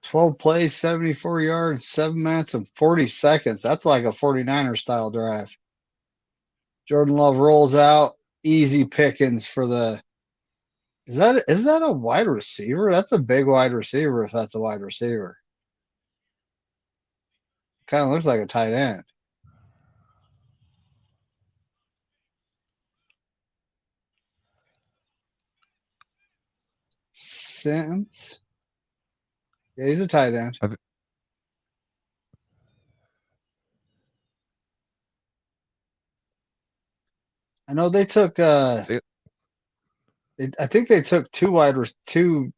12 plays, 74 yards, 7 minutes and 40 seconds. That's like a 49er style drive. Jordan Love rolls out, easy pickings for the. Is that a wide receiver? That's a big wide receiver if that's a wide receiver. Kind of looks like a tight end. Sims. Yeah, he's a tight end. I know they took. I think they took two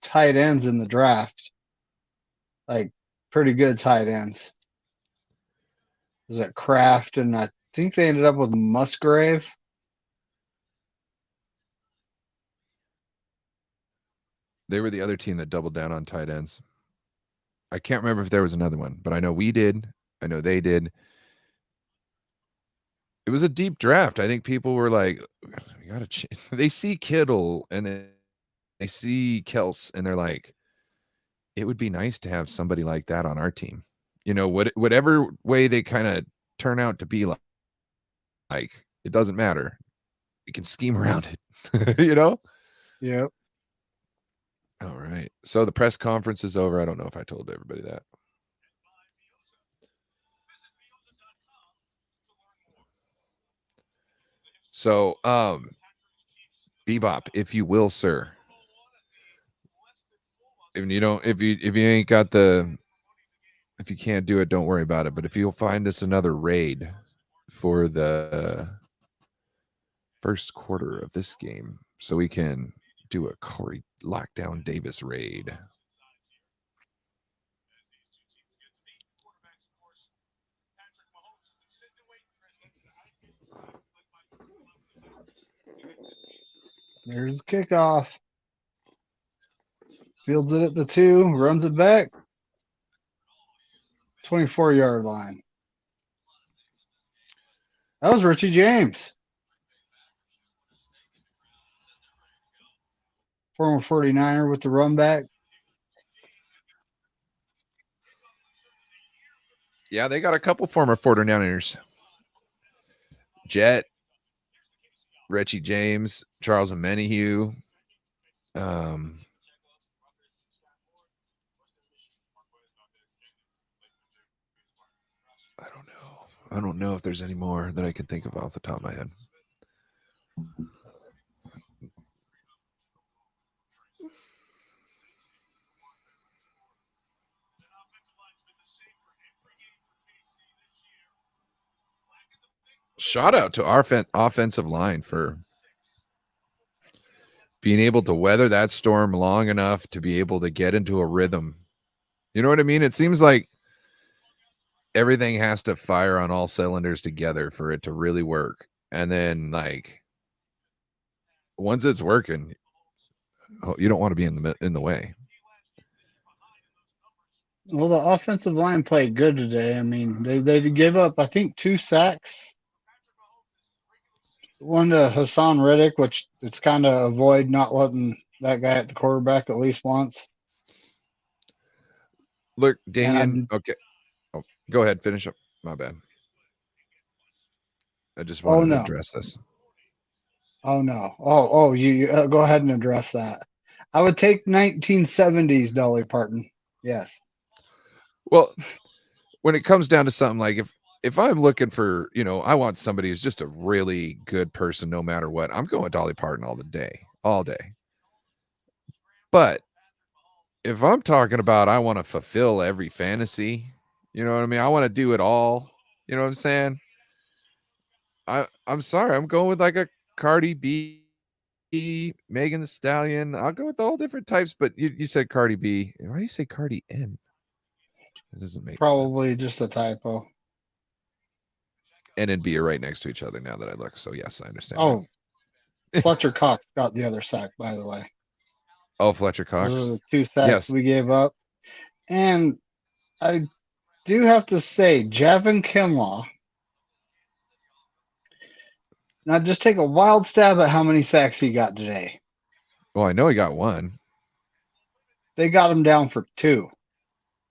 tight ends in the draft. Pretty good tight ends. Is it Kraft? And I think they ended up with Musgrave. They were the other team that doubled down on tight ends. I can't remember if there was another one, but I know we did. I know they did. It was a deep draft. I think people were like, "We got to." They see Kittle, and then they see Kels and they're like, it would be nice to have somebody like that on our team. You know, whatever way they kind of turn out to be like, it doesn't matter. We can scheme around it, you know? Yep. All right. So the press conference is over. I don't know if I told everybody that. So, Bebop, if you will, sir. If you ain't got if you can't do it, don't worry about it. But if you'll find us another raid for the first quarter of this game, so we can do a Corey Lockdown Davis raid. There's the kickoff. Fields it at the 2, runs it back. 24-yard line. That was Richie James. Former 49er with the run back. Yeah, they got a couple former 49ers. Jet, Richie James, Charles Menahue. I don't know if there's any more that I can think of off the top of my head. Shout out to our offensive line for being able to weather that storm long enough to be able to get into a rhythm. You know what I mean? It seems like everything has to fire on all cylinders together for it to really work. And then, like, once it's working, you don't want to be in the way. Well, the offensive line played good today. I mean, they gave up, I think, 2 sacks. One to Hassan Reddick, which it's kind of avoid not letting that guy at the quarterback at least once. Look, Damian. Okay. Oh, go ahead. Finish up. My bad. I just wanted to address this. Oh, no. You go ahead and address that. I would take 1970s Dolly Parton. Yes. Well, when it comes down to something like if I'm looking for, I want somebody who's just a really good person no matter what, I'm going Dolly Parton all day. But if I'm talking about I want to fulfill every fantasy, you know what I mean? I want to do it all. You know what I'm saying? I'm sorry. I'm going with like a Cardi B, Megan Thee Stallion. I'll go with all different types, but you said Cardi B. Why do you say Cardi N? It doesn't make Probably sense. just a typo. N and B are right next to each other now that I look. So yes, I understand. Oh, Fletcher Cox got the other sack, by the way. Oh, Fletcher Cox. Those are the 2 sacks we gave up. And I do have to say, Javon Kinlaw. Now just take a wild stab at how many sacks he got today. Well, I know he got 1. They got him down for 2.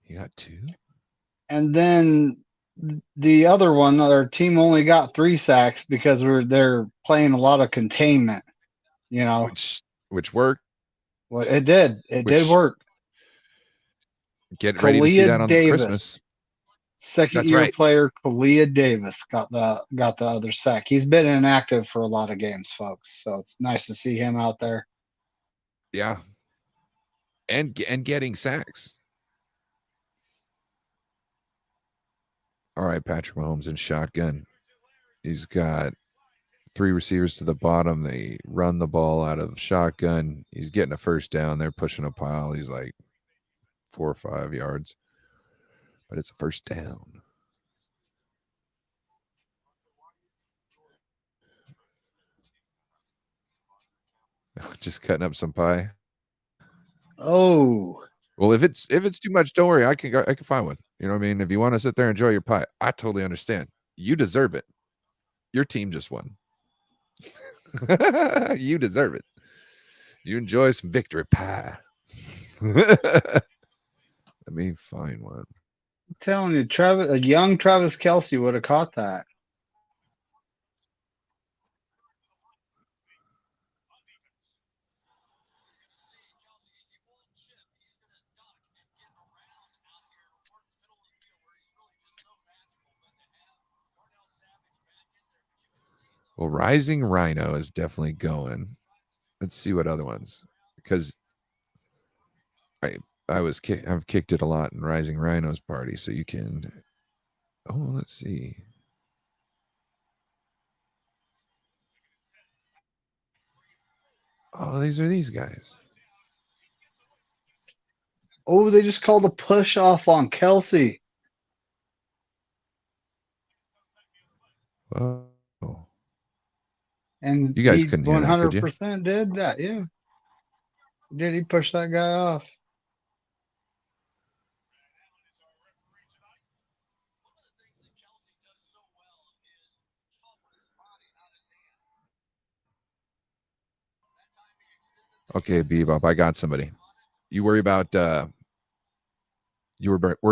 He got 2? And then the other one, our team only got 3 sacks because they're playing a lot of containment, which worked. Well, it did. It did work. Get ready to see that on Christmas. Second-year player Kalia Davis got the other sack. He's been inactive for a lot of games, folks. So it's nice to see him out there. Yeah. And getting sacks. All right, Patrick Mahomes in shotgun. He's got 3 receivers to the bottom. They run the ball out of shotgun. He's getting a first down. They're pushing a pile. He's like 4 or 5 yards. But it's a first down. Just cutting up some pie. Oh. Well, if it's too much, don't worry. I can find one. You know what I mean? If you want to sit there and enjoy your pie, I totally understand. You deserve it. Your team just won. You deserve it. You enjoy some victory pie. Let me find one. I'm telling you, a young Travis Kelsey would have caught that. Well, Rising Rhino is definitely going. Let's see what other ones, because I've kicked it a lot in Rising Rhino's party, so you can. Oh, let's see. Oh, these are these guys. Oh, they just called a push off on Kelsey. Oh. And You guys he couldn't hear that, could you? 100% did that. Yeah. Did he push that guy off? Okay, Bebop, I got somebody. You worry about worry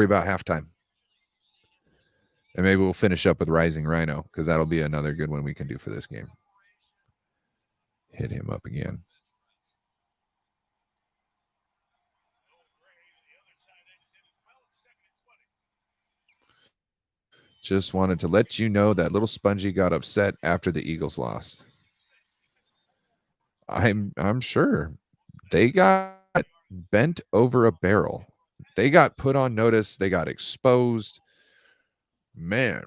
about halftime. And maybe we'll finish up with Rising Rhino, because that'll be another good one we can do for this game. Hit him up again. Just wanted to let you know that little Spongy got upset after the Eagles lost. I'm sure they got bent over a barrel. They got put on notice. They got exposed. Man.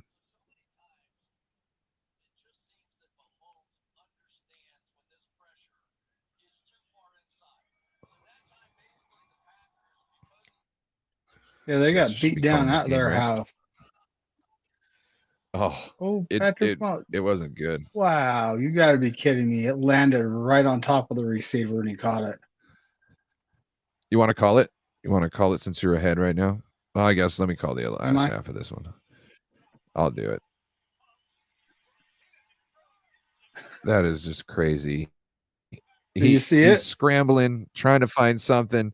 Yeah, they Yes, got should beat be down calling this at game, their right? house. Oh, Patrick, it wasn't good. wow, you got to be kidding me! It landed right on top of the receiver, and he caught it. You want to call it? You want to call it since you're ahead right now? Well, I guess let me call the Am last I? half of this one. I'll do it. That is just crazy. Do you see He's it? scrambling, trying to find something.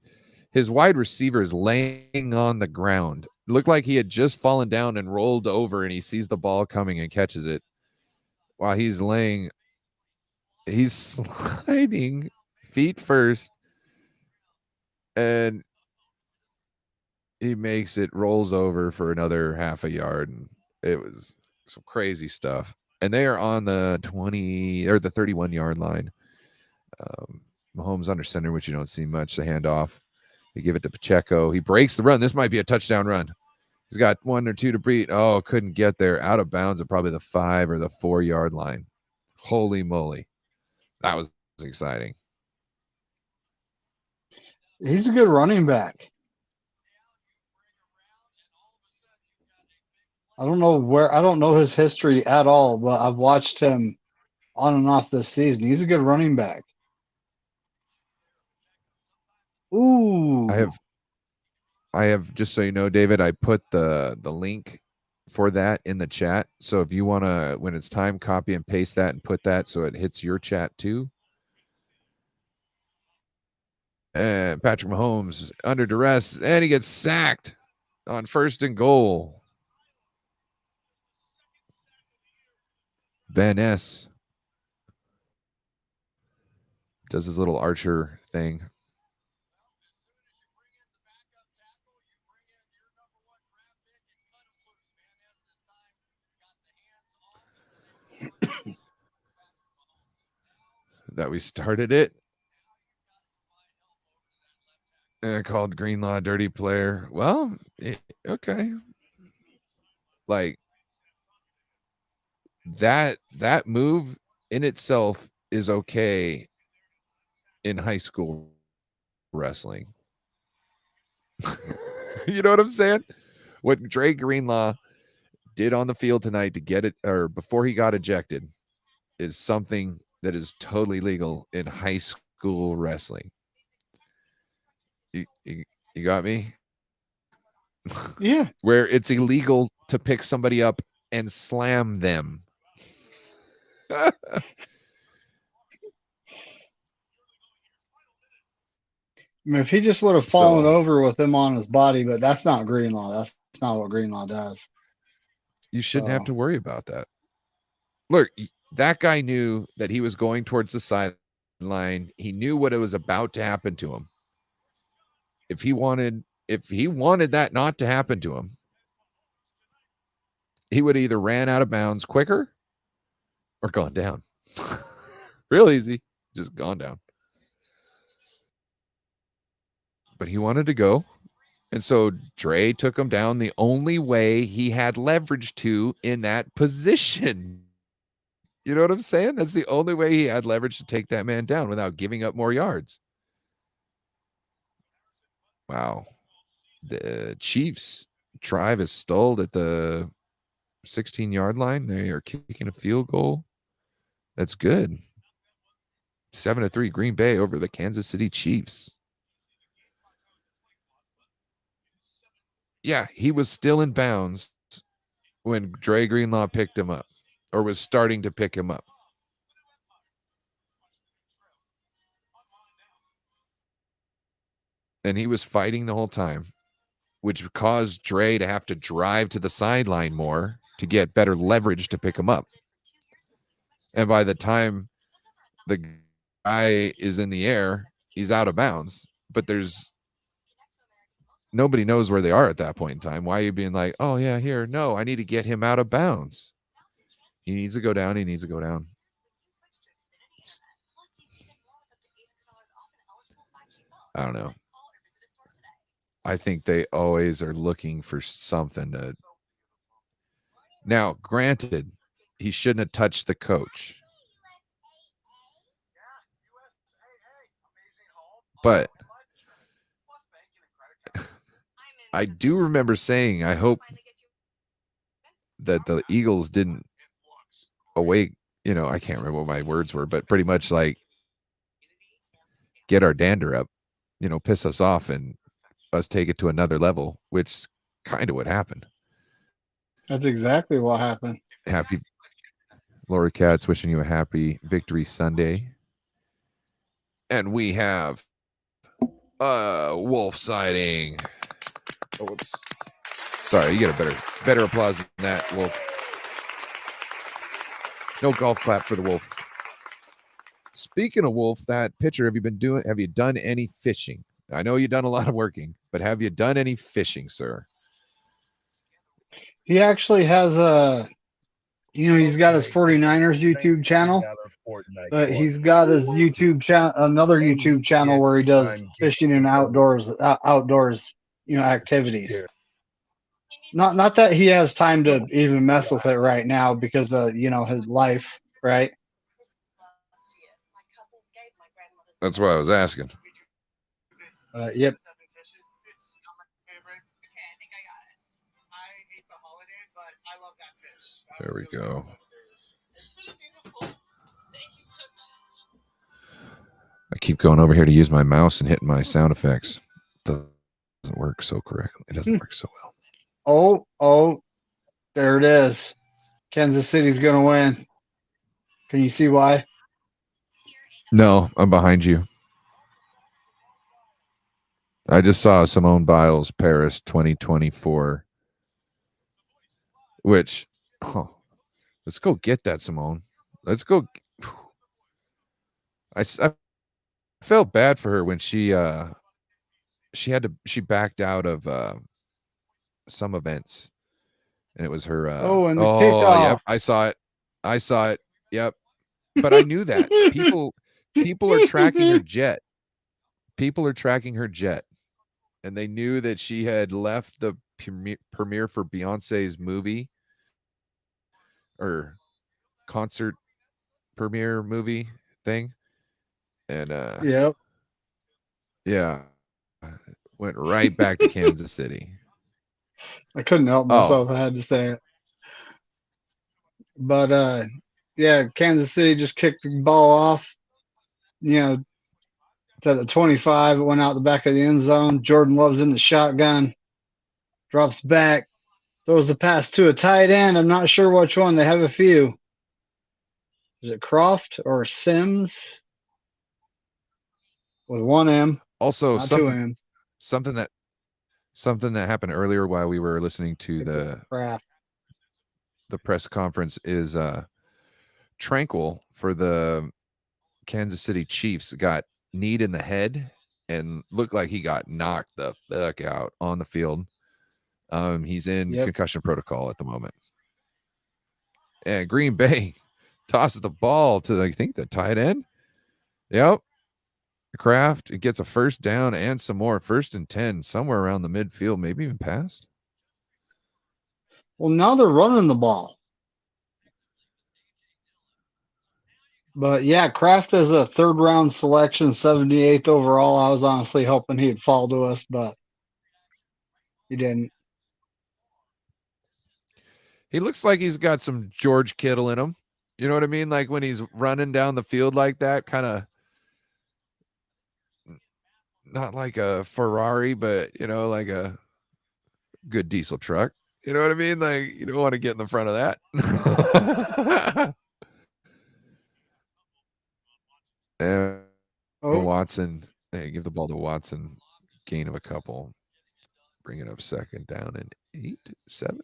His wide receiver is laying on the ground. It looked like he had just fallen down and rolled over, and he sees the ball coming and catches it. While he's laying, he's sliding feet first, and he makes it, rolls over for another half a yard, and it was some crazy stuff. And they are on the 20 or the 31-yard line. Mahomes under center, which you don't see much. The handoff. They give it to Pacheco. He breaks the run. This might be a touchdown run. He's got 1 or 2 to beat. Oh, couldn't get there. Out of bounds at probably the 5 or the 4-yard line. Holy moly. That was exciting. He's a good running back. I don't know his history at all, but I've watched him on and off this season. He's a good running back. Ooh. I have, just so you know, David, I put the link for that in the chat. So if you want to, when it's time, copy and paste that and put that so it hits your chat too. And Patrick Mahomes under duress, and he gets sacked on 1st and goal. Van Ness does his little Archer thing. That we started it. And called Greenlaw dirty player. Well, okay. Like that move in itself is okay in high school wrestling. You know what I'm saying? What Dre Greenlaw did on the field tonight to get it, or before he got ejected, is something that is totally legal in high school wrestling. You got me? Yeah. Where it's illegal to pick somebody up and slam them. mean, if he just would have fallen over with him on his body, but that's not Greenlaw. That's not what Greenlaw does. You shouldn't have to worry about that. Look, that guy knew that he was going towards the sideline. He knew what it was about to happen to him. If he wanted that not to happen to him, he would either ran out of bounds quicker or gone down. Real easy, just gone down. But he wanted to go. And so Dre took him down the only way he had leverage to in that position. You know what I'm saying? That's the only way he had leverage to take that man down without giving up more yards. Wow. The Chiefs drive is stalled at the 16-yard line. They are kicking a field goal. That's good. 7-3 Green Bay over the Kansas City Chiefs. Yeah, he was still in bounds when Dre Greenlaw picked him up or was starting to pick him up. And he was fighting the whole time, which caused Dre to have to drive to the sideline more to get better leverage to pick him up. And by the time the guy is in the air, he's out of bounds. But nobody knows where they are at that point in time. Why are you being like, oh, yeah, here? No, I need to get him out of bounds. He needs to go down. He needs to go down. I don't know. I think they always are looking for something to. Now, granted, he shouldn't have touched the coach. But I do remember saying, I hope that the Eagles didn't awake. I can't remember what my words were, but pretty much like get our dander up, piss us off and us take it to another level, which kind of what happened. That's exactly what happened. Happy Laura Katz wishing you a happy Victory Sunday. And we have wolf sighting. Oh, whoops. Sorry, you get a better applause than that, Wolf. No golf clap for the Wolf. Speaking of Wolf, that pitcher, have you done any fishing? I know you've done a lot of working, but have you done any fishing, sir? He actually has he's got his 49ers YouTube channel, but he's got his YouTube channel, another YouTube channel where he does fishing and outdoors, activities. Not that he has time to even mess with it right now because of, his life, right? That's why I was asking. Yep. There we go. I keep going over here to use my mouse and hitting my sound effects. Doesn't work so correctly. It doesn't work so well. Oh, there it is. Kansas City's going to win. Can you see why? No, I'm behind you. I just saw Simone Biles, Paris 2024, which, let's go get that, Simone. Let's go. I felt bad for her when she backed out of some events, and it was her. And the kickoff. Yep, I saw it. Yep, but I knew that people are tracking her jet. People are tracking her jet, and they knew that she had left the premiere for Beyonce's movie or concert premiere movie thing, and yep. Yeah. Went right back to Kansas City. I couldn't help myself. I had to say it. But Kansas City just kicked the ball off. It's at the 25. It went out the back of the end zone. Jordan Love's in the shotgun. Drops back. Throws the pass to a tight end. I'm not sure which one. They have a few. Is it Croft or Sims? With one M. Also, Not two ends. something that happened earlier while we were listening to the press conference is Tranquil for the Kansas City Chiefs got kneed in the head and looked like he got knocked the fuck out on the field. He's in concussion protocol at the moment. And Green Bay tosses the ball to, I think, the tight end. Yep. Kraft, it gets a first down and some more. 1st and 10, somewhere around the midfield, maybe even past. Well, now they're running the ball. But yeah, Kraft is a 3rd round selection, 78th overall. I was honestly hoping he'd fall to us, but he didn't. He looks like he's got some George Kittle in him. You know what I mean? Like when he's running down the field like that, kind of not like a Ferrari, but, like a good diesel truck. You know what I mean? Like, you don't want to get in the front of that. And Watson, hey, give the ball to Watson. Gain of a couple. Bring it up 2nd down and 8, 7.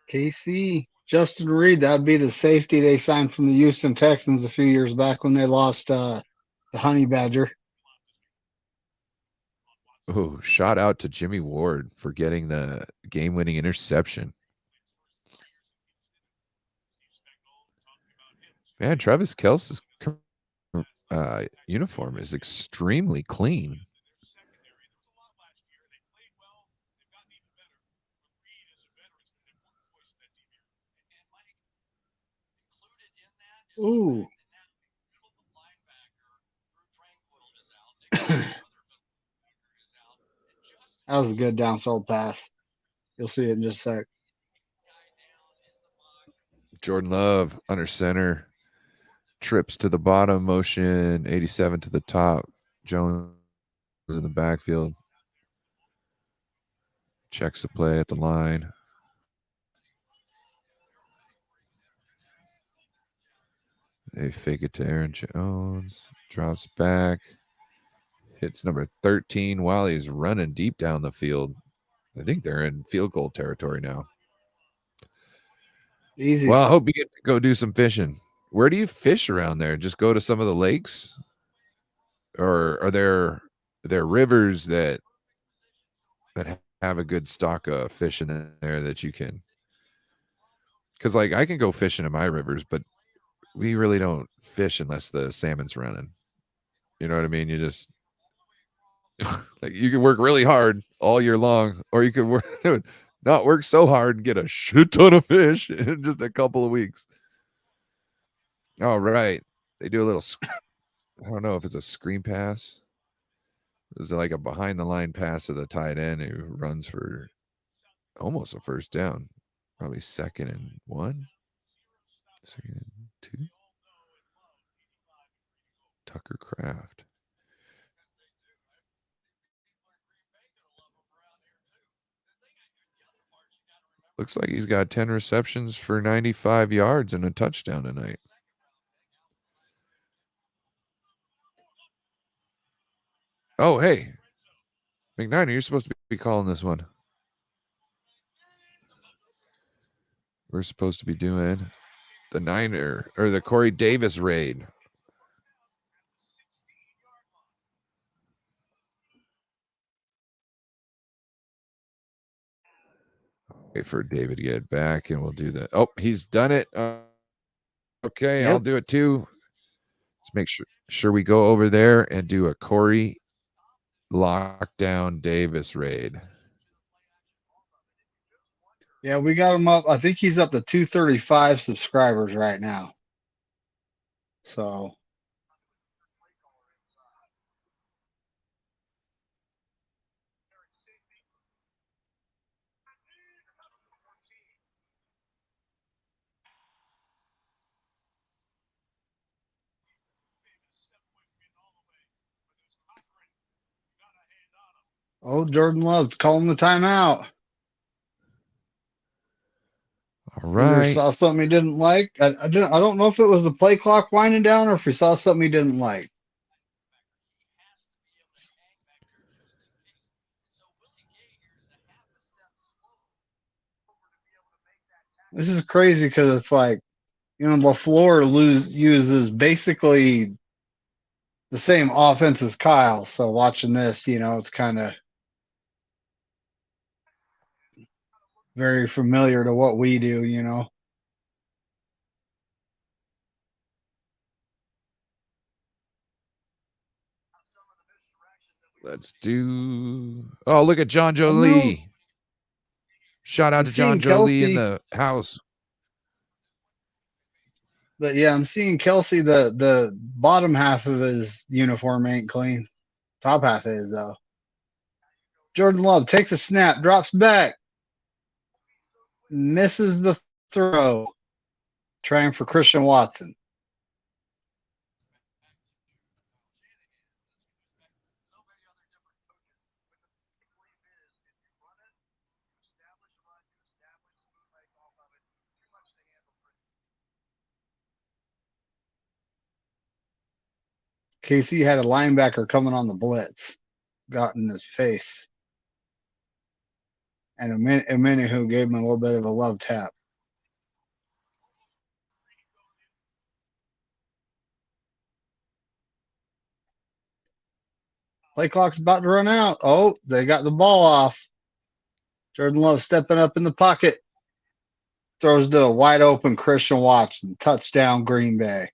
KC, Justin Reed, that'd be the safety they signed from the Houston Texans a few years back when they lost the Honey Badger. Oh, shout out to Jimmy Ward for getting the game-winning interception. Man, Travis Kelce's uniform is extremely clean. Ooh. That was a good downfield pass. You'll see it in just a sec. Jordan Love under center. Trips to the bottom, motion 87 to the top. Jones in the backfield. Checks the play at the line. They fake it to Aaron Jones. Drops back. Hits number 13 while he's running deep down the field. I think they're in field goal territory now. Easy. Well, I hope you get to go do some fishing. Where do you fish around there? Just go to some of the lakes? Or are there rivers that have a good stock of fish in there that you can? Because, like, I can go fishing in my rivers, but we really don't fish unless the salmon's running. You know what I mean? You just like you can work really hard all year long, or you could work not work so hard and get a shit ton of fish in just a couple of weeks. All right. They do a little, I don't know if it's a screen pass. It's like a behind the line pass to the tight end who runs for almost a first down. Probably 2nd and 1. 2nd and 2. Tucker Kraft. Looks like he's got 10 receptions for 95 yards and a touchdown tonight. Oh, hey. McNiner, you're supposed to be calling this one. We're supposed to be doing the Niner or the Corey Davis raid. Wait for David to get back and we'll do that. Oh, he's done it. Okay, I'll do it too. Let's make sure we go over there and do a Corey Lockdown Davis raid. Yeah, we got him up. I think he's up to 235 subscribers right now. So Oh, Jordan Love's calling the timeout. All Either right. saw something he didn't like. I don't know if it was the play clock winding down or if he saw something he didn't like. This is crazy because it's like, LaFleur uses basically the same offense as Kyle. So watching this, it's kind of very familiar to what we do. Let's do. Oh, look at John Oh, no. Jolie. Shout out I'm to John seeing Jolie in Kelsey, the house. but yeah, I'm seeing Kelsey. The bottom half of his uniform ain't clean. Top half is though. Jordan Love takes a snap, drops back, misses the throw, trying for Christian Watson. KC had a linebacker coming on the blitz, got in his face, and a minute who gave him a little bit of a love tap. Play clock's about to run out. Oh, they got the ball off. Jordan Love stepping up in the pocket. Throws to a wide open Christian Watson. Touchdown, Green Bay.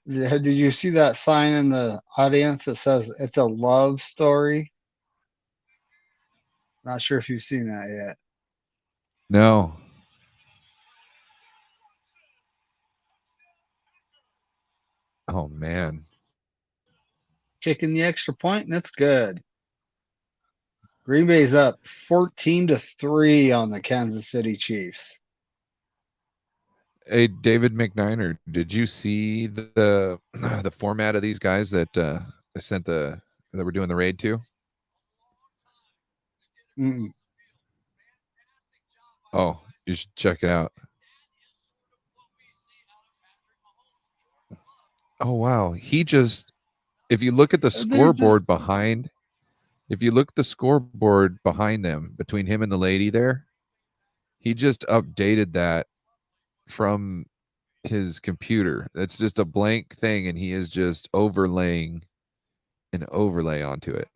Did you see that sign in the audience that says it's a love story? Not sure if you've seen that yet. No. Oh man. Kicking the extra point, and it's good. Green Bay's up 14-3 on the Kansas City Chiefs. Hey, David McNiner, did you see the the format of these guys that I sent that we're doing the raid to? Mm-mm. Oh, you should check it out. Oh wow, he just if you look at the scoreboard behind, if you look at the scoreboard behind them between him and the lady there, he just updated that from his computer. That's just a blank thing, and he is just overlaying an overlay onto it.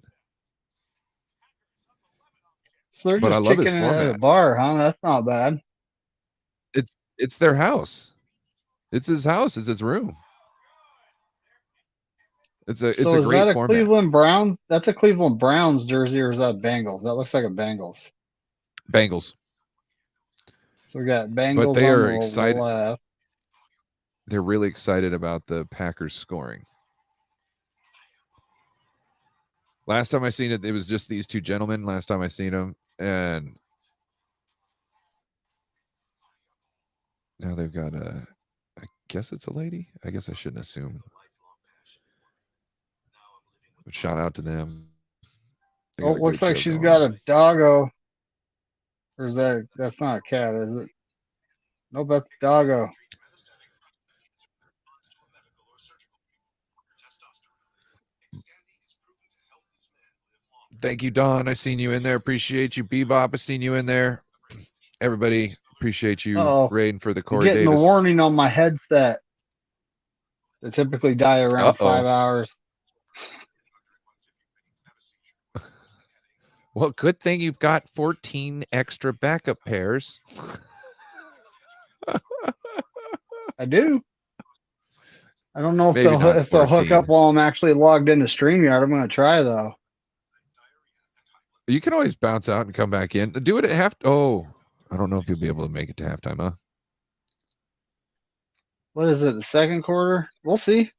So they're But I just love kicking his it at a format. bar, huh? That's not bad. It's their house. It's his house. It's his room. It's a So is great that a format. Cleveland Browns? That's a Cleveland Browns jersey, or is that Bengals? That looks like a Bengals. Bengals. So we got But Bengals they on are the excited. left. They're really excited about the Packers scoring. Last time I seen it, it was just these two gentlemen. Last time I seen them, and now they've got a. I guess it's a lady. I guess I shouldn't assume. But shout out to them. They Oh, got it a good looks like show she's going got on. a doggo. Or is that's not a cat, is it? Nope, that's a doggo. Thank you, Don. I seen you in there. Appreciate you, Bebop. I seen you in there. Everybody, appreciate you Oh, raiding for the I'm Corey getting the Davis. warning on my headset. They typically die around 5 hours. Well, good thing you've got 14 extra backup pairs. I do. I don't know if Maybe not if they'll hook 14. up while I'm actually logged into StreamYard. I'm going to try though. You can always bounce out and come back in. Do it at half. Oh, I don't know if you'll be able to make it to halftime, huh? What is it? The second quarter? We'll see.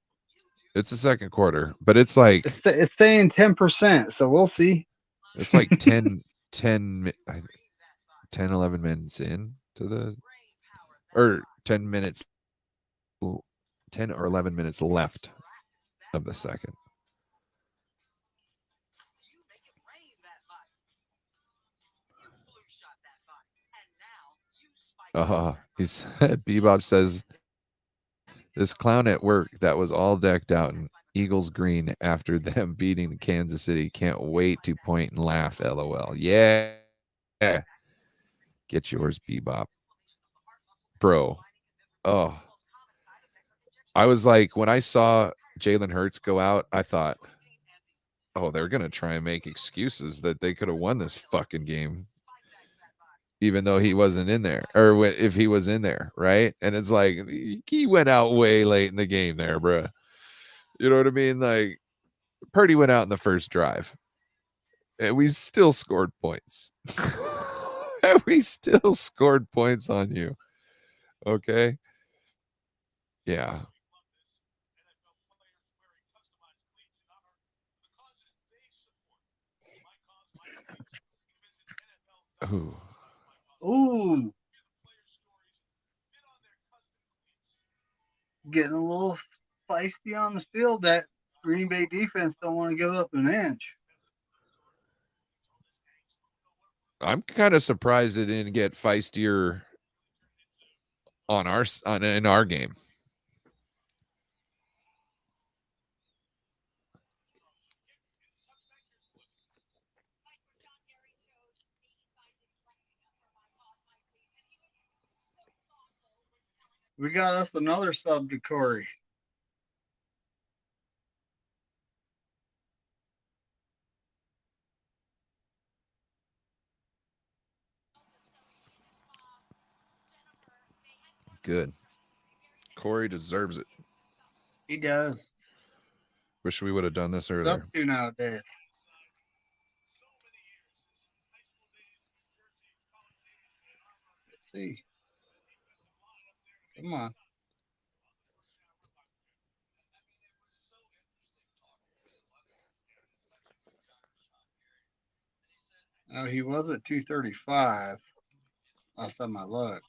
It's the second quarter, but it's like It's saying 10%, so we'll see. It's like 10, 11 minutes in to the, or 10 minutes, 10 or 11 minutes left of the second. He said, Bebop says, this clown at work that was all decked out in Eagles green after them beating Kansas City can't wait to point and laugh. LOL. Yeah. Get yours, Bebop. Bro. Oh. I was like, when I saw Jalen Hurts go out, I thought, oh, they're going to try and make excuses that they could have won this fucking game, even though he wasn't in there, or if he was in there, right? And it's like, he went out way late in the game there, bro. You know what I mean? Like, Purdy went out in the first drive, and we still scored points. And we still scored points on you. Okay? Yeah. Ooh. Ooh. Getting a little feisty on the field. That Green Bay defense don't want to give up an inch. I'm kind of surprised it didn't get feistier in our game. We got us another sub to Corey. Good. Corey deserves it. He does. Wish we would have done this earlier. Up to nowadays. Let's see. Come on. Oh, he was at 235 last time I looked.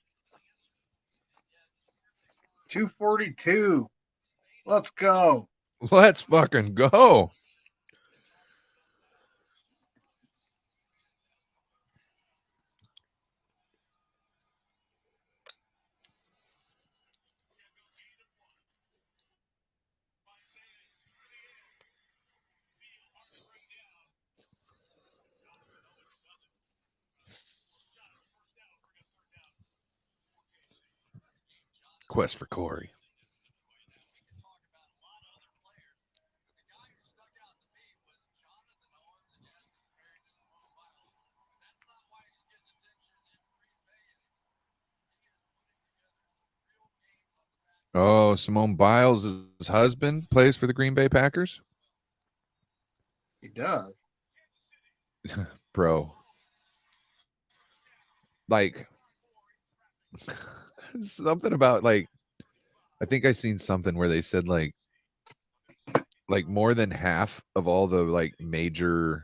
242. Let's go. Let's fucking go. Quest for Corey. Oh, Simone Biles' husband plays for the Green Bay Packers? He does. Bro. Like, something about, like, I think I seen something where they said, like more than half of all the, like, major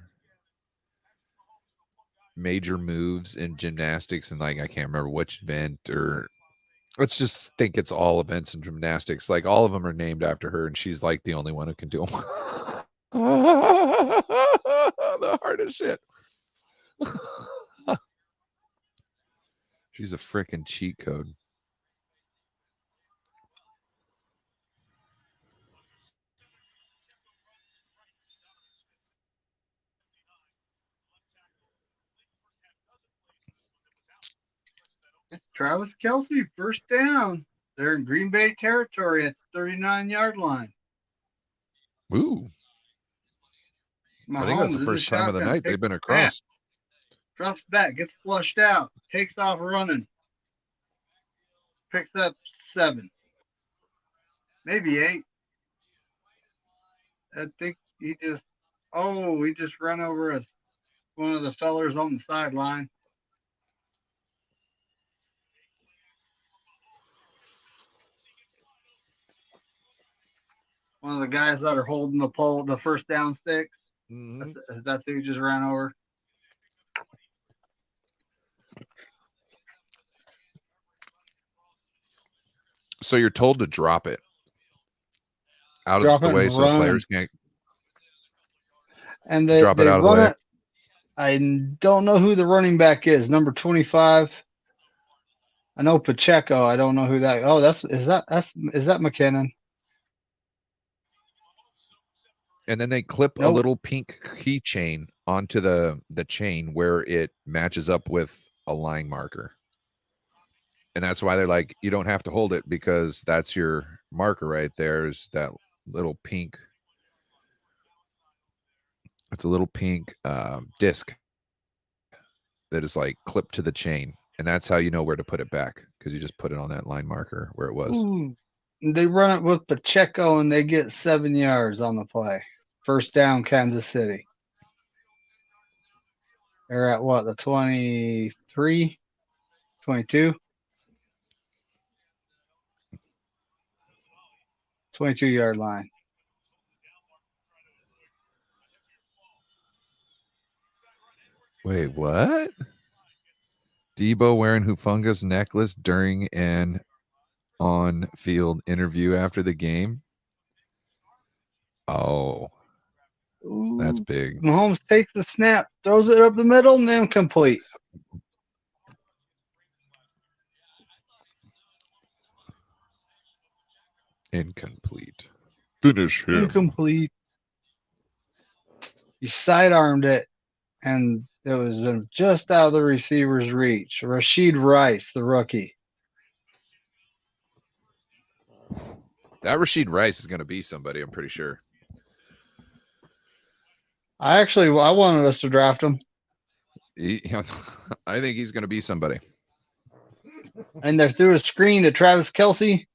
moves in gymnastics, and, like, I can't remember which event, or let's just think it's all events in gymnastics. Like, all of them are named after her, and she's, like, the only one who can do them. The hardest shit. She's a freaking cheat code. Travis Kelce, first down. They're in Green Bay territory at the 39-yard line. Ooh. Mahomes I think that's the first time of the night they've been across. Drops back, gets flushed out, takes off running. Picks up 7. Maybe 8. I think he just ran over one of the fellers on the sideline. One of the guys that are holding the first down sticks. Mm-hmm. That's who he just ran over. So you're told to drop it out Drop of the it way and so run. players can't And they drop it out of the run way. it. I don't know who the running back is. Number 25. I know Pacheco. I don't know who that. Oh, is that McKinnon? And then they clip a Nope. little pink keychain onto the chain where it matches up with a line marker. And that's why they're like, you don't have to hold it because that's your marker right there is that little pink. It's a little pink disc that is like clipped to the chain. And that's how you know where to put it back because you just put it on that line marker where it was. Ooh. They run it with Pacheco and they get 7 yards on the play. First down, Kansas City. They're at what, the 23, 22? 22-yard line. Wait, what? Debo wearing Hufunga's necklace during an on-field interview after the game. Oh, that's big. Mahomes takes the snap, throws it up the middle, and incomplete. Incomplete. Finish him. Incomplete. He sidearmed it, and it was just out of the receiver's reach. Rashid Rice, the rookie. That Rashid Rice is going to be somebody, I'm pretty sure. I wanted us to draft him. I think he's going to be somebody. And they threw a screen to Travis Kelce.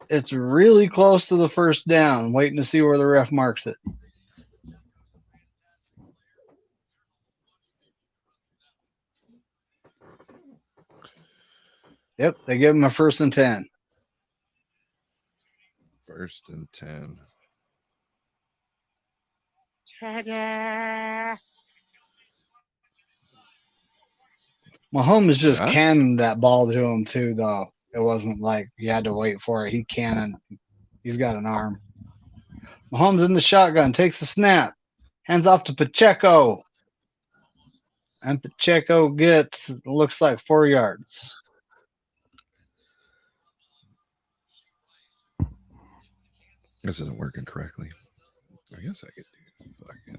It's really close to the first down. Waiting to see where the ref marks it. Yep, they give him a 1st and 10. 1st and 10. Mahomes just Yeah. cannoned that ball to him too, though. It wasn't like you had to wait for it. He cannoned. He's got an arm. Mahomes in the shotgun, takes the snap, hands off to Pacheco. And Pacheco gets, looks like 4 yards. This isn't working correctly. I guess I could do fucking.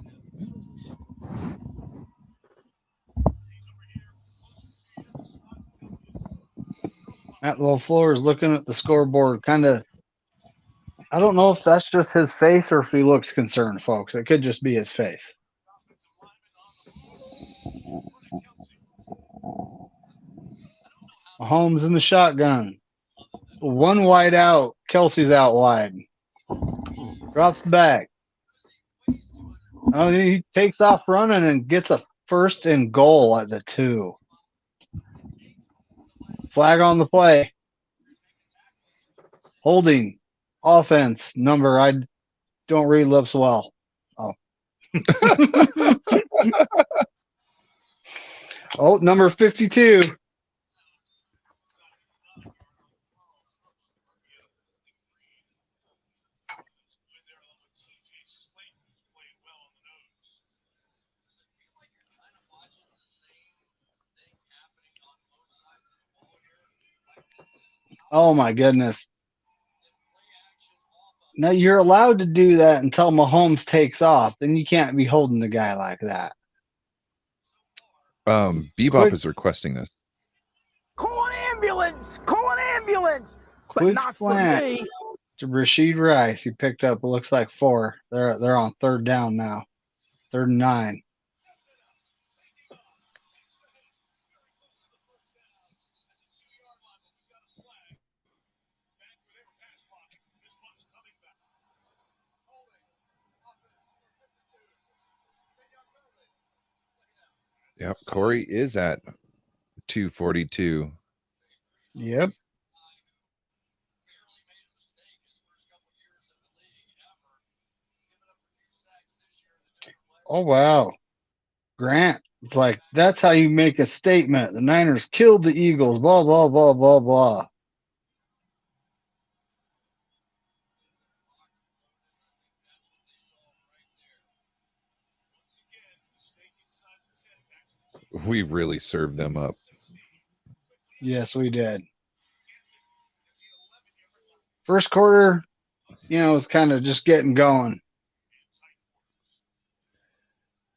Matt LaFleur is looking at the scoreboard, kind of. I don't know if that's just his face or if he looks concerned, folks. It could just be his face. Mahomes in the shotgun. One wide out. Kelsey's out wide. Drops back. Oh, he takes off running and gets a 1st and goal at the 2. Flag on the play. Holding. Offense. Number. I don't read lips well. Oh. Oh, number 52. Oh my goodness. Now you're allowed to do that until Mahomes takes off. Then you can't be holding the guy like that. Bebop is requesting this. Call an ambulance! Call an ambulance! But Quick not for slant me. to Rashid Rice. He picked up, it looks like 4. They're on 3rd down now. 3rd and 9. Yep, Corey is at 242. Yep. Oh, wow. Grant, it's like, that's how you make a statement. The Niners killed the Eagles, blah, blah, blah, blah, blah. We really served them up. Yes, we did. First quarter, was kind of just getting going.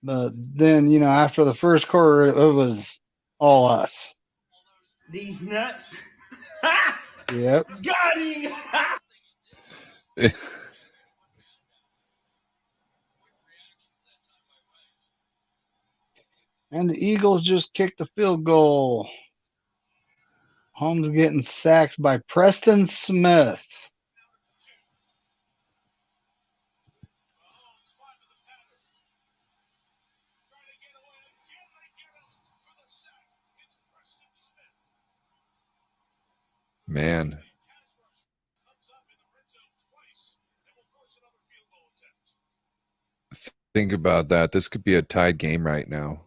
But then, after the first quarter, it was all us. These nuts. Yep. Got him. And the Eagles just kicked the field goal. Holmes getting sacked by Preston Smith. Man. Think about that. This could be a tied game right now.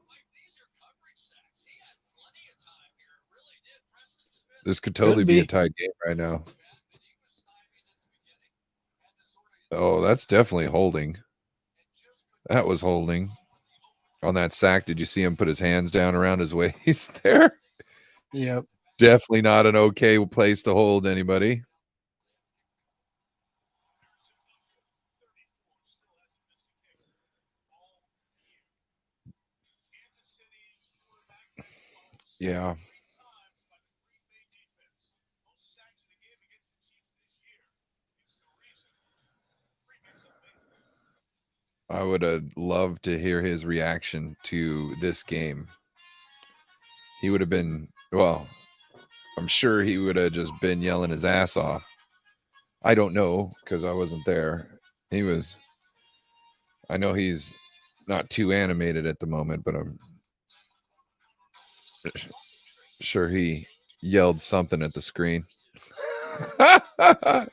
This could totally be a tied game right now. Oh, that's definitely holding. That was holding. On that sack, did you see him put his hands down around his waist there? Yep. Definitely not an okay place to hold anybody. Yeah. I would have loved to hear his reaction to this game. He would have been, well, I'm sure he would have just been yelling his ass off. I don't know because I wasn't there. I know he's not too animated at the moment, but I'm sure he yelled something at the screen. How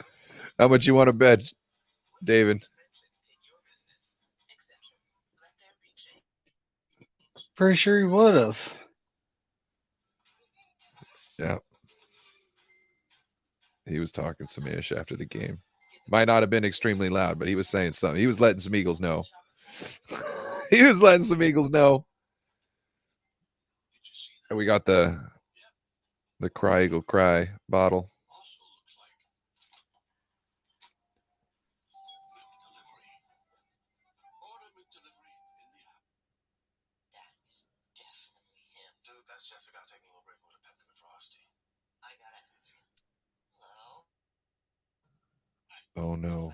much you want to bet, David? Pretty sure he would have. Yeah. He was talking some ish after the game. Might not have been extremely loud, but he was saying something. He was letting some Eagles know. He was letting some Eagles know. And we got the Cry Eagle Cry bottle. Oh no.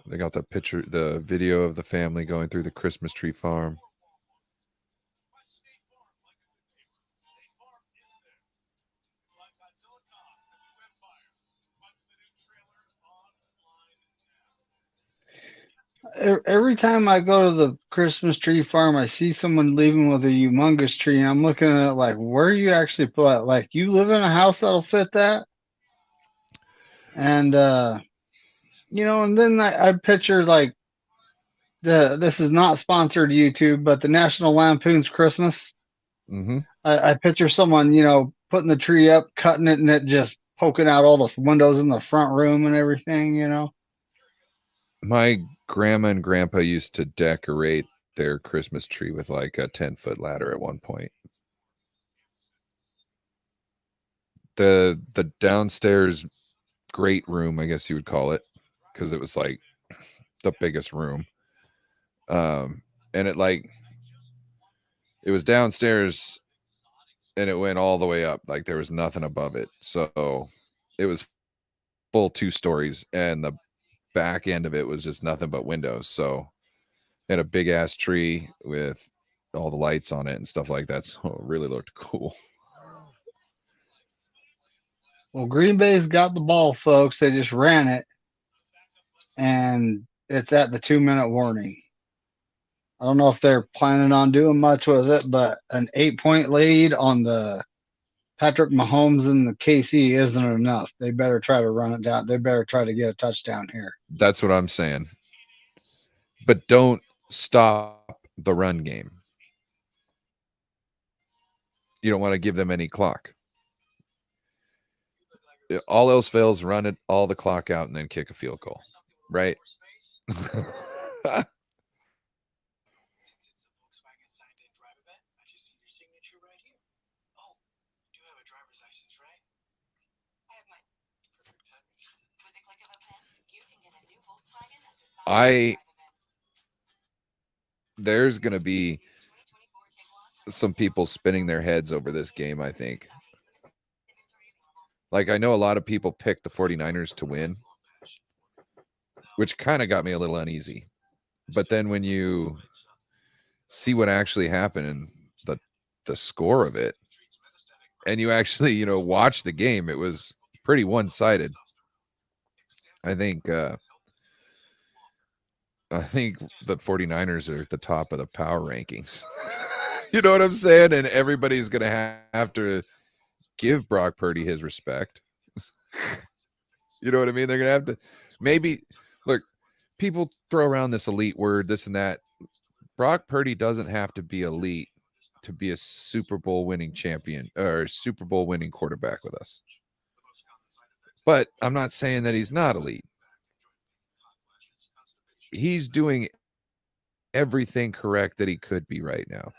They got the video of the family going through the Christmas tree farm. Every time I go to the Christmas tree farm, I see someone leaving with a humongous tree, and I'm looking at it like, where you actually put it? Like, you live in a house that'll fit that? And, and then I picture, like, this is not sponsored YouTube, but the National Lampoon's Christmas. Mm-hmm. I picture someone, putting the tree up, cutting it, and it just poking out all the windows in the front room and everything, My grandma and grandpa used to decorate their Christmas tree with like a 10-foot ladder at one point. The downstairs great room, I guess you would call it, because it was like the biggest room. And it was downstairs and it went all the way up. Like there was nothing above it. So it was full 2 stories and the back end of it was just nothing but windows. So it had a big ass tree with all the lights on it and stuff like that. So it really looked cool. Well, Green Bay's got the ball, folks. They just ran it, and it's at the 2-minute warning. I don't know if they're planning on doing much with it, but an 8-point lead on the Patrick Mahomes and the KC isn't enough. They better try to run it down. They better try to get a touchdown here. That's what I'm saying. But don't stop the run game. You don't want to give them any clock. all else fails, run it all the clock out and then kick a field goal, right? There's going to be some people spinning their heads over this game, I think. Like, I know a lot of people picked the 49ers to win, which kind of got me a little uneasy. But then when you see what actually happened and the score of it, and you actually, watch the game, it was pretty one-sided. I think the 49ers are at the top of the power rankings. You know what I'm saying? And everybody's going to have to give Brock Purdy his respect. You know what I mean? They're going to have to maybe look, people throw around this elite word, this and that. Brock Purdy doesn't have to be elite to be a Super Bowl winning champion or Super Bowl winning quarterback with us. But I'm not saying that he's not elite. He's doing everything correct that he could be right now.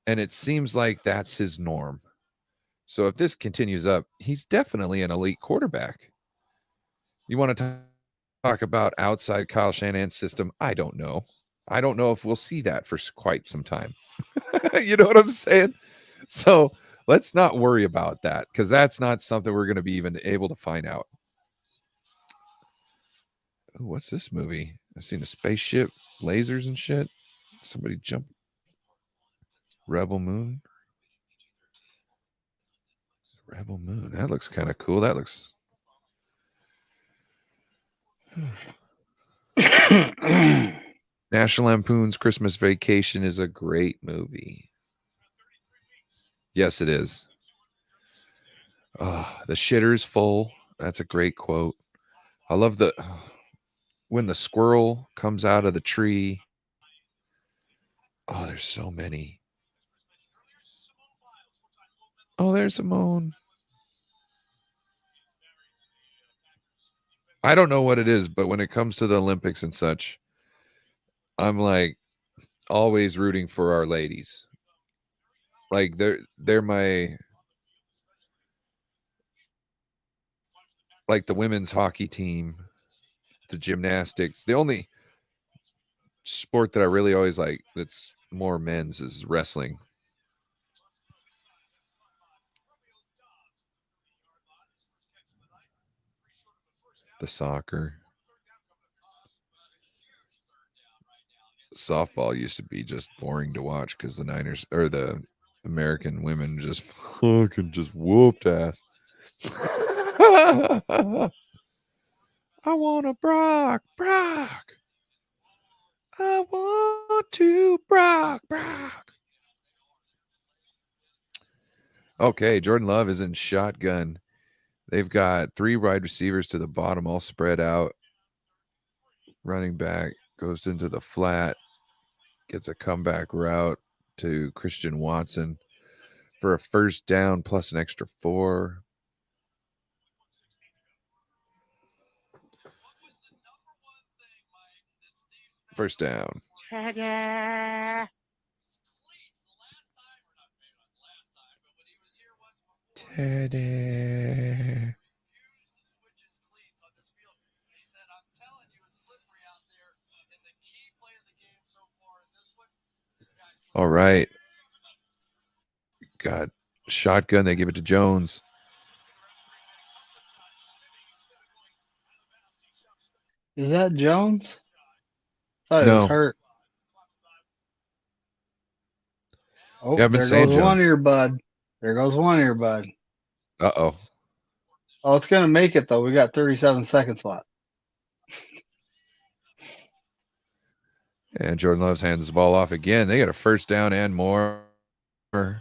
And it seems like that's his norm. So if this continues up, he's definitely an elite quarterback. You want to talk about outside Kyle Shanahan's system? I don't know. I don't know if we'll see that for quite some time. You know what I'm saying? So let's not worry about that because that's not something we're going to be even able to find out. Ooh, what's this movie? I've seen a spaceship, lasers and shit. Somebody jump. Rebel Moon. Rebel Moon. That looks kind of cool. That looks. National Lampoon's Christmas Vacation is a great movie. Yes, it is. The shitter's full. That's a great quote. I love when the squirrel comes out of the tree. Oh, there's so many. Oh, there's Simone. I don't know what it is, but when it comes to the Olympics and such, I'm like always rooting for our ladies. Like they're my like the women's hockey team, the gymnastics. The only sport that I really always like that's more men's is wrestling. The soccer. Softball used to be just boring to watch because the Niners or the American women just fucking just whooped ass. I want a Brock. I want to Brock. Okay, Jordan Love is in shotgun. They've got 3 wide receivers to the bottom, all spread out. Running back goes into the flat, gets a comeback route to Christian Watson for a first down plus an extra 4. First down. Teddy. All right. Got shotgun. They give it to Jones. Is that Jones? Thought he No. was hurt. Oh, Yeah, I've been there saying goes one Jones. earbud. There goes one earbud. Uh-oh. Oh, it's going to make it, though. We got 37 seconds left. And Jordan Love's hands the ball off again. They got a first down and more. And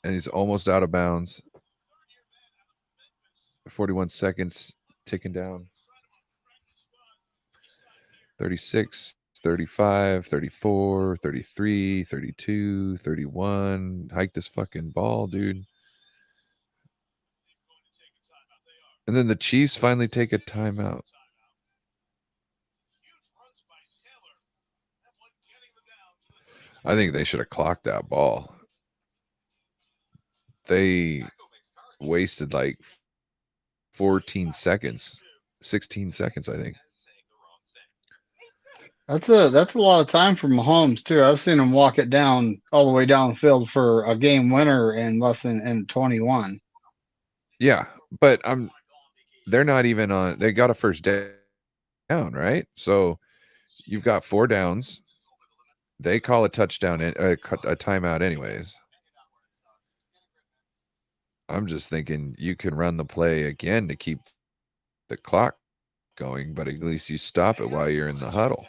he's almost out of bounds. 41 seconds ticking down. 36, 35, 34, 33, 32, 31. Hike this fucking ball, dude. And then the Chiefs finally take a timeout. I think they should have clocked that ball. They wasted like 14 seconds, 16 seconds, I think. That's a lot of time for Mahomes too. I've seen him walk it down all the way down the field for a game winner in less than in 21. Yeah, but they're not even on. They got a first down, right? So you've got 4 downs. They call a touchdown, a timeout, anyways. I'm just thinking you can run the play again to keep the clock going, but at least you stop it while you're in the huddle.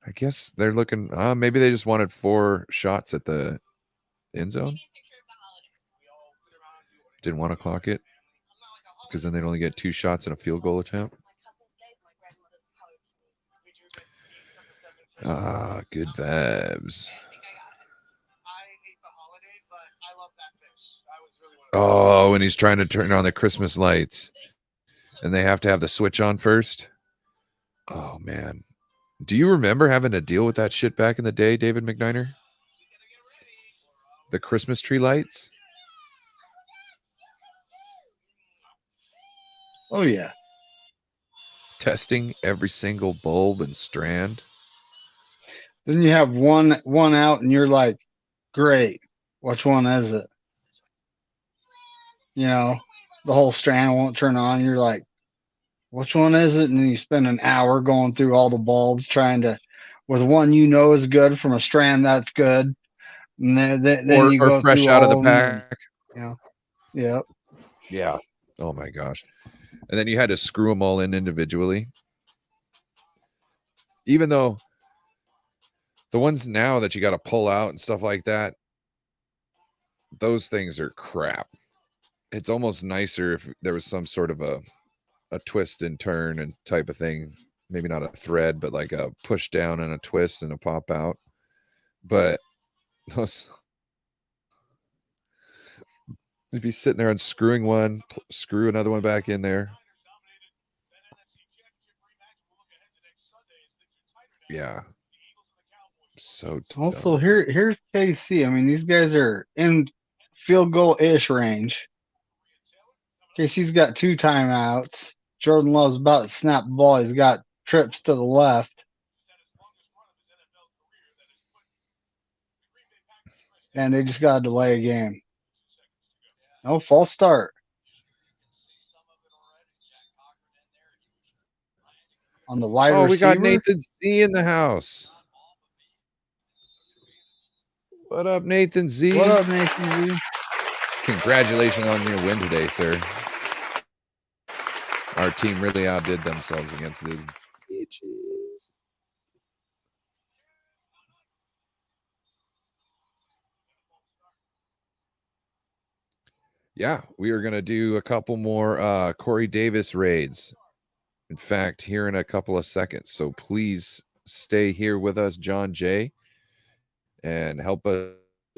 I guess they're looking. Maybe they just wanted 4 shots at the end zone. Didn't want to clock it because then they'd only get 2 shots in a field goal attempt. Good vibes. Oh, and he's trying to turn on the Christmas lights, and they have to have the switch on first. Oh man, do you remember having to deal with that shit back in the day, David McNiner? The Christmas tree lights. Oh yeah. Testing every single bulb and strand. Then you have one out, and you're like, great. Which one is it? You know, the whole strand won't turn on. You're like, which one is it? And then you spend an hour going through all the bulbs trying to, with one you know is good from a strand that's good, and then you Or go fresh through out of the all of them. And, pack. yep. Yeah. Oh my gosh. And then you had to screw them all in individually. Even though the ones now that you got to pull out and stuff like that, those things are crap. It's almost nicer if there was some sort of a twist and turn and type of thing. Maybe not a thread, but like a push down and a twist and a pop out. But those, you'd be sitting there unscrewing one, screw another one back in there. Yeah. So Also, here's KC. I mean, these guys are in field goal ish range. KC's got 2 timeouts. Jordan Love's about to snap the ball. He's got trips to the left. And they just got to delay a game. No, false start. On the wide receiver. We got Nathan Z in the house. What up, Nathan Z? What up, Nathan Z? Congratulations on your win today, sir. Our team really outdid themselves against those bitches. Yeah, we are going to do a couple more Corey Davis raids. In fact, here in a couple of seconds. So please stay here with us, John Jay, and help us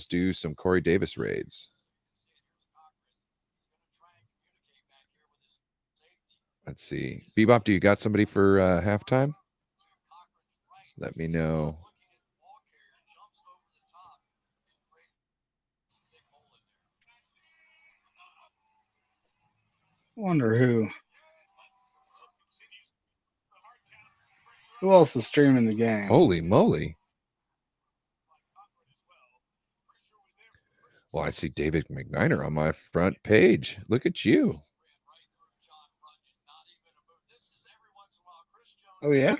do some Corey Davis raids. Let's see. Bebop, do you got somebody for halftime? Let me know. Wonder who. Who else is streaming the game? Holy moly. Well, I see David McNiner on my front page. Look at you. Oh, yeah?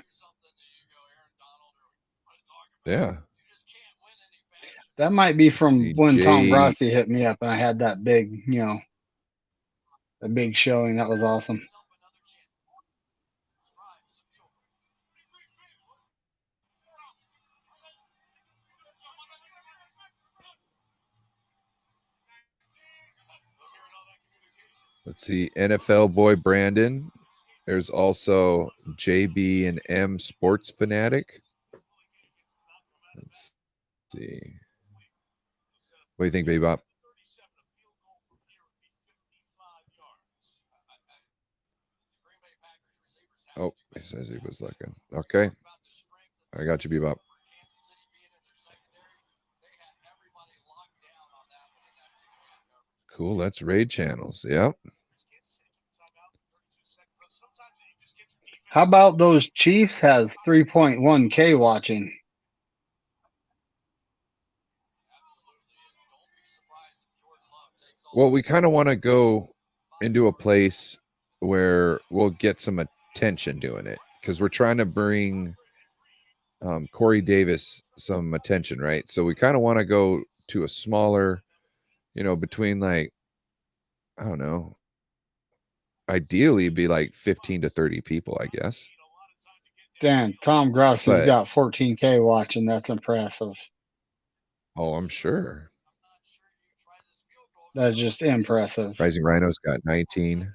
Yeah. That might be from when Tom Jay. Grassi hit me up and I had that big, a big showing. That was awesome. Let's see. NFL boy Brandon. There's also JB and M Sports Fanatic. Let's see. What do you think, Bebop? Oh, he says he was looking. Okay. I got you, Bebop. Cool. That's raid channels. Yep. How about those Chiefs has 3.1K watching? Well, we kind of want to go into a place where we'll get some attention doing it because we're trying to bring Corey Davis some attention, right? So we kind of want to go to a smaller, between like, I don't know, ideally be like 15 to 30 people, I guess. Damn, Tom Grossi's But- got 14K watching. That's impressive. Oh, I'm sure. That's just impressive. Rising Rhino's got 19.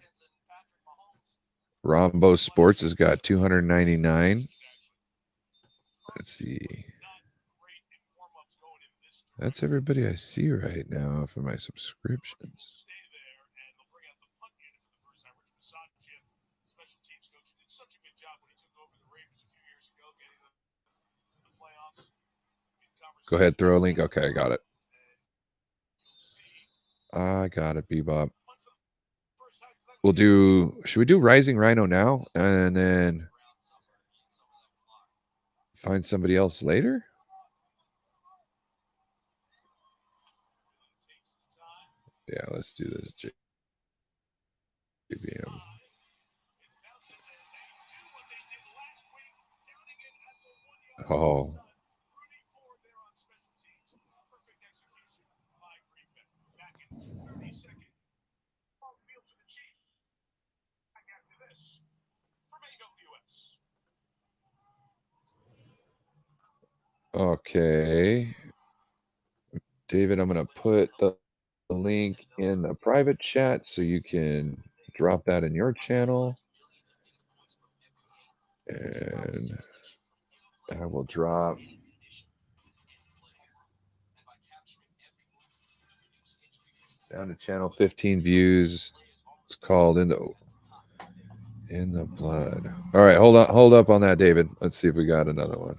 Rombo Sports has got 299. Let's see. That's everybody I see right now for my subscriptions. Go ahead, throw a link. Okay, I got it. I got it, Bebop. Should we do Rising Rhino now and then find somebody else later? Yeah, let's do this. JBM. Oh. Okay. David, I'm going to put the link in the private chat so you can drop that in your channel. And I will drop down to channel 15 views. It's called In the Blood. All right, hold up on that, David. Let's see if we got another one.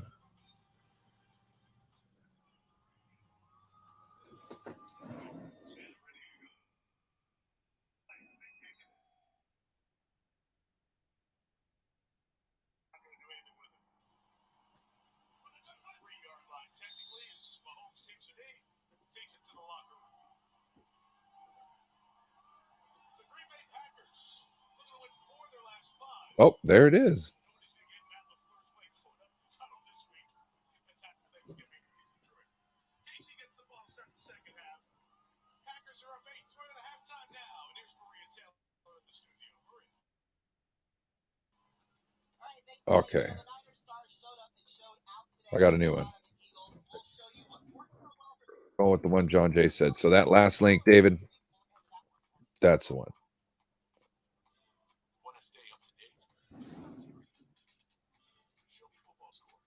Oh, there it is. Okay. I got a new one. Going with the one John Jay said. So that last link, David, that's the one.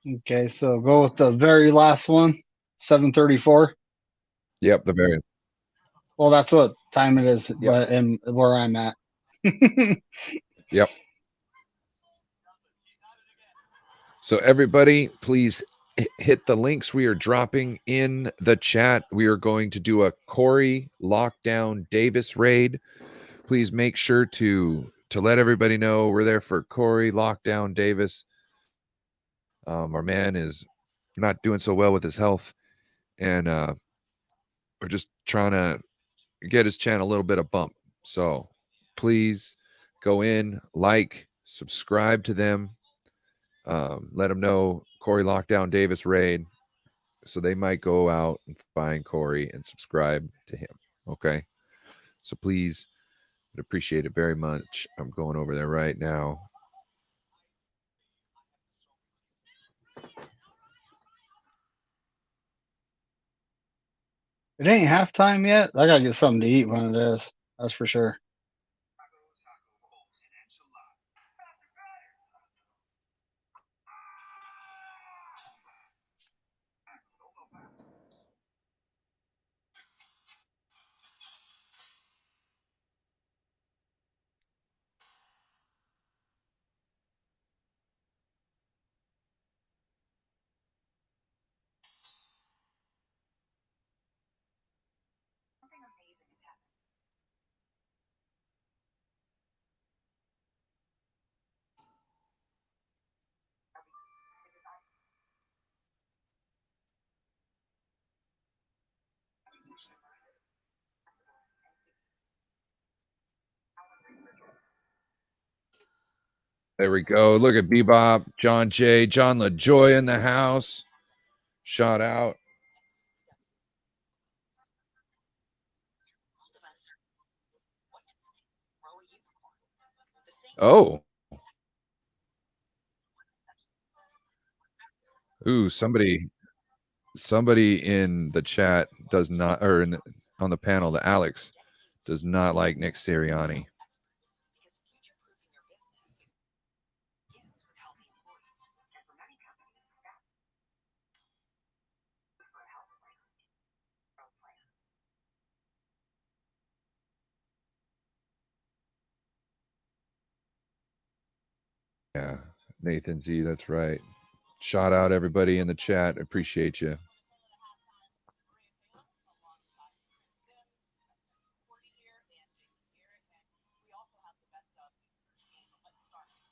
Okay, so go with the very last one, 7:34. Yep, the very. Well, that's what time it is, but and where I'm at. Yep. So everybody, please hit the links we are dropping in the chat. We are going to do a Corey Lockdown Davis raid. Please make sure to let everybody know we're there for Corey Lockdown Davis. Our man is not doing so well with his health, and we're just trying to get his channel a little bit of bump. So please go in, like, subscribe to them. Let them know Corey Lockdown Davis raid, so they might go out and find Corey and subscribe to him. Okay, so please, I'd appreciate it very much. I'm going over there right now. It ain't halftime yet. I gotta get something to eat when it is. That's for sure. There we go. Look at Bebop, John J, John LaJoy in the house. Shout out. Oh. Ooh, somebody in the chat does not, or on the panel, the Alex does not like Nick Sirianni. Yeah, Nathan Z, that's right. Shout out everybody in the chat. Appreciate you.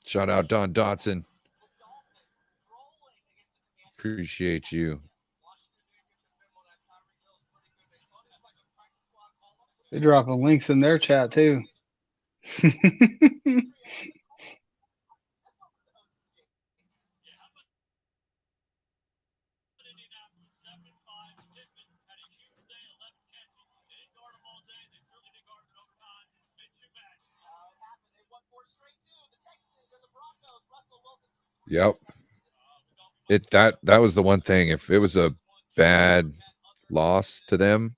Shout out Don Dotson. Appreciate you. They're dropping links in their chat too. Yep. That was the one thing. If it was a bad loss to them,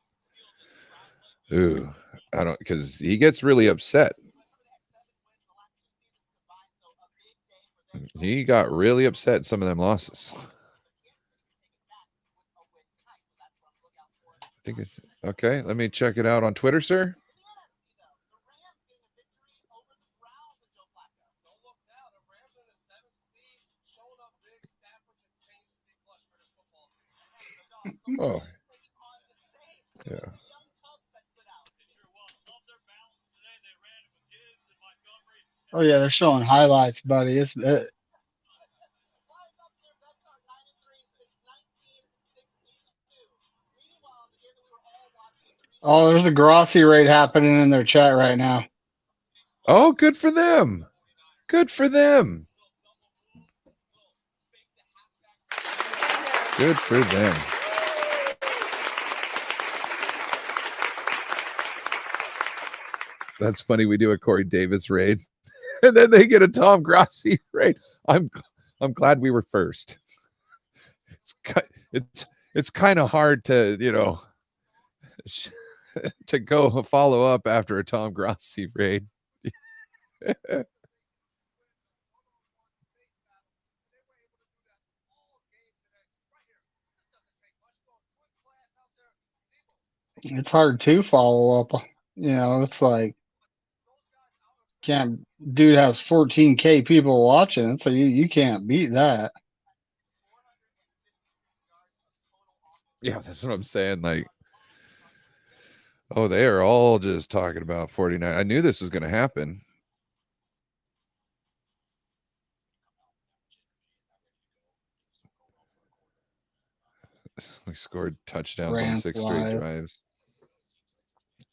ooh, I don't, because he gets really upset. He got really upset in some of them losses. I think it's okay. Let me check it out on Twitter, sir. Oh, yeah. Oh yeah, they're showing highlights, buddy. Oh, there's a Grossi raid happening in their chat right now. Oh, good for them. Good for them. Good for them. That's funny. We do a Corey Davis raid, and then they get a Tom Grossi raid. I'm glad we were first. It's kind of hard to, you know, to go follow up after a Tom Grossi raid. It's hard to follow up. You know, it's like can't. Dude has 14K people watching, so you can't beat that. Yeah, that's what I'm saying. Like, oh, they are all just talking about 49. I knew this was going to happen. We scored touchdowns on 6 straight drives.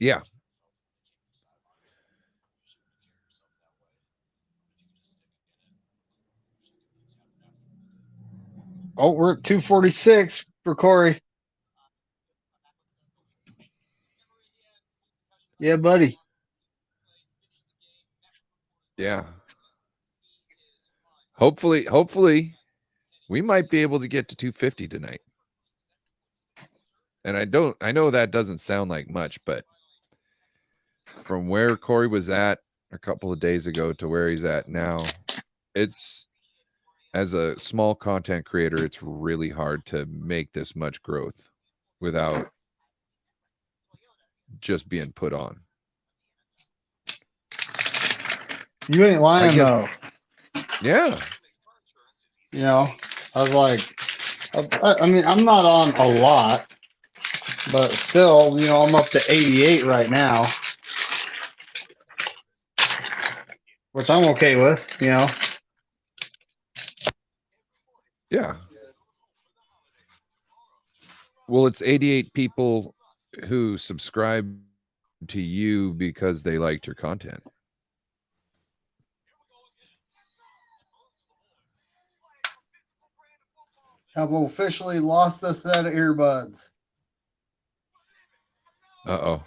Yeah. Oh, we're at 246 for Corey. Yeah, buddy. Yeah. Hopefully we might be able to get to 250 tonight. And I know that doesn't sound like much, but from where Corey was at a couple of days ago to where he's at now, it's, as a small content creator, it's really hard to make this much growth without just being put on. You ain't lying though. Yeah. You know, I was like, I mean, I'm not on a lot, but still, you know, I'm up to 88 right now, which I'm okay with, you know. Yeah. Well, it's 88 people who subscribe to you because they liked your content. have officially lost a set of earbuds. Uh-oh.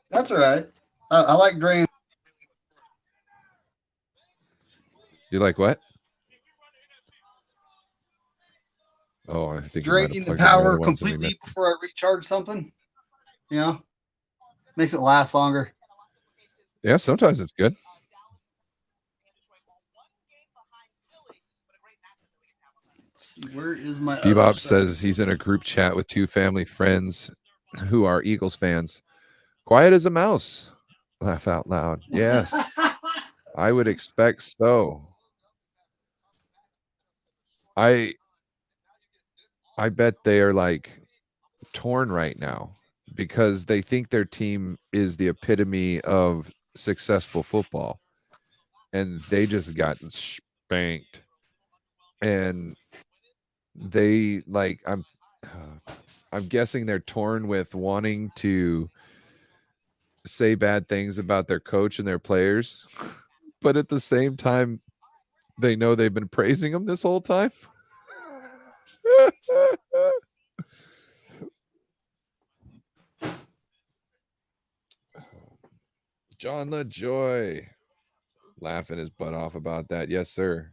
That's all right. I like drain. You like what? Oh, I think you might Draining have the plugged in the other power ones and we completely missed. before I recharge something. You know, makes it last longer. Yeah, sometimes it's good. Let's see, where is my other Bebop set? says he's in a group chat with 2 family friends who are Eagles fans. Quiet as a mouse. Laugh out loud. Yes, I would expect so. I bet they are like torn right now because they think their team is the epitome of successful football and they just got spanked. And they like I'm guessing they're torn with wanting to say bad things about their coach and their players, but at the same time they know they've been praising them this whole time. John LaJoy laughing his butt off about that. Yes, sir.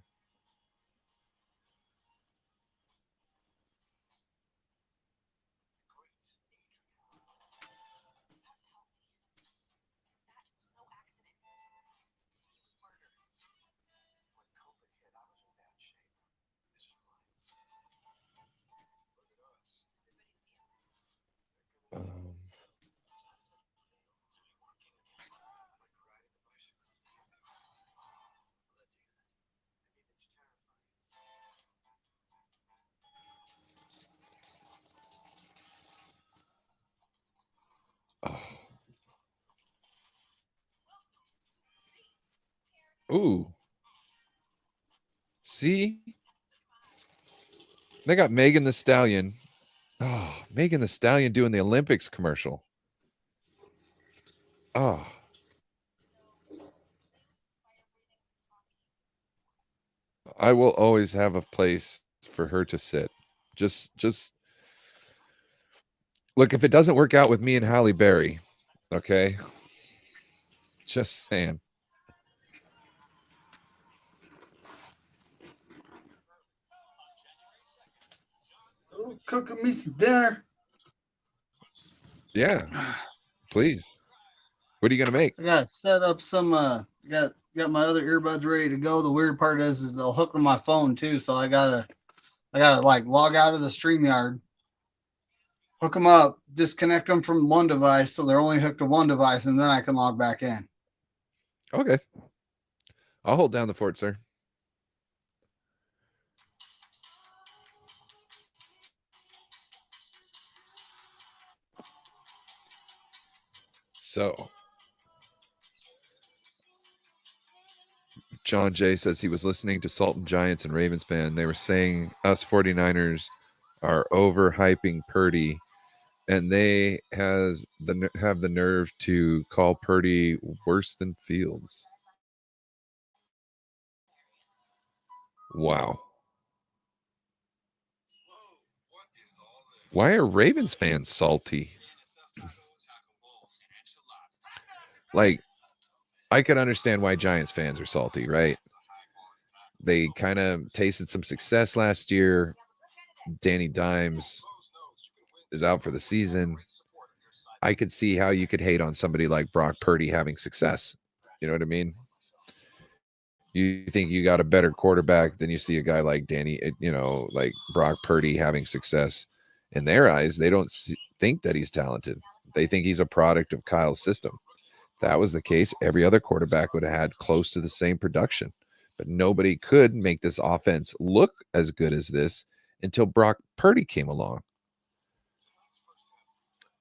Ooh. See? They got Megan the Stallion. Oh, Megan the Stallion doing the Olympics commercial. Oh. I will always have a place for her to sit. Just look, if it doesn't work out with me and Halle Berry, okay? Just saying. Oh, cooking me some dinner. Yeah. Please. What are you gonna make? I got set up some. Got my other earbuds ready to go. The weird part is they'll hook to my phone too, so I gotta like log out of the StreamYard, hook them up, disconnect them from one device so they're only hooked to one device, and then I can log back in. Okay. I'll hold down the fort, sir. So, John Jay says he was listening to Sultan Giants and Ravens fan. They were saying us 49ers are overhyping Purdy, and they have the nerve to call Purdy worse than Fields. Wow. Why are Ravens fans salty? Like, I can understand why Giants fans are salty, right? They kind of tasted some success last year. Danny Dimes is out for the season. I could see how you could hate on somebody like Brock Purdy having success. You know what I mean? You think you got a better quarterback than you see a guy like like Brock Purdy having success. In their eyes, they don't think that he's talented. They think he's a product of Kyle's system. If that was the case, every other quarterback would have had close to the same production. But nobody could make this offense look as good as this until Brock Purdy came along.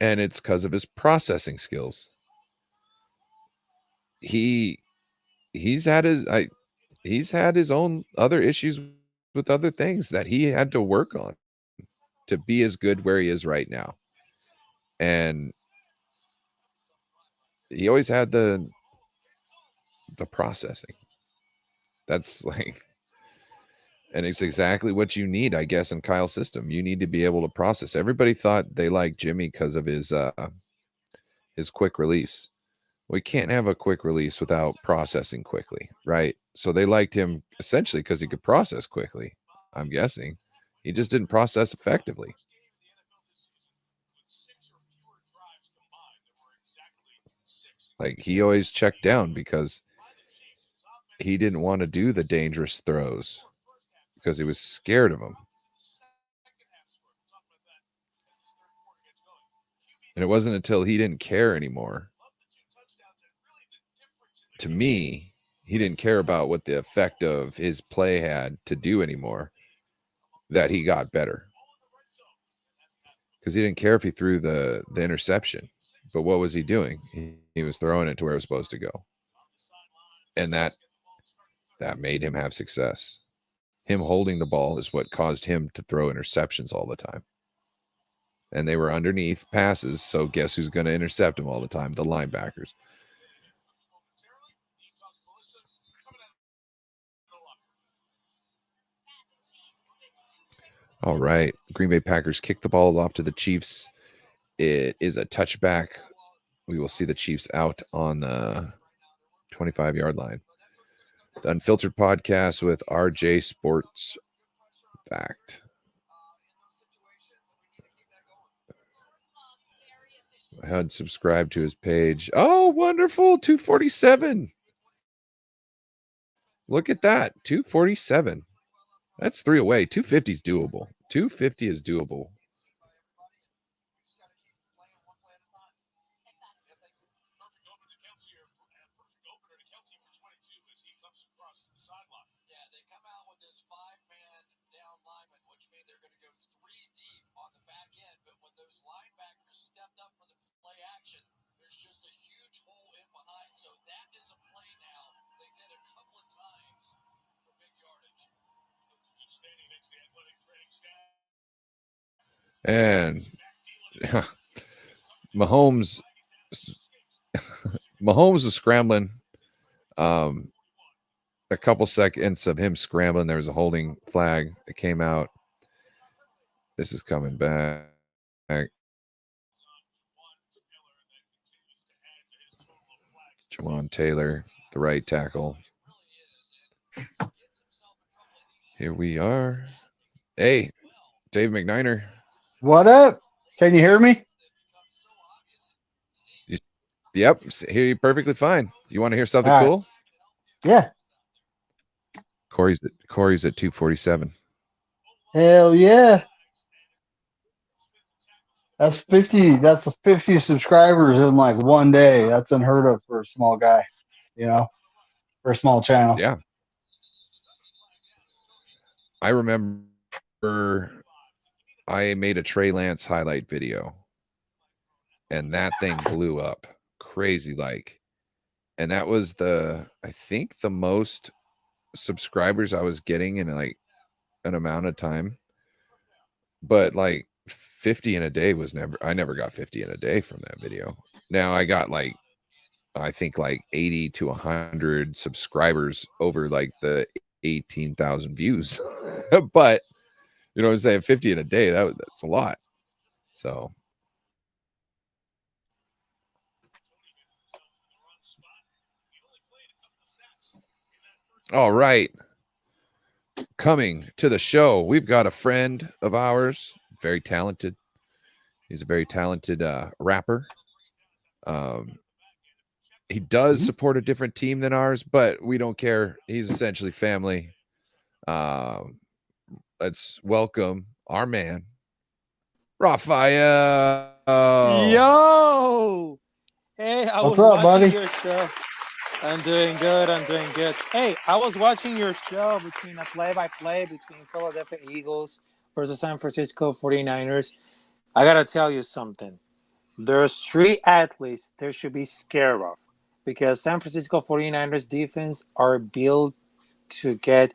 And it's because of his processing skills. He's had his own other issues with other things that he had to work on to be as good where he is right now. And he always had the processing. That's like, And it's exactly what you need, I guess, in Kyle's system. You need to be able to process. Everybody thought they liked Jimmy because of his quick release. We can't have a quick release without processing quickly, right? So they liked him essentially because he could process quickly, I'm guessing. He just didn't process effectively. Like, he always checked down because he didn't want to do the dangerous throws because he was scared of them. And it wasn't until he didn't care anymore. To me, he didn't care about what the effect of his play had to do anymore, that he got better. Because he didn't care if he threw the interception. But what was he doing? He was throwing it to where it was supposed to go. And that made him have success. Him holding the ball is what caused him to throw interceptions all the time. And they were underneath passes, so guess who's going to intercept them all the time? The linebackers. All right. Green Bay Packers kick the ball off to the Chiefs. It is a touchback. We will see the Chiefs out on the 25-yard line. The Unfiltered Podcast with RJ Sports Fact. I had subscribed to his page. Oh, wonderful. 247. Look at that. 247. That's 3 away. 250 is doable. 250 is doable. And Mahomes was scrambling. A couple seconds of him scrambling, there was a holding flag that came out. This is coming back. Jawan Taylor, the right tackle. Here we are. Hey, Dave McNiner. What up? Can you hear me? Yep, hear you perfectly fine. You want to hear something All right. cool? Yeah. Corey's at 247. Hell yeah. That's 50. That's 50 subscribers in like one day. That's unheard of for a small guy, for a small channel. Yeah. I remember I made a Trey Lance highlight video, and that thing blew up crazy like. And that was I think the most subscribers I was getting in like an amount of time. But like 50 in a day I never got 50 in a day from that video. Now I got I think 80 to 100 subscribers over like the 18,000 views. But you know what I'm saying? 50 in a day, that's a lot. So all right. Coming to the show, we've got a friend of ours, very talented. He's a very talented rapper. He does support a different team than ours, but we don't care. He's essentially family. Let's welcome our man, Raphael. Yo! Hey, I What's was up, watching buddy? your show. I'm doing good. I'm doing good. Hey, I was watching your show between a play-by-play between Philadelphia Eagles versus San Francisco 49ers. I got to tell you something. There's 3 athletes they should be scared of because San Francisco 49ers defense are built to get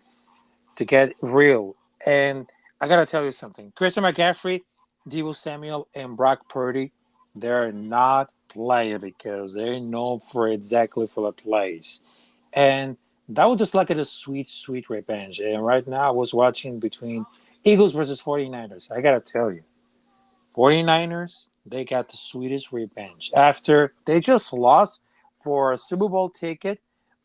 real. And I got to tell you something. Christian McCaffrey, Deebo Samuel, and Brock Purdy, they're not playing because they're known for exactly for the plays. And That was just like a sweet, sweet revenge. And right now I was watching between Eagles versus 49ers. I got to tell you, 49ers, they got the sweetest revenge. After they just lost for a Super Bowl ticket,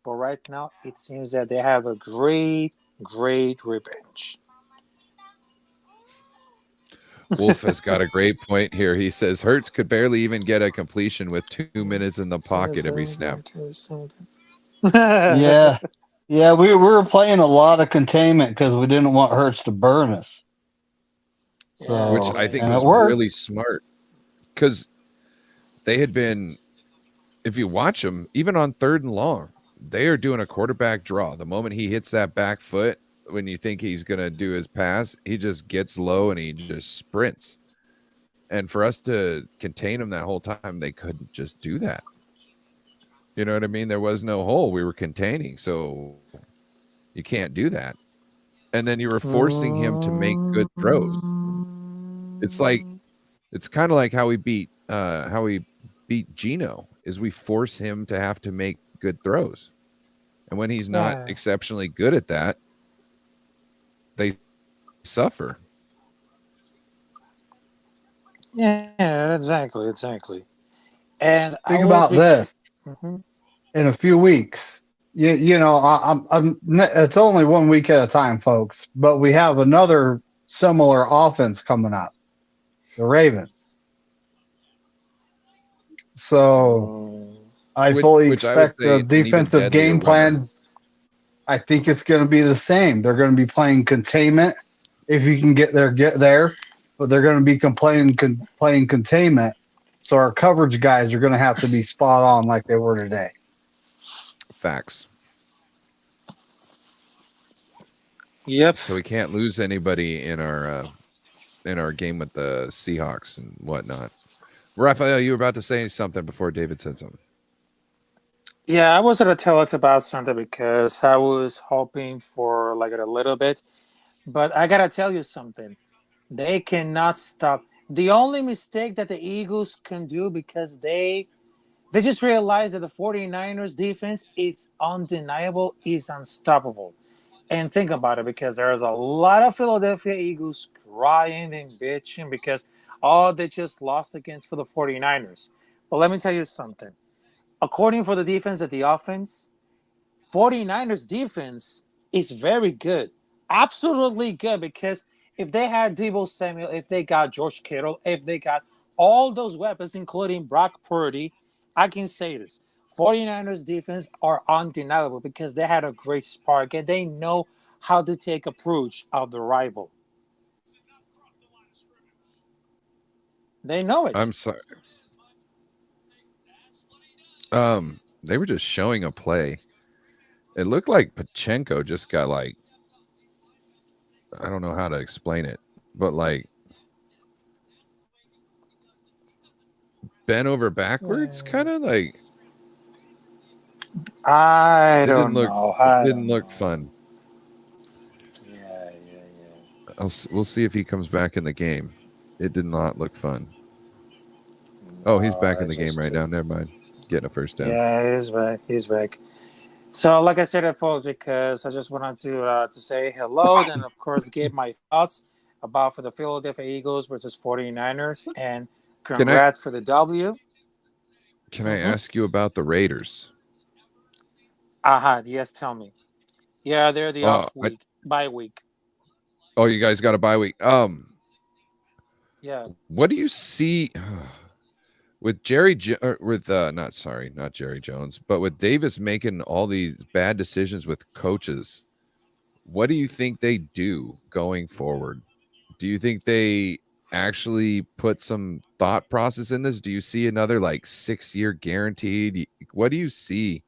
but right now it seems that they have a great, great revenge. Wolf has got a great point here. He says Hertz could barely even get a completion with 2 minutes in the pocket every snap. Yeah. Yeah, we were playing a lot of containment because we didn't want Hurts to burn us. So, Which I think and was it worked. really smart because they had been, if you watch them, even on 3rd and long, they are doing a quarterback draw. The moment he hits that back foot, when you think he's going to do his pass, he just gets low and he just sprints. And for us to contain him that whole time, they couldn't just do that. You know what I mean? There was no hole. We were containing. So you can't do that. And then you were forcing him to make good throws. It's kind of like how we beat Gino is we force him to have to make good throws. And when he's not Yeah. exceptionally good at that, they suffer. Yeah, exactly. And I Think was about this. Mhm. In a few weeks, it's only 1 week at a time, folks, but we have another similar offense coming up, the Ravens. So I fully Which I would expect the say an even defensive deadlier game weapon. plan. I think it's going to be the same. They're going to be playing containment. If you can get there, get there. But they're going to be playing containment. So our coverage guys are going to have to be spot on like they were today. Facts. Yep. So we can't lose anybody in our game with the Seahawks and whatnot. Raphael, you were about to say something before David said something. Yeah, I was gonna tell it about something because I was hoping for like a little bit, but I gotta tell you something. They cannot stop. The only mistake that the Eagles can do because they just realized that the 49ers defense is undeniable, is unstoppable. And think about it because there's a lot of Philadelphia Eagles crying and bitching because they just lost against for the 49ers. But let me tell you something. According for the defense and the offense, 49ers defense is very good. Absolutely good because if they had Debo Samuel, if they got George Kittle, if they got all those weapons, including Brock Purdy, I can say this. 49ers defense are undeniable because they had a great spark and they know how to take approach of the rival. They know it. I'm sorry. They were just showing a play. It looked like Pachenko just got like, I don't know how to explain it, but like bent over backwards, kind of like. I It didn't don't look. know. It I didn't don't look know. fun. Yeah. We'll see if he comes back in the game. It did not look fun. Oh, he's back in the game right now. Never mind. Getting a first down. Yeah, he's back. He's back. So, like I said, I folks, because I just wanted to say hello, and of course, give my thoughts about for the Philadelphia Eagles versus 49ers, and Can I congrats for the W. can I ask you about the Raiders? Yes, tell me. Yeah, they're the Oh, off week, bye week. you guys got a bye week. Yeah. What do you see with not Jerry Jones, but with Davis making all these bad decisions with coaches? What do you think they do going forward? Do you think they actually put some thought process in this? Do you see another like 6-year guaranteed? What do you see?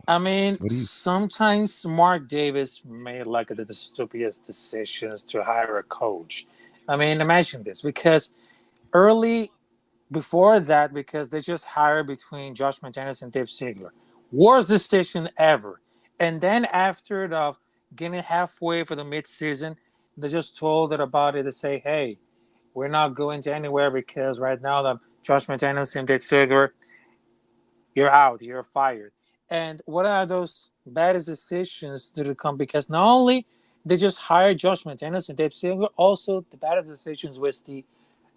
I mean, What do you sometimes Mark Davis made like the stupidest decisions to hire a coach. I mean, imagine this because early before that, because they just hired between Josh McDaniels and Dave Ziegler, worst decision ever. And then after the getting halfway for the midseason, they just told it about it to say, hey, we're not going to anywhere because right now the Josh McDaniels and Dave Ziegler you're out, you're fired. And what are those bad decisions that come? Because not only they just hired Josh McDaniels and Dave Silver, also the bad decisions with the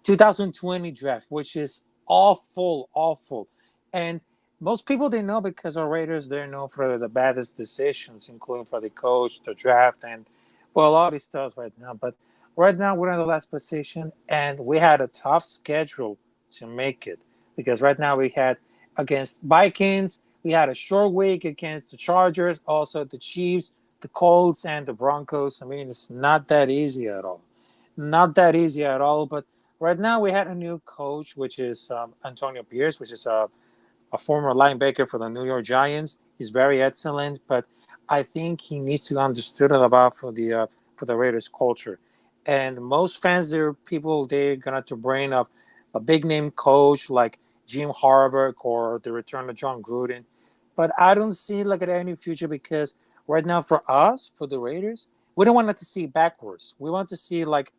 2020 draft, which is awful, awful. And most people they know because our Raiders they're known for the baddest decisions, including for the coach, the draft, and well, all these stuff right now. But right now we're in the last position, and we had a tough schedule to make it because right now we had against Vikings, we had a short week against the Chargers, also the Chiefs, the Colts, and the Broncos. I mean, it's not that easy at all. Not that easy at all. But right now we had a new coach, which is Antonio Pierce, which is a former linebacker for the New York Giants. He's very excellent, but I think he needs to understand about for the Raiders culture. And most fans, they're people they're gonna to bring up a big name coach like Jim Harbaugh or the return of John Gruden. But I don't see like any future because right now for us, for the Raiders, we don't want to see backwards. We want to see like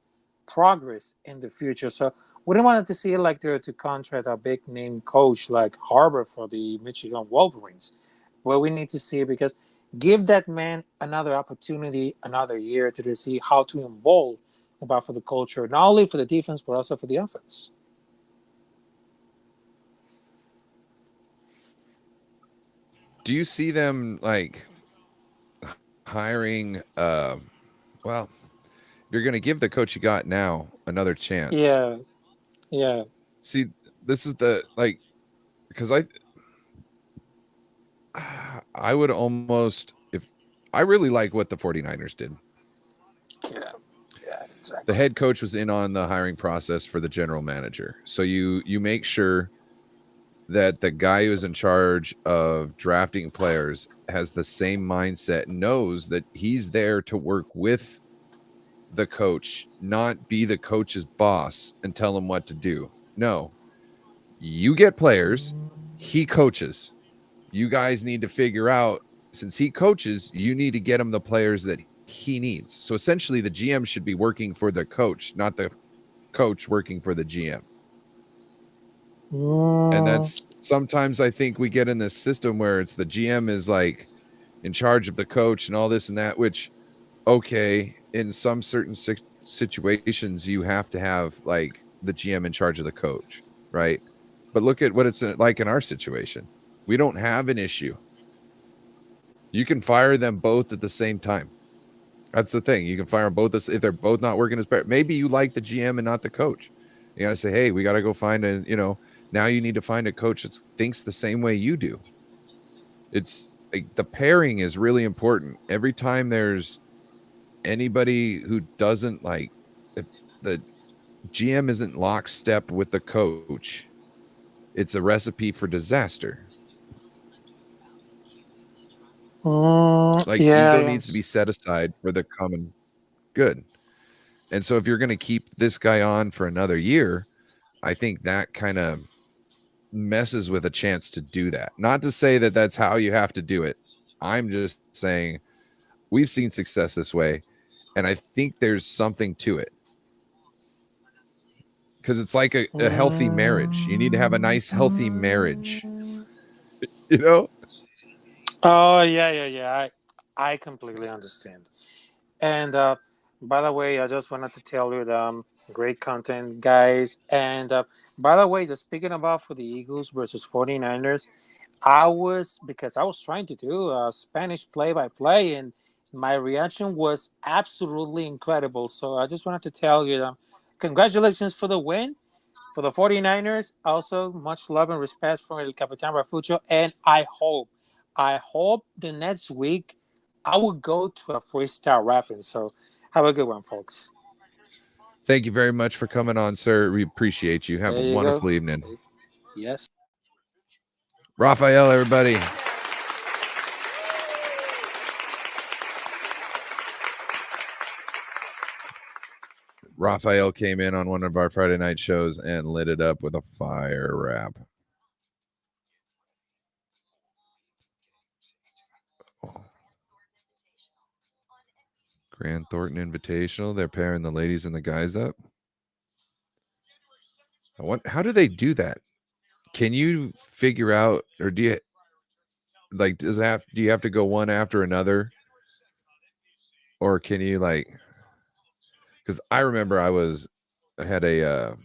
progress in the future. So we don't want to see like to contract a big name coach like Harbaugh for the Michigan Wolverines. Well, we need to see because give that man another opportunity, another year to see how to evolve about for the culture, not only for the defense but also for the offense. Do you see them like hiring? Well, if you're going to give the coach you got now another chance. Yeah, yeah. See, this is the like because I would almost if I really like what the 49ers did. Yeah, yeah, The exactly. head coach was in on the hiring process for the general manager. So you make sure that the guy who's in charge of drafting players has the same mindset, knows that he's there to work with the coach, not be the coach's boss and tell him what to do. No, you get players, he coaches. You guys need to figure out, since he coaches, you need to get him the players that he needs. So essentially, the GM should be working for the coach, not the coach working for the GM. And that's sometimes I think we get in this system where it's the GM is like in charge of the coach and all this and that, which, okay, in some certain situations, you have to have like the GM in charge of the coach, right? But look at what it's like in our situation. We don't have an issue. You can fire them both at the same time. That's the thing. You can fire them both if they're both not working as better. Maybe you like the GM and not the coach. You got to say, hey, we got to go find now you need to find a coach that thinks the same way you do. It's like the pairing is really important. Every time there's anybody who doesn't like if the GM isn't lockstep with the coach, it's a recipe for disaster. Like Yeah, ego yeah. needs to be set aside for the common good. And so if you're going to keep this guy on for another year, I think that kind of messes with a chance to do that. Not to say that that's how you have to do it. I'm just saying we've seen success this way, and I think there's something to it. Because it's like a healthy marriage. You need to have a nice, healthy marriage. You know? Oh yeah, yeah, yeah. I completely understand. And by the way, I just wanted to tell you that great content, guys. And by the way, just speaking about for the Eagles versus 49ers, because I was trying to do a Spanish play by play, and my reaction was absolutely incredible. So I just wanted to tell you congratulations for the win. For the 49ers, also much love and respect from El Capitan Rafucho. And I hope the next week I will go to a freestyle rapping. So have a good one, folks. Thank you very much for coming on, sir. We appreciate you. Have There a you go. wonderful evening. Yes. Raphael, everybody. Raphael came in on one of our Friday night shows and lit it up with a fire rap. Grant Thornton Invitational. They're pairing the ladies and the guys up. How do they do that? Can you figure out, or do you like, do you have to go one after another, or can you like? Because I remember I had a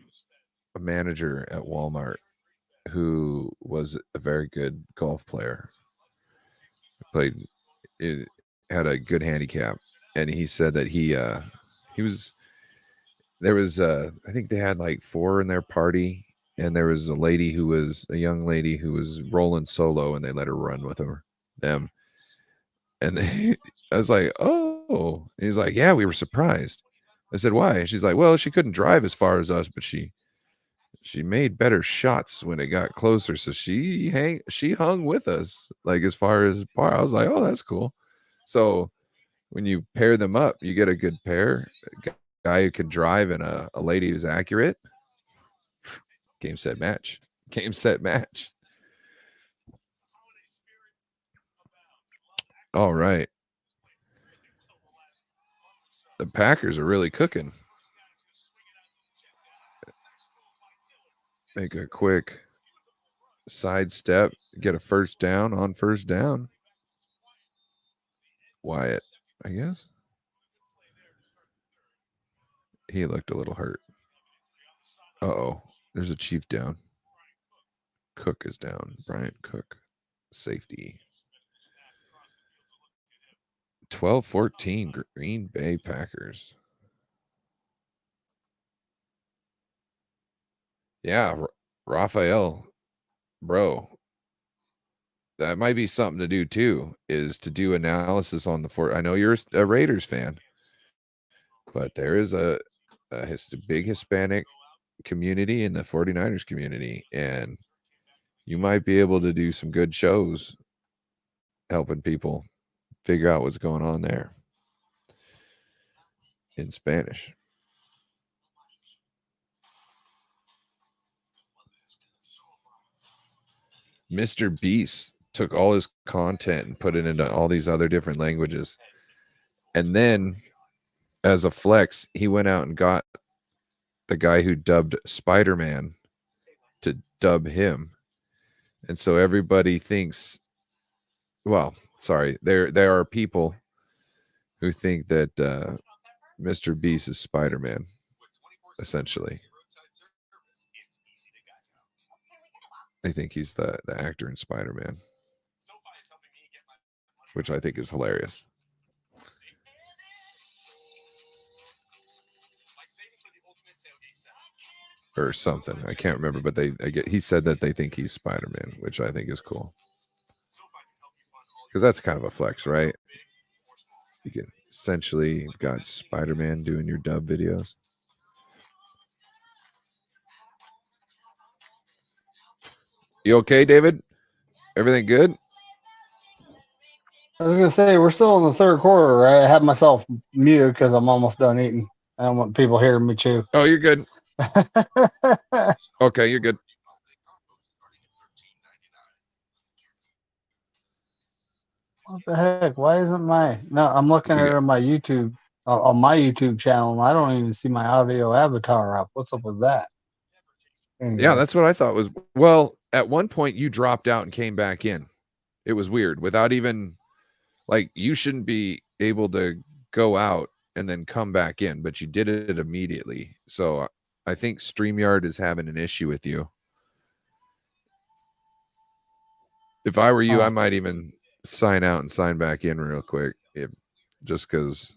manager at Walmart who was a very good golf player. Played, had a good handicap, and he said that he was there was I think they had like 4 in their party, and there was a young lady who was rolling solo, and they let her run with them, and I was like, oh, and he's like, yeah, we were surprised. I said, why? And she's like, well, she couldn't drive as far as us, but she made better shots when it got closer, so she hung with us like as far as par. I was like, oh, that's cool. So when you pair them up, you get a good pair, a guy who can drive and a lady who's accurate. Game, set, match. Game, set, match. All right, the Packers are really cooking. Make a quick sidestep, get a first down on first down. Wyatt, I guess. He looked a little hurt. Uh-oh. There's a Chief down. Cook is down. Bryant Cook. Safety. 12-14 Green Bay Packers. Yeah, Raphael, bro. That might be something to do too, is to do analysis on I know you're a Raiders fan, but there is a big Hispanic community in the 49ers community, and you might be able to do some good shows helping people figure out what's going on there in Spanish. Mr. Beast took all his content and put it into all these other different languages. And then as a flex, he went out and got the guy who dubbed Spider-Man to dub him. And so everybody thinks, well, sorry, there are people who think that Mr. Beast is Spider-Man, essentially. They think he's the actor in Spider-Man, which I think is hilarious. Or something. I can't remember, but he said that they think he's Spider-Man, which I think is cool. Because that's kind of a flex, right? You can essentially, you've got Spider-Man doing your dub videos. You okay, David? Everything good? I was gonna say we're still in the third quarter, right? I have myself muted because I'm almost done eating. I don't want people hearing me chew. Oh, you're good. Okay, you're good. What the heck? Why isn't no, I'm looking at it on my YouTube, on my YouTube channel, and I don't even see my audio avatar up. What's up with that? Anyway. Yeah, that's what I thought was. Well, at one point you dropped out and came back in. It was weird. Without even, like, you shouldn't be able to go out and then come back in, but you did it immediately. So I think StreamYard is having an issue with you. If I were you, I might even sign out and sign back in real quick, just because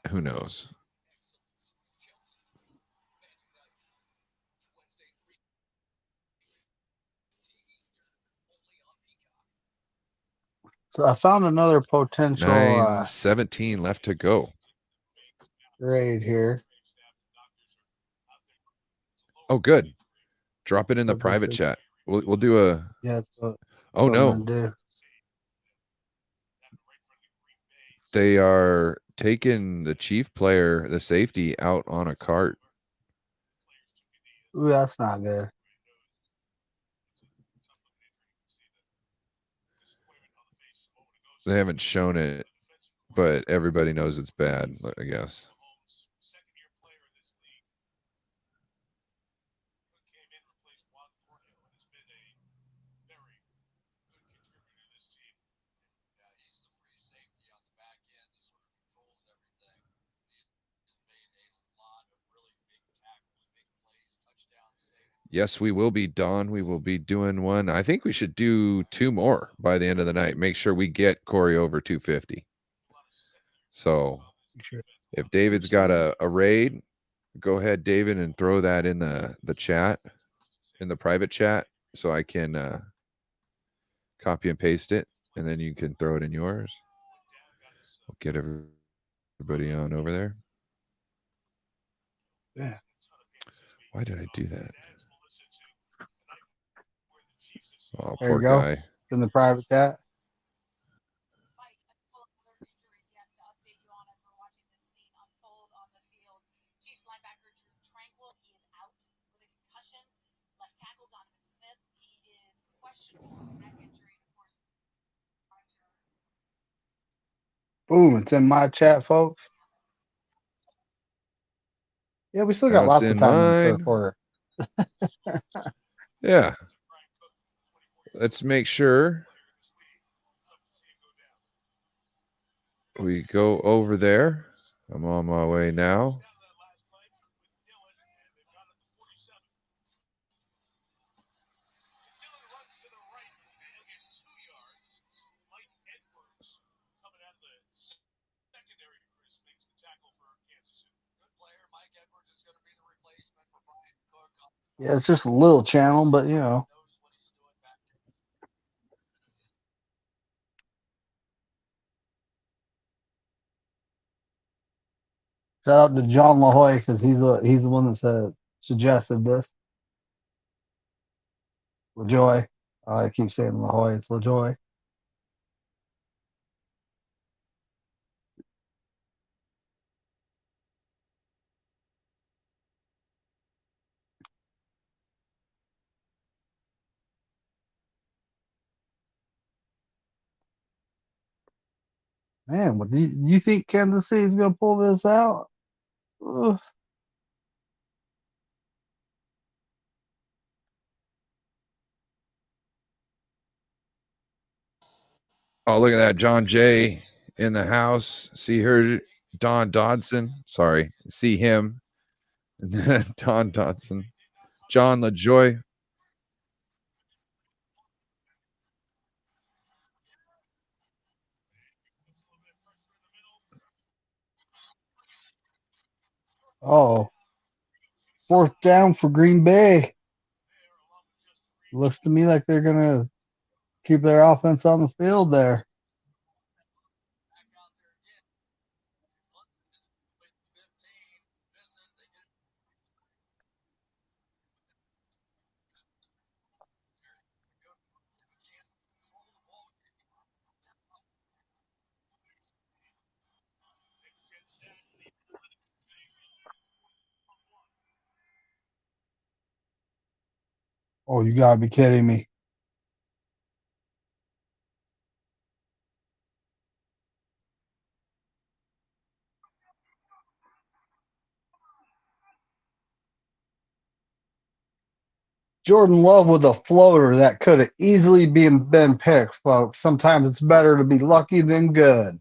who knows. So I found another potential 9:17 left to go. Raid here. Oh, good. Drop it in the private chat. We'll do a. Yeah. That's what Oh no. I'm gonna do. They are taking the chief player, the safety, out on a cart. Ooh, that's not good. They haven't shown it, but everybody knows it's bad, I guess. Yes, we will be, Don. We will be doing one. I think we should do 2 more by the end of the night. Make sure we get Corey over 250. So if David's got a raid, go ahead, David, and throw that in the chat, in the private chat, so I can copy and paste it, and then you can throw it in yours. We'll get everybody on over there. Yeah. Why did I do that? Oh, There poor you go. guy. It's in the private chat. Chiefs linebacker Drew Tranquil, he is out with a concussion. Left tackle Donovan Smith, he is questionable with neck injury. Of course, Boom, it's in my chat, folks. Yeah, we still got Now it's lots of in time in the third mine. quarter. Yeah. Let's make sure we go over there. I'm on my way now. Yeah, it's just a little channel, but you know. Shout out to John LaHoy because he's the one that suggested this. LaJoy. I keep saying LaHoy. It's LaJoy. Man, what do you think Kansas City's gonna pull this out? Ugh. Oh, look at that. John Jay in the house. See her, Don Dodson. Sorry. See him. Don Dodson. John LaJoy. Oh, fourth down for Green Bay. Looks to me like they're gonna keep their offense on the field there. Oh, you gotta be kidding me. Jordan Love with a floater that could have easily been picked, folks. Sometimes it's better to be lucky than good.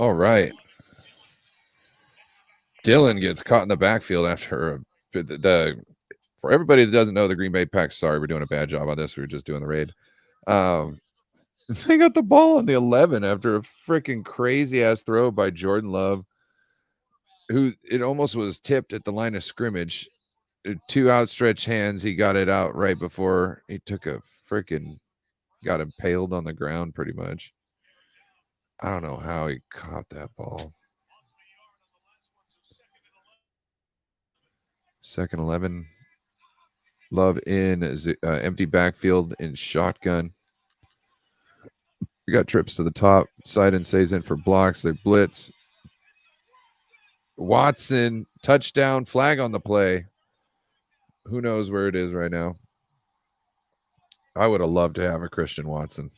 All right. Dylan gets caught in the backfield after for everybody that doesn't know the Green Bay Packers. Sorry, we're doing a bad job on this. We were just doing the raid. They got the ball on the 11 after a freaking crazy ass throw by Jordan Love, who it almost was tipped at the line of scrimmage. 2 outstretched hands. He got it out right before he took a freaking got impaled on the ground pretty much. I don't know how he caught that ball. Second 11. Love in empty backfield in shotgun. We got trips to the top. Seiden stays in for blocks. They blitz. Watson, touchdown, flag on the play. Who knows where it is right now? I would have loved to have a Christian Watson.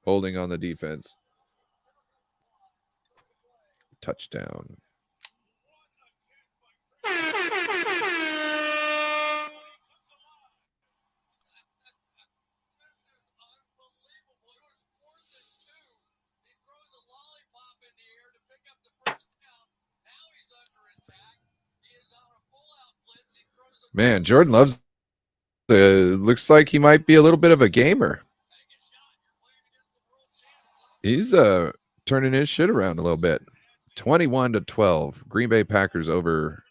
Holding on the defense. Touchdown. Man, Jordan Love's looks like he might be a little bit of a gamer. He's turning his shit around a little bit. 21-12. Green Bay Packers over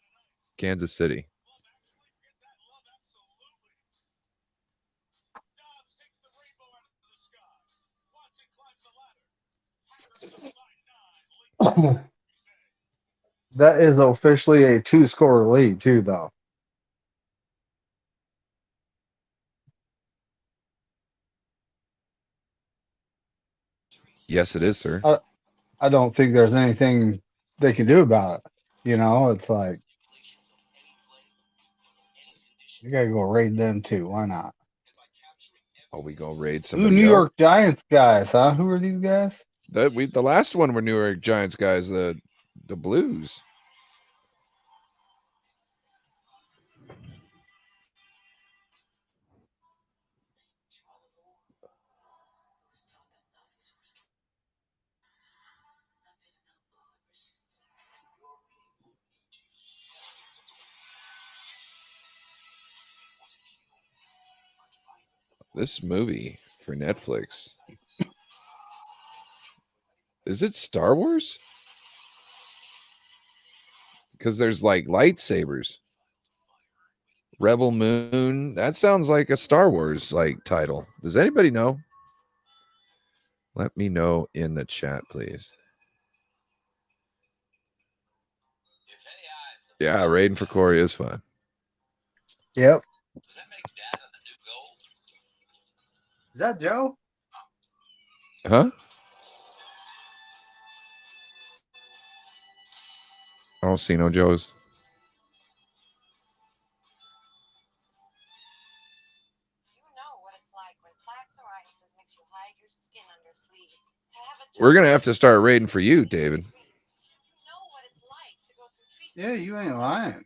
Kansas City. That is officially a 2-score lead, too, though. Yes, it is, sir. I don't think there's anything they can do about it. You know, it's like you gotta go raid them too. Why not? Oh, we gonna raid Ooh, somebody New else? York Giants guys, huh? Who are these guys? The last one were New York Giants guys, the Blues. This movie for Netflix. Is it Star Wars? Because there's like lightsabers. Rebel Moon. That sounds like a Star Wars like title. Does anybody know? Let me know in the chat, please. Yeah, raiding for Corey is fun. Yep. Is that Joe? Huh? I don't see no Joes. We're gonna have to start raiding for you, David. Yeah, you ain't lying.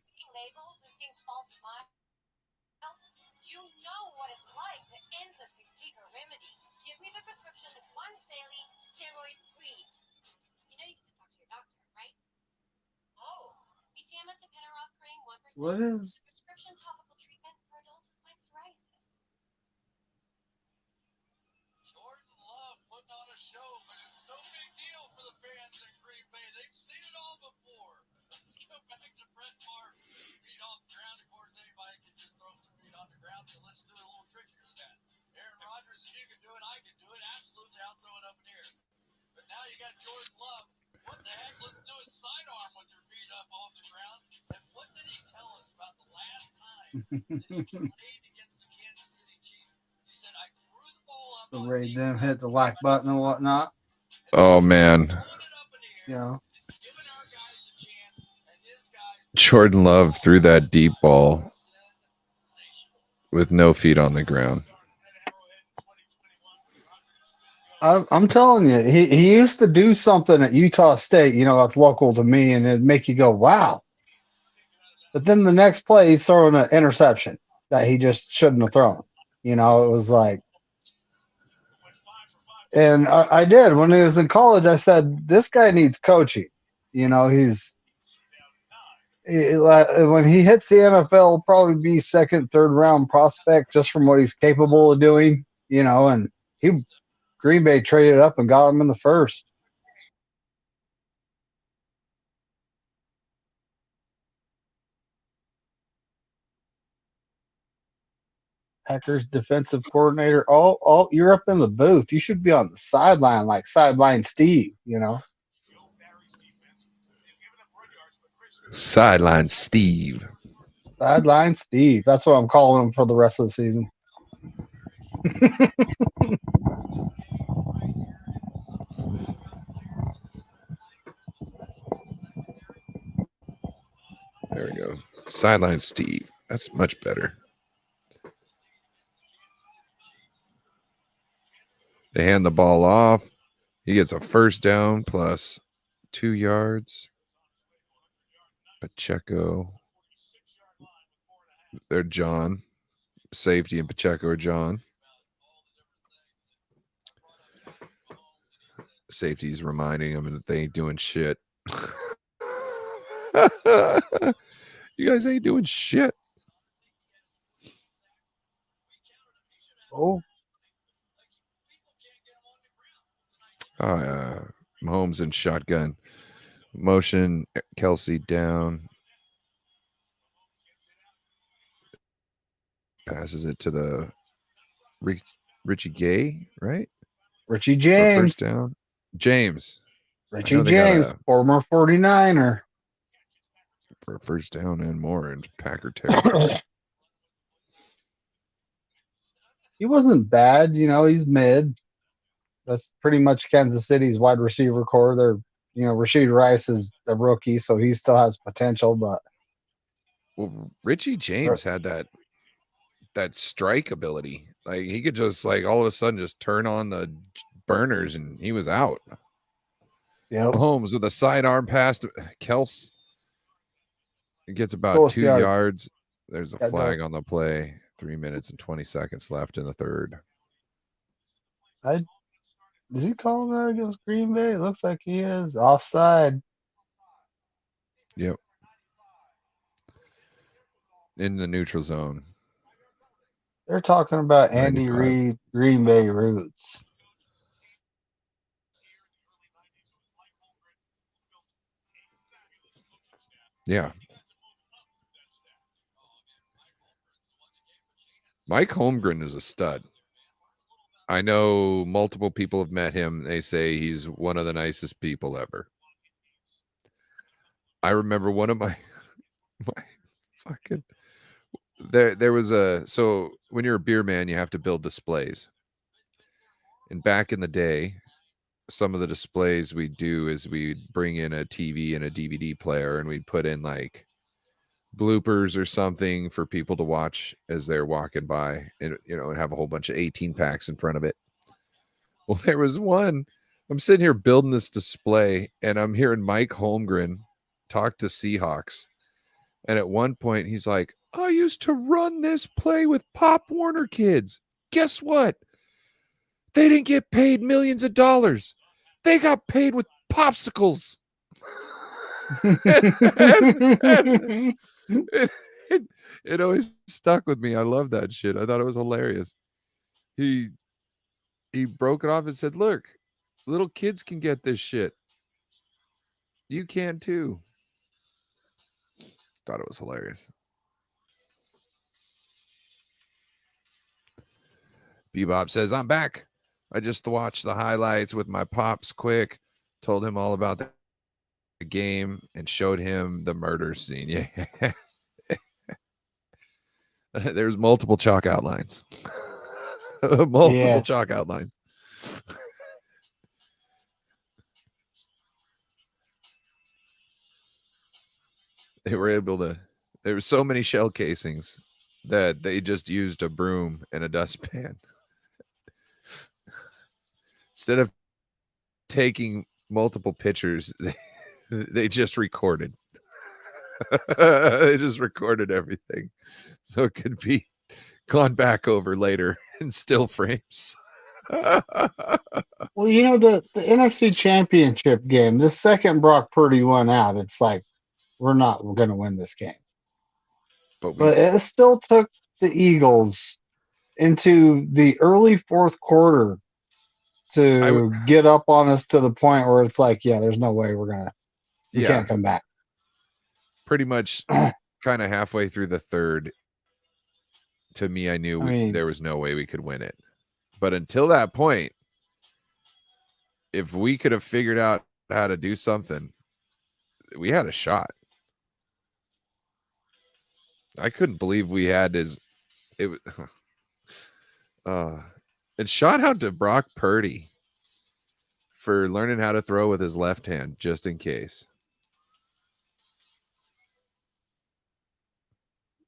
What is? To raid them, hit the like button and whatnot. Oh man. You know. Jordan Love threw that deep ball with no feet on the ground. I'm telling you, he used to do something at Utah State, you know, that's local to me, and it'd make you go, wow. But then the next play, he's throwing an interception that he just shouldn't have thrown. You know, it was like, and I did. When he was in college, I said, this guy needs coaching. You know, when he hits the NFL, he'll probably be second, third round prospect just from what he's capable of doing, you know, and Green Bay traded up and got him in the first. Packers defensive coordinator. All you're up in the booth. You should be on the sideline, like sideline Steve, you know. Sideline Steve. Sideline Steve. That's what I'm calling him for the rest of the season. There we go. Sideline Steve. That's much better. They hand the ball off. He gets a first down plus 2 yards. Pacheco. They're John. Safety and Pacheco are John. Safety's reminding him that they ain't doing shit. You guys ain't doing shit. Oh. Mahomes in shotgun. Motion, Kelsey down. Passes it to the Richie Gay, right? Richie For James. first down. James. Richie James, former 49er. For a first down and more in Packer territory. He wasn't bad, he's mid. That's pretty much Kansas City's wide receiver core. They're, Rashid Rice is a rookie, so he still has potential, but Well, Richie James had that strike ability. Like he could just all of a sudden just turn on the burners and he was out. Yep. Mahomes with a sidearm pass to Kels. It gets about 2 yards. There's a flag on the play. 3 minutes and 20 seconds left in the third. Is he calling that against Green Bay? It looks like he is. Offside. Yep. In the neutral zone. They're talking about Andy 95. Reid's Green Bay roots. Yeah. Mike Holmgren is a stud. I know multiple people have met him. They say he's one of the nicest people ever. I remember one of my fucking there was so when you're a beer man, you have to build displays. And back in the day, some of the displays we do is we'd bring in a TV and a DVD player and we'd put in bloopers or something for people to watch as they're walking by and and have a whole bunch of 18 packs in front of it. Well, there was one. I'm sitting here building this display and I'm hearing Mike Holmgren talk to Seahawks. And at one point he's like, I used to run this play with Pop Warner kids. Guess what? They didn't get paid millions of dollars. They got paid with popsicles. It always stuck with me. I love that shit. I thought it was hilarious. He broke it off and said, look, little kids can get this shit. You can too. Thought it was hilarious. Bebop says, I'm back. I just watched the highlights with my pops quick. Told him all about the game and showed him the murder scene. Yeah. There's multiple chalk outlines. Chalk outlines. They were able to, there were so many shell casings that they just used a broom and a dustpan. Instead of taking multiple pictures, they just recorded. They just recorded everything. So it could be gone back over later in still frames. Well, the NFC Championship game, the second Brock Purdy went out, it's like, we're going to win this game. But it still took the Eagles into the early fourth quarter to get up on us to the point where it's like, yeah, there's no way we can't come back. Pretty much kind of halfway through the third, to me, I knew there was no way we could win it. But until that point, if we could have figured out how to do something, we had a shot. I couldn't believe we had and shout out to Brock Purdy for learning how to throw with his left hand, just in case.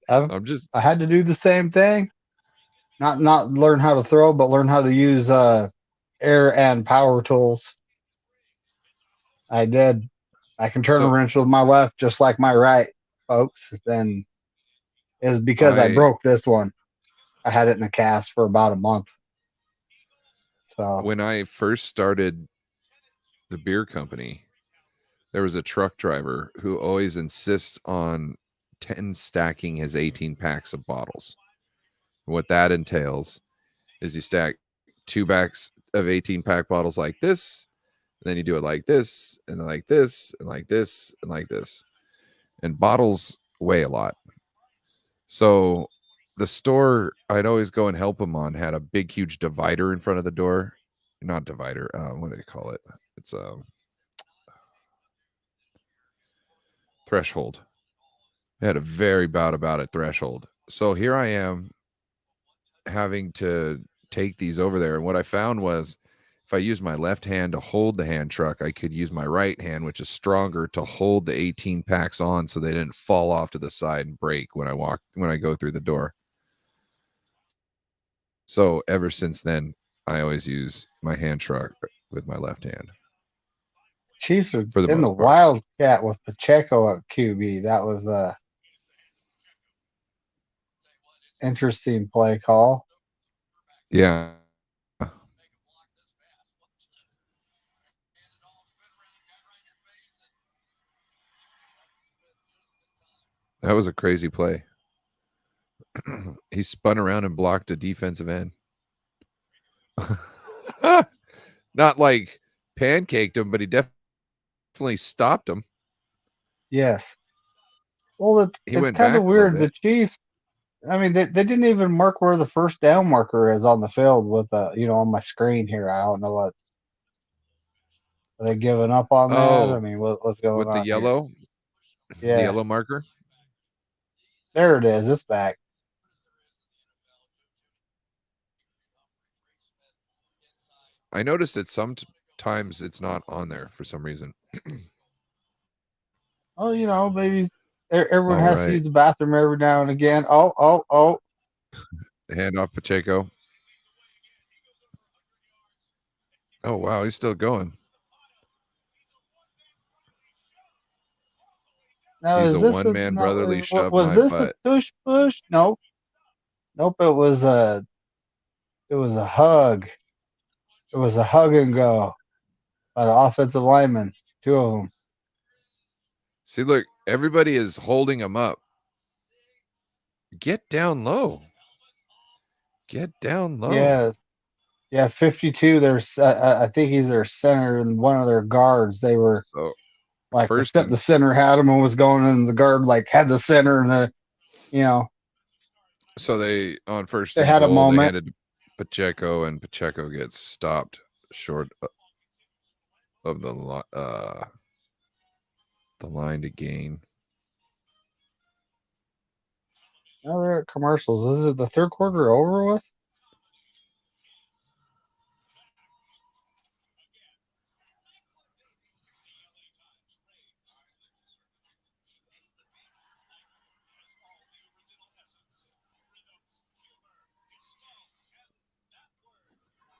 I'm just I had to do the same thing. Not learn how to throw, but learn how to use air and power tools. I did. I can turn a so wrench with my left just like my right, folks. Then is because I I broke this one. I had it in a cast for about a month. So when I first started the beer company, there was a truck driver who always insists on 10 stacking his 18 packs of bottles. What that entails is you stack 2 backs of 18 pack bottles like this, and then you do it like this, and like this, and like this, and like this. And bottles weigh a lot. So the store I'd always go and help them on had a big, huge divider in front of the door. Not divider. What do they call it? It's a threshold. It had a very about a threshold. So here I am having to take these over there. And what I found was if I use my left hand to hold the hand truck, I could use my right hand, which is stronger, to hold the 18 packs on so they didn't fall off to the side and break when I go through the door. So ever since then, I always use my hand truck with my left hand Chiefs are for the in the most part. Wildcat with Pacheco at QB. That was a interesting play call. Yeah. That was a crazy play. He spun around and blocked a defensive end. Not like pancaked him, but he definitely stopped him. Yes. Well, He it's went kind of back a little weird. The bit. Chiefs. I mean, they didn't even mark where the first down marker is on the field with on my screen here. I don't know what are they giving up on that. I Oh, mean, what's going with the on here? the Yeah, yellow marker. there it is. It's back. I noticed it sometimes it's not on there for some reason. Oh, maybe everyone All has to right. use the bathroom every now and again. Oh. Hand off Pacheco. Oh, wow. He's still going. Now, He's is a this a one-man brotherly no? shove Was my this a butt. push? Nope. Nope. It was a hug. It was a hug and go by the offensive lineman. Two of them. See, look, everybody is holding him up. Get down low. Get down low. Yeah. 52. There's I think he's their center and one of their guards. They were So like first the and center had him and was going, and the guard like had the center and so they on first they and had a goal, they moment. handed Pacheco, and Pacheco gets stopped short of the line to gain. Now they're at commercials. Is it the third quarter over with?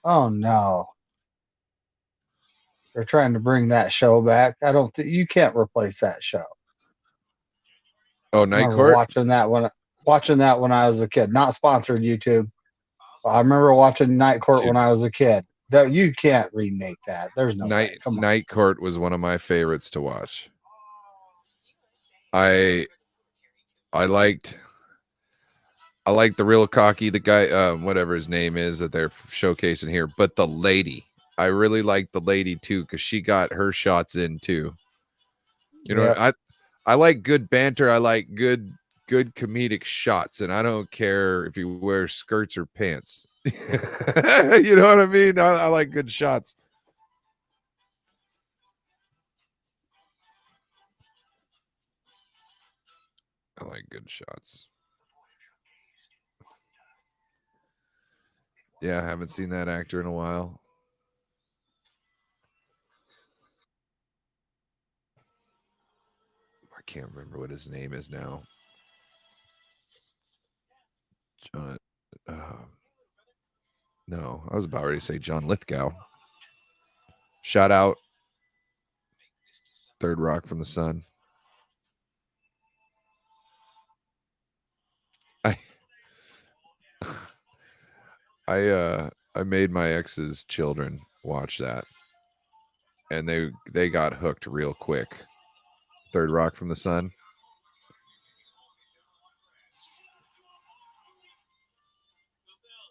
Oh no. They're trying to bring that show back. I don't think you can't replace that show. Oh, I Night remember Court? watching that when I was a kid. Not sponsored YouTube. I remember watching Night Court when Dude, I was a kid. You can't remake that. There's no way. Come on. Night Court was one of my favorites to watch. I liked the real cocky, the guy, whatever his name is that they're showcasing here, but the lady, I really liked the lady too because she got her shots in too. You know, Yeah. I like good banter. I like good comedic shots, and I don't care if you wear skirts or pants. You know what I mean? I like good shots. I like good shots. Yeah, I haven't seen that actor in a while. I can't remember what his name is now. was about ready to say John Lithgow. Shout out Third Rock from the Sun. I made my ex's children watch that, and they got hooked real quick. Third Rock from the Sun.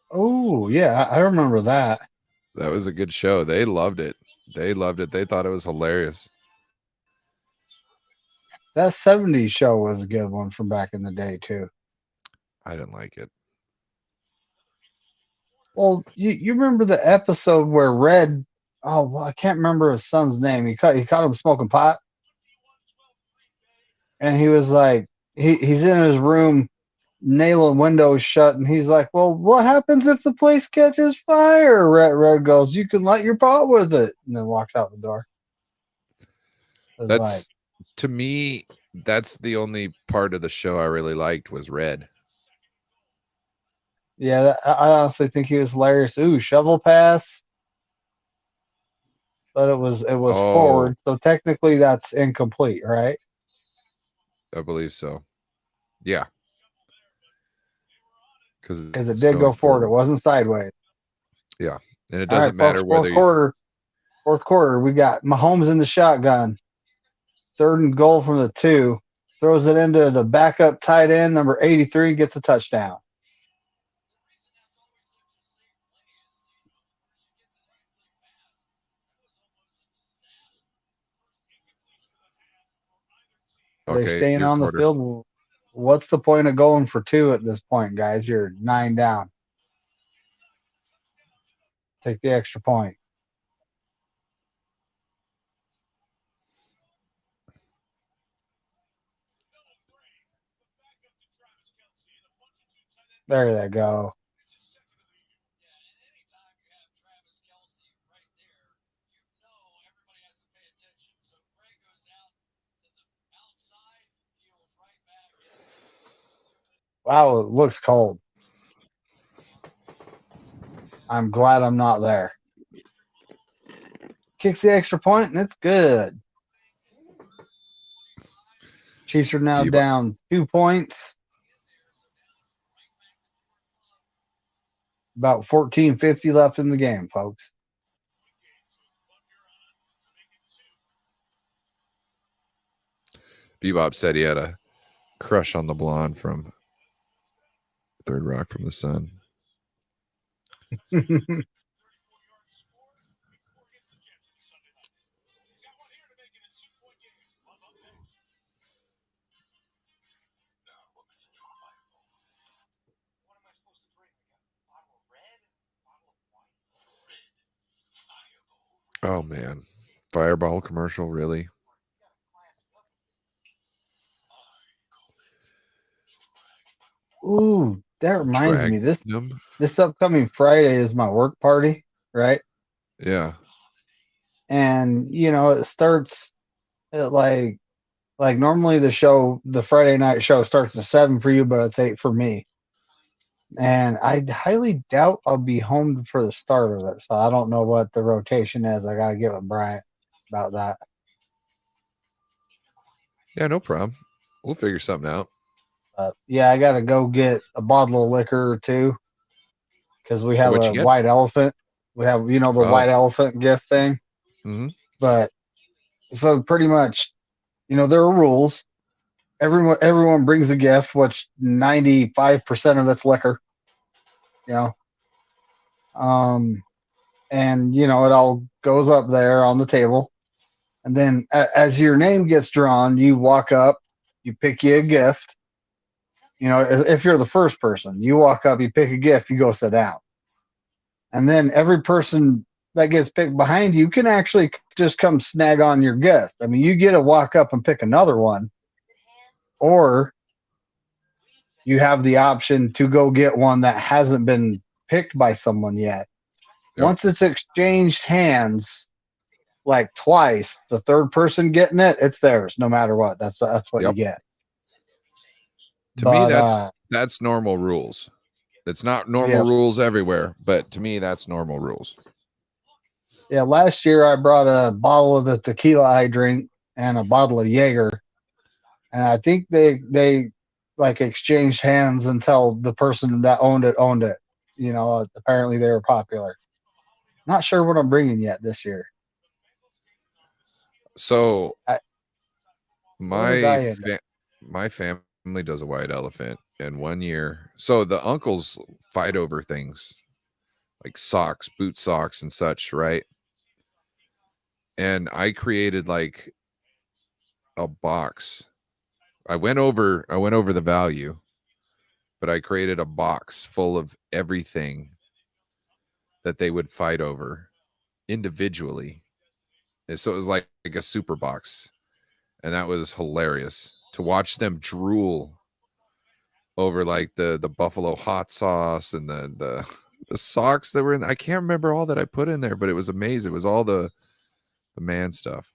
Oh yeah, I remember that. That was a good show. They loved it. They loved it. They thought it was hilarious. That 70s show was a good one from back in the day too. I didn't like it. Well, you remember the episode where Red, oh well, I can't remember his son's name. He caught him smoking pot, and he was like, he's in his room, nailing windows shut, and he's like, well, what happens if the place catches fire? Red goes, you can light your pot with it, and then walks out the door. That's to me. That's the only part of the show I really liked was Red. Yeah, I honestly think he was hilarious. Ooh, shovel pass. But it was forward, so technically that's incomplete, right? I believe so. Yeah. Because it did go forward. It wasn't sideways. Yeah. And it All doesn't right, matter folks, whether fourth quarter, we got Mahomes in the shotgun. 3rd and goal from the 2. Throws it into the backup tight end, number 83, gets a touchdown. Are they staying on the field? What's the point of going for 2 at this point, guys? You're 9 down. Take the extra point. There they go. Wow, it looks cold. I'm glad I'm not there. Kicks the extra point, and it's good. Chiefs are now down 2 points. About 14:50 left in the game, folks. Bebop said he had a crush on the blonde from Third Rock from the Sun. Oh man, Fireball commercial, really? Ooh, that reminds me. This upcoming Friday is my work party, right? Yeah. And it starts at like normally the Friday night show starts at 7 for you, but it's 8 for me. And I highly doubt I'll be home for the start of it, so I don't know what the rotation is. I gotta get with Bryant about that. Yeah, no problem. We'll figure something out. Yeah, I gotta go get a bottle of liquor or 2 because we have What a you get? white elephant. We have the white elephant gift thing. Mm-hmm. But so pretty much, there are rules. Everyone brings a gift, which 95% of it's liquor. And it all goes up there on the table. And then as your name gets drawn, you walk up, you pick you a gift. If you're the first person, you walk up, you pick a gift, you go sit down. And then every person that gets picked behind you can actually just come snag on your gift. I mean, you get to walk up and pick another one, or you have the option to go get one that hasn't been picked by someone yet. Yep. Once it's exchanged hands, like twice, the third person getting it, it's theirs no matter what. That's what you get. To me, that's normal rules. It's not normal rules everywhere, but to me, that's normal rules. Yeah, last year I brought a bottle of the tequila I drink and a bottle of Jaeger, and I think they like exchanged hands until the person that owned it. You know, apparently they were popular. Not sure what I'm bringing yet this year. So What was I in? my family does a white elephant, and 1 year, so the uncles fight over things like socks, boot socks, and such, right? And I created like a box. I went over the value, but I created a box full of everything that they would fight over individually. And so it was like a super box. And that was hilarious to watch them drool over like the buffalo hot sauce and the socks that were in. I can't remember all that I put in there, but it was amazing. It was all the man stuff.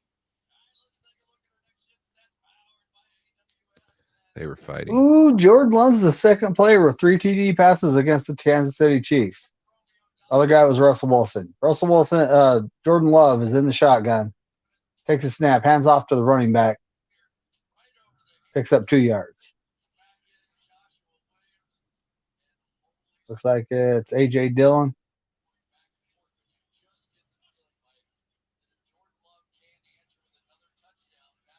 They were fighting. Ooh, Jordan Love's the second player with 3 TD passes against the Kansas City Chiefs. Other guy was Russell Wilson. Jordan Love is in the shotgun. Takes a snap, hands off to the running back. Picks up 2 yards. Looks like it's A.J. Dillon.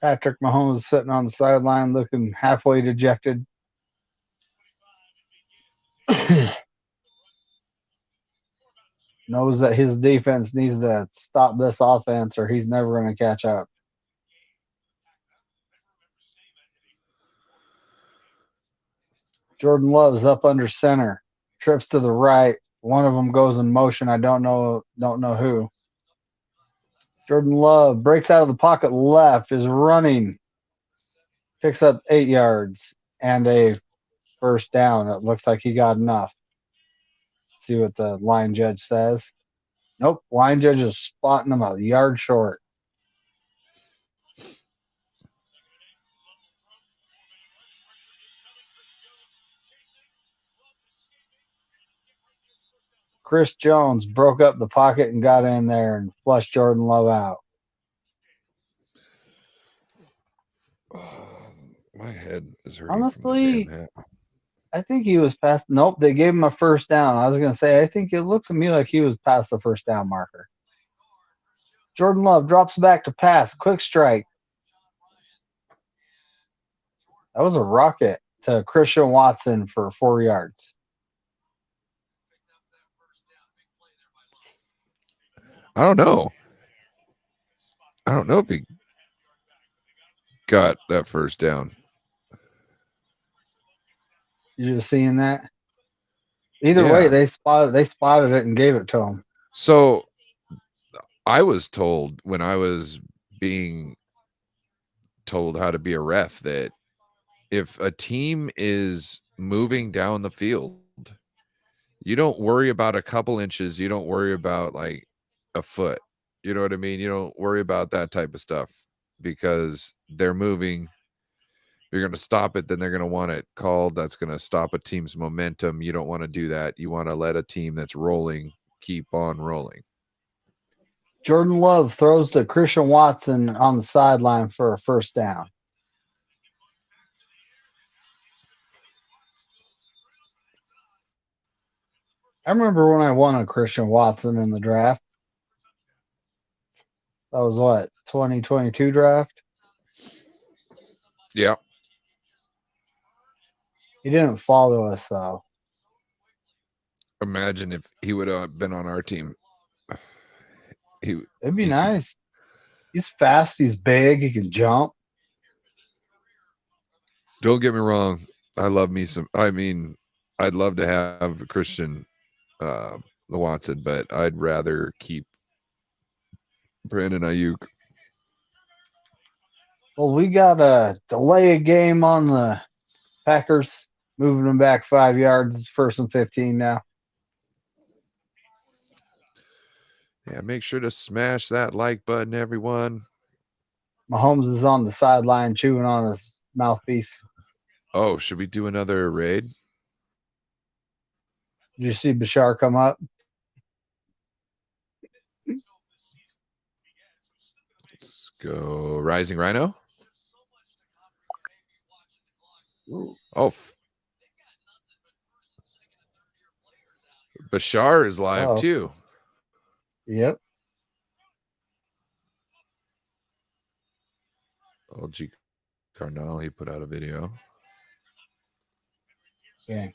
Patrick Mahomes is sitting on the sideline looking halfway dejected. Knows that his defense needs to stop this offense or he's never going to catch up. Jordan Love's up under center. Trips to the right. One of them goes in motion. I don't know who. Jordan Love breaks out of the pocket left, is running. Picks up 8 yards and a first down. It looks like he got enough. See what the line judge says. Nope, line judge is spotting him a yard short. Chris Jones broke up the pocket and got in there and flushed Jordan Love out. My head is hurting. Honestly, I think he was past. Nope, they gave him a first down. I was going to say, I think it looks to me like he was past the first down marker. Jordan Love drops back to pass. Quick strike. That was a rocket to Christian Watson for 4 yards. I don't know if he got that first down. You just seeing that? Either way, they spotted it and gave it to him. So I was told when I was being told how to be a ref that if a team is moving down the field, you don't worry about a couple inches. You don't worry about like a foot. You know what I mean? You don't worry about that type of stuff because they're moving. You're going to stop it, then they're going to want it called. That's going to stop a team's momentum. You don't want to do that. You want to let a team that's rolling keep on rolling. Jordan Love throws to Christian Watson on the sideline for a first down. I remember when I won a Christian Watson in the draft. That was what, 2022 draft? Yeah. He didn't follow us, though. Imagine if he would have been on our team. It'd be nice. He's fast. He's big. He can jump. Don't get me wrong. I love me some. I mean, I'd love to have Christian Watson, but I'd rather keep Brandon Ayuk. Well, we got to delay a game on the Packers, moving them back 5 yards. It's 1st and 15 now. Yeah, make sure to smash that like button, everyone. Mahomes is on the sideline chewing on his mouthpiece. Oh, should we do another raid? Did you see Bashar come up? Let's go Rising Rhino. Oh, Bashar is live Oh. too. Yep. LG Carnell, he put out a video. Yeah.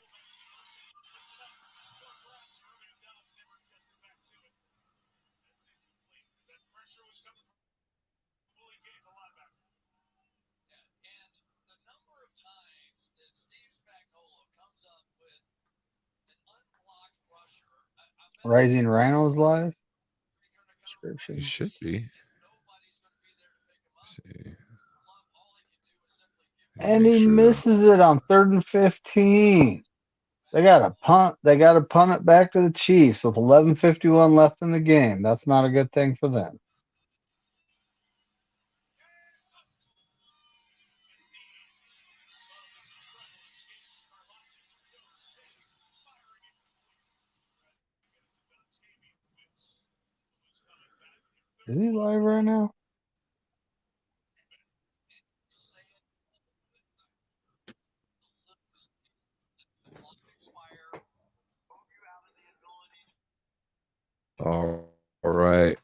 Rising Rhinos live. He should be. Let's see. And he misses it on 3rd and 15. They got to punt. They got to punt it back to the Chiefs with 11:51 left in the game. That's not a good thing for them. Is he live right now? All right.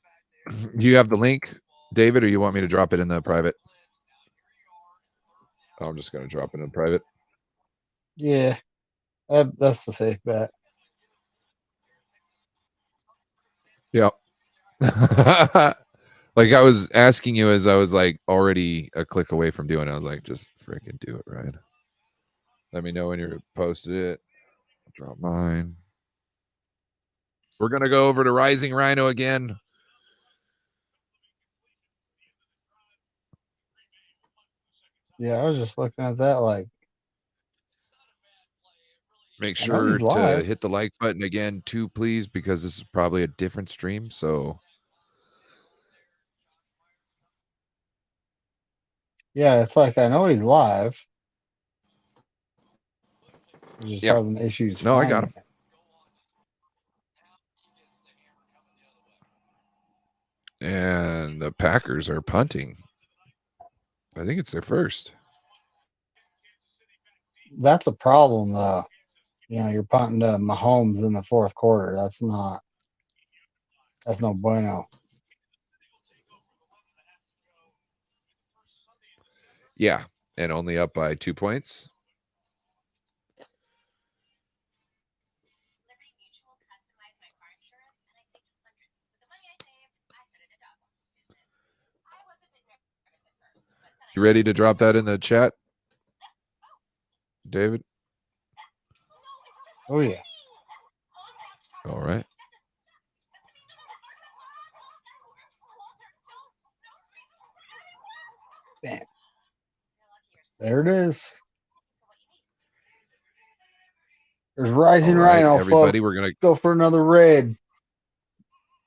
Do you have the link, David, or you want me to drop it in the private? I'm just going to drop it in private. Yeah, that's the safe bet. Yep. Like I was asking you as I was like already a click away from doing it. I was like, just freaking do it, Ryan. Let me know when you're posted it. I'll drop mine. We're going to go over to Rising Rhino again. Yeah, I was just looking at that like. Make I know he's sure to live. hit the like button again too, please, because this is probably a different stream. So Yeah, it's like I know he's live. I'm just yeah. having issues No, I got finding him. it. And the Packers are punting. I think it's their first. That's a problem, though. You know, you're punting to Mahomes in the 4th quarter. That's no bueno. Yeah, and only up by 2 points. You ready to drop that in the chat, David? Oh, yeah. All right. Damn. There it is. There's Rising All right, Rhino, everybody, folks. we're going to go for another raid.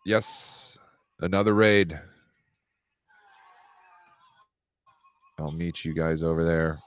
Yes, another raid. I'll meet you guys over there.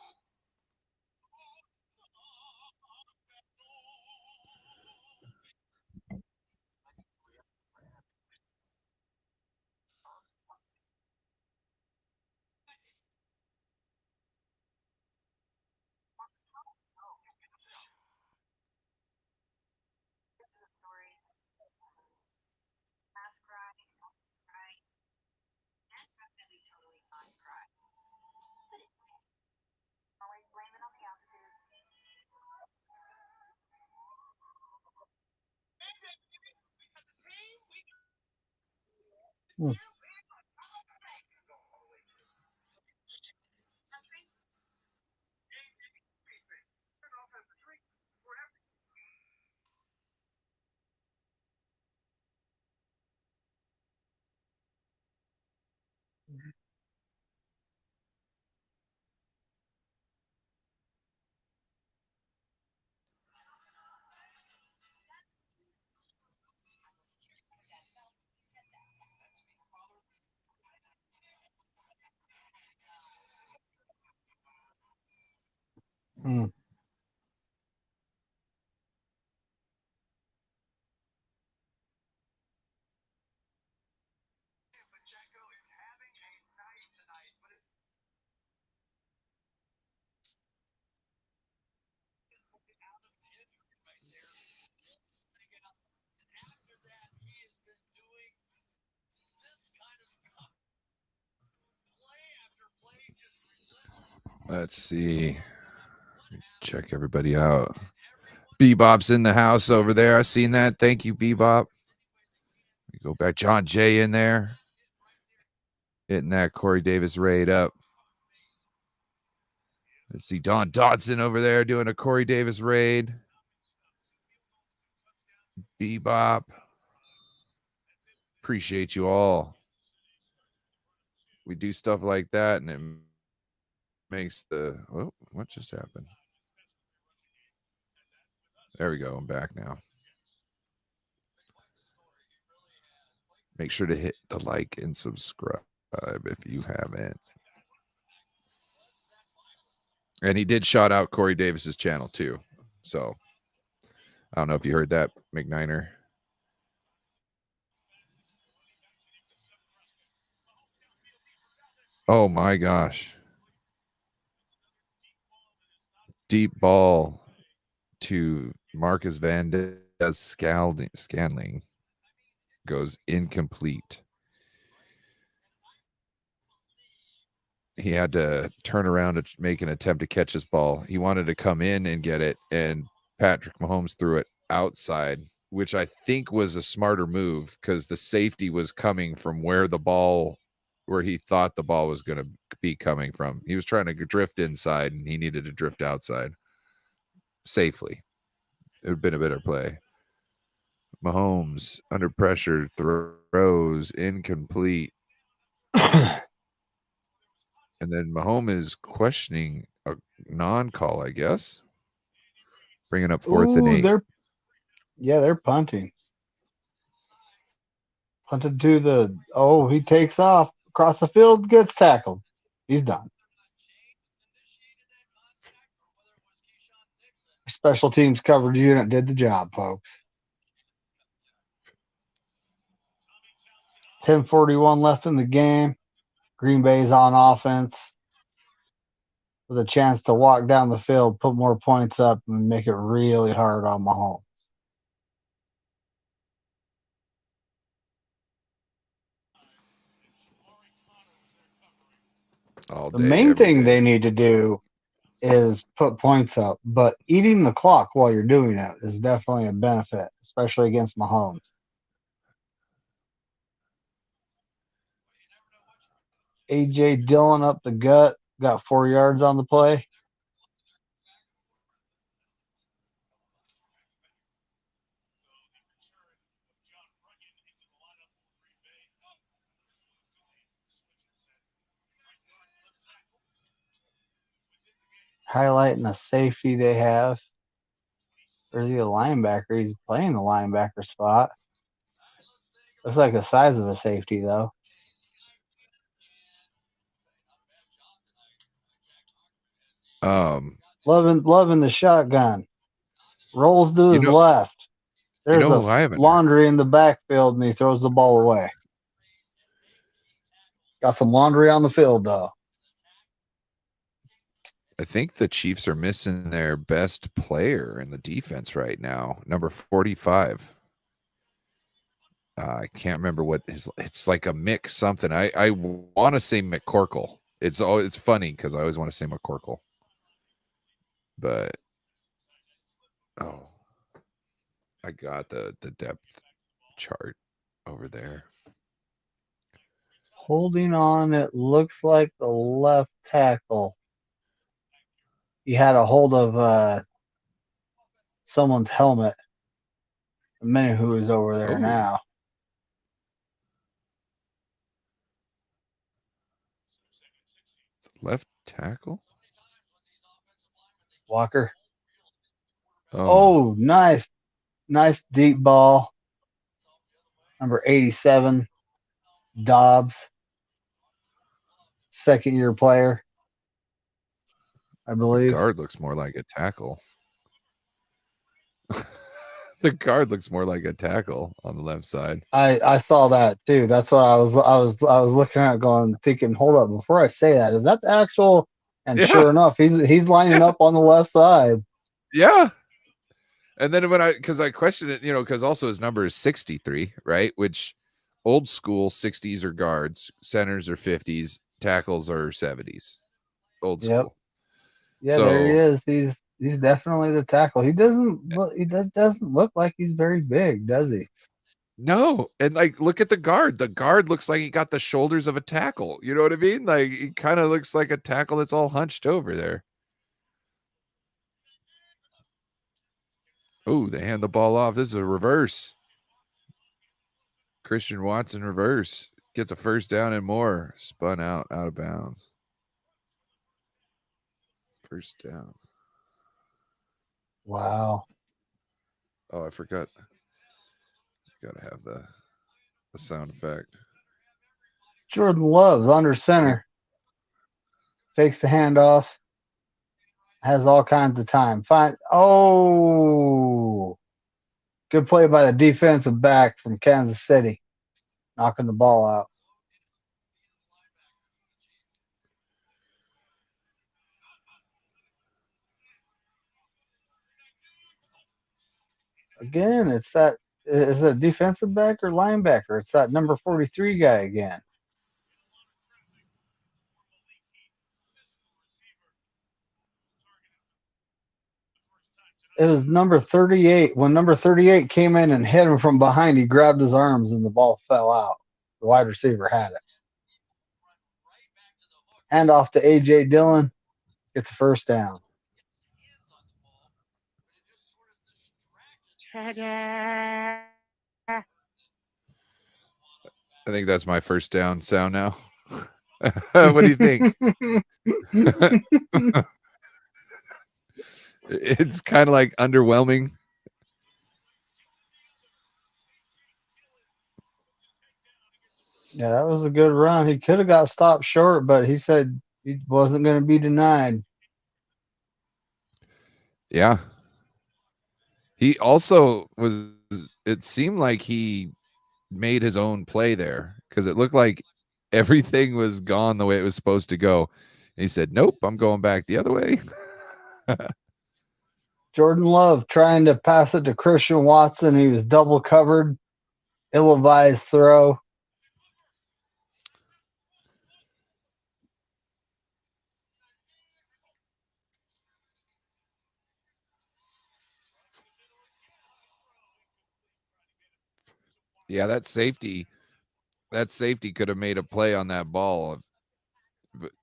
Hmm. Hmm. Let's see. Check everybody out. Bebop's in the house over there. I seen that. Thank you, Bebop. We go back. John Jay in there. Hitting that Corey Davis raid up. Let's see Don Dodson over there doing a Corey Davis raid. Bebop. Appreciate you all. We do stuff like that, and it makes the... Oh, what just happened? There we go. I'm back now. Make sure to hit the like and subscribe if you haven't. And he did shout out Corey Davis's channel too. So I don't know if you heard that, McNiner. Oh my gosh. Deep ball to Marcus Van Scanling goes incomplete. He had to turn around to make an attempt to catch his ball. He wanted to come in and get it, and Patrick Mahomes threw it outside, which I think was a smarter move because the safety was coming from where he thought the ball was going to be coming from. He was trying to drift inside, and he needed to drift outside safely. It would have been a better play. Mahomes under pressure throws incomplete. And then Mahomes is questioning a non-call, I guess. Bringing up 4th and 8. They're punting. Punted to the, he takes off across the field, gets tackled. He's done. Special teams coverage unit did the job, folks. 10:41 left in the game. Green Bay's on offense with a chance to walk down the field, put more points up, and make it really hard on Mahomes. The main thing they need to do is put points up, but eating the clock while you're doing it is definitely a benefit, especially against Mahomes. A.J. Dillon up the gut, got 4 yards on the play. Highlighting a safety they have. Or is he a linebacker? He's playing the linebacker spot. Looks like the size of a safety, though. Loving the shotgun. Rolls to his left. There's laundry in the backfield, and he throws the ball away. Got some laundry on the field, though. I think the Chiefs are missing their best player in the defense right now, number 45. I can't remember what it's like a mix something. I want to say McCorkle. It's funny because I always want to say McCorkle. But I got the depth chart over there. Holding on, it looks like the left tackle. He had a hold of someone's helmet. A minute who is over there now. Left tackle? Walker. Oh, nice. Nice deep ball. Number 87, Dobbs. Second-year player, I believe. The guard looks more like a tackle. The guard looks more like a tackle on the left side. I saw that too. That's what I was looking at, thinking, hold up, before I say that, is that the actual? And sure enough, he's lining up on the left side. Yeah. And then because I questioned it, because also his number is 63, right? Which old school 60s are guards, centers are 50s, tackles are 70s. Old school. Yeah, there he So is. He's definitely the tackle. Doesn't look like he's very big, does he? no, and like look at the guard. The guard looks like he got the shoulders of a tackle. You know what I mean? Like he kind of looks like a tackle that's all hunched over there. Oh, they hand the ball off. This is a reverse. Christian Watson reverse gets a first down and more. Spun out of bounds. First down. Wow. Oh, I forgot. Gotta have the sound effect. Jordan Love's under center. Fakes the handoff. Has all kinds of time. Fine. Oh, good play by the defensive back from Kansas City, knocking the ball out. Again, is it a defensive back or linebacker? It's that number 43 guy again. It was number 38. When number 38 came in and hit him from behind, he grabbed his arms and the ball fell out. The wide receiver had it. Hand off to A.J. Dillon. Gets a first down. I think that's my first down sound now. What do you think? It's kind of like underwhelming. Yeah, that was a good run. He could have got stopped short, but he said he wasn't going to be denied. Yeah. He also was, it seemed like he made his own play there because it looked like everything was gone the way it was supposed to go. And he said, nope, I'm going back the other way. Jordan Love trying to pass it to Christian Watson. He was double covered. Ill-advised throw. Yeah, that safety could have made a play on that ball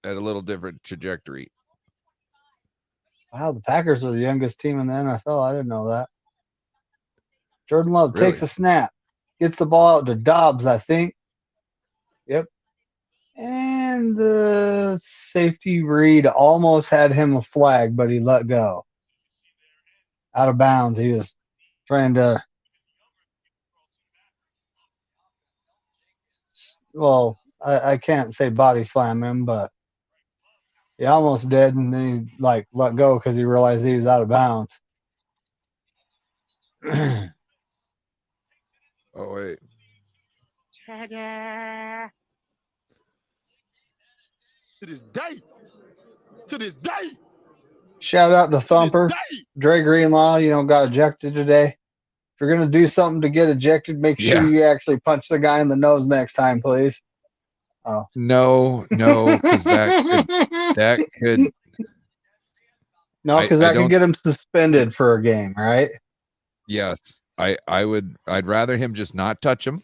at a little different trajectory. Wow, the Packers are the youngest team in the NFL. I didn't know that. Jordan Love takes a snap, gets the ball out to Dobbs, I think. Yep. And the safety read almost had him a flag, but he let go. Out of bounds. He was trying to, well, I can't say body slam him, but he almost did, and then he like let go because he realized he was out of bounds. Oh wait. To this day. To this day. Shout out to Thumper. Dre Greenlaw, got ejected today. If you're going to do something to get ejected, make sure you actually punch the guy in the nose next time, please. Oh. No, because that could. No, because that could get him suspended for a game, right? Yes, I'd rather him just not touch him.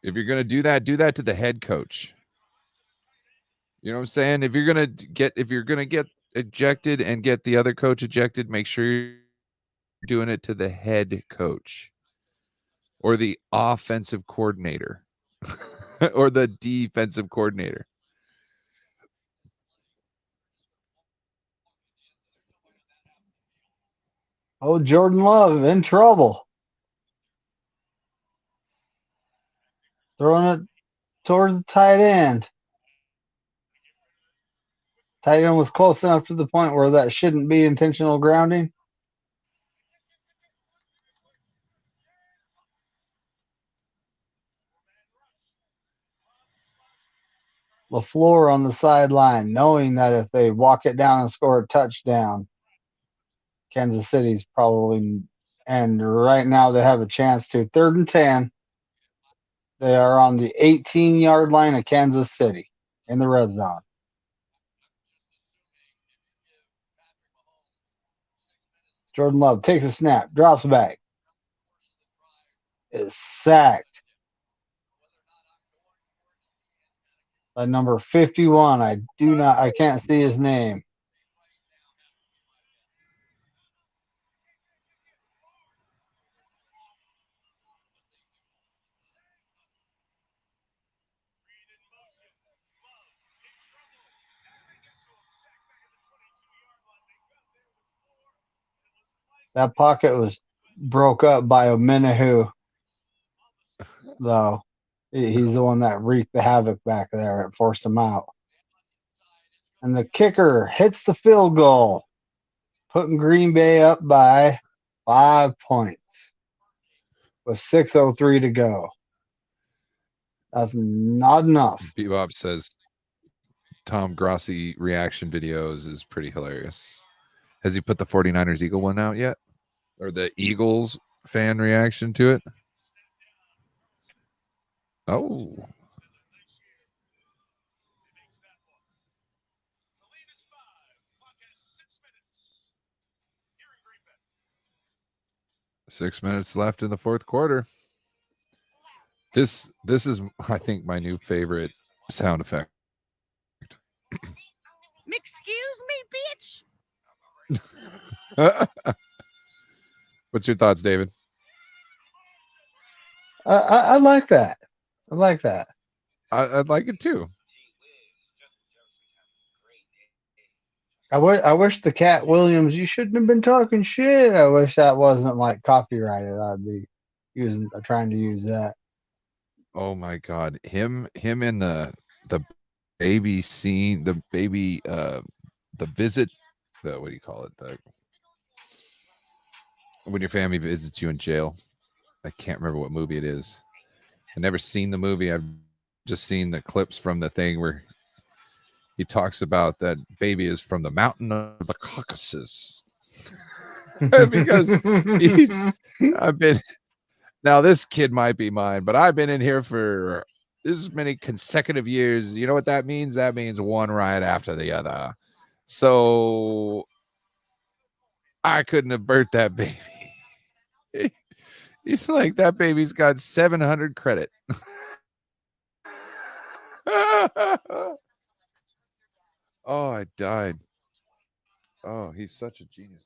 If you're going to do that to the head coach. You know what I'm saying? If you're going to get ejected and get the other coach ejected, make sure you're doing it to the head coach or the offensive coordinator or the defensive coordinator. Oh, Jordan Love in trouble. Throwing it towards the tight end. Tight end was close enough to the point where that shouldn't be intentional grounding. LaFleur on the sideline, knowing that if they walk it down and score a touchdown, Kansas City's probably, and right now they have a chance to. 3rd and 10. They are on the 18-yard line of Kansas City in the red zone. Jordan Love takes a snap, drops back, is sacked by number 51. I can't see his name. That pocket was broke up by Omenahu, though. He's the one that wreaked the havoc back there. It forced him out. And the kicker hits the field goal, putting Green Bay up by 5 points with 6:03 to go. That's not enough. Bebop says Tom Grossi reaction videos is pretty hilarious. Has he put the 49ers Eagle one out yet? Or the Eagles fan reaction to it? Oh. Six minutes left in the fourth quarter. This is, I think, my new favorite sound effect. Excuse me, bitch. What's your thoughts, David? I like that. I like that. I'd like it too. I wish the Cat Williams, you shouldn't have been talking shit. I wish that wasn't like copyrighted. I'd be trying to use that. Oh my God, him in the baby scene, the baby, the visit, the what do you call it? The when your family visits you in jail. I can't remember what movie it is. I've never seen the movie. I've just seen the clips from the thing where he talks about that baby is from the mountain of the Caucasus. Because I've been now this kid might be mine, but I've been in here for this many consecutive years. You know what that means? That means one right after the other. So I couldn't have birthed that baby. He's like, that baby's got 700 credit. Oh, I died. Oh, he's such a genius.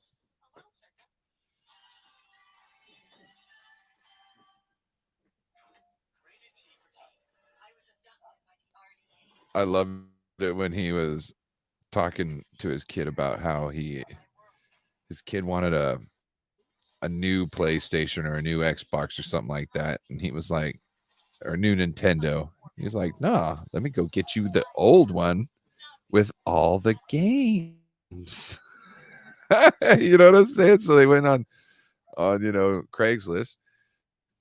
I loved it when he was talking to his kid about how his kid wanted a new PlayStation or a new Xbox or something like that, and he was like, or a new Nintendo. He was like, nah, let me go get you the old one with all the games. You know what I'm saying? So they went on Craigslist,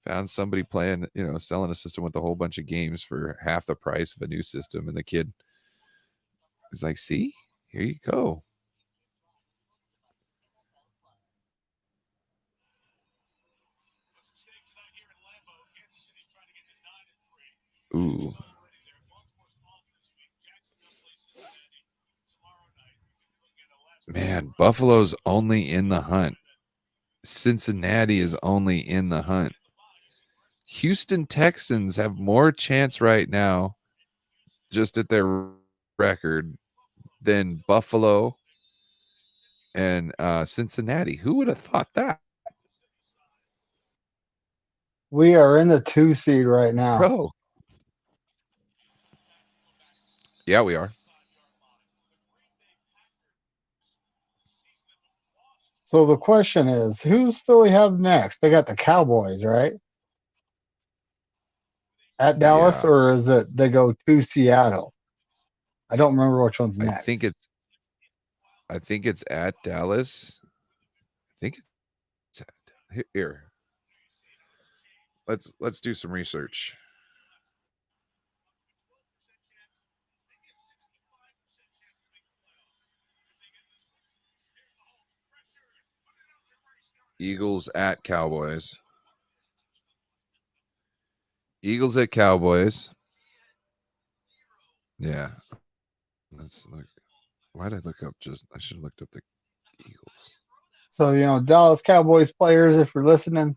found somebody playing, selling a system with a whole bunch of games for half the price of a new system, and the kid is like, see, here you go. Ooh. Man, Buffalo's only in the hunt. Cincinnati is only in the hunt. Houston Texans have more chance right now, just at their record, than Buffalo and Cincinnati. Who would have thought that? We are in the 2 seed right now. Bro. Yeah, we are. So the question is, who's Philly have next? They got the Cowboys, right? At Dallas, Yeah. or is it they go to Seattle? I don't remember which one's next. I think it's at Dallas. I think it's at here. Let's do some research. Eagles at Cowboys. Eagles at Cowboys. Yeah. Let's look. Why did I look up I should have looked up the Eagles. So, Dallas Cowboys players, if you're listening,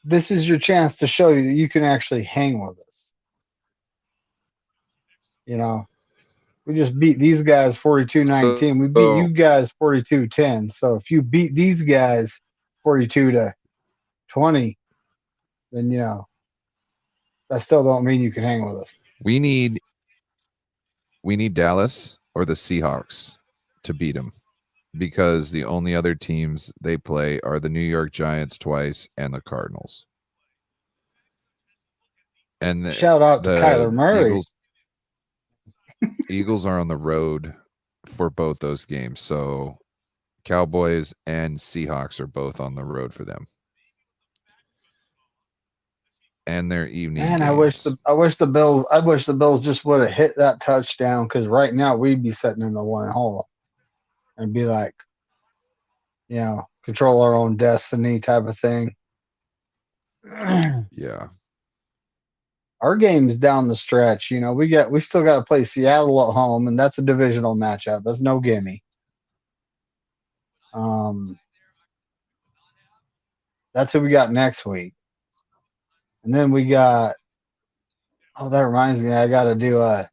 this is your chance to show you that you can actually hang with us. We just beat these guys 42-19. We beat you guys 42-10. So if you beat these guys 42-20, then that still don't mean you can hang with us. We need Dallas or the Seahawks to beat them, because the only other teams they play are the New York Giants twice and the Cardinals. And Shout out to Kyler Murray. Eagles are on the road for both those games. So Cowboys and Seahawks are both on the road for them. And their evening Man, games. I wish the Bills just would have hit that touchdown, because right now we'd be sitting in the one hole and be like, control our own destiny type of thing. Yeah. Our game's down the stretch. We still got to play Seattle at home, and that's a divisional matchup. That's no gimme. That's who we got next week. And then we got, that reminds me, I got to do a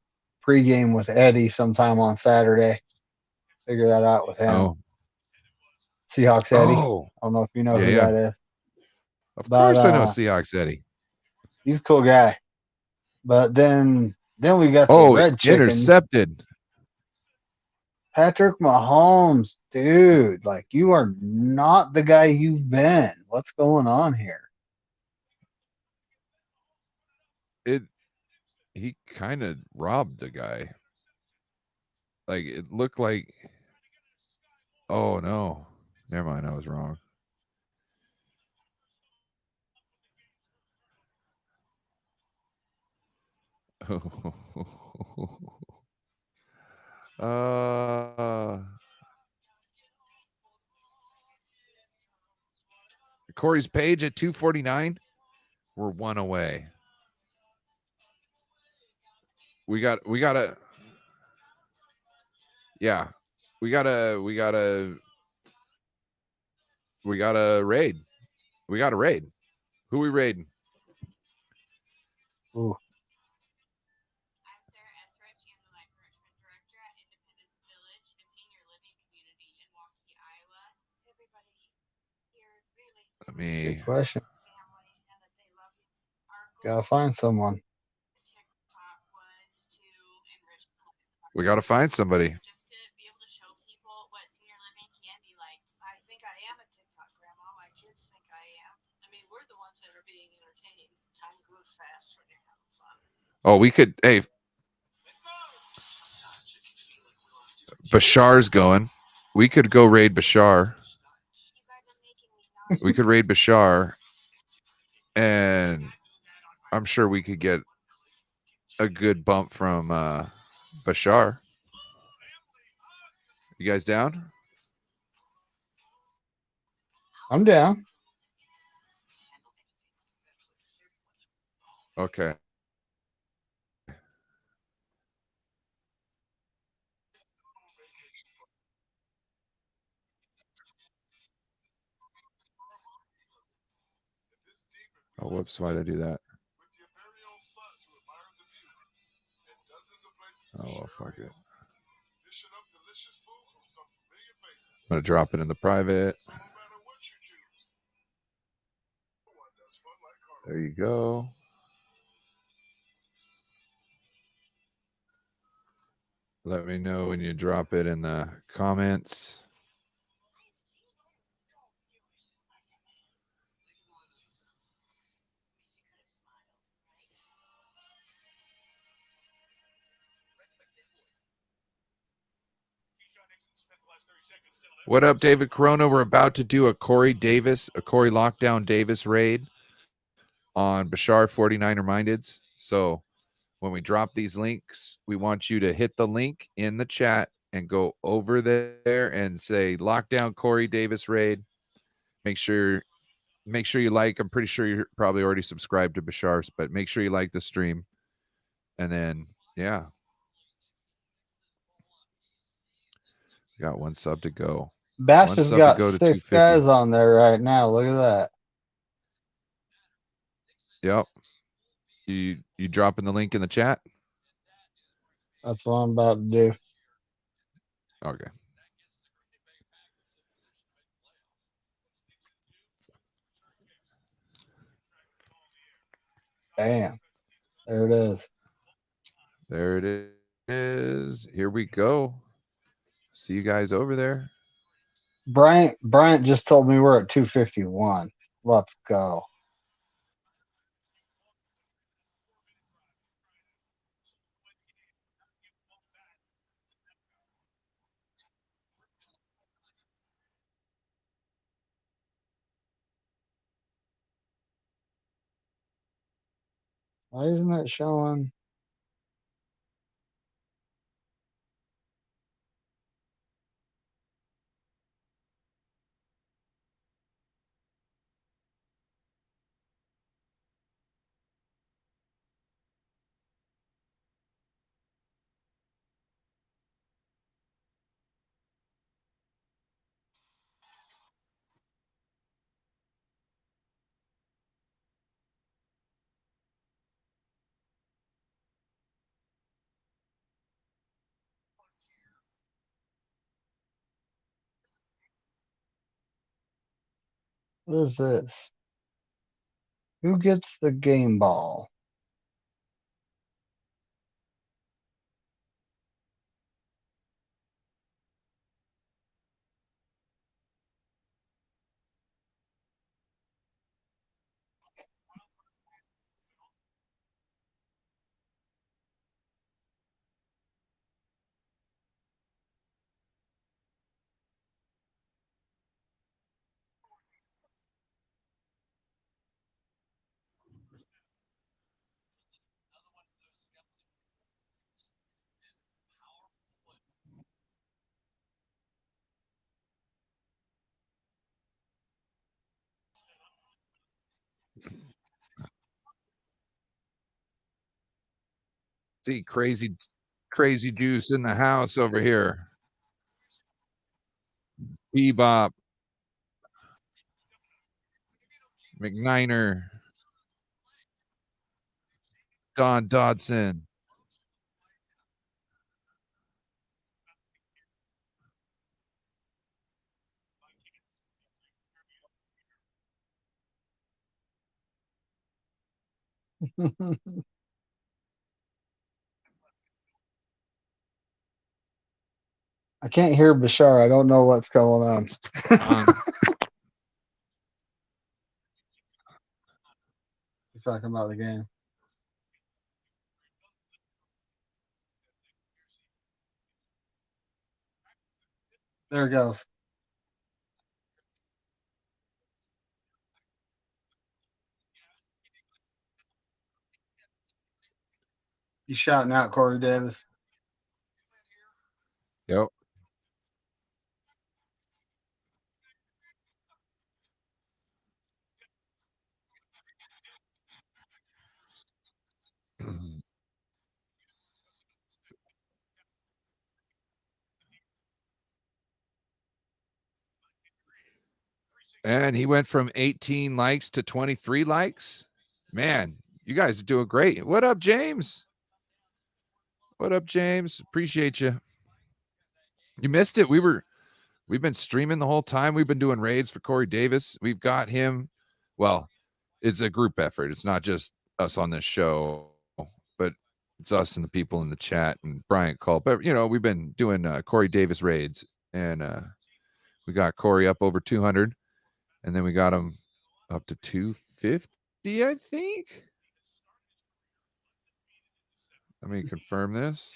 pregame with Eddie sometime on Saturday. Figure that out with him. Oh. Seahawks Eddie. Oh. I don't know if you know who that is. Of course I know Seahawks Eddie. He's a cool guy. But then we got the red chicken. Intercepted. Patrick Mahomes, dude, you are not the guy you've been. What's going on here? He kind of robbed the guy. It looked like, oh no, never mind, I was wrong. Corey's page at 249. We're one away. We got to yeah. We got to raid. We got to raid. Who we raiding? Ooh. Let me. Good question. Gotta find someone. We got to find somebody. Oh, we could. Hey, Bashar's going. We could go raid Bashar. We could raid Bashar, and I'm sure we could get a good bump from Bashar. You guys down? I'm down. Okay. Oh, whoops. Why did I do that? Oh, well, fuck it. I'm going to drop it in the private. There you go. Let me know when you drop it in the comments. What up, David Corona? We're about to do a Corey Lockdown Davis raid on Bashar 49er Mindeds. So when we drop these links, we want you to hit the link in the chat and go over there and say Lockdown Corey Davis raid. Make sure you like. I'm pretty sure you're probably already subscribed to Bashar's, but make sure you like the stream. And then, yeah. Got one sub to go. Bash One has sub to got go to 6 250. guys on there right now. Look at that. Yep. You dropping the link in the chat? That's what I'm about to do. Okay. Bam. There it is. There it is. Here we go. See you guys over there. Bryant just told me we're at 251. Let's go. Why isn't that showing? What is this? Who gets the game ball? See crazy juice in the house over here. Bebop. McNiner. Don Dodson. I can't hear Bashar. I don't know what's going on. He's talking about the game. There it goes. He's shouting out Corey Davis. Yep. And he went from 18 likes to 23 likes. Man, you guys are doing great. What up, James? What up, James? Appreciate you. You missed it. We've been streaming the whole time. We've been doing raids for Corey Davis. We've got him. Well, it's a group effort. It's not just us on this show, but it's us and the people in the chat and Bryant Cole. But we've been doing Corey Davis raids, and we got Corey up over 200, and then we got him up to 250, I think. Let me confirm this.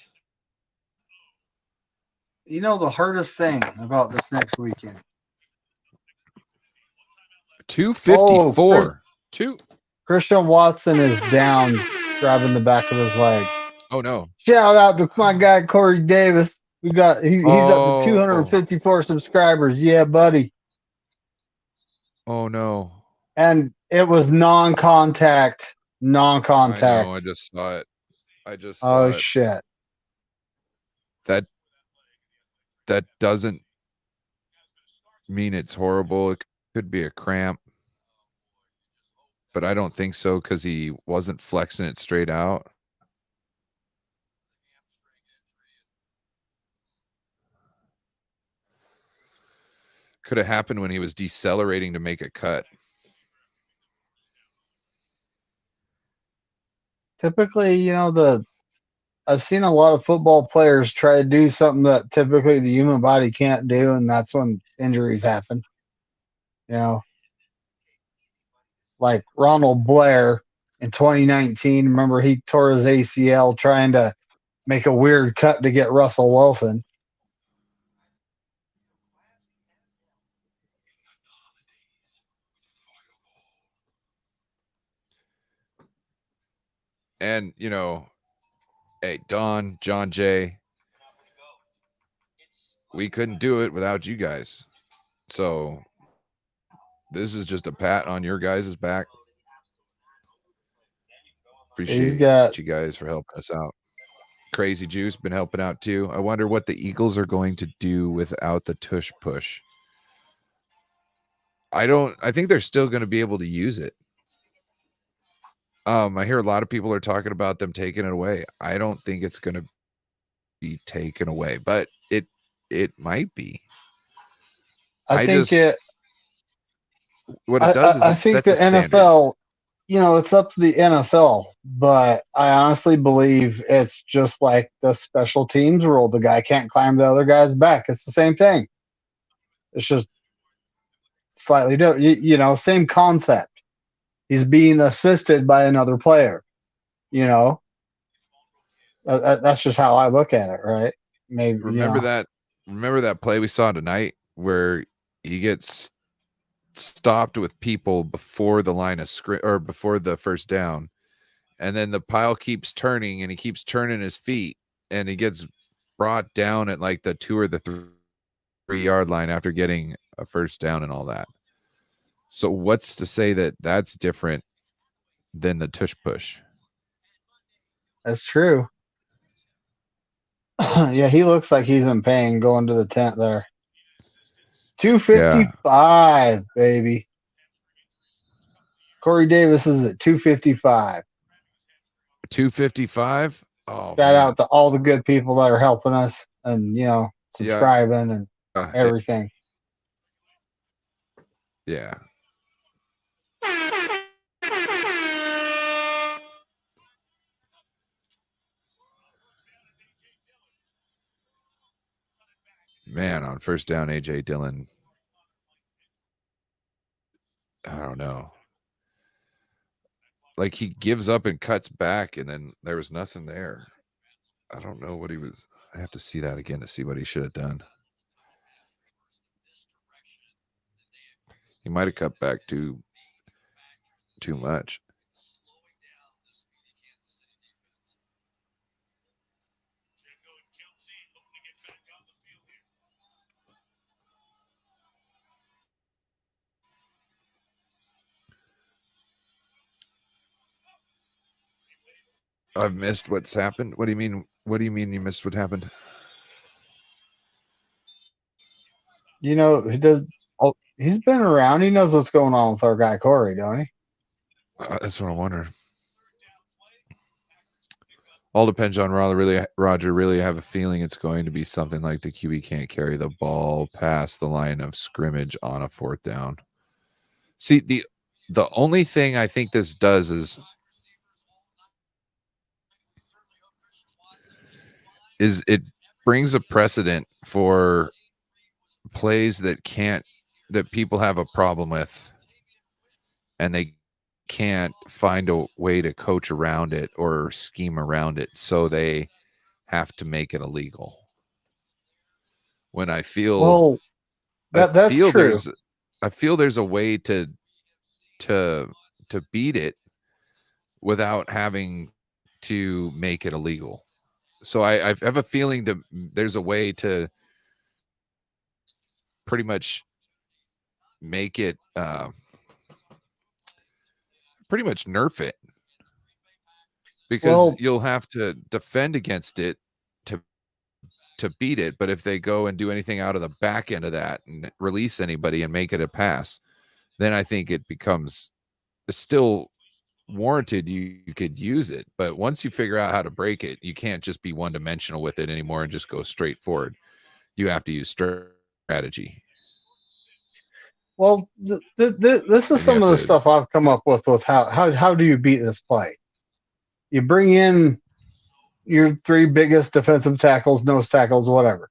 You know the hardest thing about this next weekend? 254. Christian Watson is down, grabbing the back of his leg. Oh no! Shout out to my guy Corey Davis. He's up to 254 subscribers. Yeah, buddy. Oh no! And it was non-contact. I know. I Oh just saw it. Oh shit! That doesn't mean it's horrible. It could be a cramp, but I don't think so because he wasn't flexing it straight out. Could have happened when he was decelerating to make a cut. Typically, I've seen a lot of football players try to do something that typically the human body can't do, and that's when injuries happen. You know, like Ronald Blair in 2019. Remember, he tore his ACL trying to make a weird cut to get Russell Wilson. And, hey, Don, John Jay, we couldn't do it without you guys. So this is just a pat on your guys' back. Appreciate you guys for helping us out. Crazy Juice been helping out too. I wonder what the Eagles are going to do without the tush push. I think they're still going to be able to use it. I hear a lot of people are talking about them taking it away. I don't think it's going to be taken away, but it might be. I think what it does is I it think sets the a standard. NFL, it's up to the NFL, but I honestly believe it's just like the special teams rule. The guy can't climb the other guy's back. It's the same thing. It's just slightly different. Same concept. He's being assisted by another player. That's just how I look at it, right? Maybe Remember that play we saw tonight where he gets stopped with people before the line of script or before the first down, and then the pile keeps turning and he keeps turning his feet and he gets brought down at like the 2 or the 3-yard line after getting a first down and all that. So what's to say that that's different than the tush push? That's true. Yeah, he looks like he's in pain going to the tent there. 255, baby. Corey Davis is at 255. 255. Oh, Shout out to all the good people that are helping us and subscribing and everything. Yeah. Man, on first down, AJ Dillon. I don't know. Like he gives up and cuts back, and then there was nothing there. I don't know what he was. I have to see that again to see what he should have done. He might have cut back too much. I've missed what's happened. What do you mean? What do you mean you missed what happened? He does. He's been around. He knows what's going on with our guy Corey, don't he? That's what I wonder. All depends on Roger. Really, have a feeling it's going to be something like the QB can't carry the ball past the line of scrimmage on a 4th down. See, the only thing I think this does is it brings a precedent for plays that people have a problem with, and they can't find a way to coach around it or scheme around it, so they have to make it illegal. When I feel that's true. I feel there's a way to beat it without having to make it illegal. So I have a feeling there's a way to pretty much make it pretty much nerf it, because you'll have to defend against it to to beat it. But if they go and do anything out of the back end of that and release anybody and make it a pass, then I think it becomes still warranted. You could use it, but once you figure out how to break it, you can't just be one-dimensional with it anymore and just go straight forward. You have to use strategy. Well, this is some of the stuff I've come up with how do you beat this play? You bring in your 3 biggest defensive tackles, nose tackles, whatever.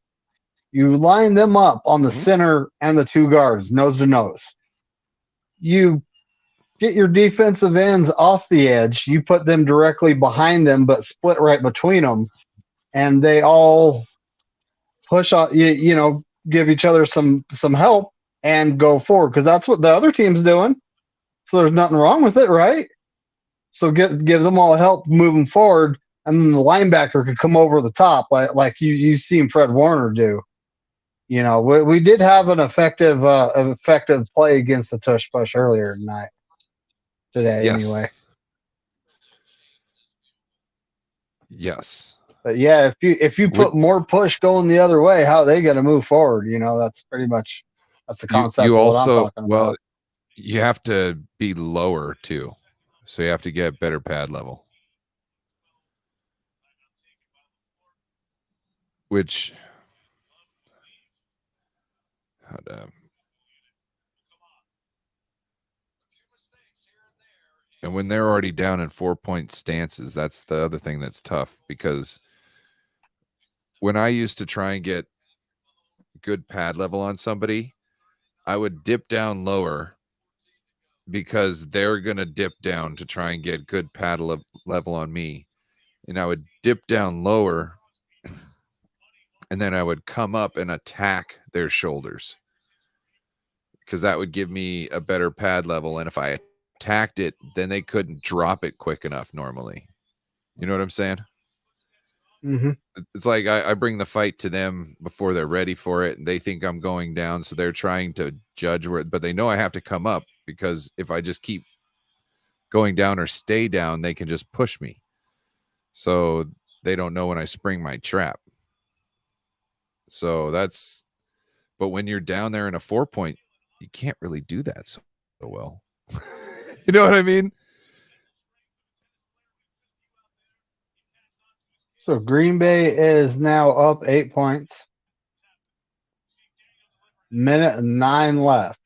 You line them up on the center and the 2 guards, nose to nose. You get your defensive ends off the edge. You put them directly behind them, but split right between them, and they all push on. Give each other some help and go forward, because that's what the other team's doing. So there's nothing wrong with it, right? So give them all help moving forward, and then the linebacker could come over the top like you've seen Fred Warner do. We did have an effective play against the tush push earlier today. Yes. Anyway. Yes. But yeah, if you put more push going the other way, how are they going to move forward? That's pretty much the concept You of what I'm also, talking well, about. you have to be lower too. So you have to get better pad level. Which and when they're already down in 4-point stances, that's the other thing that's tough, because when I used to try and get good pad level on somebody, I would dip down lower because they're going to dip down to try and get good pad level on me. And I would dip down lower, and then I would come up and attack their shoulders, because that would give me a better pad level. And if I attacked it, then they couldn't drop it quick enough normally. You know what I'm saying? Mm-hmm. It's like I bring the fight to them before they're ready for it, and they think I'm going down, so they're trying to judge where, but they know I have to come up, because if I just keep going down or stay down, they can just push me. So they don't know when I spring my trap. So but when you're down there in a 4-point, you can't really do that so well. You know what I mean? So Green Bay is now up 8 points. Minute and 9 left.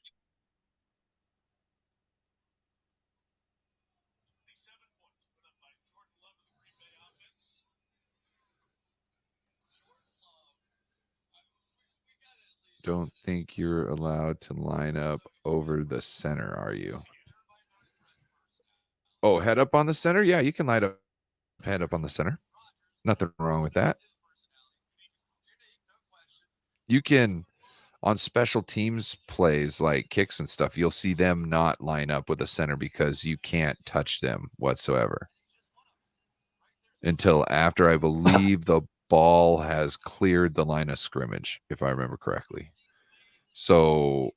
Don't think you're allowed to line up over the center, are you? Oh, head up on the center? Yeah, you can line up head up on the center. Nothing wrong with that. You can, on special teams plays like kicks and stuff, you'll see them not line up with a center because you can't touch them whatsoever until after, I believe, the ball has cleared the line of scrimmage, if I remember correctly. So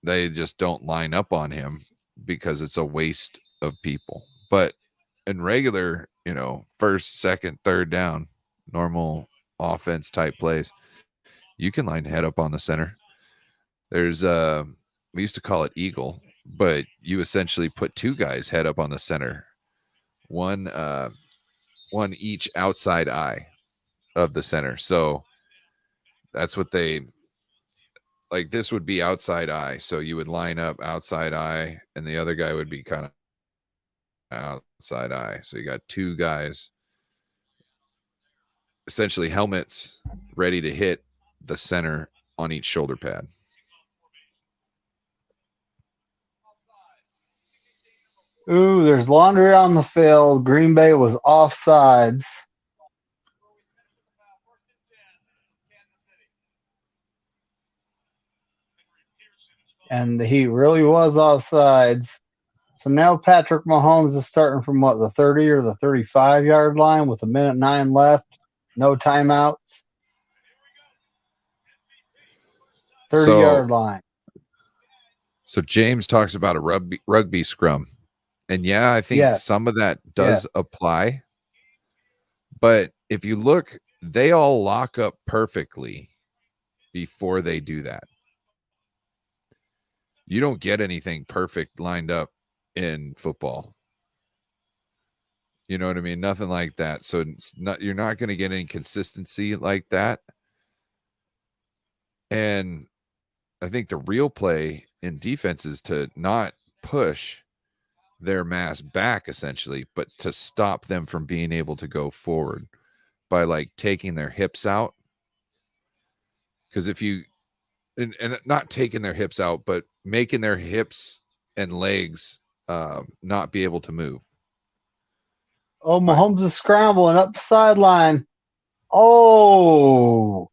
they just don't line up on him because it's a waste of people. But in regular, first, second, third down, normal offense type plays, you can line head up on the center. There's we used to call it eagle, but you essentially put 2 guys head up on the center, one each outside eye of the center. So that's what they like. This would be outside eye, so you would line up outside eye, and the other guy would be kind of outside eye. So you got 2 guys, essentially helmets, ready to hit the center on each shoulder pad. Ooh, there's laundry on the field. Green Bay was offsides. And he really was offsides. So now Patrick Mahomes is starting from the 30 or the 35-yard line with 1:09 left. No timeouts. 30-yard line. So James talks about a rugby scrum. And yeah, I think some of that does apply. But if you look, they all lock up perfectly before they do that. You don't get anything perfect lined up in football. You know what I mean? Nothing like that. So you're not going to get any consistency like that. And I think the real play in defense is to not push their mass back, essentially, but to stop them from being able to go forward by like taking their hips out. Because if you, and not taking their hips out, but making their hips and legs not be able to move. Oh, Mahomes is scrambling up the sideline. Oh,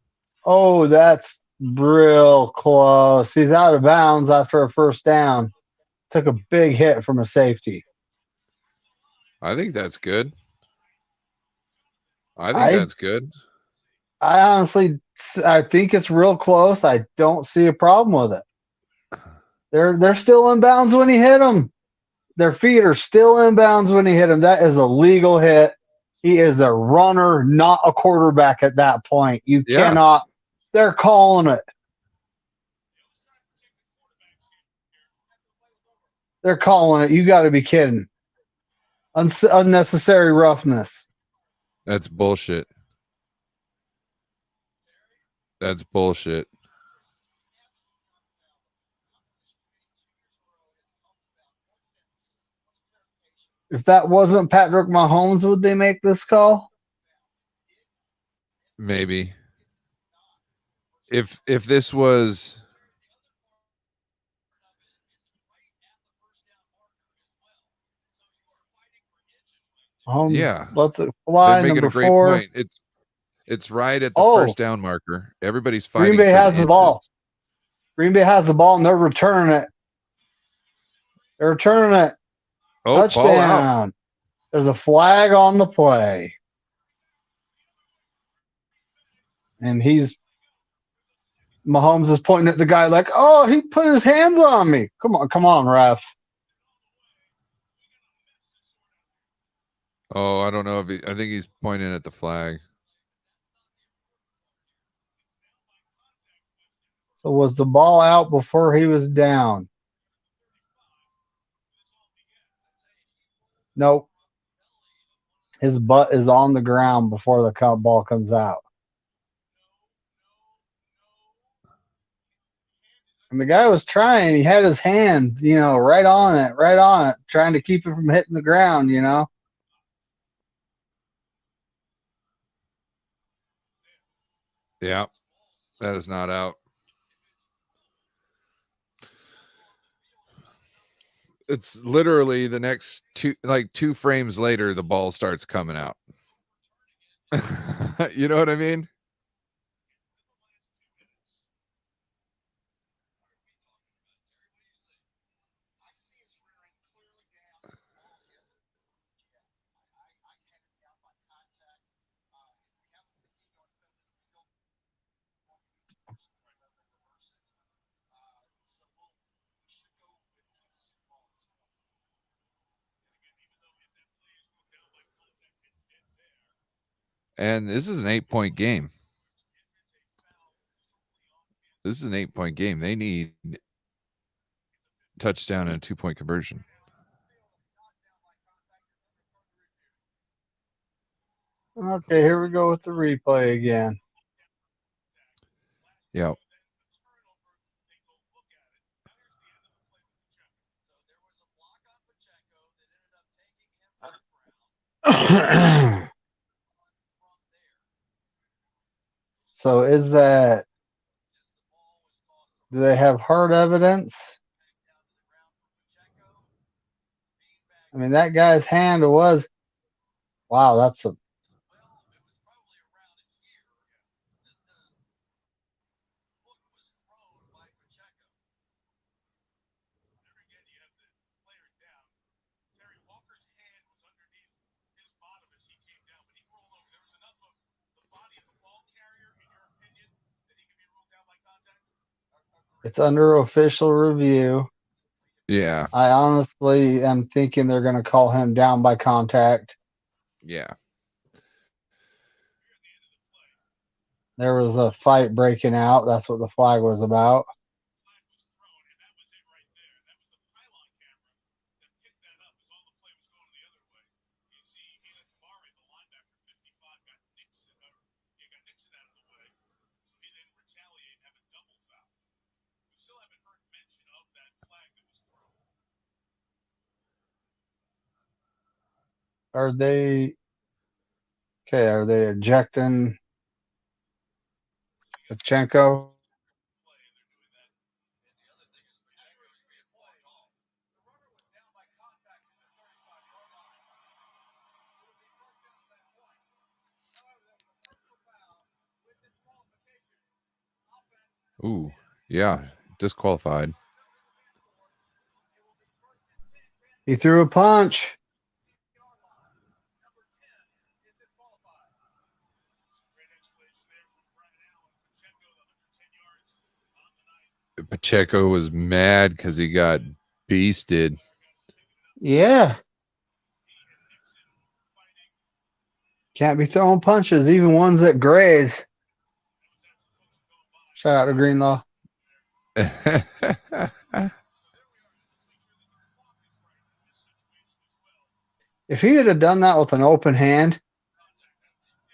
that's real close. He's out of bounds after a first down. Took a big hit from a safety. I think that's good. I think that's good. I honestly, I think it's real close. I don't see a problem with it. They're still in bounds when he hit them. Their feet are still in bounds when he hit him. That is a legal hit. He is a runner, not a quarterback at that point. You cannot. They're calling it. They're calling it. You got to be kidding. Unnecessary roughness. That's bullshit. That's bullshit. If that wasn't Patrick Mahomes, would they make this call? Maybe. If this was Mahomes lets it fly. they're making Number a great 4. point. It's right at the first down marker. Everybody's fighting. Green Bay for has the inches. ball. Green Bay has the ball, and they're returning it. They're returning it. Oh, ball out. Touchdown. There's a flag on the play. And Mahomes is pointing at the guy like, oh, he put his hands on me. Come on, refs. Oh, I don't know if I think he's pointing at the flag. So was the ball out before he was down? Nope. His butt is on the ground before the ball comes out. And the guy was trying. He had his hand, right on it, trying to keep it from hitting the ground, Yeah, that is not out. It's literally the next two frames later, the ball starts coming out. You know what I mean? And this is an 8-point game. This is an 8-point game. They need touchdown and a 2-point conversion. Okay, here we go with the replay again. Yeah. So is that, do they have hard evidence? I mean, that guy's hand was, wow, that's a, it's under official review. Yeah. I honestly am thinking they're going to call him down by contact. Yeah. There was a fight breaking out. That's what the flag was about. Are they okay? Are they ejecting Pachenko? Ooh, yeah, disqualified. He threw a punch. Pacheco was mad because he got beasted. Yeah. Can't be throwing punches, even ones that graze. Shout out to Greenlaw. If he had done that with an open hand,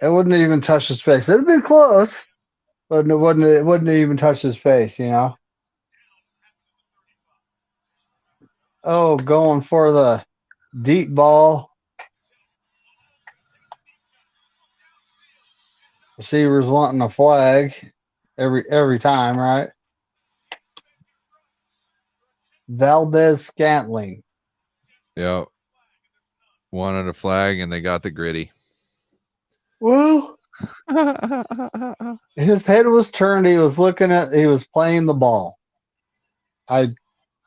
it wouldn't have even touched his face. It'd have been close, but it wouldn't have even touched his face, you know? Oh, going for the deep ball. Receivers wanting a flag every time, right? Valdez Scantling. Yep. Wanted a flag and they got the gritty. Well, his head was turned. He was playing the ball. I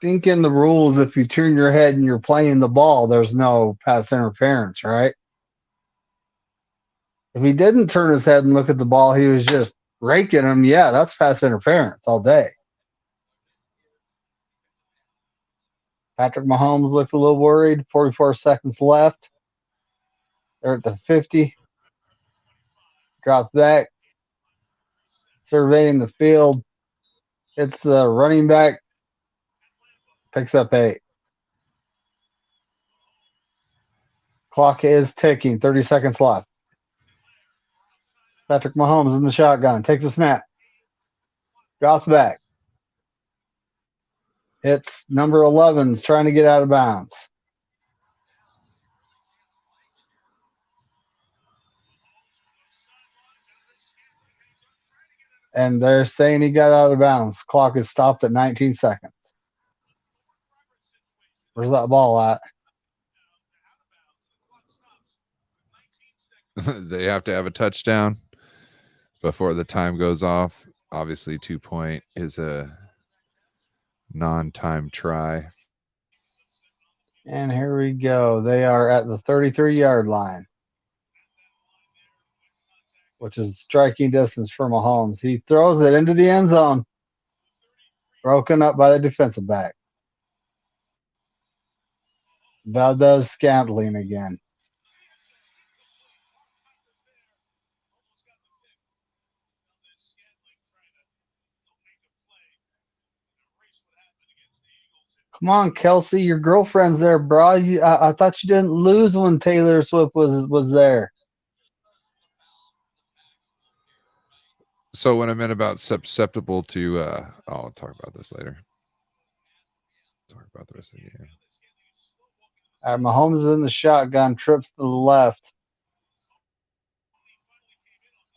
think in the rules, if you turn your head and you're playing the ball, there's no pass interference, right? If he didn't turn his head and look at the ball, he was just raking him. Yeah, that's pass interference all day. Patrick Mahomes looked a little worried. 44 seconds left. They're at the 50. Drops back. Surveying the field. It's the running back. Picks up 8. Clock is ticking. 30 seconds left. Patrick Mahomes in the shotgun. Takes a snap. Drops back. It's number 11 trying to get out of bounds. And they're saying he got out of bounds. Clock is stopped at 19 seconds. Where's that ball at? They have to have a touchdown before the time goes off. Obviously, 2-point is a non-time try. And here we go. They are at the 33-yard line, which is striking distance for Mahomes. He throws it into the end zone. Broken up by the defensive back. Valdez Scantling again. Come on, Kelsey, your girlfriend's there, bro. I thought you didn't lose when Taylor Swift was there. So when I meant about susceptible to, I'll talk about this later. Talk about the rest of the game. Mahomes is in the shotgun, trips to the left.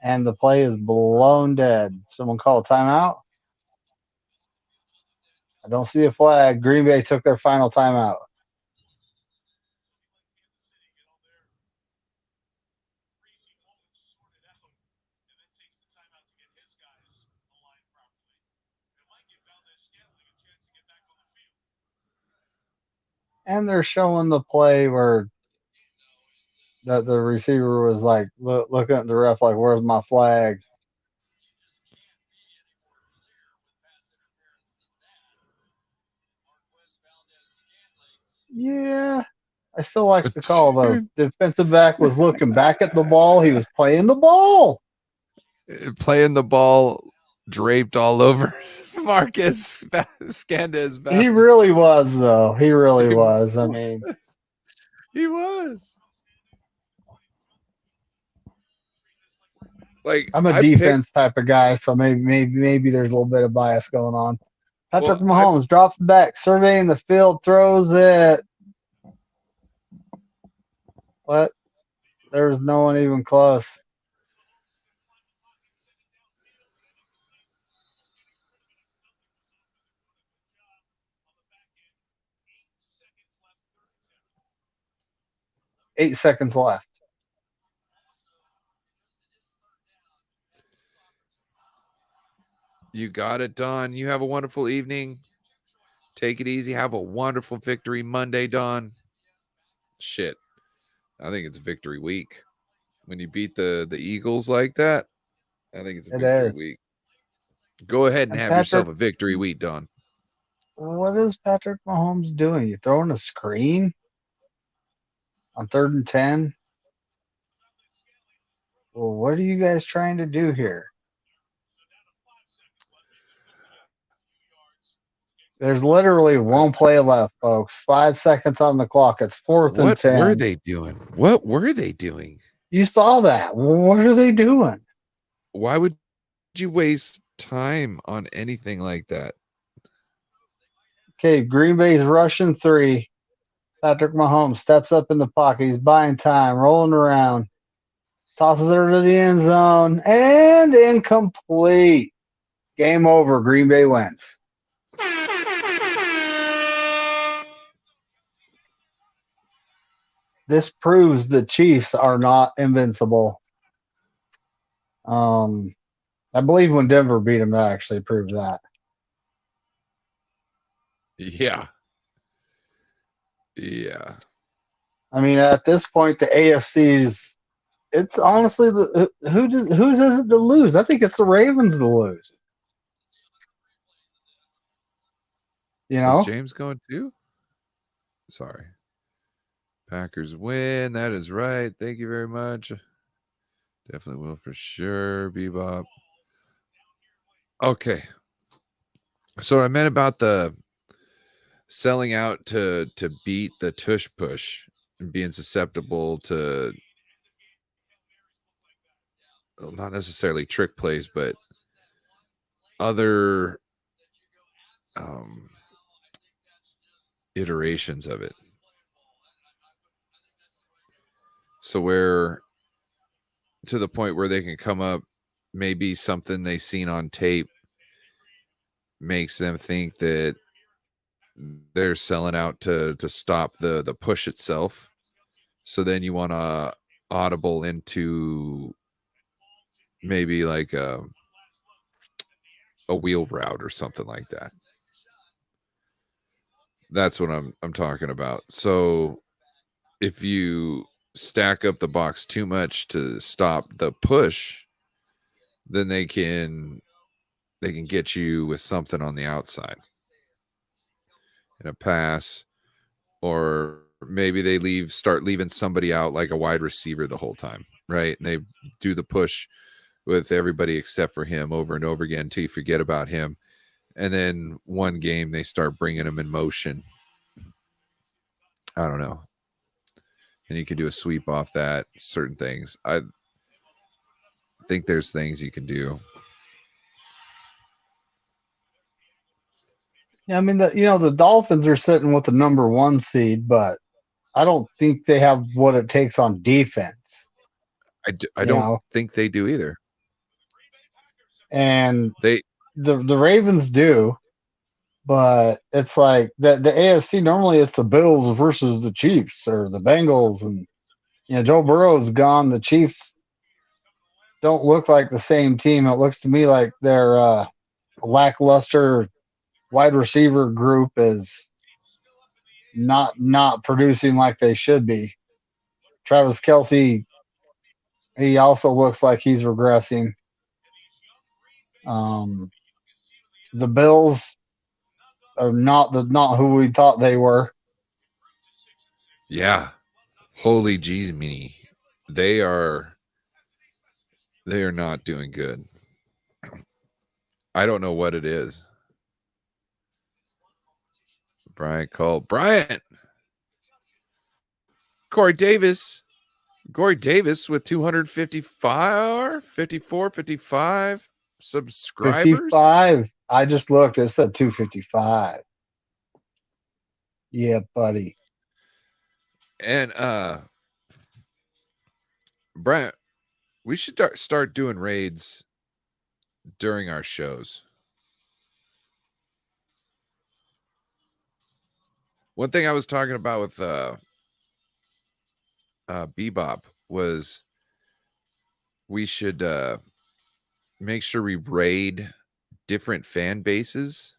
And the play is blown dead. Someone call a timeout? I don't see a flag. Green Bay took their final timeout. And they're showing the play where the receiver was like looking at the ref like, where's my flag? Yeah, I still like the call, though. The defensive back was looking back at the ball. He was playing the ball. playing the ball draped all over Marcus Scanda's back. He really was, though. He really was. I mean, he was. Like, I'm a I defense type of guy, so maybe there's a little bit of bias going on. Patrick Well, Mahomes drops back, surveying the field, throws it. What? There was no one even close. Eight seconds left. You got it done. You have a wonderful evening. Take it easy. Have a wonderful victory Monday, Don. Shit. I think it's victory week. When you beat the Eagles like that, I think it's a It victory is. week. Go ahead and And have yourself Patrick, a victory week, Don. what is Patrick Mahomes doing? You throwing a screen on 3rd and 10? Well, what are you guys trying to do here? There's literally one play left, folks. 5 seconds on the clock. It's 4th and What 10. were they doing? What were they doing? You saw that. What are they doing? Why would you waste time on anything like that? Okay, Green Bay's rushing 3. Patrick Mahomes steps up in the pocket. He's buying time, rolling around. Tosses her to the end zone. And incomplete. Game over. Green Bay wins. This proves the Chiefs are not invincible. I believe when Denver beat them, that actually proves that. Yeah. Yeah. I mean, at this point, the AFC's. It's honestly who's it to lose? I think it's the Ravens to lose. You know, Is James going too? Sorry. Packers win. That is right. Thank you very much. Definitely will for sure. Bebop. Okay. So what I meant about the selling out to beat the tush push and being susceptible to, well, not necessarily trick plays, but other iterations of it. So where to the point where they can come up, maybe something they seen on tape makes them think that they're selling out to stop the push itself. So then you want to audible into maybe like a wheel route or something like that. That's what I'm talking about. So if you stack up the box too much to stop the push, then they can get you with something on the outside in a pass, or maybe they start leaving somebody out like a wide receiver the whole time, right? And they do the push with everybody except for him over and over again until you forget about him. And then one game they start bringing him in motion. I don't know. And you can do a sweep off that, certain things. I think there's things you can do. yeah. I mean, the Dolphins are sitting with the number 1 seed, but I don't think they have what it takes on defense. I don't think they do either. And the Ravens do, but it's like the AFC normally it's the Bills versus the Chiefs or the Bengals, and Joe Burrow's gone. The Chiefs don't look like the same team. It looks to me like their lackluster wide receiver group is not producing like they should be. Travis Kelce, he also looks like he's regressing. The Bills are not who we thought they were. Yeah. Holy jeez, me. They are They are not doing good. I don't know what it is. Bryant called. Bryant! Corey Davis with 255, 54, 55 subscribers. 55. I just looked. It said 255. Yeah, buddy. And Bryant, we should start doing raids during our shows. One thing I was talking about with Bebop was we should make sure we raid different fan bases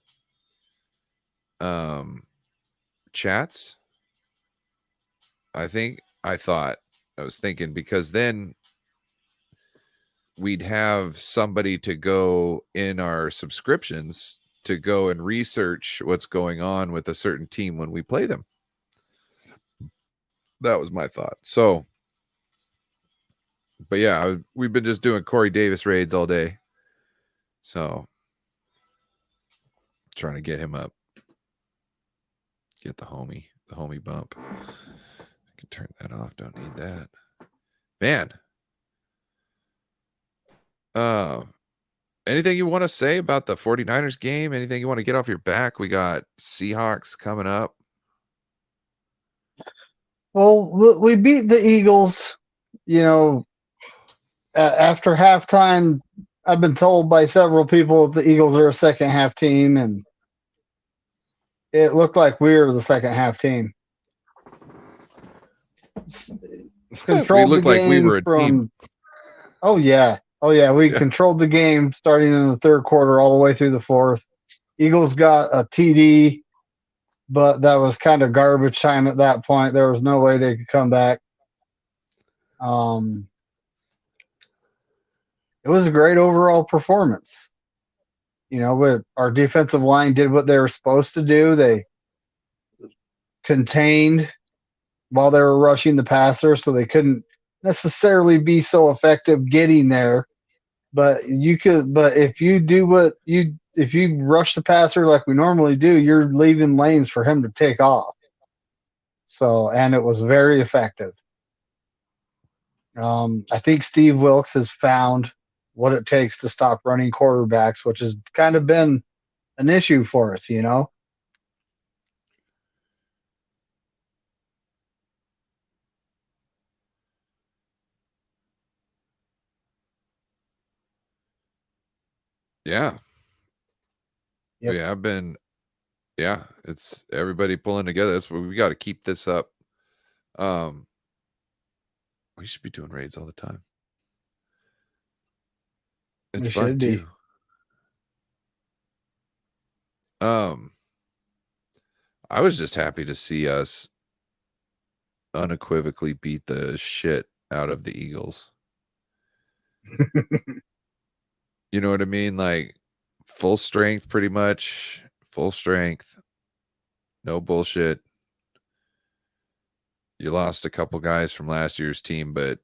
chats. I was thinking because then we'd have somebody to go in our subscriptions to go and research what's going on with a certain team when we play them. That was my thought. So, but yeah, we've been just doing Corey Davis raids all day. So, trying to get him up. Get the homie bump. I can turn that off. Don't need that. Man. Anything you want to say about the 49ers game? Anything you want to get off your back? We got Seahawks coming up. Well, we beat the Eagles. You know, after halftime, I've been told by several people that the Eagles are a second half team, and it looked like we were the second half team. Controlled we looked the game like we were a team. Oh yeah. We controlled the game starting in the third quarter all the way through the fourth. Eagles got a TD, but that was kind of garbage time at that point. There was no way they could come back. It was a great overall performance. You know, our defensive line did what they were supposed to do. They contained while they were rushing the passer, so they couldn't necessarily be so effective getting there. But if you rush the passer like we normally do, you're leaving lanes for him to take off. So, and it was very effective. I think Steve Wilkes has found what it takes to stop running quarterbacks, which has kind of been an issue for us, you know? Yeah. Yep. It's everybody pulling together. That's what we got to keep this up. We should be doing raids all the time. It's fun too. I was just happy to see us unequivocally beat the shit out of the Eagles. You know what I mean? Like full strength, pretty much. Full strength. No bullshit. You lost a couple guys from last year's team, but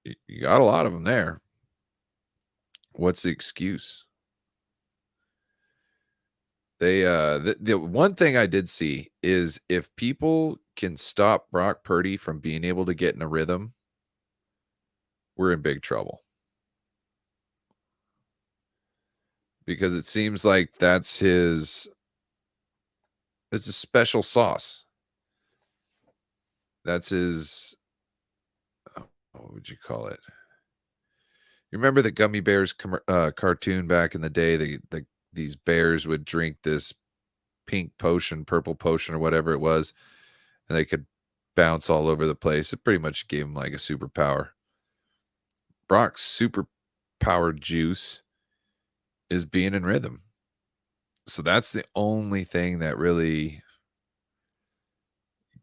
you got a lot of them there. What's the excuse? They the one thing I did see is if people can stop Brock Purdy from being able to get in a rhythm, we're in big trouble. Because it seems like it's a special sauce. That's his, what would you call it? You remember the Gummy Bears cartoon back in the day? These bears would drink this pink potion, purple potion, or whatever it was, and they could bounce all over the place. It pretty much gave them like a superpower. Brock's superpower juice is being in rhythm. So that's the only thing that really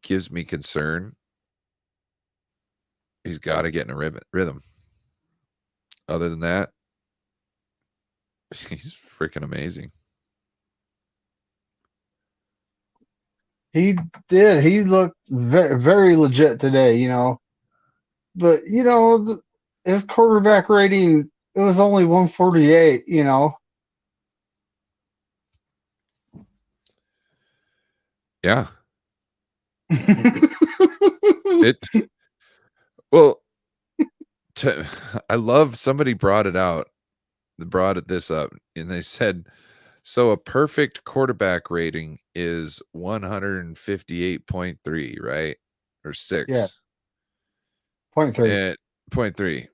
gives me concern. He's got to get in a rhythm. Other than that, he's freaking amazing. He did. He looked very, very legit today, you know. But, you know, his quarterback rating it was only 148, you know. Yeah. It well, I love somebody brought it out, this up, and they said, so a perfect quarterback rating is 158.3, right? Or 6. Yeah. 0.3. And 0.3.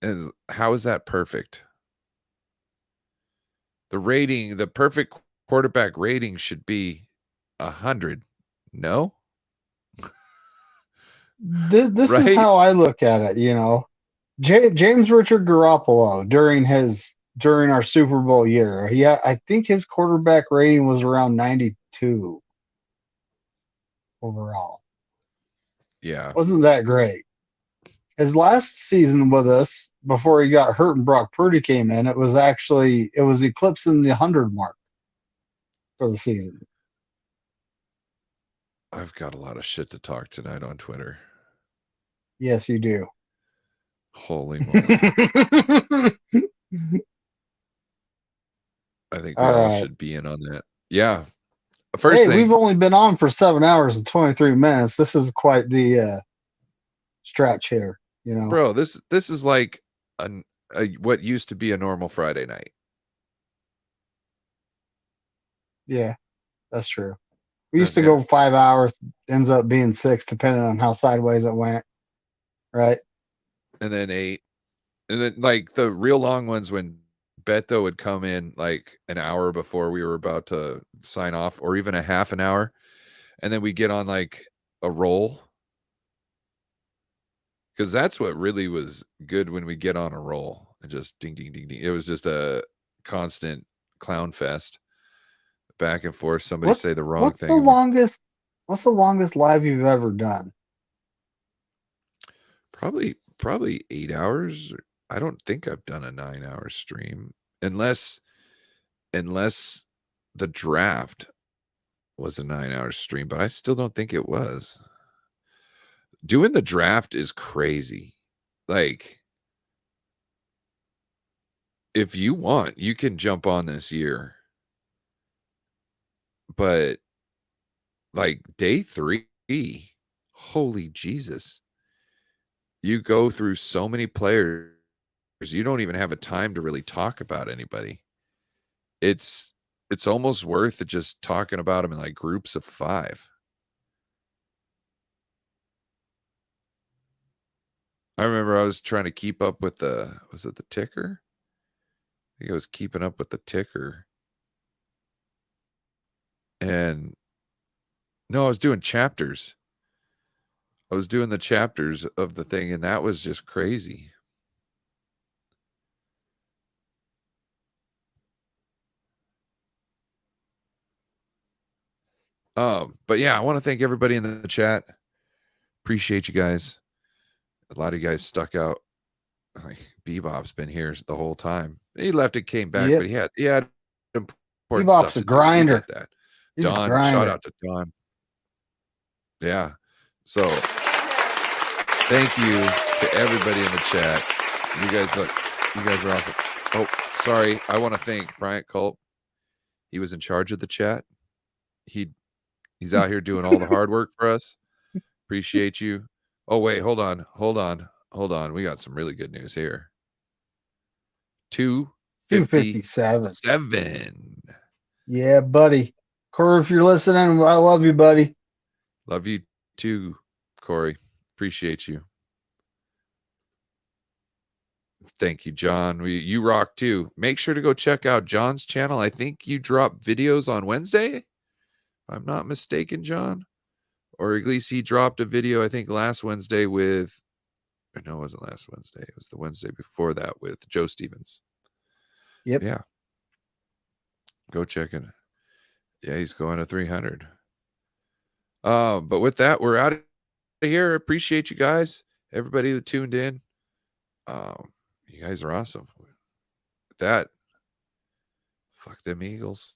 And how is that perfect? The perfect quarterback rating should be 100. No? This is Right? how I look at it, you know. James Richard Garoppolo during our Super Bowl year, I think his quarterback rating was around 92 overall. Yeah. Wasn't that great? His last season with us, before he got hurt and Brock Purdy came in, it was eclipsing the 100 mark for the season. I've got a lot of shit to talk tonight on Twitter. Yes, you do. Holy moly. I think we All all right. should be in on that. Yeah. First Hey, thing, we've only been on for 7 hours and 23 minutes. This is quite the stretch here, you know. bro, this is like what used to be a normal Friday night. Yeah, that's true. We used to Yeah. go 5 hours, ends up being 6, depending on how sideways it went. Right? And then 8. And then like the real long ones when Beto would come in like an hour before we were about to sign off, or even a half an hour, and then we get on like a roll. Because that's what really was good, when we get on a roll and just ding, ding, ding, ding. It was just a constant clown fest, back and forth. Somebody say the wrong What's thing. What's the longest live you've ever done? Probably 8 hours. I don't think I've done a 9-hour stream, unless the draft was a 9-hour stream, but I still don't think it was. Doing the draft is crazy. Like, if you want, you can jump on this year. But like day 3, holy Jesus. You go through so many players, you don't even have a time to really talk about anybody. It's almost worth it just talking about them in like groups of 5. I remember I was trying to keep up with was it the ticker? I think I was keeping up with the ticker. And no, I was doing chapters. I was doing the chapters of the thing, and that was just crazy. But yeah, I want to thank everybody in the chat. Appreciate you guys. A lot of you guys stuck out. Like Bebop's been here the whole time. He left and came back, Yep. but he had important Bebop's stuff a to do. We grinder. get that. He's a Don, grinder. shout out to Don. Yeah. So thank you to everybody in the chat. You guys are awesome. Oh, sorry. I want to thank Bryant Culp. He was in charge of the chat. He's out here doing all the hard work for us. Appreciate you. Oh, wait, hold on. We got some really good news here. 257. Yeah, buddy. Corey, if you're listening, I love you, buddy. Love you too, Corey. Appreciate you. Thank you, John. You rock too. Make sure to go check out John's channel. I think you drop videos on Wednesday, if I'm not mistaken, John. Or at least he dropped a video, I think, last Wednesday with, or no, it wasn't last Wednesday. It was the Wednesday before that with Joe Stevens. Yep. Yeah. Go check it. Yeah, he's going to 300. But with that, we're out of here. Appreciate you guys. Everybody that tuned in. You guys are awesome. With that, fuck them Eagles.